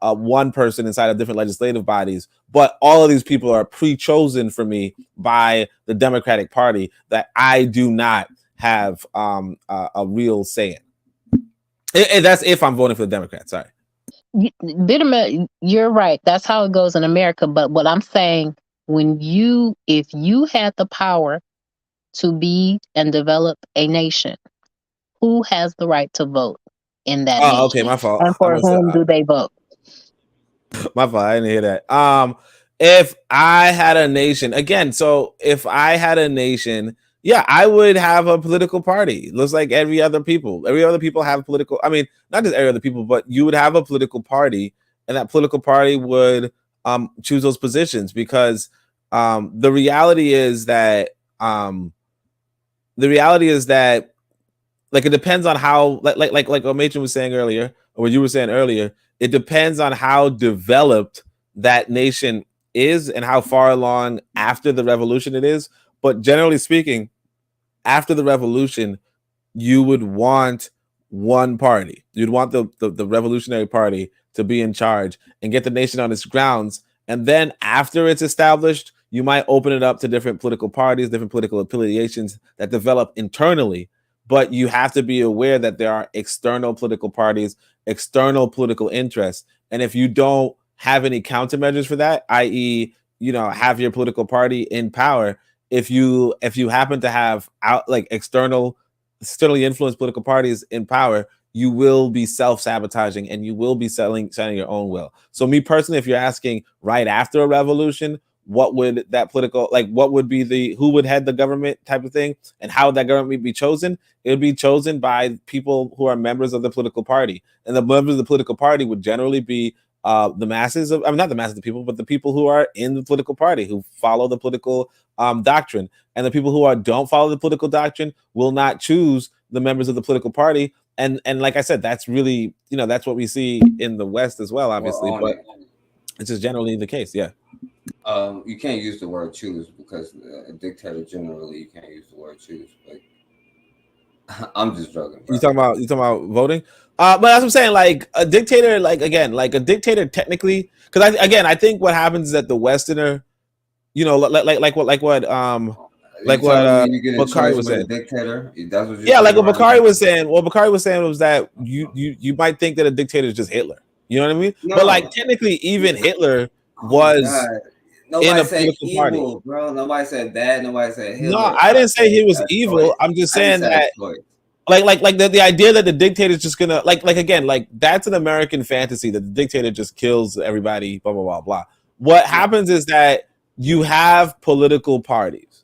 one person inside of different legislative bodies. But all of these people are pre-chosen for me by the Democratic Party that I do not have a real say in. And that's if I'm voting for the Democrats. Sorry. You're right. That's how it goes in America. But what I'm saying, if you had the power to be and develop a nation, who has the right to vote in that nation? Okay, my fault. And for whom do they vote? My fault. I didn't hear that. If I had a nation, again, so if I had a nation, yeah, I would have a political party. Looks like every other people. Every other people have political. I mean, not just every other people, but you would have a political party, and that political party would choose those positions because the reality is that like it depends on how like what Matron was saying earlier, or what you were saying earlier. It depends on how developed that nation is and how far along after the revolution it is. But generally speaking, after the revolution, you would want one party. You'd want the Revolutionary Party to be in charge and get the nation on its grounds. And then after it's established, you might open it up to different political parties, different political affiliations that develop internally. But you have to be aware that there are external political parties, external political interests. And if you don't have any countermeasures for that, i.e., have your political party in power, if you happen to have externally influenced political parties in power, you will be self-sabotaging and you will be selling your own will. So me personally, if you're asking right after a revolution, what would that political, what would be who would head the government type of thing, and how would that government be chosen? It would be chosen by people who are members of the political party, and the members of the political party would generally be the masses of, not the masses of people, but the people who are in the political party, who follow the political doctrine. And the people who don't follow the political doctrine will not choose the members of the political party. And like I said, that's really, that's what we see in the West as well, obviously, but it's just generally the case. Yeah. You can't use the word choose because a dictator generally you can't use the word choose. But I'm just joking. Bro. You talking about voting? But that's what I'm saying. Like a dictator, like a dictator technically, because I think what happens is that the Westerner, like what Bakari was saying. Dictator. That's what yeah, like what Bakari was saying. What Bakari was saying was that you might think that a dictator is just Hitler. You know what I mean? No. But like technically, even Hitler was. Nobody said evil, party. Bro. Nobody said that. Nobody said Hitler. No, I didn't say he was evil. Choice. I'm just saying that, like the idea that the dictator is just gonna again, that's an American fantasy that the dictator just kills everybody. Blah blah blah blah. What happens is that you have political parties,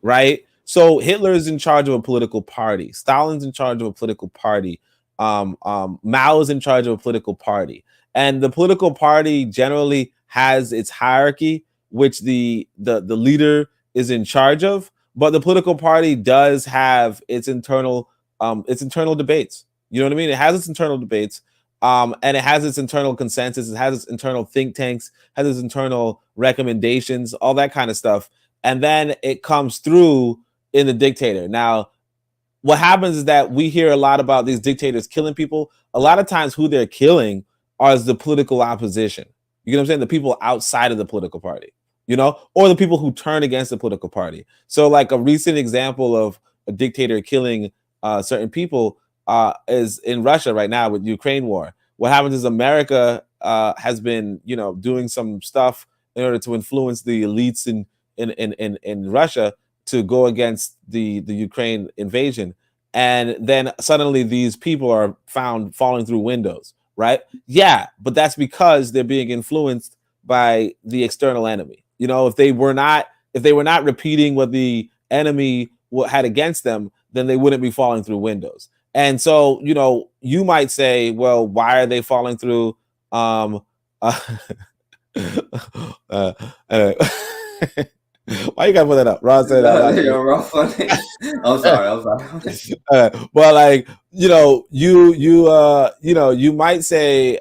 right? So Hitler's in charge of a political party. Stalin's in charge of a political party. Mao's in charge of a political party, and the political party generally has its hierarchy, which the leader is in charge of, but the political party does have its internal debates. You know what I mean? It has its internal debates, and it has its internal consensus. It has its internal think tanks, has its internal recommendations, all that kind of stuff, and then it comes through in the dictator. Now, what happens is that we hear a lot about these dictators killing people. A lot of times, who they're killing are the political opposition. You know what I'm saying? The people outside of the political party, or the people who turn against the political party. So like a recent example of a dictator killing certain people is in Russia right now with Ukraine war. What happens is America has been, doing some stuff in order to influence the elites in Russia to go against the Ukraine invasion. And then suddenly these people are found falling through windows. Right? Yeah, but that's because they're being influenced by the external enemy. If they were not repeating what the enemy had against them, then they wouldn't be falling through windows. And so, you might say, well, why are they falling through? Why you gotta put that up? Ron said that. You're funny. I'm sorry. Well, like, you might say,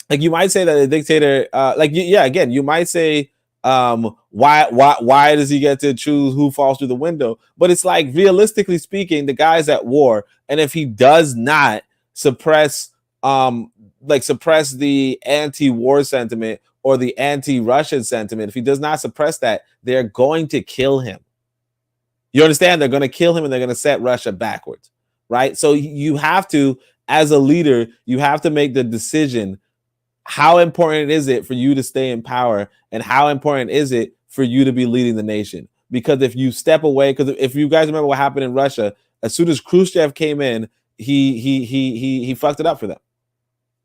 you might say that a dictator, again, you might say, why does he get to choose who falls through the window? But it's like, realistically speaking, the guy's at war, and if he does not suppress the anti-war sentiment or the anti-Russian sentiment, if he does not suppress that, they're going to kill him. You understand? They're going to kill him and they're going to set Russia backwards, right? So you have to, as a leader, you have to make the decision, how important is it for you to stay in power, and how important is it for you to be leading the nation? Because if you step away, because if you guys remember what happened in Russia, as soon as Khrushchev came in, he fucked it up for them.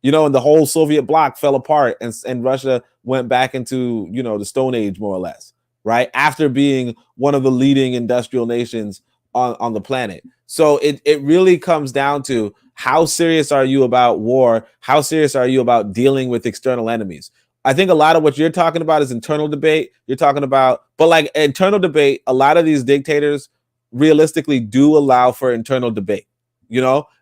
And the whole Soviet bloc fell apart, and Russia went back into, the Stone Age, more or less, right? After being one of the leading industrial nations on the planet. So it really comes down to, how serious are you about war? How serious are you about dealing with external enemies? I think a lot of what you're talking about is internal debate. You're talking about, but like internal debate, a lot of these dictators realistically do allow for internal debate,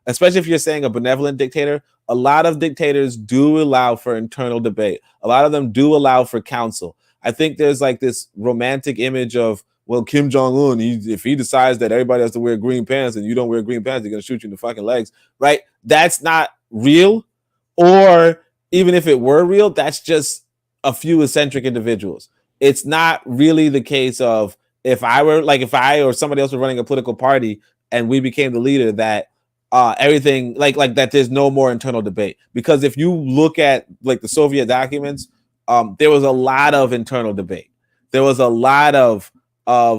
especially if you're saying a benevolent dictator. A lot of dictators do allow for internal debate. A lot of them do allow for counsel. I think there's like this romantic image of, well, Kim Jong-un, if he decides that everybody has to wear green pants and you don't wear green pants, he's going to shoot you in the fucking legs, right? That's not real. Or even if it were real, that's just a few eccentric individuals. It's not really the case of, if I or somebody else were running a political party and we became the leader, that everything like that, there's no more internal debate. Because if you look at like the Soviet documents, there was a lot of internal debate. There was a lot of a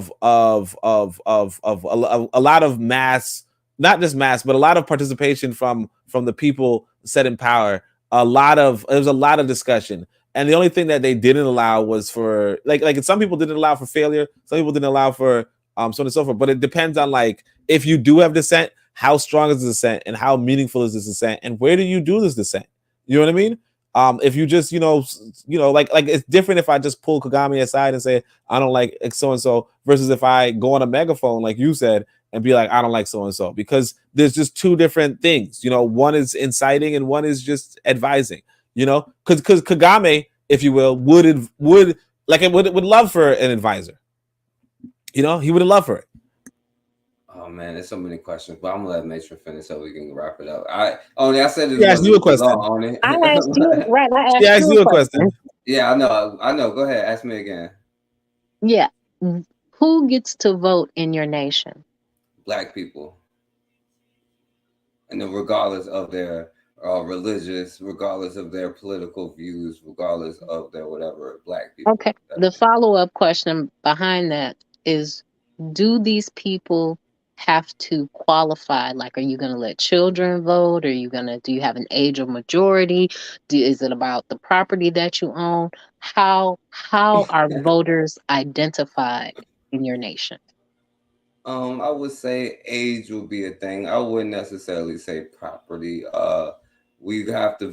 lot of mass, not just mass, but a lot of participation from the people set in power. There was a lot of discussion. And the only thing that they didn't allow was for like some people didn't allow for failure, some people didn't allow for so on and so forth. But it depends on, like, if you do have dissent, how strong is the dissent and how meaningful is this dissent and where do you do this dissent? You know what I mean? If you just, like it's different if I just pull Kagame aside and say, I don't like so and so, versus if I go on a megaphone, like you said, and be like, I don't like so and so, because there's just two different things. One is inciting and one is just advising. Because Kagame, if you will, would love for an advisor. He would love for it. Oh man, there's so many questions, but I'm gonna let Matron finish so we can wrap it up. I said this. He asked you a question. On it. I asked you, right? He asked you a question. Yeah, I know. Go ahead, ask me again. Yeah. Who gets to vote in your nation? Black people. And then regardless of their religious, regardless of their political views, regardless of their whatever, Black people. Okay. The follow-up question behind that is, do these people have to qualify? Like, are you going to let children vote? Do you have an age of majority? Is it about the property that you own? How are voters identified in your nation? I would say age would be a thing. I wouldn't necessarily say property. We have to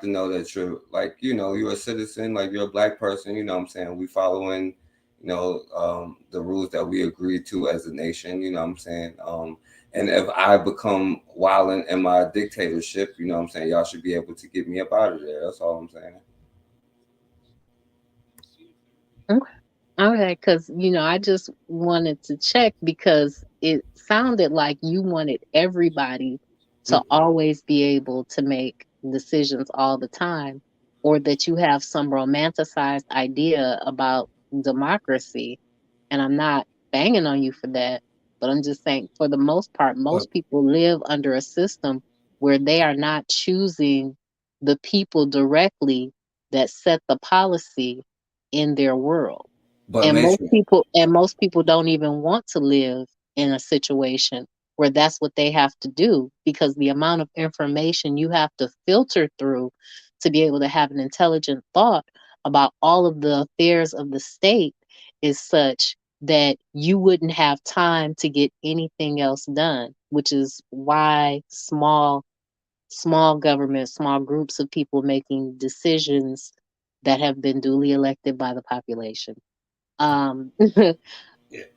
know that you're you're a citizen, like you're a Black person. You know what I'm saying? We following, the rules that we agreed to as a nation. You know what I'm saying? And if I become violent in my dictatorship, you know what I'm saying, y'all should be able to get me up out of there. That's all I'm saying. Okay, because I just wanted to check, because it sounded like you wanted everybody to always be able to make decisions all the time, or that you have some romanticized idea about democracy. And I'm not banging on you for that, but I'm just saying, for the most part, most people live under a system where they are not choosing the people directly that set the policy in their world. But most people don't even want to live in a situation where that's what they have to do, because the amount of information you have to filter through to be able to have an intelligent thought about all of the affairs of the state is such that you wouldn't have time to get anything else done, which is why small government, small groups of people making decisions that have been duly elected by the population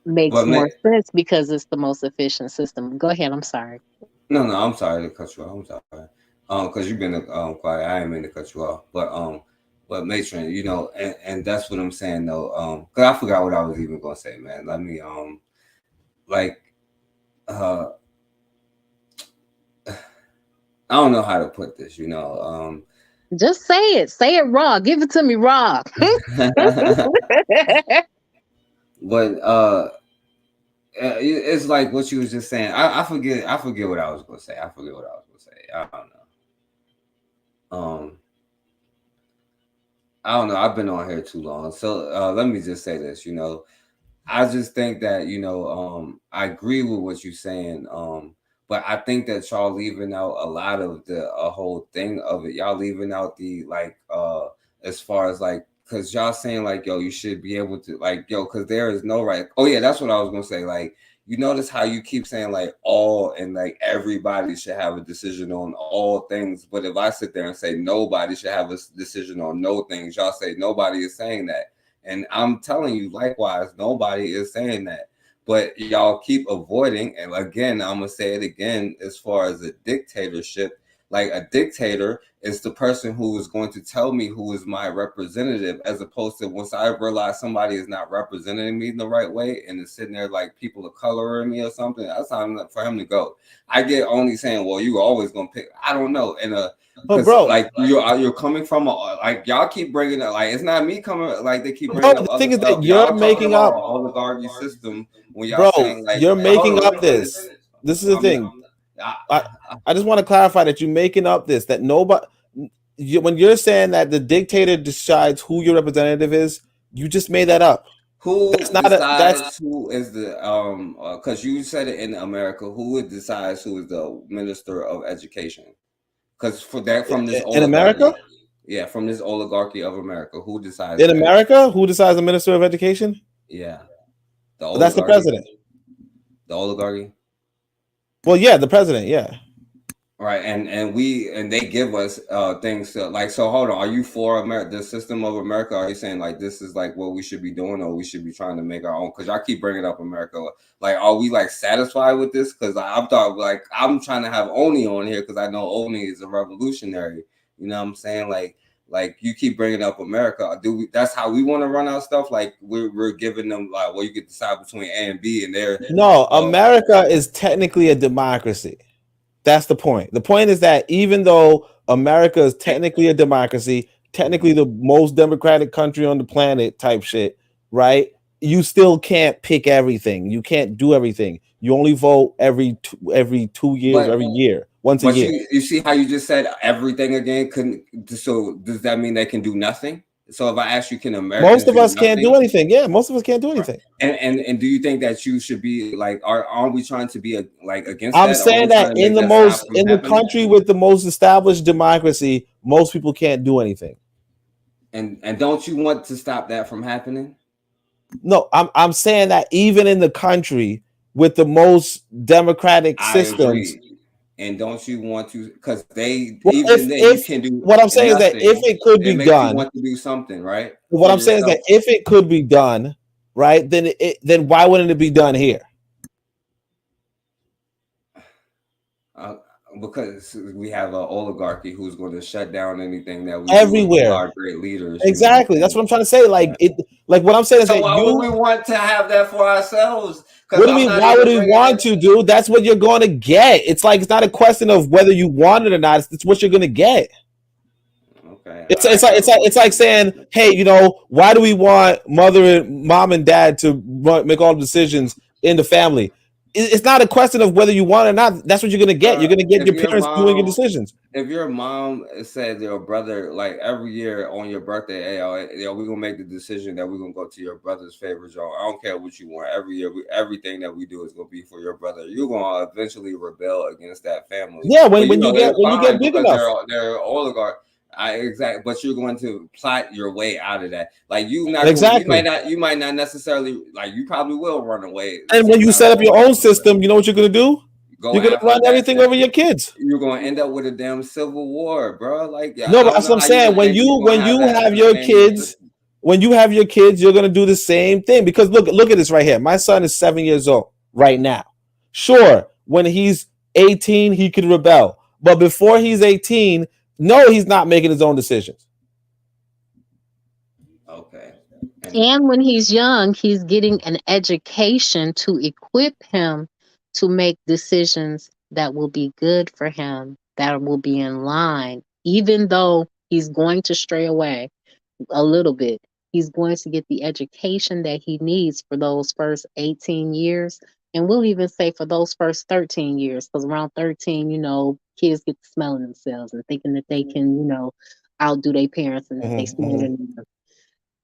makes more sense, because it's the most efficient system. Go ahead. I'm sorry. No, I'm sorry to cut you off. I'm sorry. Because you've been quiet. I didn't mean to cut you off. But Matron, and that's what I'm saying though. Because I forgot what I was even gonna say, man. Let me I don't know how to put this, Just say it. Say it raw. Give it to me raw. But it's like what you was just saying. I forget what I was gonna say. I don't know. I don't know. I've been on here too long. So let me just say this, I just think that, I agree with what you're saying. but I think that y'all leaving out a lot of the whole thing of it. Y'all leaving out the like as far as like, because y'all saying like, yo, you should be able to like, yo, because there is no right. Oh yeah, that's what I was gonna say. Like, you notice how you keep saying like all and like everybody should have a decision on all things, but if I sit there and say nobody should have a decision on no things, y'all say nobody is saying that, and I'm telling you likewise, nobody is saying that. But y'all keep avoiding, and again, I'm gonna say it again, as far as a dictatorship, like a dictator is the person who is going to tell me who is my representative, as opposed to once I realize somebody is not representing me the right way and is sitting there like people of color in me or something, that's time for him to go. I get only saying, well, you always gonna pick, I don't know, and But bro, like you're coming from like y'all keep bringing up, like it's not me coming, like they keep bro, bringing up the other thing is stuff. that Y'all you're talking making about up, oligarchy system when y'all bro, saying like, you're making hold on, up this. This is the thing. I just want to clarify that you're making up this, that nobody, when you're saying that the dictator decides who your representative is, you just made that up. Who That's not decides who is the because you said it in America, who decides who is the minister of education? Because for that, from this in oligarchy, America. yeah, from this oligarchy of America, who decides In that? America, who decides the minister of education? Yeah, the That's the oligarchy. president. The oligarchy. Well, yeah, the president. Yeah. Right, and they give us things to like. So hold on, are you for America, the system of America? Are you saying like this is like what we should be doing, or we should be trying to make our own? Because I keep bringing up America. Like, are we like satisfied with this? Because I'm thought like I'm trying to have Oni on here because I know Oni is a revolutionary. You know what I'm saying? Like you keep bringing up America. Do we? That's how we want to run our stuff. Like we're giving them like, well, you could decide between A and B, and they're No, America is technically a democracy. That's the point. The point is that even though America is technically a democracy, technically the most democratic country on the planet type shit, right? You still can't pick everything. You can't do everything. You only vote every 2 years, every year, once a But year. you see how you just said everything again? Couldn't, so does that mean they can do nothing? So if I ask you, can Americans Most of do us can't do nothing? anything. Yeah, most of us can't do anything. And do you think that you should be like, aren't we trying to be like against I'm that? Are we saying that trying to in make the that stop from in the happening? country with the most established democracy, most people can't do anything. And don't you want to stop that from happening? No, I'm saying that even in the country with the most democratic systems. I agree. And don't you want to? Because they Well, even then you can do what I'm saying is that nothing. if it could be makes done, you want to do something, right? what For I'm saying is yourself. that if it could be done, right, then why wouldn't it be done here? Because we have an oligarchy who's going to shut down anything that we Everywhere. do. Our great leaders, Exactly. That's what I'm trying to say. Like what I'm saying is so that why would we want to have that for ourselves? What do you mean? Why would we want to, dude? That's what you're going to get. It's like it's not a question of whether you want it or not. It's what you're going to get. Okay. It's like saying, hey, you know, why do we want mom and dad to make all the decisions in the family? It's not a question of whether you want it or not. That's what you're going to get. You're going to get your parents doing your decisions. If your mom said your brother, like every year on your birthday, hey, we're going to make the decision that we're going to go to your brother's favorite zone. I don't care what you want. Every year, everything that we do is going to be for your brother. You're going to eventually rebel against that family. Yeah, when you get big enough. They're oligarchs. Exactly, but you're going to plot your way out of that. Like you might not necessarily, like you probably will run away. And when you set up your own system, you know what you're going to do? You're going to run everything over your kids. You're going to end up with a damn civil war, bro. Like no, but that's what I'm saying. When you have your kids, you're going to do the same thing. Because look at this right here. My son is 7 years old right now. Sure, when he's 18, he could rebel, but before he's 18. No, he's not making his own decisions. Okay. And when he's young, he's getting an education to equip him to make decisions that will be good for him, that will be in line, even though he's going to stray away a little bit. He's going to get the education that he needs for those first 18 years. And we'll even say for those first 13 years, because around 13, you know, kids get to smelling themselves and thinking that they can, you know, outdo their parents and that they smarter than them.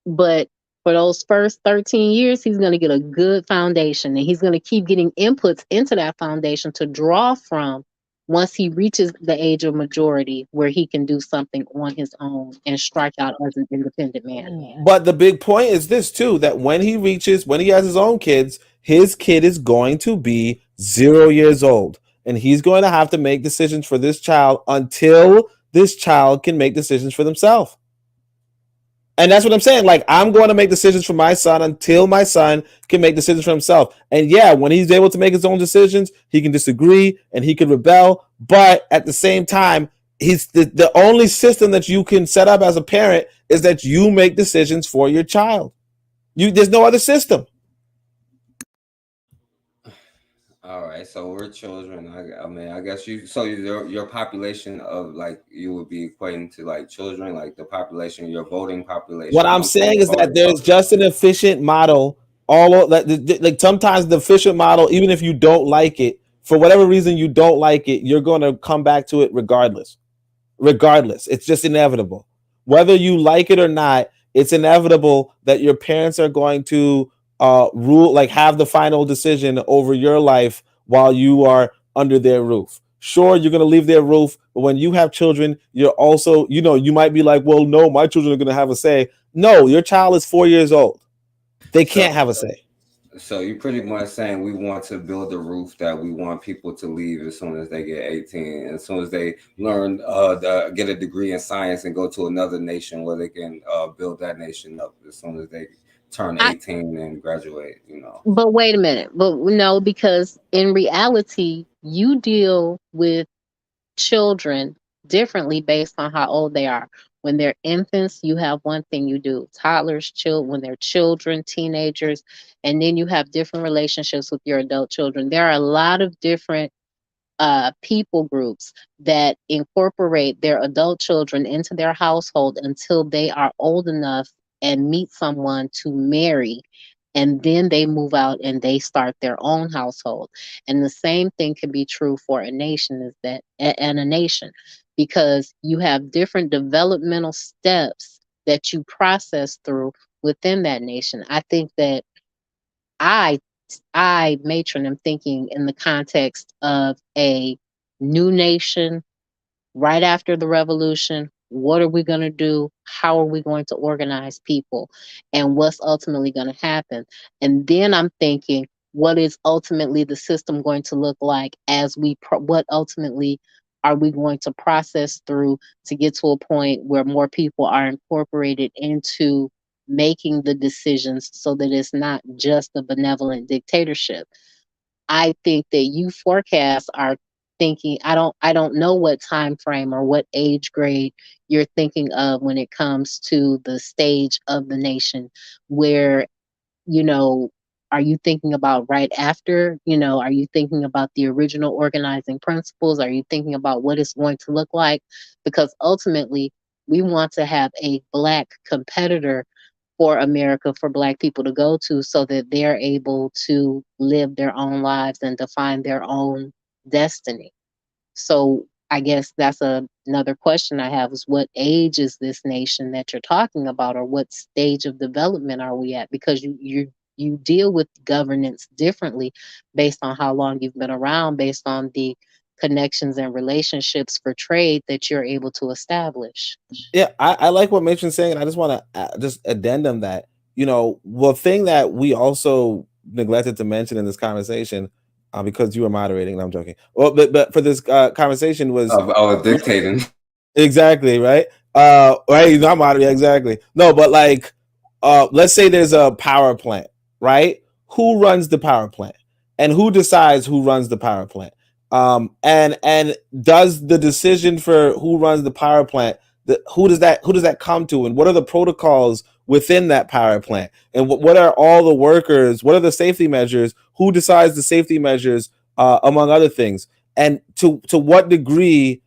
But For those first 13 years, he's going to get a good foundation, and he's going to keep getting inputs into that foundation to draw from once he reaches the age of majority, where he can do something on his own and strike out as an independent man. But the big point is this too, that when he has his own kids, his kid is going to be 0 years old, and he's going to have to make decisions for this child until this child can make decisions for themselves. And that's what I'm saying. Like, I'm going to make decisions for my son until my son can make decisions for himself. And yeah, when he's able to make his own decisions, he can disagree and he can rebel. But at the same time, he's the only system that you can set up as a parent is that you make decisions for your child. There's no other system. All right, so we're children. I mean, I guess your population of, like, you would be equating to like children, like the population, your voting population. What I'm saying is that there's just an efficient model. Like sometimes the efficient model, even if you don't like it, for whatever reason you don't like it, you're going to come back to it regardless. It's just inevitable. Whether you like it or not, it's inevitable that your parents are going to rule, like have the final decision over your life while you are under their roof. Sure, you're going to leave their roof, but when you have children, you're also, you might be like, well, no, my children are going to have a say. No, your child is 4 years old. They can't have a say. So you're pretty much saying we want to build a roof that we want people to leave as soon as they get 18, as soon as they learn, get a degree in science and go to another nation where they can build that nation up as soon as they turn 18 and graduate, But wait a minute. But no, because in reality, you deal with children differently based on how old they are. When they're infants, you have one thing you do. Toddlers, when they're children, teenagers, and then you have different relationships with your adult children. There are a lot of different people groups that incorporate their adult children into their household until they are old enough and meet someone to marry, and then they move out and they start their own household. And the same thing can be true for a nation, is that and a nation, because you have different developmental steps that you process through within that nation. I think that I matron am thinking in the context of a new nation right after the revolution. What are we going to do? How are we going to organize people? And what's ultimately going to happen? And then I'm thinking, what is ultimately the system going to look like as what ultimately are we going to process through to get to a point where more people are incorporated into making the decisions, so that it's not just a benevolent dictatorship. I think that you forecasts are thinking, I don't know what time frame or what age grade you're thinking of when it comes to the stage of the nation, where, are you thinking about right after? Are you thinking about the original organizing principles? Are you thinking about what it's going to look like? Because ultimately, we want to have a Black competitor for America, for Black people to go to, so that they're able to live their own lives and define their own destiny. So I guess that's another question I have, is what age is this nation that you're talking about, or what stage of development are we at? Because you deal with governance differently based on how long you've been around, based on the connections and relationships for trade that you're able to establish. Yeah, I like what Matron's saying, and I just want to just addendum that, the thing that we also neglected to mention in this conversation, because you were moderating, and I'm joking. Well, but for this conversation was dictating. Exactly, right. Right, you're not moderating, exactly. No, but like, let's say there's a power plant, right? Who runs the power plant, and who decides who runs the power plant? And does the decision for who runs the power plant, who does that come to, and what are the protocols within that power plant, and what are all the workers, what are the safety measures, who decides the safety measures, among other things, and to what degree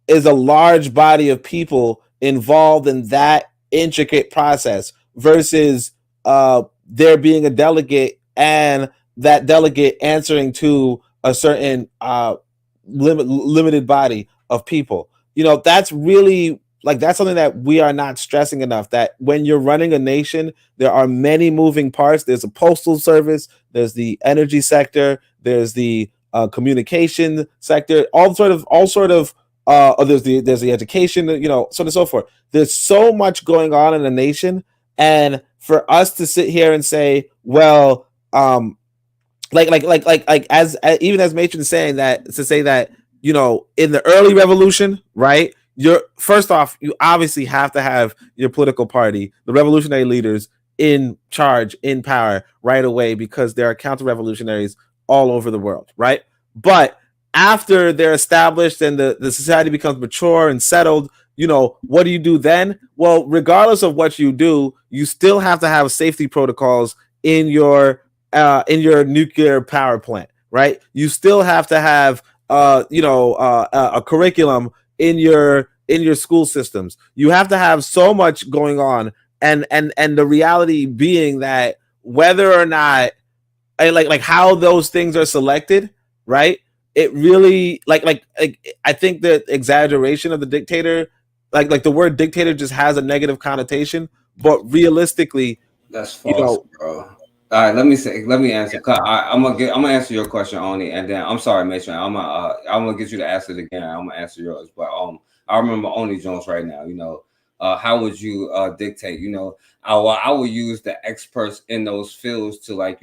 is a large body of people involved in that intricate process versus there being a delegate, and that delegate answering to a certain limited body of people. That's really like that's something that we are not stressing enough, that when you're running a nation, there are many moving parts. There's a postal service, there's the energy sector, there's the communication sector, all sort of there's the education, so on and so forth. There's so much going on in a nation, and for us to sit here and say, well, as even as Matron is saying that, to say that, in the early revolution, right? You're first off, you obviously have to have your political party, the revolutionary leaders, in charge, in power right away, because there are counter-revolutionaries all over the world, right? But after they're established and the society becomes mature and settled, what do you do then? Well, regardless of what you do, you still have to have safety protocols in your nuclear power plant, right? You still have to have a curriculum in your school systems. You have to have so much going on, and the reality being that whether or not like how those things are selected, right? It really I think the exaggeration of the dictator, like the word dictator just has a negative connotation, but realistically, that's false, bro. All right, let me answer. I'm gonna answer your question only, and then I'm sorry, Mason. I'm gonna get you to answer it again. I'm gonna answer yours, but I remember only Jones right now. How would you dictate? I would use the experts in those fields to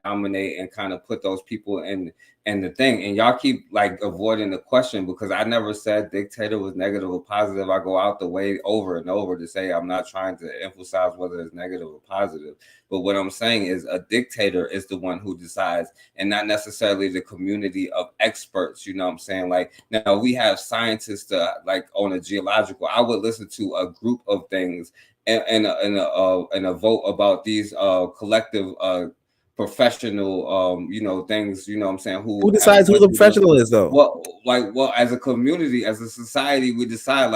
nominate and kind of put those people in the thing. And y'all keep avoiding the question, because I never said dictator was negative or positive. I go out the way over and over to say I'm not trying to emphasize whether it's negative or positive. But what I'm saying is a dictator is the one who decides, and not necessarily the community of experts. You know what I'm saying? Like, now we have scientists on a geological. I would listen to a group of things and a vote about these collective professional things, you know what I'm saying, who decides who the professional is, though? Well, as a community, as a society, we decide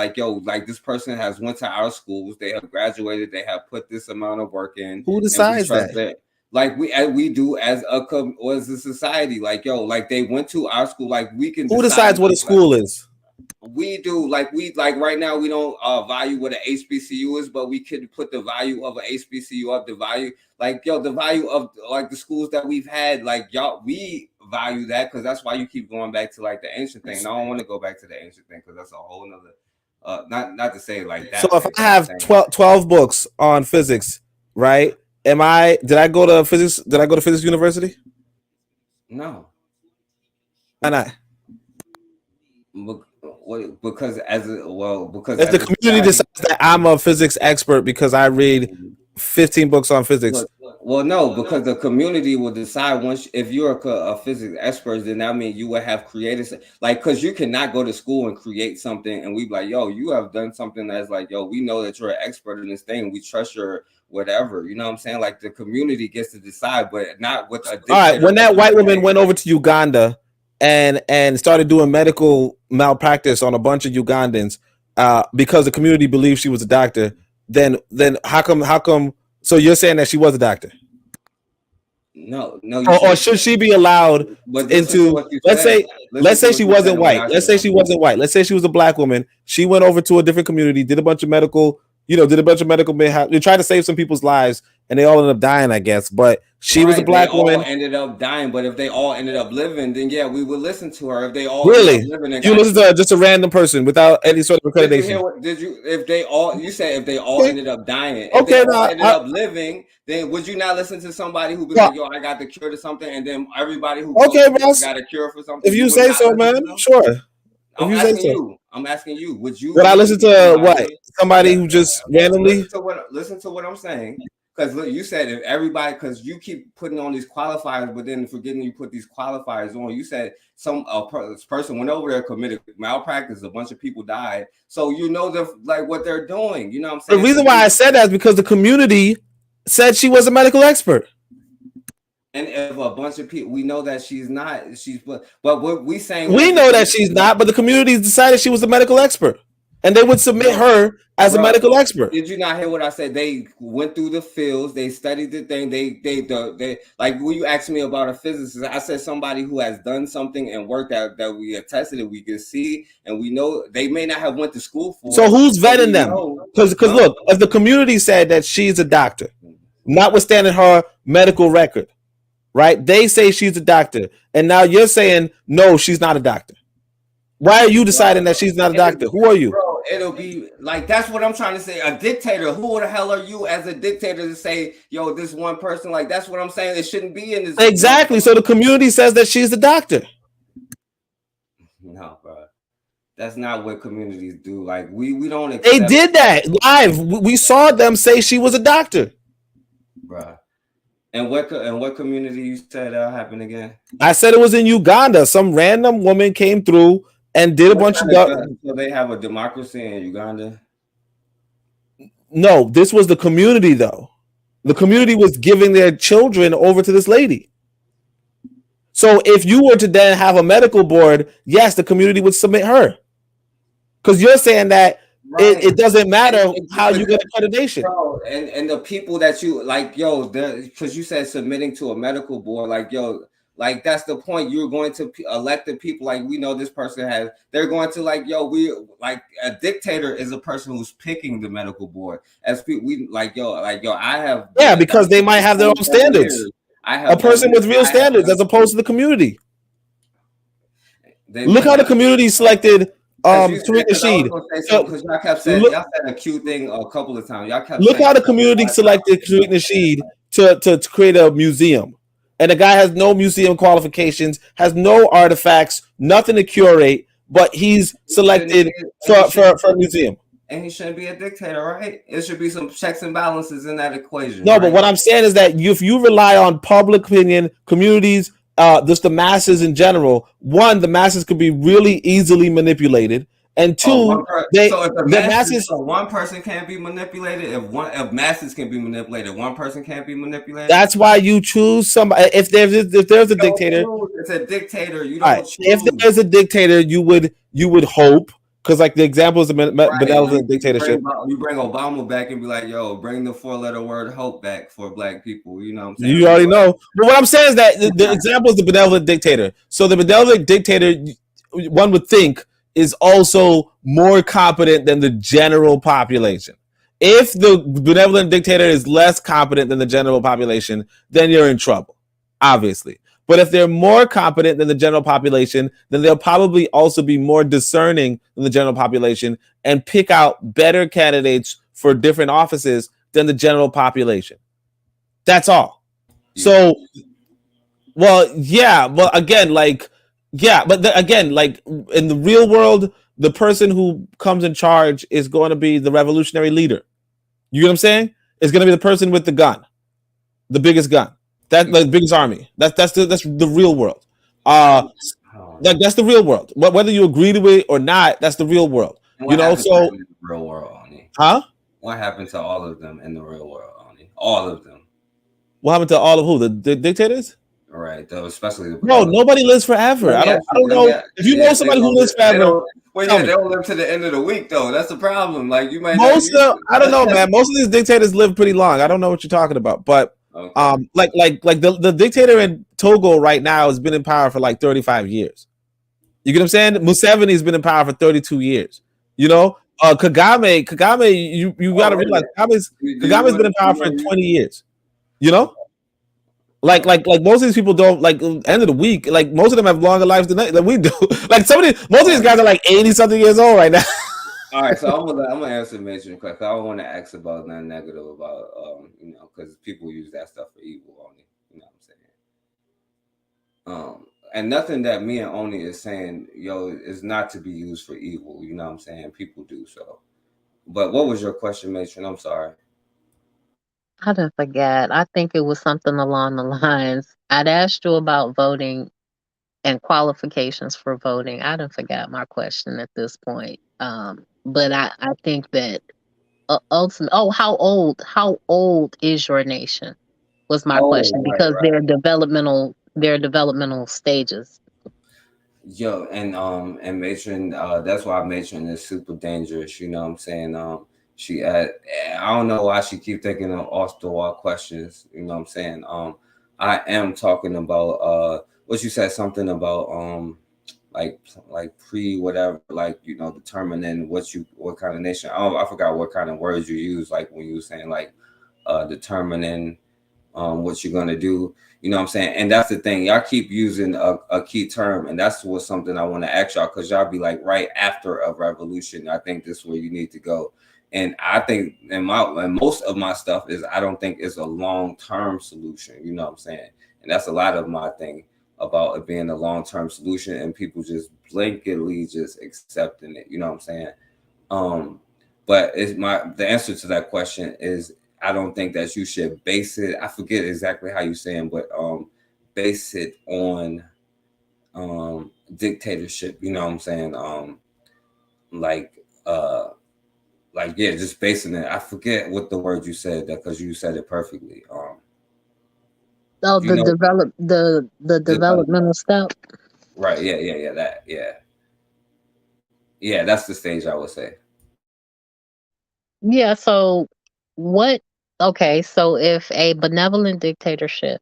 this person has went to our schools, they have graduated, they have put this amount of work in. Who decides that? We do as a society, they went to our school, we can. Who decides what a school is? We do, right now we don't value what an HBCU is, but we could put the value of an HBCU up, the value the value of the schools that we've had, we value that, because that's why you keep going back to the ancient thing. And I don't want to go back to the ancient thing, because that's a whole nother not to say it like that. So if I have 12 books on physics, right? Did I go to physics university? No. Why not? Because if the community decides that I'm a physics expert because I read 15 books on physics. Well, no, because the community will decide if you're a physics expert, then that means you will have created, because you cannot go to school and create something and we be like, yo, you have done something that's we know that you're an expert in this thing. We trust your whatever, you know what I'm saying? The community gets to decide, but not with a dictator. All right, when that white woman went over to Uganda and started doing medical malpractice on a bunch of Ugandans because the community believed she was a doctor, then how come? So you're saying that she was a doctor? No. Or should she be allowed into? Let's say she wasn't white. Let's say she wasn't white. Let's say she was a black woman. She went over to a different community, did a bunch of medical. They tried to save some people's lives, and they all ended up dying, I guess. But she was a black woman. All ended up dying, but if they all ended up living, then yeah, we would listen to her. If they all really, you listen to her, just a random person without any sort of accreditation. Did you? If they all ended up dying, if they all ended up living, then would you not listen to somebody who be like, yo, I got the cure to something, and then everybody who got a cure for something? If you say so, man, sure. I'm asking you. Would you? Would I listen to what? Somebody who just randomly? Listen to what I'm saying. Because look, you said if everybody, because you keep putting on these qualifiers, but then forgetting you put these qualifiers on. You said some person went over there, committed malpractice, a bunch of people died. So you know what they're doing. You know what I'm saying? The reason why I said that is because the community said she was a medical expert. And if a bunch of people, we know that she's not. But what we saying? We know that she's not, but the community decided she was a medical expert. and they would submit her as a medical expert. Did you not hear what I said? They went through the fields, they studied the thing. They like when you asked me about a physicist, I said somebody who has done something and worked out that we attested it, we can see, and we know they may not have went to school for. So who's vetting them? Because look, if the community said that she's a doctor, notwithstanding her medical record, right? They say she's a doctor, and now you're saying no, she's not a doctor. Why are you deciding that she's not a doctor? Who are you? Bro, it'll be like, that's what I'm trying to say. A dictator. Who the hell are you as a dictator to say, yo, this one person? Like, that's what I'm saying. It shouldn't be in this. Exactly. So the community says that she's the doctor. No, bro. That's not what communities do. Like, we don't accept. They did that live. We saw them say she was a doctor. Bro. And what community you said that happened again? I said it was in Uganda. Some random woman came through and did a bunch of stuff. So they have a democracy in Uganda? No, this was the community, though. The community was giving their children over to this lady. So if you were to then have a medical board, yes, the community would submit her. Because you're saying that it doesn't matter how you get accreditation. Bro, and the people that you like, yo, because you said submitting to a medical board, like, yo, like that's the point. You're going to elect the people. Like, we know this person has. They're going to like, yo, we like a dictator is a person who's picking the medical board. As we like, yo, I have. Yeah, because they might have their own standards. I have a person with real standards as opposed to the community. Look how the community selected Tariq Nasheed. Because y'all kept saying, y'all said a cute thing a couple of times. Y'all kept look how the community selected Tariq Nasheed to create a museum. And the guy has no museum qualifications, has no artifacts, nothing to curate, but he's selected for a museum. And he shouldn't be a dictator, right? It should be some checks and balances in that equation. No, right? But what I'm saying is that if you rely on public opinion, communities, just the masses in general, one, the masses could be really easily manipulated. And two, so one person can't be manipulated. If masses can be manipulated, one person can't be manipulated. That's why you choose somebody. If there's a dictator, it's a dictator. You don't choose. If there's a dictator, you would hope, because like the example is a benevolent dictatorship. You bring Obama back and be like, yo, bring the 4-letter word hope back for black people. You know what I'm saying? You already know. But what I'm saying is that the example is the benevolent dictator. So the benevolent dictator, one would think, is also more competent than the general population. If the benevolent dictator is less competent than the general population, then you're in trouble, obviously. But if they're more competent than the general population, then they'll probably also be more discerning than the general population and pick out better candidates for different offices than the general population. That's all. Yeah. So, well, yeah, but again, like, yeah, but again, like in the real world, the person who comes in charge is going to be the revolutionary leader. You know what I'm saying? It's going to be the person with the gun, the biggest gun, the biggest army. That's the real world. That's the real world. Whether you agree to it or not, that's the real world. You know, so real world, Oni. Huh? What happened to all of them in the real world, Oni? All of them. What happened to all of who? The dictators? Right, though, especially no, nobody lives forever. I don't know if you know somebody who lives forever. They don't live to the end of the week, though. That's the problem. Like you might. I don't know, man. Most of these dictators live pretty long. I don't know what you're talking about, but okay. Like the dictator in Togo right now has been in power for like 35 years. You get what I'm saying? Museveni's been in power for 32 years. You know, Kagame, you got to realize Kagame's been in power for 20 years. You know. Like most of these people don't like end of the week. Like most of them have longer lives than we do. Like most of these guys are like 80-something years old right now. All right, so I'm gonna answer Mason quick. I don't want to ask about nothing negative about because people use that stuff for evil only. You know what I'm saying? And nothing that me and Oni is saying, is not to be used for evil. You know what I'm saying? People do so. But what was your question, Mason? I'm sorry. I didn't forget. I think it was something along the lines. I'd asked you about voting and qualifications for voting. I didn't forget my question at this point. But I think that ultimately, how old is your nation? Was my question, because they're developmental stages. Yo, and Matron, that's why Matron is super dangerous. You know what I'm saying? She I don't know why she keep thinking of off the wall questions. You know what I'm saying? I am talking about what you said, something about like pre whatever, like, you know, determining what kind of nation. I forgot what kind of words you use, like when you were saying like determining what you're gonna do. You know what I'm saying? And that's the thing. Y'all keep using a key term, and that's what something I want to ask y'all, because y'all be like right after a revolution. I think this is where you need to go. And I think and most of my stuff is I don't think it's a long-term solution. You know what I'm saying? And that's a lot of my thing about it being a long-term solution and people just blanketly just accepting it. You know what I'm saying? Um, but the answer to that question is I don't think that you should base it. I forget exactly how you saying, but base it on dictatorship. You know what I'm saying? Like yeah, just basing it. I forget what the word you said that because you said it perfectly. Oh, You know, the developmental step. right? Yeah. Yeah. That's the stage I would say. Yeah, so what okay, so if a benevolent dictatorship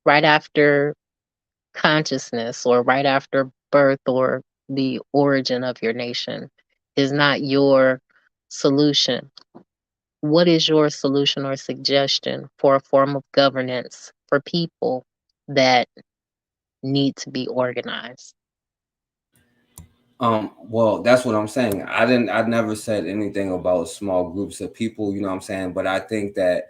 right after consciousness or right after birth or the origin of your nation is not your solution, what is your solution or suggestion for a form of governance for people that need to be organized? Well, that's what I'm saying. I never said anything about small groups of people, you know what I'm saying? But I think that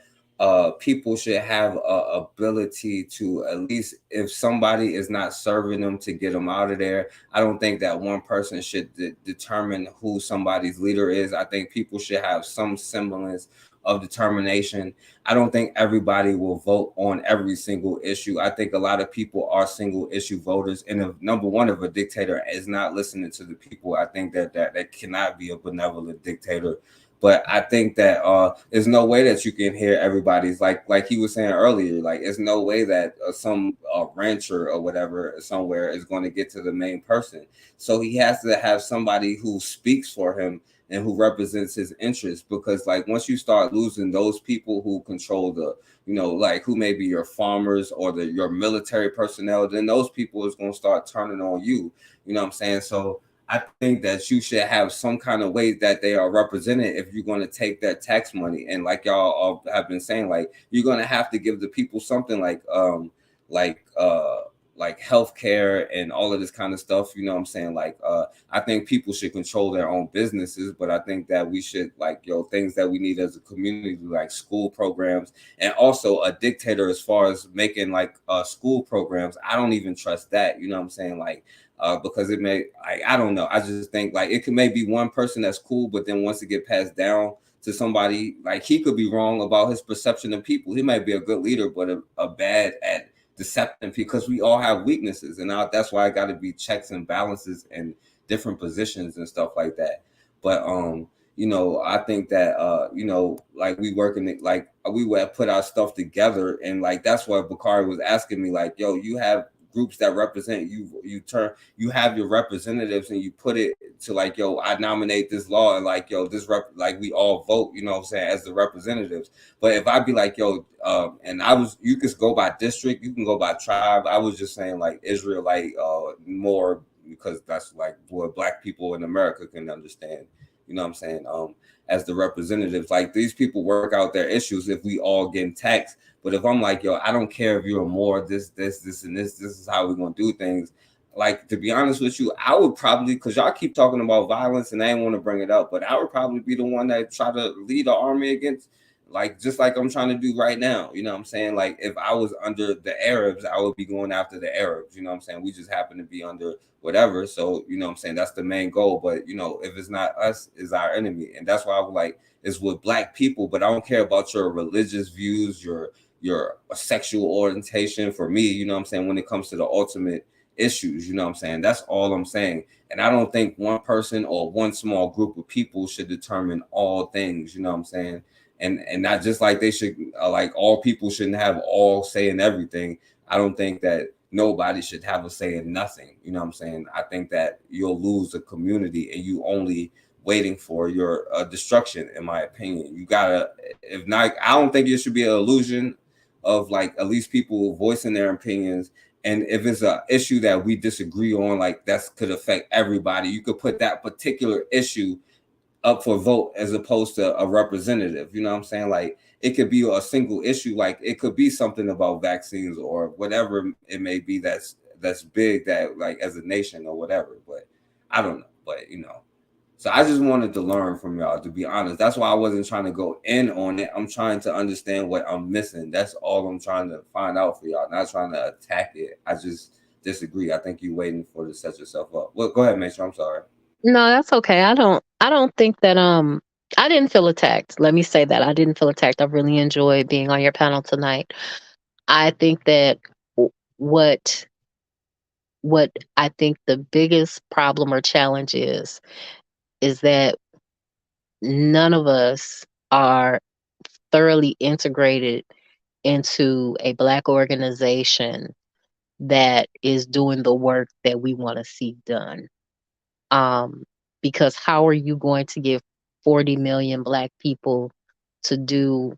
people should have a ability to, at least if somebody is not serving them, to get them out of there. I don't think that one person should determine who somebody's leader is. I think people should have some semblance of determination. I don't think everybody will vote on every single issue. I think a lot of people are single issue voters. And if number one, if a dictator is not listening to the people, I think that cannot be a benevolent dictator. But I think that there's no way that you can hear everybody's, like he was saying earlier, like there's no way that some rancher or whatever somewhere is going to get to the main person. So he has to have somebody who speaks for him and who represents his interests, because like once you start losing those people who control the, you know, like who may be your farmers or your military personnel, then those people is going to start turning on you. You know what I'm saying? So I think that you should have some kind of way that they are represented if you're going to take that tax money. And like y'all all have been saying, like you're going to have to give the people something like like healthcare and all of this kind of stuff. You know what I'm saying? Like I think people should control their own businesses, but I think that we should, like, things that we need as a community, like school programs, and also a dictator as far as making like school programs. I don't even trust that. You know what I'm saying? Like because it may, I don't know. I just think like it could maybe one person that's cool, but then once it get passed down to somebody, like he could be wrong about his perception of people. He might be a good leader, but a bad at deception, because we all have weaknesses, and that's why I got to be checks and balances and different positions and stuff like that. But you know, I think that you know, like we working it, like we would put our stuff together, and like that's why Bakari was asking me, like, yo, you have groups that represent you, you have your representatives, and you put it to like, yo, I nominate this law, and like, yo, like we all vote, you know what I'm saying, as the representatives. But if I be like, yo, and you could go by district, you can go by tribe. I was just saying like Israelite more, because that's like what Black people in America can understand. You know what I'm saying? As the representatives, like these people work out their issues if we all getting taxed. But if I'm like, yo, I don't care if you're more this, and this is how we're gonna do things. Like, to be honest with you, I would probably, because y'all keep talking about violence and I didn't want to bring it up, but I would probably be the one that try to lead the army against, like, just like I'm trying to do right now. You know what I'm saying? Like, if I was under the Arabs, I would be going after the Arabs. You know what I'm saying? We just happen to be under whatever. So, you know what I'm saying? That's the main goal. But, you know, if it's not us, it's our enemy. And that's why I was like, it's with Black people, but I don't care about your religious views, your sexual orientation. For me, you know what I'm saying, when it comes to the ultimate issues, you know what I'm saying, that's all I'm saying. And I don't think one person or one small group of people should determine all things, you know what I'm saying. And not just like they should like all people shouldn't have all say in everything. I don't think that nobody should have a say in nothing. You know what I'm saying? I think that you'll lose the community and you only waiting for your destruction, in my opinion. You gotta, if not, I don't think it should be an illusion of like at least people voicing their opinions. And if it's an issue that we disagree on, like that could affect everybody, you could put that particular issue up for vote as opposed to a representative. You know what I'm saying? Like it could be a single issue, like it could be something about vaccines or whatever it may be that's big, that like as a nation or whatever. But I don't know. But you know, so I just wanted to learn from y'all, to be honest. That's why I wasn't trying to go in on it. I'm trying to understand what I'm missing. That's all I'm trying to find out for y'all. Not trying to attack it. I just disagree. I think you're waiting for to set yourself up. Well, go ahead, Mason. I'm sorry. No, that's okay. I don't think that I didn't feel attacked. Let me say that. I didn't feel attacked. I really enjoyed being on your panel tonight. I think that what I think the biggest problem or challenge is that none of us are thoroughly integrated into a Black organization that is doing the work that we want to see done. Because how are you going to get 40 million Black people to do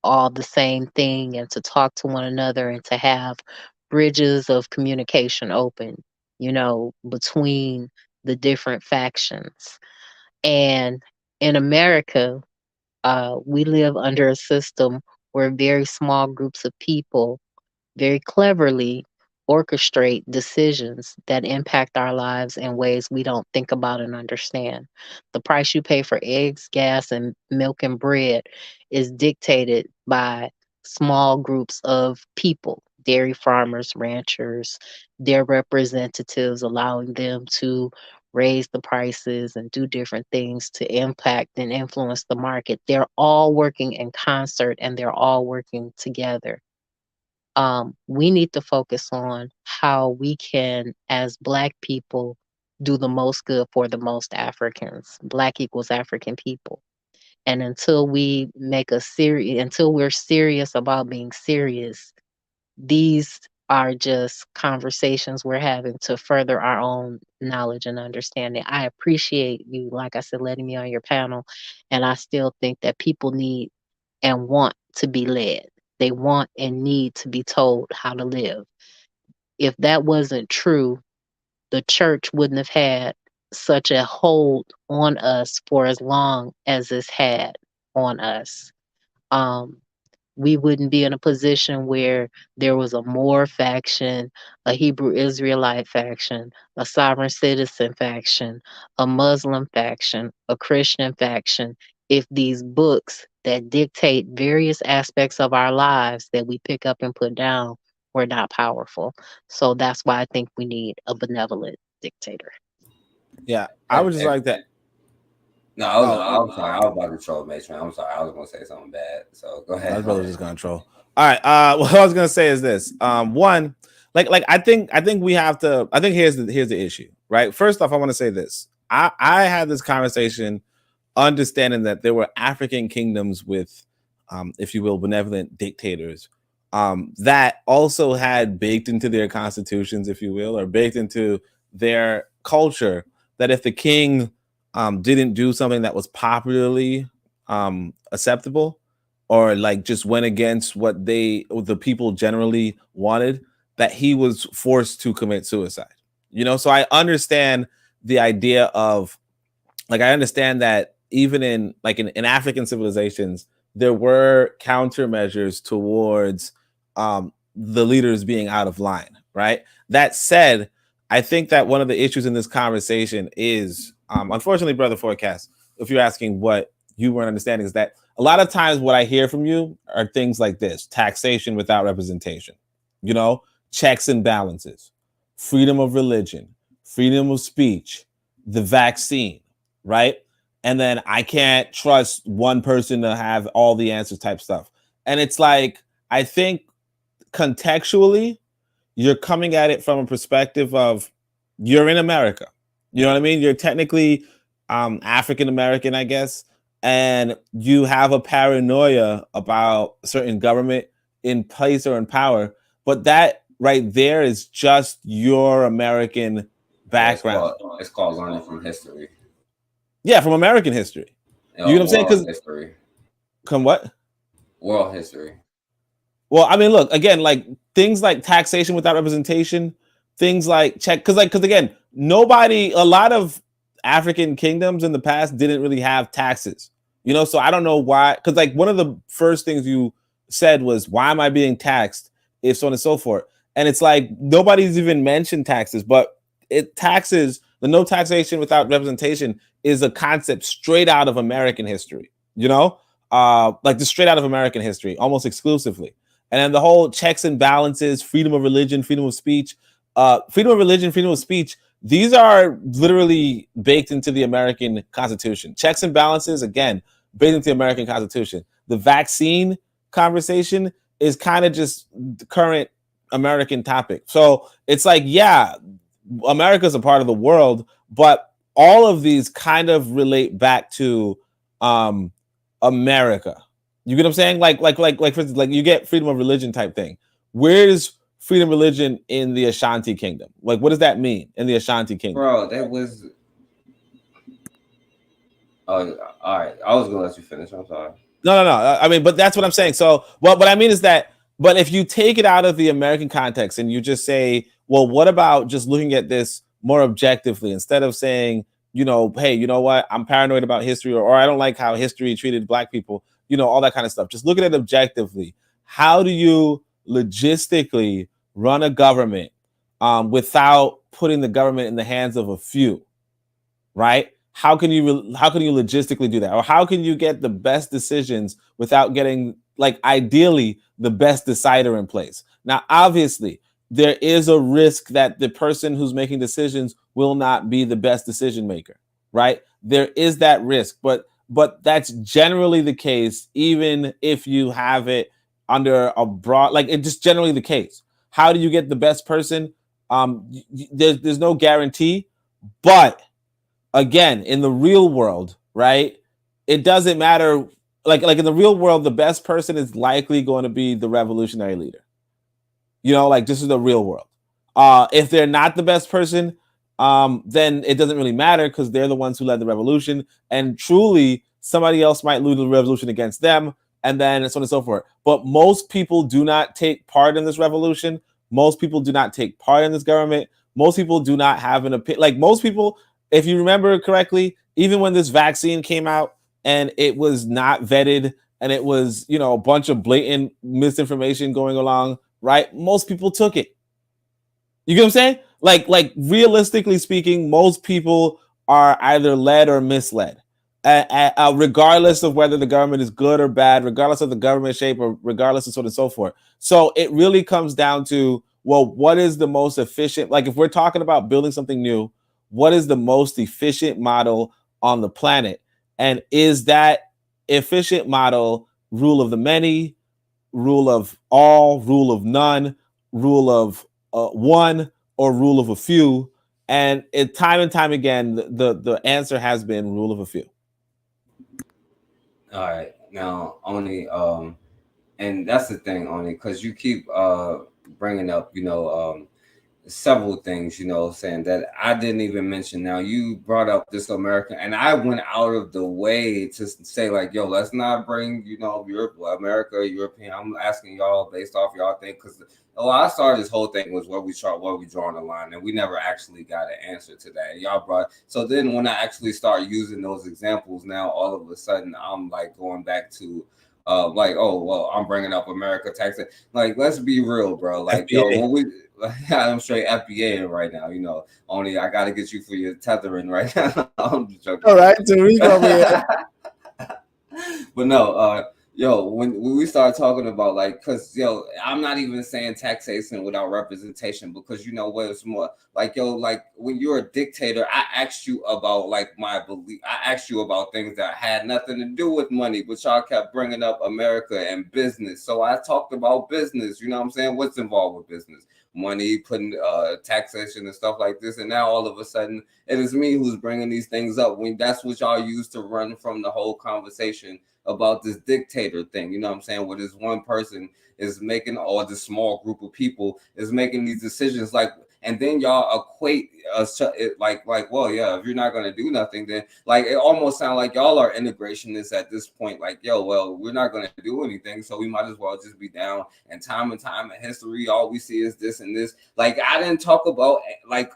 all the same thing and to talk to one another and to have bridges of communication open, between the different factions? And in America, we live under a system where very small groups of people very cleverly orchestrate decisions that impact our lives in ways we don't think about and understand. The price you pay for eggs, gas, and milk and bread is dictated by small groups of people, dairy farmers, ranchers, their representatives, allowing them to raise the prices and do different things to impact and influence the market. They're all working in concert and they're all working together. We need to focus on how we can, as Black people, do the most good for the most Africans. Black equals African people. And until we're serious about being serious, these are just conversations we're having to further our own knowledge and understanding. I appreciate you, like I said, letting me on your panel. And I still think that people need and want to be led. They want and need to be told how to live. If that wasn't true, the church wouldn't have had such a hold on us for as long as it's had on us. We wouldn't be in a position where there was a Moor faction, a Hebrew Israelite faction, a sovereign citizen faction, a Muslim faction, a Christian faction, if these books that dictate various aspects of our lives that we pick up and put down were not powerful. So that's why I think we need a benevolent dictator. Yeah, I would just like that. No, I'm sorry. I was about to troll Mason. I'm sorry. I was going to say something bad. So go ahead. My brother's just going to troll. All right. What I was going to say is this. One, I think we have to. I think here's the issue, right? First off, I want to say this. I had this conversation, understanding that there were African kingdoms with, if you will, benevolent dictators, that also had baked into their constitutions, if you will, or baked into their culture, that if the king didn't do something that was popularly acceptable, or like just went against what the people generally wanted, that he was forced to commit suicide. So I understand the idea of, like, I understand that even in African civilizations, there were countermeasures towards the leaders being out of line, right? That said, I think that one of the issues in this conversation is, unfortunately, Brother Forecast, if you're asking what you weren't understanding, is that a lot of times what I hear from you are things like this: taxation without representation, checks and balances, freedom of religion, freedom of speech, the vaccine, right? And then I can't trust one person to have all the answers type stuff. And it's like, I think contextually, you're coming at it from a perspective of, you're in America. You know what I mean? You're technically African American, I guess. And you have a paranoia about certain government in place or in power. But that right there is just your American Yeah, background. it's called learning from history. Yeah, from American history. You know what I'm saying? World Because history. come what? World history. Well, I mean, look again, like things like taxation without representation, things like check, because again, a lot of African kingdoms in the past didn't really have taxes, you know. So I don't know why, because like one of the first things you said was, "Why am I being taxed?" If so on and so forth, and it's like nobody's even mentioned taxes, but the no taxation without representation is a concept straight out of American history, you know, like just straight out of American history, almost exclusively. And then the whole checks and balances, freedom of religion, freedom of speech, freedom of religion, freedom of speech. These are literally baked into the American Constitution. Checks and balances, again, baked into the American Constitution. The vaccine conversation is kind of just the current American topic. So it's like, yeah, America's a part of the world, but all of these kind of relate back to America. You get what I'm saying? Like for instance, like you get freedom of religion type thing. Where's freedom of religion in the Ashanti Kingdom? Like, what does that mean in the Ashanti Kingdom? Bro, that was. Oh, all right. I was gonna let you finish. I'm sorry. No. I mean, but that's what I'm saying. So, what I mean is that, but if you take it out of the American context and you just say, well, what about just looking at this more objectively instead of saying, you know, hey, you know what? I'm paranoid about history, or I don't like how history treated Black people, you know, all that kind of stuff. Just look at it objectively. How do you logistically run a government without putting the government in the hands of a few, right? How can you logistically do that, or how can you get the best decisions without getting, like, ideally the best decider in place? Now, obviously, there is a risk that the person who's making decisions will not be the best decision maker, right? There is that risk, but that's generally the case, even if you have it under a broad, like it's just generally the case. How do you get the best person? There's no guarantee, but again, in the real world, right? It doesn't matter. Like in the real world, the best person is likely going to be the revolutionary leader. You know, like this is the real world. If they're not the best person, then it doesn't really matter because they're the ones who led the revolution. And truly, somebody else might lose the revolution against them, and then so on and so forth. But most people do not take part in this revolution. Most people do not take part in this government. Most people do not have an opinion. Like most people, if you remember correctly, even when this vaccine came out and it was not vetted and it was, you know, a bunch of blatant misinformation going along, right? Most people took it. You get what I'm saying? Like realistically speaking, most people are either led or misled, regardless of whether the government is good or bad, regardless of the government shape, or regardless of so on and so forth. So it really comes down to, well, what is the most efficient? Like if we're talking about building something new, what is the most efficient model on the planet? And is that efficient model rule of the many, rule of all, rule of none, rule of one, or rule of a few? And time and time again, the answer has been rule of a few. All right, now only and that's the thing, only because you keep bringing up, you know, several things, you know, saying that I didn't even mention. Now you brought up this American, and I went out of the way to say like, yo, let's not bring, you know, Europe, America, European. I'm asking y'all based off y'all think, because I started this whole thing was where we drawing the line, and we never actually got an answer to that. Y'all brought, so then when I actually start using those examples, now all of a sudden I'm like going back to like, oh well, I'm bringing up America tax. Like, let's be real, bro. Like, FBA. Yo, when we, I'm straight FBA right now. You know, only I got to get you for your tethering right now. I'm just joking. All right, Tariq over here. But no, yo, when we start talking about like, cause yo, I'm not even saying taxation without representation, because you know what, it's more like, yo, like when you're a dictator, I asked you about like my belief. I asked you about things that had nothing to do with money, but y'all kept bringing up America and business. So I talked about business. You know what I'm saying? What's involved with business? Money, putting taxation and stuff like this, and now all of a sudden it is me who's bringing these things up when that's what y'all use to run from the whole conversation about this dictator thing. You know what I'm saying? Where this one person is making, or this small group of people is making these decisions, like, and then y'all equate us to it like, well, yeah, if you're not gonna do nothing, then like it almost sounds like y'all are integrationists at this point. Like, yo, well, we're not gonna do anything, so we might as well just be down. And time in history, all we see is this and this. Like, I didn't talk about like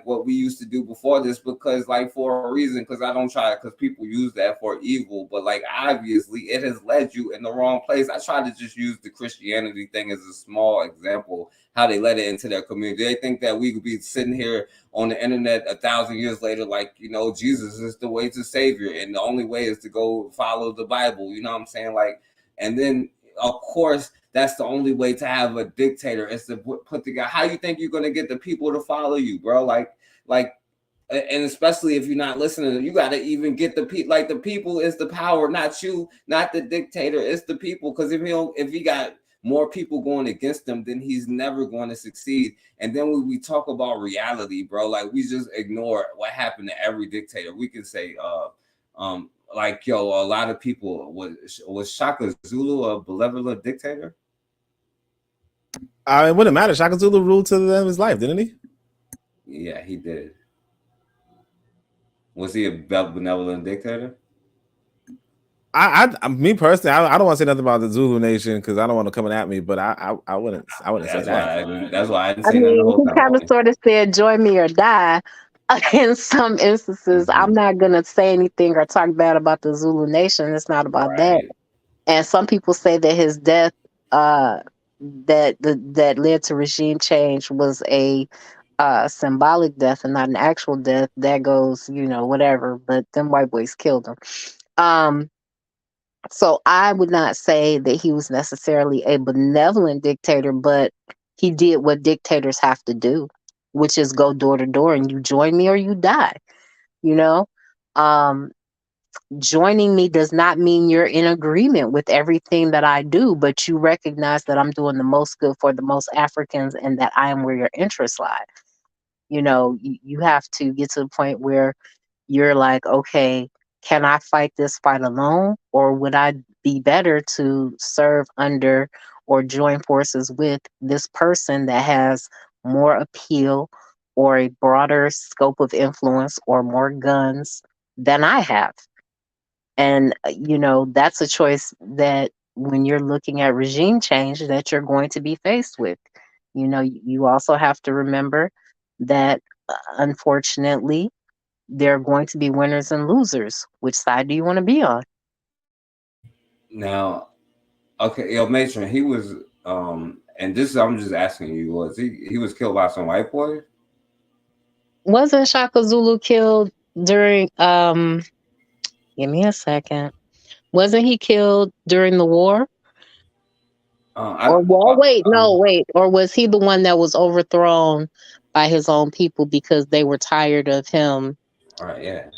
what we used to do before this, because like for a reason, because I don't try, because people use that for evil, but like obviously it has led you in the wrong place. I try to just use the Christianity thing as a small example, how they let it into their community. They think that we could be sitting here on the internet 1,000 years later, like, you know, Jesus is the way to savior, and the only way is to go follow the Bible. You know what I'm saying? Like, and then of course that's the only way to have a dictator, is to put together. How you think you're gonna get the people to follow you, bro? Like, and especially if you're not listening, you got to even get the people. Like, the people is the power, not you, not the dictator. It's the people. Because if he got more people going against him, then he's never going to succeed. And then when we talk about reality, bro, like, we just ignore what happened to every dictator. We can say, like, yo, a lot of people, was Shaka Zulu a benevolent dictator? It wouldn't matter. Shaka Zulu ruled to the end of his life, didn't he? Yeah, he did. Was he a benevolent dictator? Me personally, I don't want to say nothing about the Zulu Nation because I don't want to come at me, but I wouldn't say that. That's why I didn't I say nothing the mean, whole he time. kind of sort of said, join me or die. In some instances, I'm not going to say anything or talk bad about the Zulu Nation. It's not about that. And some people say that his death that led to regime change was a symbolic death and not an actual death. That goes, you know, whatever. But them white boys killed him. So I would not say that he was necessarily a benevolent dictator, but he did what dictators have to do, which is go door to door and you join me or you die. You know, joining me does not mean you're in agreement with everything that I do, but you recognize that I'm doing the most good for the most Africans and that I am where your interests lie. You know, you have to get to the point where you're like, okay, can I fight this fight alone? Or would I be better to serve under or join forces with this person that has more appeal or a broader scope of influence or more guns than I have? And, you know, that's a choice that when you're looking at regime change that you're going to be faced with. You know, you also have to remember that, unfortunately, there are going to be winners and losers. Which side do you want to be on? Now, okay, yo, Matron, he was, and this I'm just asking you, was he was killed by some white boy? Wasn't Shaka Zulu killed during, give me a second. Wasn't he killed during the war? Wait. Or was he the one that was overthrown by his own people because they were tired of him? All right, yeah.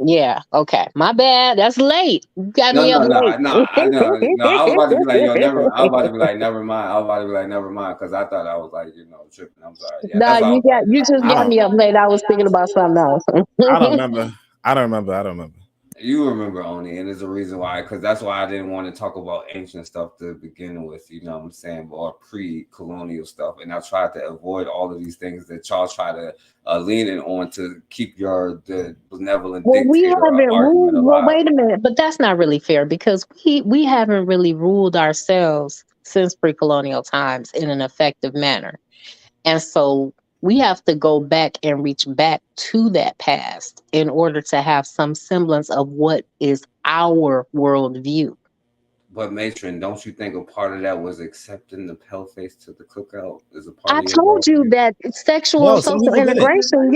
Yeah, okay. My bad. That's late. You got me up late. No. I was about to be like, yo, never. I was about to be like, never mind. I was about to be like, never mind, because I thought I was like, you know, tripping. I'm sorry. Yeah, Nah, you just got me up late. I was thinking about something else. I don't remember. You remember only, and there's a reason why, because that's why I didn't want to talk about ancient stuff to begin with, you know what I'm saying, or pre-colonial stuff. And I tried to avoid all of these things that y'all try to lean in on to keep the benevolent dictator argument alive. Well, wait a minute, but that's not really fair because we haven't really ruled ourselves since pre-colonial times in an effective manner. And so we have to go back and reach back to that past in order to have some semblance of what is our worldview. But Matron, don't you think a part of that was accepting the pale face to the cookout as a part I of your told you that sexual social integration,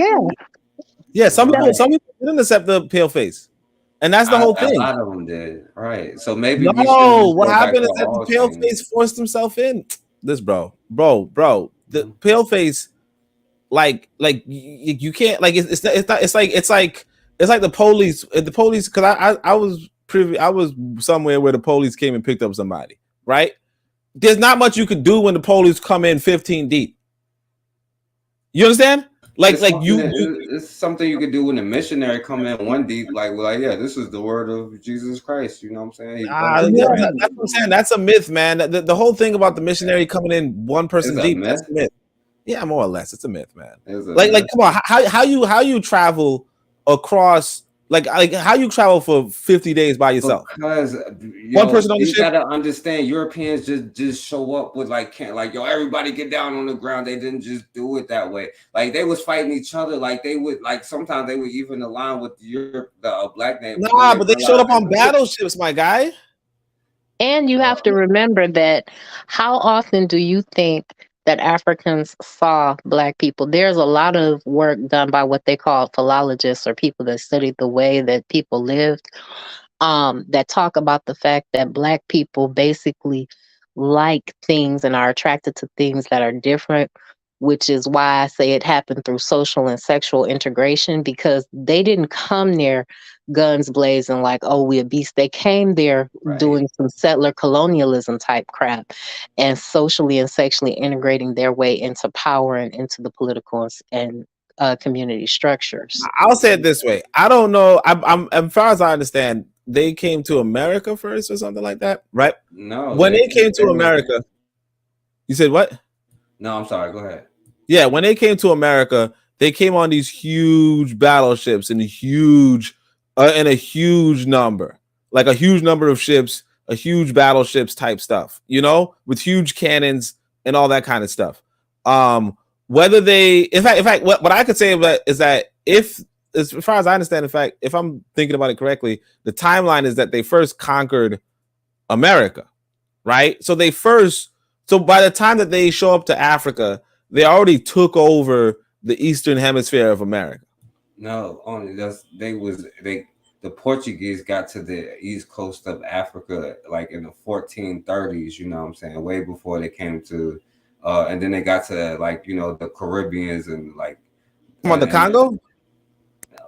Yeah, some people didn't accept the pale face. And that's the whole thing. A lot of them did, right? So maybe what happened is that the pale face forced himself in. The pale face, like you can't, like it's like the police. The police, because I was somewhere where the police came and picked up somebody, right? There's not much you could do when the police come in 15 deep. You understand? It's something you could do when a missionary come in one deep, like yeah, this is the word of Jesus Christ. You know what I'm saying? That's what I'm saying. That's a myth, man. The whole thing about the missionary coming in one person deep, that's a myth. Yeah, more or less, it's a myth, man. Like, come on, how you travel across, like how you travel for 50 days by yourself? Because one person on the you ship. gotta understand, Europeans just show up with everybody get down on the ground. They didn't just do it that way. Like they was fighting each other. Like they would sometimes they would even align with the black name. Nah, but they showed up on battleships, my guy. And you have to remember that how often do you think that Africans saw Black people? There's a lot of work done by what they call philologists, or people that study the way that people lived, that talk about the fact that Black people basically like things and are attracted to things that are different, which is why I say it happened through social and sexual integration, because they didn't come there guns blazing like, oh, we're beasts. They came there doing some settler colonialism type crap and socially and sexually integrating their way into power and into the political and community structures. I'll say it this way. I don't know. I'm as far as I understand, they came to America first or something like that, right? No. When they came to America, you said what? No, I'm sorry. Go ahead. Yeah, when they came to America, they came on these huge battleships and a huge number, like a huge number of ships, a huge battleships type stuff, with huge cannons and all that kind of stuff. Whether they, in fact, what I could say about is that as far as I understand, in fact, if I'm thinking about it correctly, the timeline is that they first conquered America, right? So by the time that they show up to Africa, they already took over the eastern hemisphere of America. No, only the Portuguese got to the east coast of Africa like in the 1430s, you know what I'm saying, way before they came to and then they got to the Caribbeans and the Congo?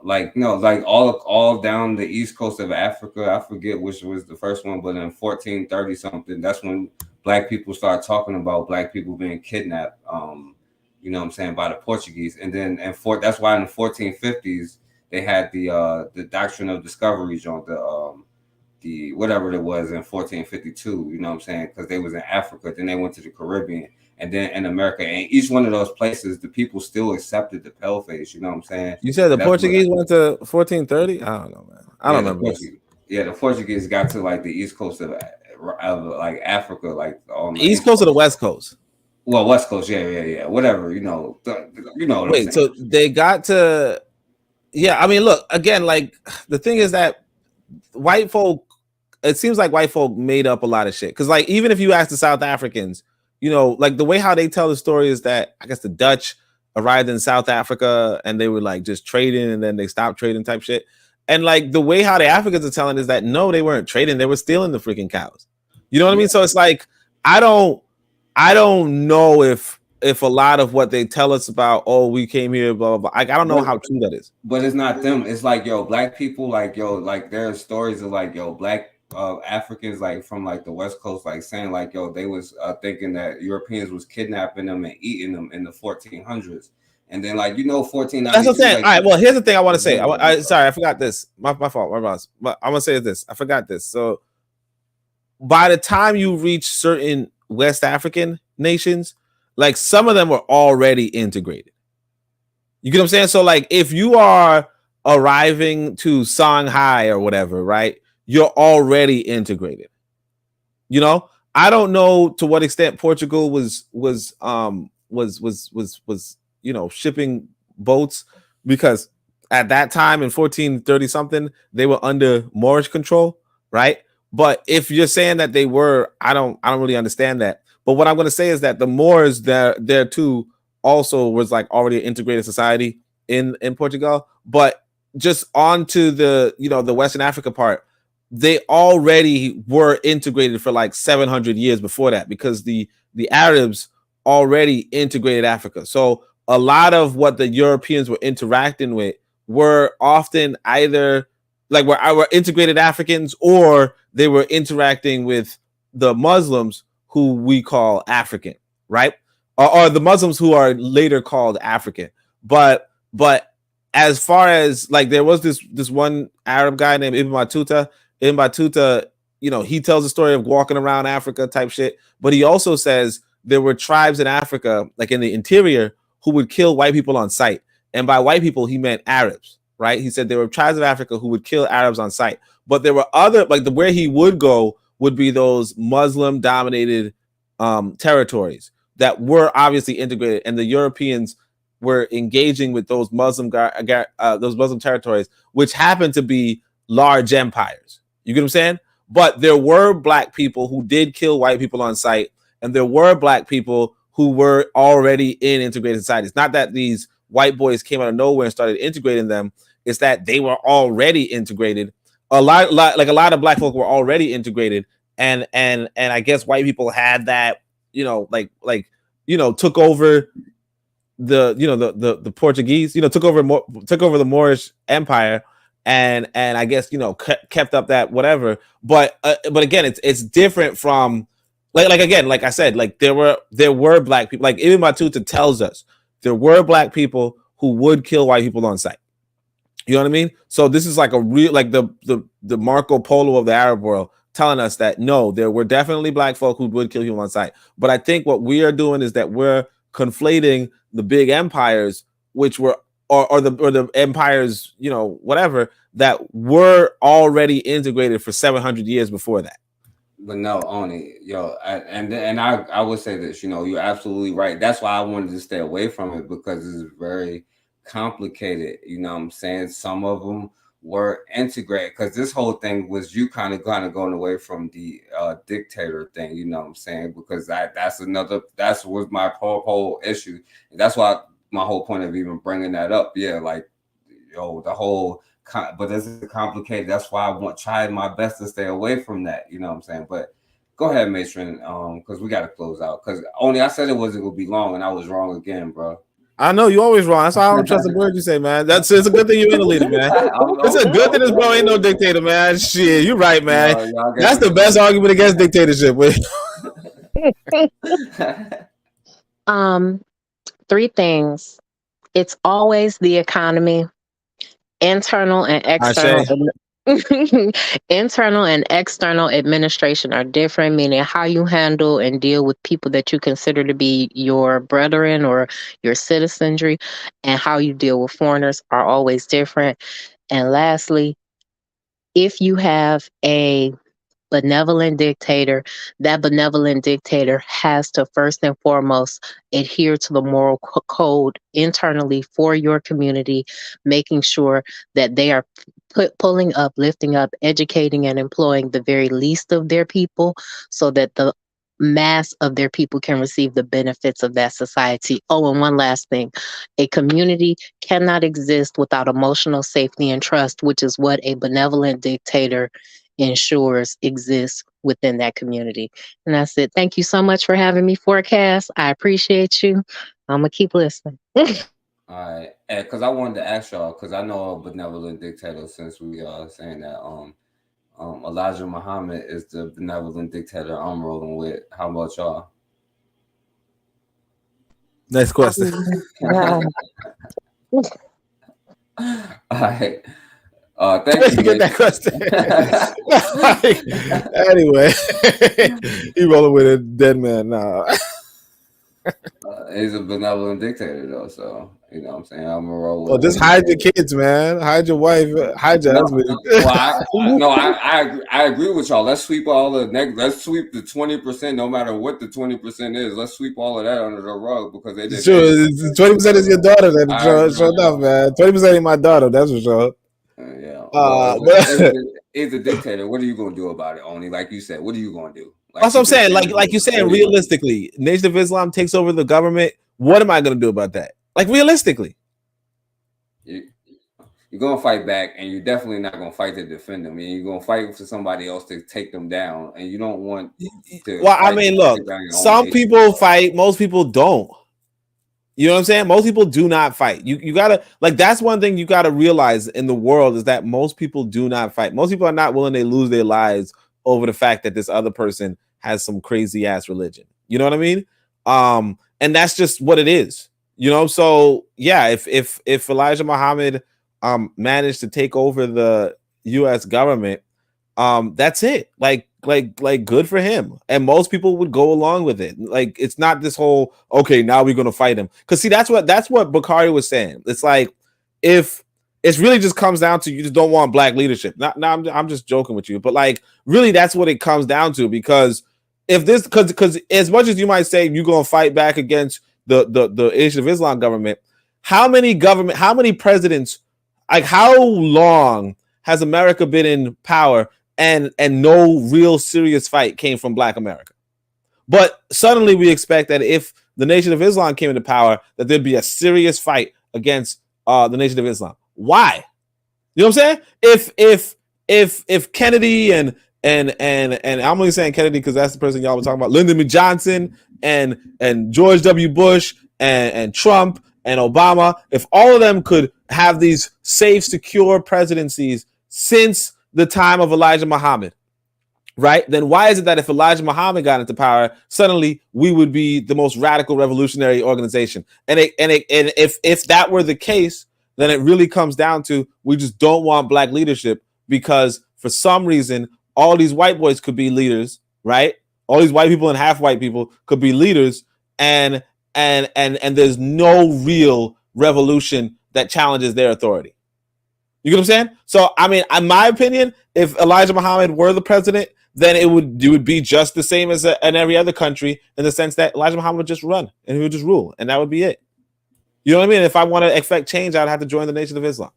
All down the east coast of Africa. I forget which was the first one, but in 1430 something, that's when Black people started talking about Black people being kidnapped, you know what I'm saying, by the Portuguese. And then that's why in the 1450s they had the doctrine of discoveries on the whatever it was in 1452, you know what I'm saying, because they was in Africa, then they went to the Caribbean, and then in America. And each one of those places, the people still accepted the paleface, you know what I'm saying? You said the Portuguese went to 1430? I don't know, man. I don't remember. The Portuguese got to the east coast of Africa, on the east coast or the west coast? Well, west coast, yeah, whatever, what Wait, so they got to, yeah. I mean, look, again, the thing is that white folk, it seems like white folk made up a lot of shit. Because even if you ask the South Africans, the way how they tell the story is that I guess the Dutch arrived in South Africa and they were just trading, and then they stopped trading type shit. And the way how the Africans are telling is that no, they weren't trading, they were stealing the freaking cows. You know what I mean? So it's I don't know if a lot of what they tell us about, oh, we came here, blah, blah, blah. I don't know how true that is. But it's not them. It's Black people, there are stories of Black Africans from the West Coast, saying they was thinking that Europeans was kidnapping them and eating them in the 1400s. And then 1492. That's what I'm saying. All right, well, here's the thing I want to say. Sorry, I forgot this. My fault, my boss. But I want to say this. I forgot this. So by the time you reach certain West African nations, some of them were already integrated. You get what I'm saying? So if you are arriving to Shanghai or whatever, right, you're already integrated. I don't know to what extent Portugal was shipping boats, because at that time in 1430 something they were under Moorish control, right? But if you're saying that they were, I don't really understand that. But what I'm going to say is that the Moors there too also was already an integrated society in Portugal. But just onto the the Western Africa part, they already were integrated for 700 years before that, because the Arabs already integrated Africa. So a lot of what the Europeans were interacting with were often either were integrated Africans, or they were interacting with the Muslims who we call African, right? Or the Muslims who are later called African. But as far as like, there was this one Arab guy named Ibn Battuta. Ibn Battuta, you know, he tells the story of walking around Africa type shit, but he also says there were tribes in Africa, like in the interior, who would kill white people on sight. And by white people, he meant Arabs, right? He said there were tribes of Africa who would kill Arabs on sight. But there were other, like where he would go would be those Muslim-dominated territories that were obviously integrated, and the Europeans were engaging with those Muslim territories, which happened to be large empires. You get what I'm saying? But there were black people who did kill white people on sight, and there were black people who were already in integrated societies. Not that these white boys came out of nowhere and started integrating them. It's that they were already integrated. A lot of black folk were already integrated, and I guess white people had that, you know, took over the Portuguese, took over the Moorish Empire, and I guess, kept up that whatever. But again, it's different from like I said, like there were black people. Like Ibn Battuta tells us there were black people who would kill white people on sight. You know what I mean? So this is like a real, like the Marco Polo of the Arab world, telling us that no, there were definitely black folk who would kill people on sight. But I think what we are doing is that we're conflating the big empires, which were or the empires, whatever, that were already integrated for 700 years before that. But no, only I would say this, you're absolutely right. That's why I wanted to stay away from it, because it's very complicated. You know what I'm saying? Some of them were integrated, because this whole thing was you kind of going away from the dictator thing. You know what I'm saying? Because that was my whole issue. And that's why my whole point of even bringing that up. Yeah, like the whole. But this is complicated. That's why I tried my best to stay away from that. You know what I'm saying? But go ahead, Matron, because we got to close out. Because only I said it wasn't gonna be long, and I was wrong again, bro. I know you always wrong. That's why I don't trust the word you say, man. It's a good thing you're in the leader, man. It's a good thing this bro ain't no dictator, man. Shit, you're right, man. That's the best argument against dictatorship. Three things. It's always the economy. Internal and external internal and external administration are different, meaning how you handle and deal with people that you consider to be your brethren or your citizenry, and how you deal with foreigners are always different. And lastly, if you have a benevolent dictator, that benevolent dictator has to first and foremost adhere to the moral code internally for your community, making sure that they are pulling up, lifting up, educating, and employing the very least of their people, so that the mass of their people can receive the benefits of that society. Oh, and one last thing. A community cannot exist without emotional safety and trust, which is what a benevolent dictator ensures exists within that community. And that's it. Thank you so much for having me, Forecast. I appreciate you. I'm gonna keep listening. All right, because I wanted to ask y'all, because I know a benevolent dictator, since we are saying that Elijah Muhammad is the benevolent dictator I'm rolling with. How about y'all? Next question. All right. Thank you. Get that question. Anyway, he rolling with a dead man now. He's a benevolent dictator, though, so you know what I'm saying. I'm gonna roll with. Just hide your kids, man. Hide your wife. Hide your husband. I agree with y'all. Let's sweep all the let's sweep the 20%, no matter what the 20% is. Let's sweep all of that under the rug, because they did. Sure, 20% is your daughter. Then sure enough, man. 20% ain't my daughter. That's for sure. He's a dictator. What are you gonna do about it? Only, like you said, what are you gonna do? That's what I'm saying. Like you're saying, realistically, Nation of Islam takes over the government. What am I gonna do about that? Like, realistically, you're gonna fight back, and you're definitely not gonna fight to defend them. You're gonna fight for somebody else to take them down, and you don't want to. Well, I mean, look, some people fight, most people don't. You know what I'm saying? Most people do not fight. You gotta, like, that's one thing you gotta realize in the world, is that most people do not fight. Most people are not willing to lose their lives over the fact that this other person has some crazy ass religion. You know what I mean? And that's just what it is. You know, so yeah, if Elijah Muhammad managed to take over the US government, that's it. Like good for him. And most people would go along with it. Like it's not this whole okay, now we're gonna fight him. Because see, that's what Bakari was saying. It's like if it really just comes down to you just don't want black leadership. I'm just joking with you, but like really that's what it comes down to. Because if this because as much as you might say you're gonna fight back against the Nation of Islam government, how many presidents, like how long has America been in power and no real serious fight came from black America? But suddenly we expect that if the Nation of Islam came into power, that there'd be a serious fight against the Nation of Islam. Why? You know what I'm saying? If Kennedy and I'm only saying Kennedy because that's the person y'all were talking about, Lyndon B. Johnson and George W. Bush and Trump and Obama, if all of them could have these safe, secure presidencies since the time of Elijah Muhammad, right? Then why is it that if Elijah Muhammad got into power, suddenly we would be the most radical revolutionary organization? And if that were the case, then it really comes down to we just don't want black leadership because for some reason all these white boys could be leaders, right? All these white people and half white people could be leaders, and there's no real revolution that challenges their authority. You get what I'm saying? So I mean, in my opinion, if Elijah Muhammad were the president, then it would be just the same as in every other country, in the sense that Elijah Muhammad would just run and he would just rule, and that would be it. You know what I mean? If I want to affect change, I'd have to join the Nation of Islam.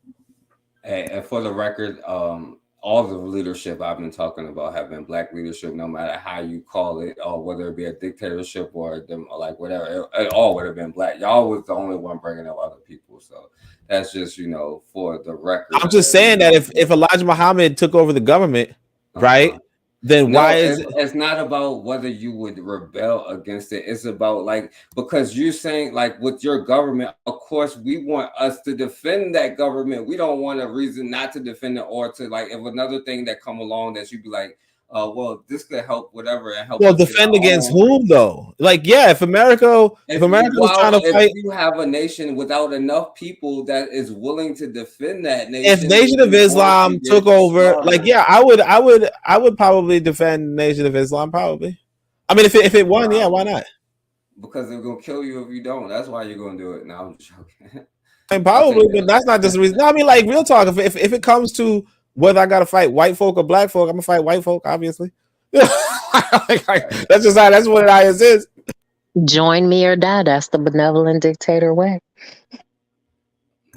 And for the record, all the leadership I've been talking about have been black leadership, no matter how you call it, or whether it be a dictatorship or them, or like whatever, it all would have been black. Y'all was the only one bringing up other people, so that's just for the record. I'm just saying that if Elijah Muhammad took over the government, right? Then why is it's not about whether you would rebel against it. It's about because you're saying with your government, of course we want us to defend that government. We don't want a reason not to defend it, or to if another thing that come along that you'd be like, well, this could help whatever and help. Well, defend against whom though? If America was trying to fight, if you have a nation without enough people that is willing to defend that nation, if Nation of Islam took over, I would probably defend Nation of Islam. Probably. I mean, if it won, yeah, why not? Because they're gonna kill you if you don't. That's why you're gonna do it. Now I'm joking. And probably, but that's not just the reason. No, I mean, real talk. If it comes to whether I gotta fight white folk or black folk, I'm gonna fight white folk, obviously. That's what it is. Join me or die. That's the benevolent dictator way.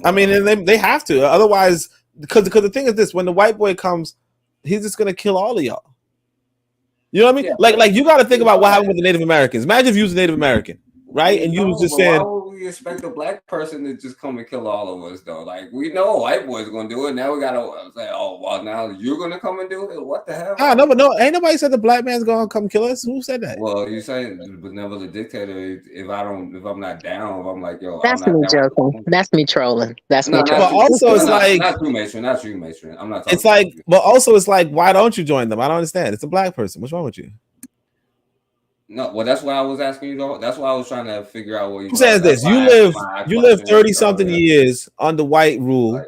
I mean, and they have to. Otherwise, because the thing is this: when the white boy comes, he's just gonna kill all of y'all. You know what I mean? Yeah. Like you got to think about what happened with the Native Americans. Imagine if you was a Native American, right? And you was just saying, why would we expect a black person to just come and kill all of us though? Like we know white boys are gonna do it. Now we gotta say, oh well, now you're gonna come and do it. What the hell? No, ain't nobody said the black man's gonna come kill us. Who said that? Well, you saying the benevolent dictator. If I'm not down, if I'm like, yo, that's I'm me not joking. That's me trolling. That's me trolling. But also, it's not you, Matron. I'm not. It's but also it's why don't you join them? I don't understand. It's a black person. What's wrong with you? No, well, that's why I was asking you though. That's why I was trying to figure out what you says this. You live 30-something years under white rule,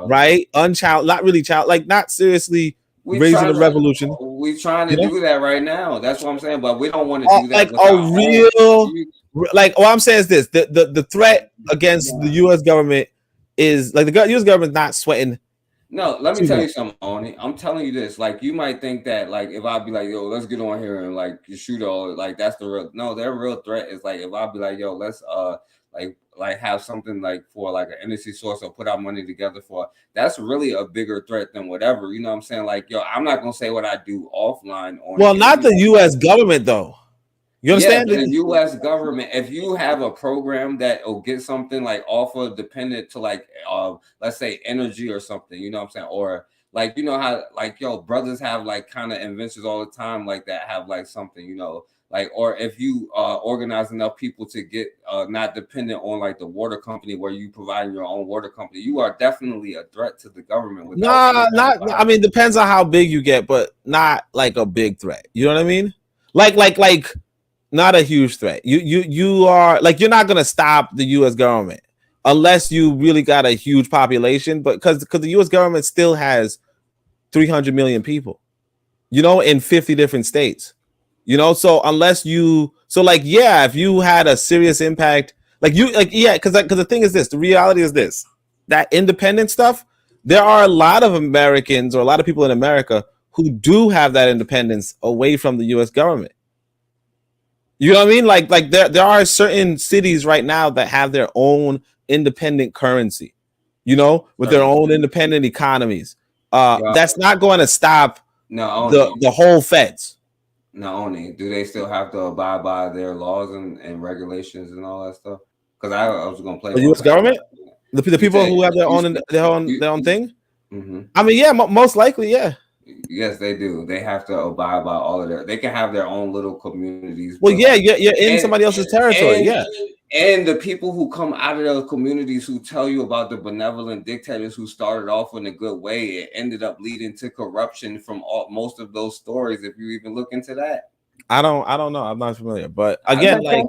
right? Unchallenged, not really challenged, not seriously raising the revolution. We trying to do that right now. That's what I'm saying, but we don't want to do that. What I'm saying is this: the threat against the U.S. government is the U.S. government not sweating. No, let me tell you something, Oni. I'm telling you this. You might think that, if I'd be like, yo, let's get on here and you shoot all, that's the real. No, their real threat is if I'd be like, yo, let's have something for an energy source or put our money together for. That's really a bigger threat than whatever. You know what I'm saying? Yo, I'm not gonna say what I do offline. Well, not the U.S. government though. You understand? Yeah, the U.S. government, if you have a program that will get something off of dependent to let's say energy or something, you know what I'm saying? Or you know how brothers have kind of inventions all the time that have something, you know, or if you organize enough people to get not dependent on the water company where you provide your own water company, you are definitely a threat to the government. I mean, depends on how big you get, but not a big threat. You know what I mean? Not a huge threat. You are like, you're not gonna stop the U.S. government unless you really got a huge population, but because the U.S. government still has 300 million people, in 50 different states, so unless you, so like, yeah, if you had a serious impact, yeah, because the thing is this, the reality is this, that independent stuff, there are a lot of Americans or a lot of people in America who do have that independence away from the U.S. government. You know what I mean? Like there are certain cities right now that have their own independent currency, with their own independent economies. That's not going to stop the whole feds. Not only do they still have to abide by their laws and regulations and all that stuff. Because I was going to play the U.S. government, the people who have their own thing. Mm-hmm. I mean, yeah, most likely, yeah. Yes, they do. They have to abide by all of their. They can have their own little communities. Well, yeah, you're in somebody else's territory, yeah. And the people who come out of those communities who tell you about the benevolent dictators who started off in a good way, it ended up leading to corruption from most of those stories. If you even look into that, I don't know. I'm not familiar, but again, like,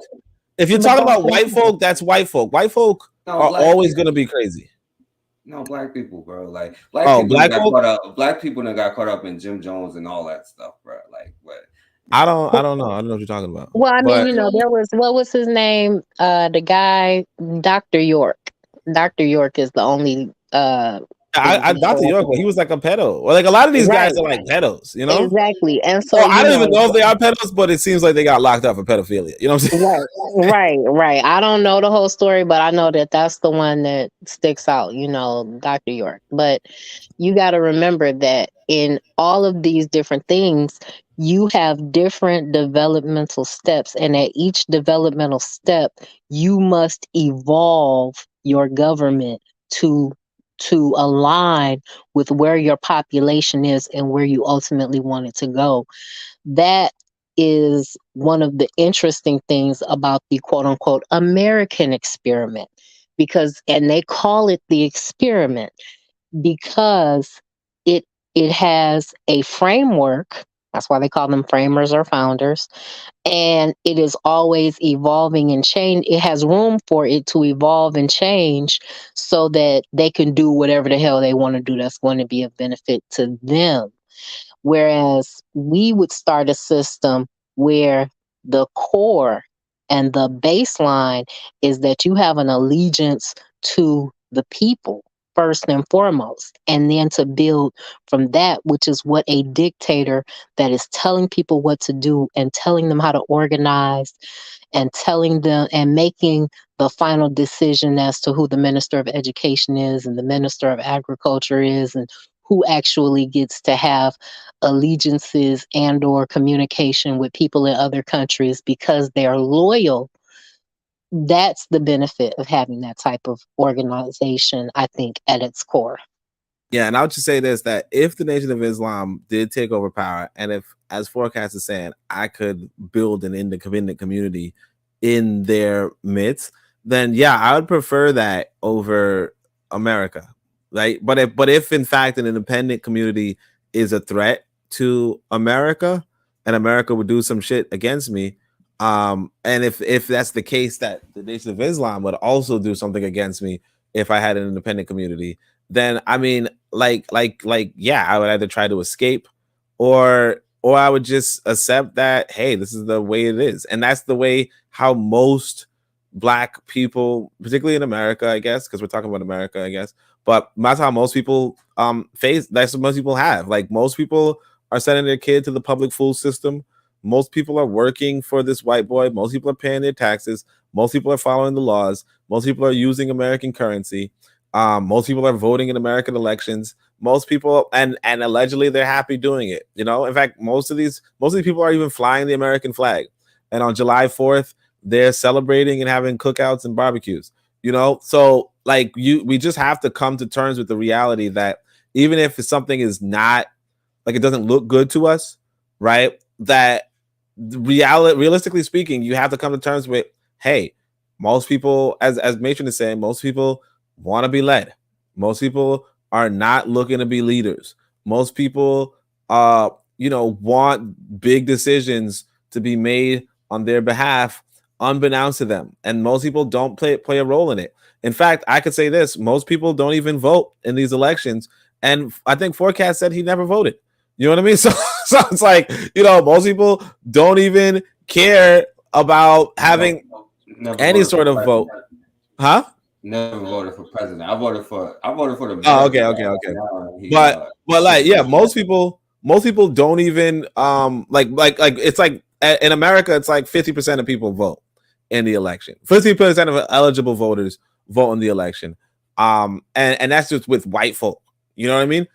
if you're talking about white folk, that's white folk. White folk are always going to be crazy. No, black people, bro. Like black people that got caught up in Jim Jones and all that stuff, bro. Like what? I don't know. I don't know what you're talking about. Well, I mean, there was, what was his name? The guy, Dr. York. Dr. York is the only Dr. York, he was like a pedo. Well, like a lot of these guys are like pedos, Exactly. And so I don't even know if they are pedos, but it seems like they got locked up for pedophilia. You know what I'm saying? Right. I don't know the whole story, but I know that that's the one that sticks out, Dr. York. But you got to remember that in all of these different things, you have different developmental steps. And at each developmental step, you must evolve your government to align with where your population is and where you ultimately want it to go. That is one of the interesting things about the quote unquote American experiment, and they call it the experiment because it has a framework. That's why they call them framers or founders. And it is always evolving and change. It has room for it to evolve and change so that they can do whatever the hell they want to do that's going to be of benefit to them. Whereas we would start a system where the core and the baseline is that you have an allegiance to the people first and foremost, and then to build from that, which is what a dictator that is telling people what to do and telling them how to organize and telling them and making the final decision as to who the Minister of Education is and the Minister of Agriculture is and who actually gets to have allegiances and or communication with people in other countries because they're loyal. That's the benefit of having that type of organization, I think, at its core. Yeah, and I would just say this, that if the Nation of Islam did take over power, and if, as Forecast is saying, I could build an independent community in their midst, then yeah, I would prefer that over America. Right. But if in fact an independent community is a threat to America and America would do some shit against me, and if that's the case, that the Nation of Islam would also do something against me if I had an independent community, then I mean, yeah, I would either try to escape or I would just accept that, hey, this is the way it is. And that's the way how most Black people, particularly in America, I guess, because we're talking about America, I guess, but that's how most people face. That's what most people have. Like, most people are sending their kid to the public school system. Most people are working for this white boy. Most people are paying their taxes. Most people are following the laws. Most people are using American currency. Most people are voting in American elections. Most people, and allegedly they're happy doing it. In fact, most of these people are even flying the American flag. And on July 4th, they're celebrating and having cookouts and barbecues. So like we just have to come to terms with the reality that even if something is not, like, it doesn't look good to us, right? That realistically speaking, you have to come to terms with, hey, most people, as Matron is saying, most people want to be led. Most people are not looking to be leaders. Most people want big decisions to be made on their behalf, unbeknownst to them. And most people don't play a role in it. In fact, I could say this: most people don't even vote in these elections. And I think Forecast said he never voted. You know what I mean? So it's like, most people don't even care about having any sort of vote. Huh? Never voted for president. I voted for the mayor. Oh, okay. But like, yeah, most people don't even like it's like in America, it's like 50% of people vote in the election. 50% of eligible voters vote in the election. And that's just with white folk. You know what I mean?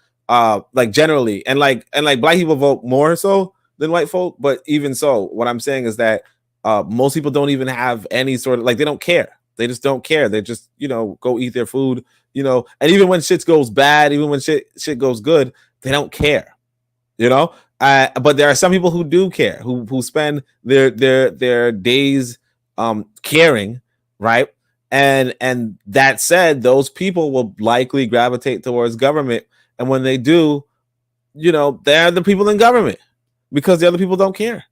Like generally, and like black people vote more so than white folk. But even so, what I'm saying is that most people don't even have any sort of, like, they don't care. They just don't care. They just, go eat their food, and even when shit goes bad, even when shit goes good, they don't care, but there are some people who do care, who spend their days caring, right? And that said, those people will likely gravitate towards government. And when they do, they're the people in government because the other people don't care.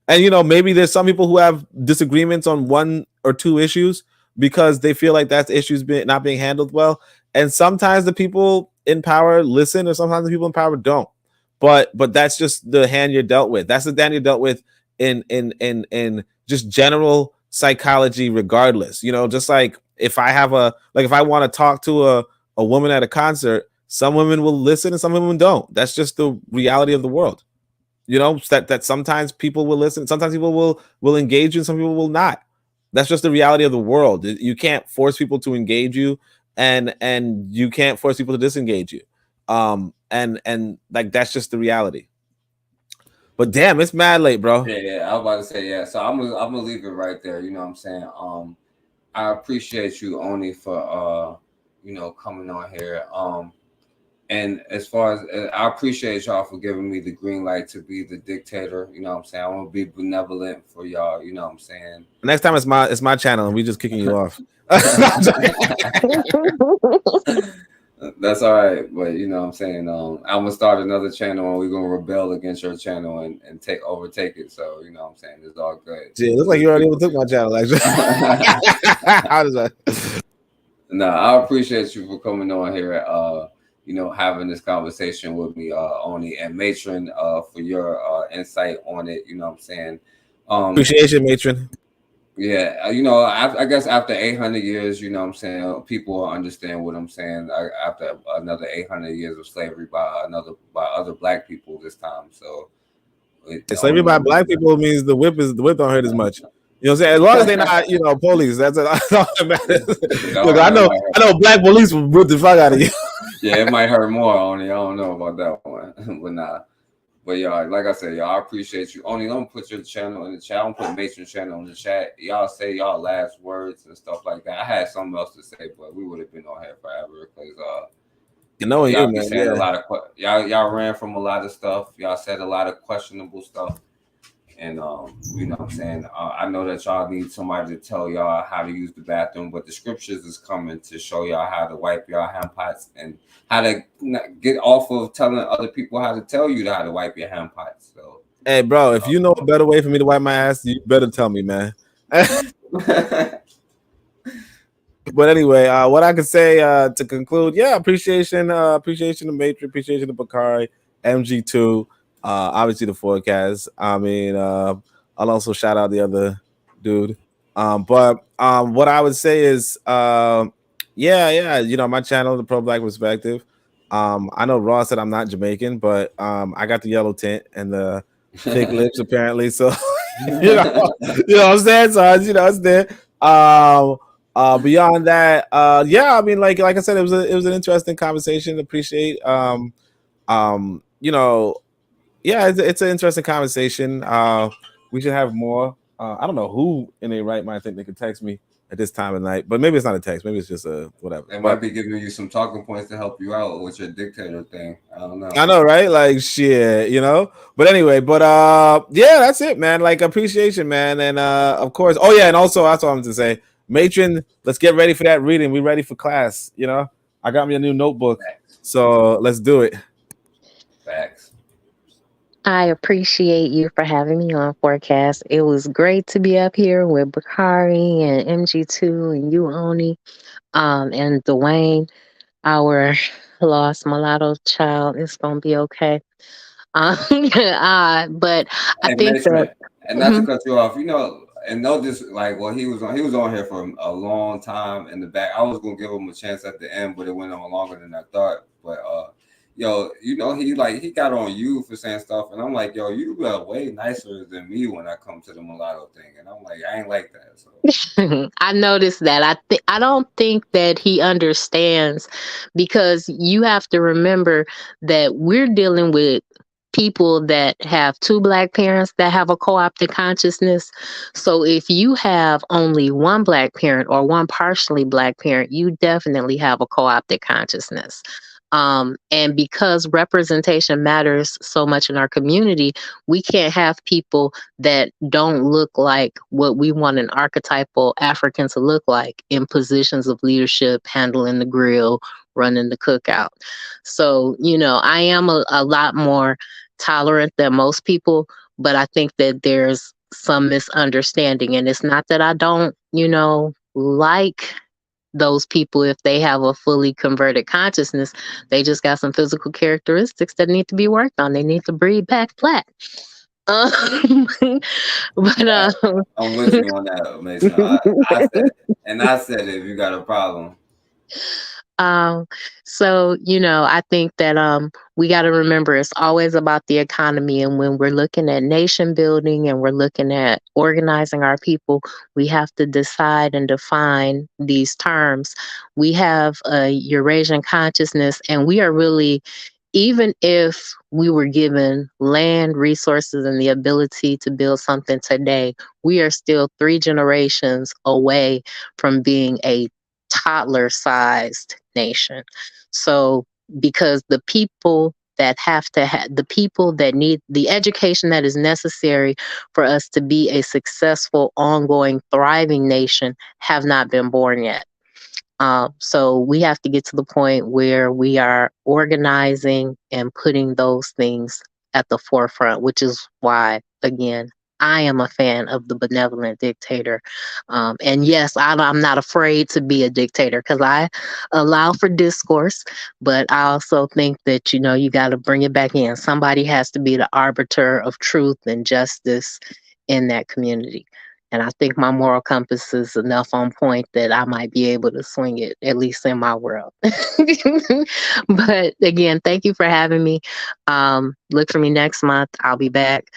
And, maybe there's some people who have disagreements on one or two issues because they feel like that's issues not being handled well. And sometimes the people in power listen, or sometimes the people in power don't. But that's just the hand you're dealt with. That's the hand you're dealt with in just general psychology, regardless. Just like if I want to talk to a woman at a concert, some women will listen and some women don't. That's just the reality of the world. That sometimes people will listen, sometimes people will engage you, and some people will not. That's just the reality of the world. You can't force people to engage you, and you can't force people to disengage you. And like, that's just the reality. But damn, it's mad late, bro. Yeah, I was about to say, yeah. So I'm gonna leave it right there. You know what I'm saying? I appreciate you, Oni, for coming on here. And as far as I appreciate y'all for giving me the green light to be the dictator. You know what I'm saying? I want to be benevolent for y'all. You know what I'm saying? Next time it's my channel and we just kicking you off. That's all right. But you know what I'm saying? I'm gonna start another channel and we're gonna rebel against your channel and overtake it. So you know what I'm saying? It's all good. Gee, it looks like you already took my channel, actually. How does that? No, I appreciate you for coming on here. Having this conversation with me, Oni, and Matron, for your insight on it. You know what I'm saying? Appreciation, Matron. Yeah, I guess after 800 years, you know what I'm saying, people will understand what I'm saying. After another 800 years of slavery by other black people this time. So slavery by black people means the whip don't hurt as much. You know what I'm saying? As long as they're not, police, that's all that matters. Look, I know black police will whip the fuck out of you. Yeah, it might hurt more, Oni. I don't know about that one. But nah. But y'all, like I said, y'all, I appreciate you. Oni, let me put your channel in the chat. I'm gonna put Matron's channel in the chat. Y'all say y'all last words and stuff like that. I had something else to say, but we would have been on here forever because y'all be saying a lot of y'all ran from a lot of stuff. Y'all said a lot of questionable stuff. And you know what I'm saying? I know that y'all need somebody to tell y'all how to use the bathroom, but the scriptures is coming to show y'all how to wipe y'all hand pots and how to get off of telling other people how to tell you how to wipe your hand pots. So, hey, bro, if you know a better way for me to wipe my ass, you better tell me, man. But anyway, what I could say to conclude, appreciation to Matrix, appreciation to Bakari, MG2. Obviously the forecast. I mean, I'll also shout out the other dude. But what I would say is, my channel, the Pro Black Perspective. I know Ross said I'm not Jamaican, but I got the yellow tint and the fake lips apparently. So you know what I'm saying? So it's there. Beyond that, I mean, like I said, it was an interesting conversation. Appreciate it's an interesting conversation. We should have more. I don't know who in their right mind think they could text me at this time of night, but maybe it's not a text. Maybe it's just a whatever. They might be giving you some talking points to help you out with your dictator thing. I don't know. I know, right? Like shit, But anyway, that's it, man. Like appreciation, man, and of course. Oh yeah, and also that's what I'm to say. Matron, let's get ready for that reading. We ready for class. I got me a new notebook, so let's do it. Facts. I appreciate you for having me on Forecast. It was great to be up here with Bakari and MG2 and you, Oni, and Dwayne, our lost mulatto child. It's gonna be okay. But I Hey, think that Matron, and not to mhm. cut you off, and no, just like well, he was on here for a long time in the back. I was gonna give him a chance at the end, but it went on longer than I thought. But he got on you for saying stuff, and I'm like, yo, you are way nicer than me when I come to the mulatto thing, and I'm like, I ain't like that. So I noticed that. I don't think that he understands because you have to remember that we're dealing with people that have two black parents that have a co-opted consciousness. So if you have only one black parent or one partially black parent, you definitely have a co-opted consciousness. And because representation matters so much in our community, we can't have people that don't look like what we want an archetypal African to look like in positions of leadership, handling the grill, running the cookout. So, I am a lot more tolerant than most people, but I think that there's some misunderstanding. And it's not that I don't, like those people if they have a fully converted consciousness. They just got some physical characteristics that need to be worked on. They need to breed back flat. Um, but I'm with you on that, Mason. I said if you got a problem. Um, so, I think that we got to remember it's always about the economy. And when we're looking at nation building and we're looking at organizing our people, we have to decide and define these terms. We have a Eurasian consciousness, and we are really, even if we were given land, resources, and the ability to build something today, we are still 3 generations away from being a toddler sized nation. So, because the people that have to have the people that need the education that is necessary for us to be a successful, ongoing, thriving nation have not been born yet. So we have to get to the point where we are organizing and putting those things at the forefront, which is why, again, I am a fan of the benevolent dictator. And yes, I'm not afraid to be a dictator because I allow for discourse, but I also think that, you got to bring it back in. Somebody has to be the arbiter of truth and justice in that community. And I think my moral compass is enough on point that I might be able to swing it, at least in my world. But again, thank you for having me. Look for me next month. I'll be back.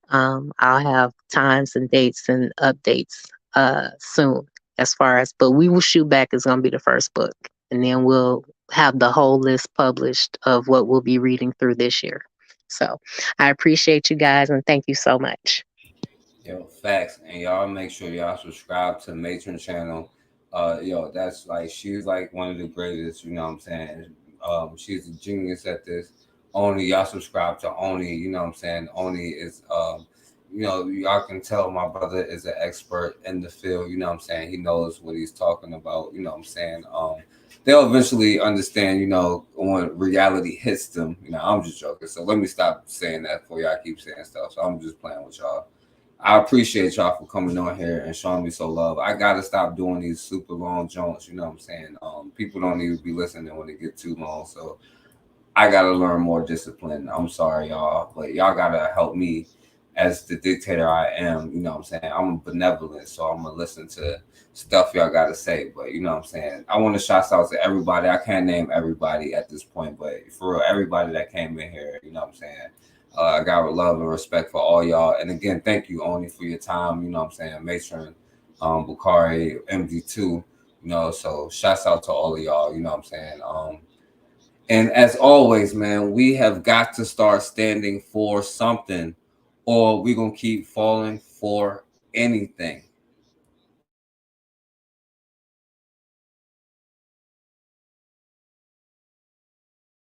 I'll have times and dates and updates soon but we will shoot back is going to be the first book. And then we'll have the whole list published of what we'll be reading through this year. So I appreciate you guys and thank you so much. Yo, facts, and y'all make sure y'all subscribe to Matron channel. That's like she's like one of the greatest. You know what I'm saying? She's a genius at this. Only y'all subscribe to Oni. You know what I'm saying? Oni is y'all can tell my brother is an expert in the field. You know what I'm saying? He knows what he's talking about. You know what I'm saying? They'll eventually understand. When reality hits them. I'm just joking. So let me stop saying that for y'all keep saying stuff. So I'm just playing with y'all. I appreciate y'all for coming on here and showing me so love. I gotta stop doing these super long joints. You know what I'm saying? People don't need to be listening when they get too long. So I gotta learn more discipline. I'm sorry, y'all, but y'all gotta help me as the dictator I am. You know what I'm saying? I'm benevolent, so I'm gonna listen to stuff y'all gotta say. But you know what I'm saying? I want to shout out to everybody. I can't name everybody at this point, but for real, everybody that came in here, you know what I'm saying? I got love and respect for all y'all. And again, thank you, Oni, for your time. You know what I'm saying? Matron, Bukari, MD2, so shouts out to all of y'all, you know what I'm saying? And as always, man, we have got to start standing for something or we're going to keep falling for anything.